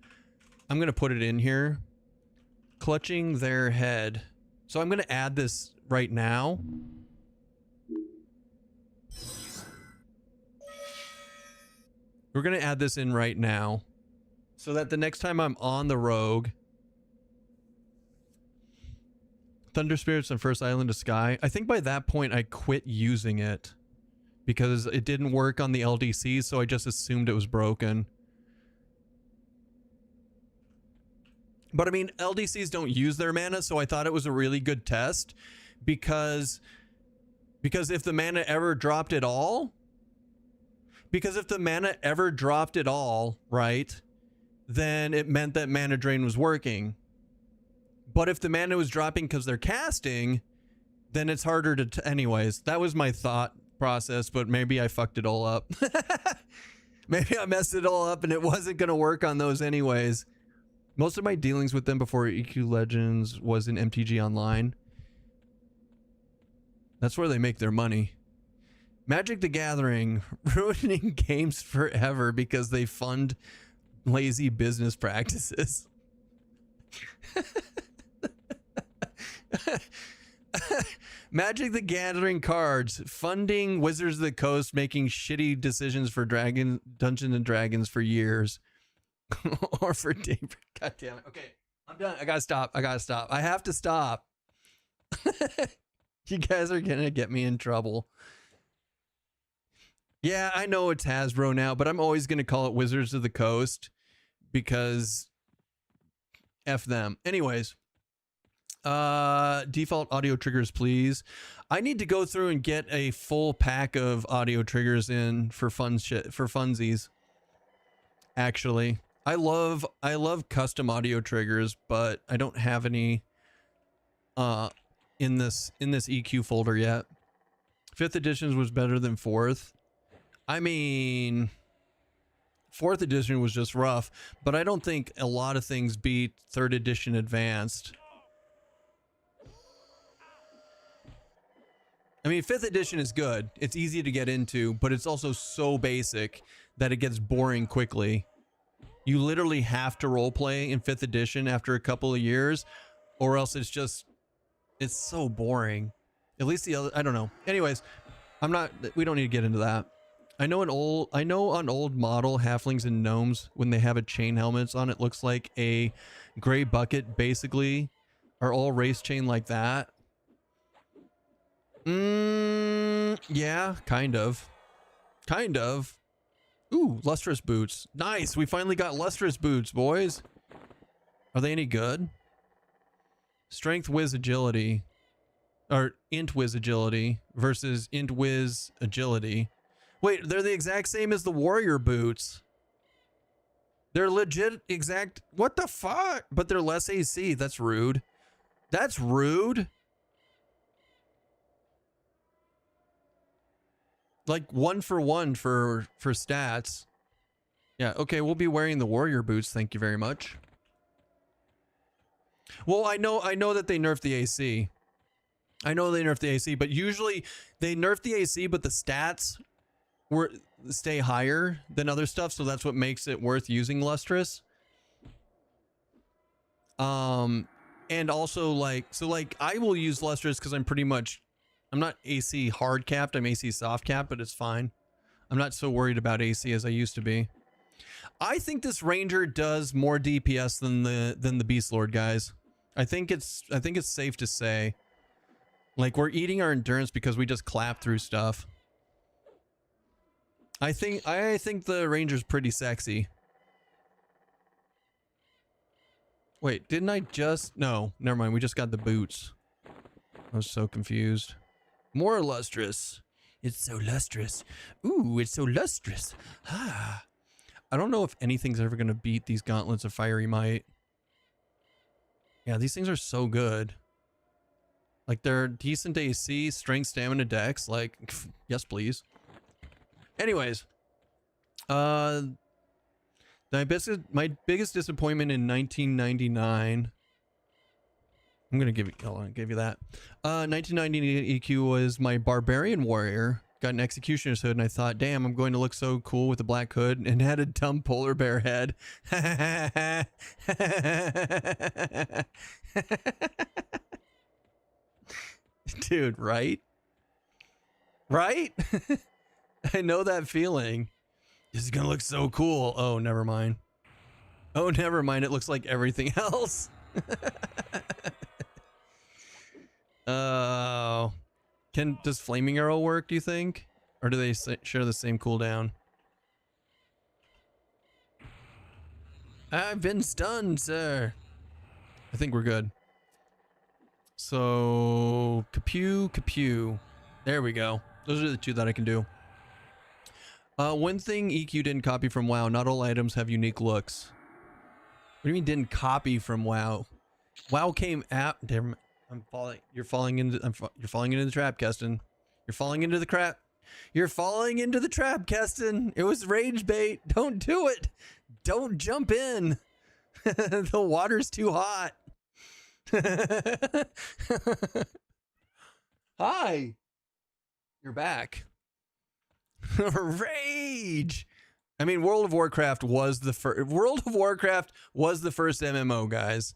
I'm going to put it in here. Clutching their head. So I'm going to add this right now. We're going to add this in right now so that the next time I'm on the rogue, Thunder Spirits and First Island of Sky. I think by that point I quit using it because it didn't work on the LDC, so I just assumed it was broken. But I mean, LDCs don't use their mana, so I thought it was a really good test because if the mana ever dropped at all, right, then it meant that mana drain was working. But if the mana was dropping because they're casting, then it's harder to... Anyways, that was my thought process, but maybe I fucked it all up. Maybe I messed it all up and it wasn't going to work on those anyways. Most of my dealings with them before EverQuest Legends was in MTG Online. That's where they make their money. Magic the Gathering, ruining games forever because they fund lazy business practices. Magic the Gathering cards funding Wizards of the Coast making shitty decisions for Dungeons and Dragons for years. Or for Daybreak. God damn it. Okay, I'm done. I gotta stop. I have to stop. You guys are gonna get me in trouble. Yeah, I know it's Hasbro now, but I'm always gonna call it Wizards of the Coast because F them. Anyways, default audio triggers, please. I need to go through and get a full pack of audio triggers in for fun shit, for funsies. Actually, I love custom audio triggers, but I don't have any in this EQ folder yet. 5th edition was better than 4th. I mean, 4th edition was just rough, but I don't think a lot of things beat 3rd edition advanced. I mean, 5th edition is good. It's easy to get into, but it's also so basic that it gets boring quickly. You literally have to roleplay in 5th edition after a couple of years, or else it's so boring. At least the other, I don't know. Anyways, we don't need to get into that. I know on old model halflings and gnomes, when they have a chain helmets on, it looks like a gray bucket, basically, are all race chain like that. Yeah, kind of. Ooh, lustrous boots. Nice, we finally got lustrous boots, boys. Are they any good? Strength, whiz, agility. Or int whiz agility versus int whiz agility. Wait, they're the exact same as the warrior boots. They're legit exact. What the fuck? But they're less AC. That's rude. That's rude. Like 1-for-1 for stats. Yeah, okay, we'll be wearing the warrior boots. Thank you very much. Well, I know that they nerfed the AC. I know they nerfed the AC, but usually they nerf the AC, but the stats stay higher than other stuff, so that's what makes it worth using lustrous. And also like I will use lustrous because I'm not AC hard capped, I'm AC soft capped, but it's fine. I'm not so worried about AC as I used to be. I think this ranger does more DPS than the beast lord, guys. I think it's safe to say. Like, we're eating our endurance because we just clap through stuff. I think the ranger's pretty sexy. Wait, didn't I just... No, never mind. We just got the boots. I was so confused. More lustrous. It's so lustrous. Ooh, it's so lustrous. Ah. I don't know if anything's ever going to beat these gauntlets of fiery might. Yeah, these things are so good. Like, they're decent AC, strength, stamina, dex. Like, yes, please. Anyways. My biggest disappointment in 1999... I'm going to give you that. 1990 EQ was my barbarian warrior. Got an executioner's hood, and I thought, damn, I'm going to look so cool with a black hood, and had a dumb polar bear head. Dude, right? Right? I know that feeling. This is going to look so cool. Oh, never mind. Oh, never mind. It looks like everything else. Oh. Does flaming arrow work, do you think? Or do they share the same cooldown? I've been stunned, sir. I think we're good. So, Kapew. There we go. Those are the two that I can do. One thing EQ didn't copy from WoW. Not all items have unique looks. What do you mean didn't copy from WoW? WoW came out... I'm falling. You're falling into the trap, Keston. You're falling into the crap. You're falling into the trap, Keston. It was rage bait. Don't do it. Don't jump in. The water's too hot. Hi. You're back. Rage. I mean, World of Warcraft was the first MMO, guys.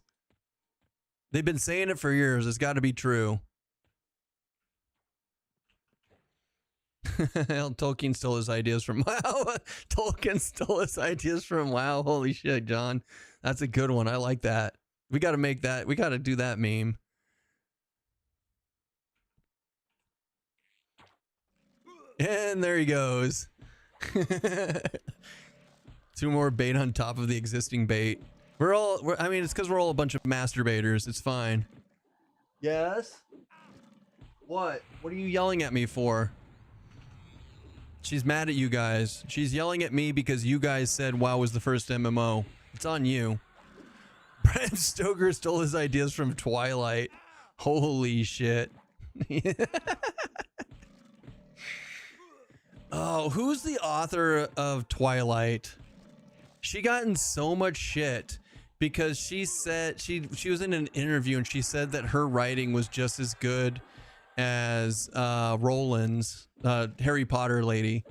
They've been saying it for years. It's got to be true. Tolkien stole his ideas from WoW. Tolkien stole his ideas from WoW. Holy shit, John. That's a good one. I like that. We got to make that. We got to do that meme. And there he goes. Two more bait on top of the existing bait. I mean, it's because we're all a bunch of masturbators. It's fine. Yes? What? What are you yelling at me for? She's mad at you guys. She's yelling at me because you guys said WoW was the first MMO. It's on you. Bram Stoker stole his ideas from Twilight. Holy shit. Oh, who's the author of Twilight? She got in so much shit because she said she was in an interview and she said that her writing was just as good as Rowland's Harry Potter lady.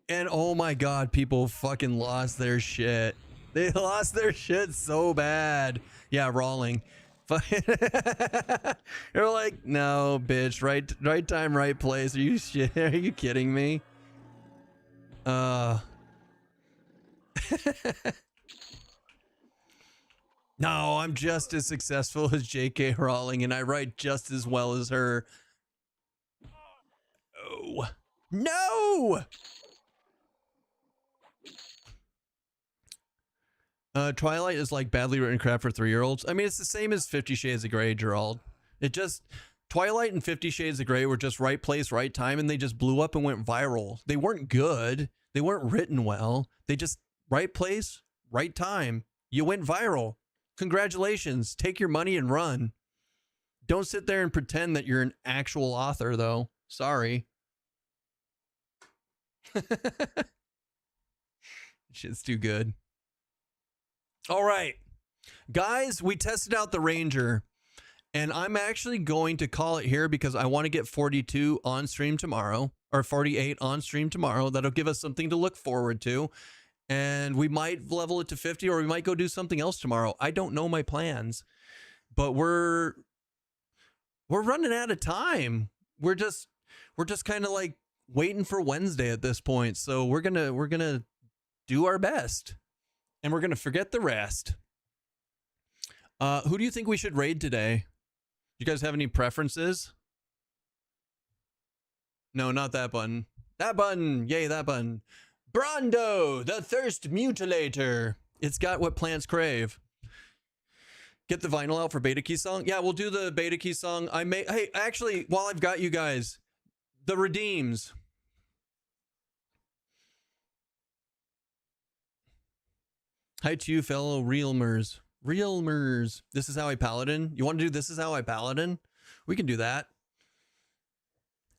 And oh my god, people fucking lost their shit. They lost their shit so bad. Yeah, Rowling. They're like, no, bitch, right time, right place. Are you shit? Are you kidding me? No, I'm just as successful as J.K. Rowling, and I write just as well as her. Oh, no! Twilight is like badly written crap for 3-year-olds. I mean, it's the same as 50 Shades of Grey, Gerald. Twilight and 50 Shades of Grey were just right place, right time, and they just blew up and went viral. They weren't good. They weren't written well. They just, right place, right time. You went viral. Congratulations. Take your money and run. Don't sit there and pretend that you're an actual author, though. Sorry. Shit's too good. All right, guys, we tested out the Ranger, and I'm actually going to call it here because I want to get 42 on stream tomorrow, or 48 on stream tomorrow. That'll give us something to look forward to, and we might level it to 50, or we might go do something else tomorrow. I don't know my plans, but we're running out of time. We're just kind of like waiting for Wednesday at this point, so we're gonna do our best. And we're going to forget the rest. Who do you think we should raid today? You guys have any preferences? No, not that button. That button. Yay, that button. Brondo, the Thirst Mutilator. It's got what plants crave. Get the vinyl out for Beta Key song. Yeah, we'll do the Beta Key song. Hey, actually, while I've got you guys, the redeems. Hi to you, fellow realmers. Realmers. This is how I paladin. You want to do this is how I paladin? We can do that.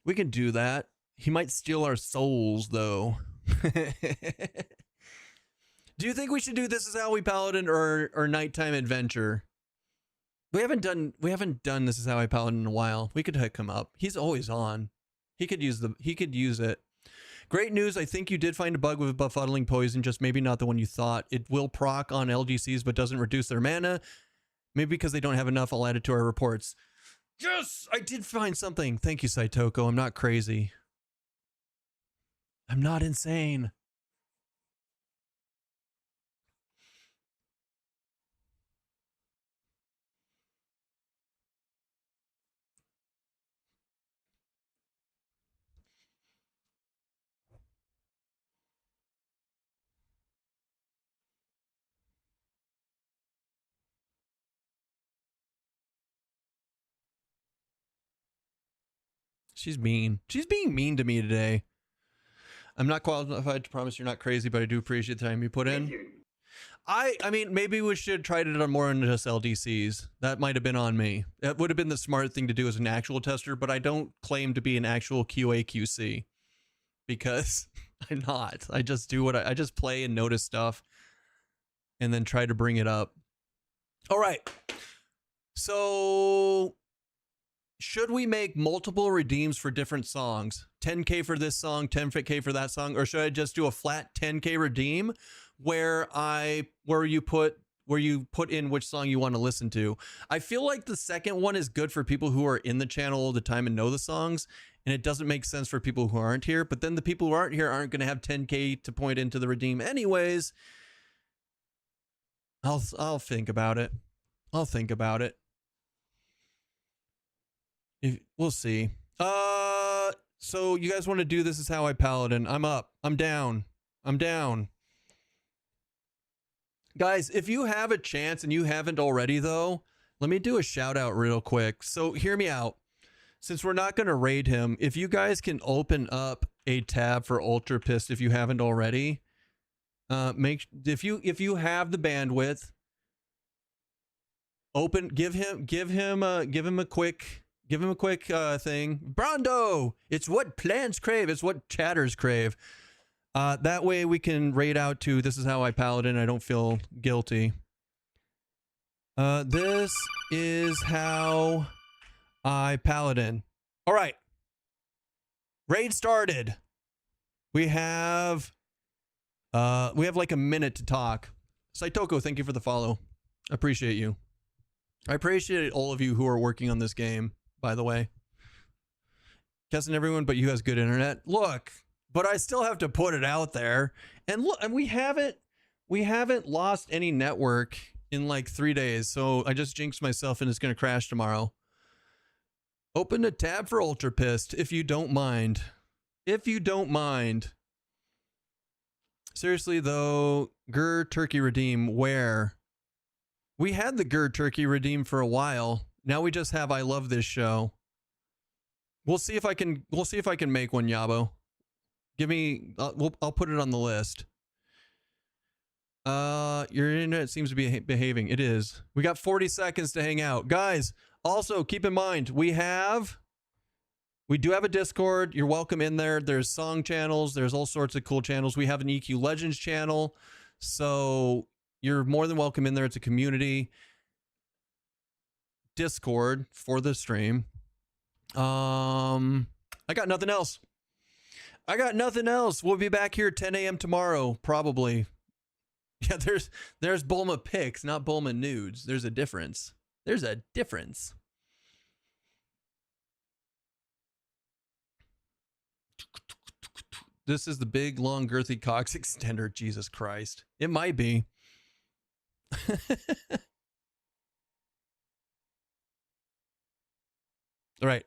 We can do that. He might steal our souls, though. Do you think we should do this is how we paladin or nighttime adventure? We haven't done this is how I paladin in a while. We could hook him up. He's always on. He could use it. Great news, I think you did find a bug with befuddling poison, just maybe not the one you thought. It will proc on LGCs but doesn't reduce their mana. Maybe because they don't have enough, I'll add it to our reports. Yes, I did find something. Thank you, Saitoko. I'm not crazy. I'm not insane. She's mean. She's being mean to me today. I'm not qualified to promise you're not crazy, but I do appreciate the time you put in. I mean, maybe we should try it on more than just LDCs. That might have been on me. That would have been the smart thing to do as an actual tester, but I don't claim to be an actual QA QC because I'm not. I just do what I just play and notice stuff and then try to bring it up. All right. So should we make multiple redeems for different songs? 10K for this song, 10K for that song, or should I just do a flat 10K redeem where you put in which song you want to listen to? I feel like the second one is good for people who are in the channel all the time and know the songs, and it doesn't make sense for people who aren't here. But then the people who aren't here aren't going to have 10K to point into the redeem anyways. I'll think about it. I'll think about it. We'll see. So you guys want to do this is how I paladin. I'm up. I'm down. I'm down. Guys, if you have a chance and you haven't already, though, let me do a shout out real quick. So hear me out. Since we're not going to raid him, if you guys can open up a tab for Ultra Pissed if you haven't already, if you have the bandwidth, give him a quick thing. Brondo, it's what plants crave. It's what chatters crave. That way we can raid out to This Is How I Paladin. I don't feel guilty. This is how I Paladin. All right. Raid started. We have like a minute to talk. Saitoko, thank you for the follow. I appreciate you. I appreciate all of you who are working on this game, by the way. Keston, everyone but you has good internet. Look, but I still have to put it out there. And look, and we haven't lost any network in like 3 days. So I just jinxed myself and it's going to crash tomorrow. Open a tab for Ultra Pissed if you don't mind. If you don't mind. Seriously though, Gur Turkey Redeem, where? We had the Gur Turkey Redeem for a while. Now we just have I Love This Show. We'll see if I can make one, Yabo. Give me I'll put it on the list. Your internet seems to be behaving. It is. We got 40 seconds to hang out. Guys, also keep in mind we do have a Discord. You're welcome in there. There's song channels, there's all sorts of cool channels. We have an EQ Legends channel. So you're more than welcome in there. It's a community Discord for the stream. I got nothing else. We'll be back here 10 a.m. tomorrow, probably. Yeah, there's Bulma pics, not Bulma nudes. There's a difference. This is the big, long, girthy Cox extender. Jesus Christ. It might be. All right.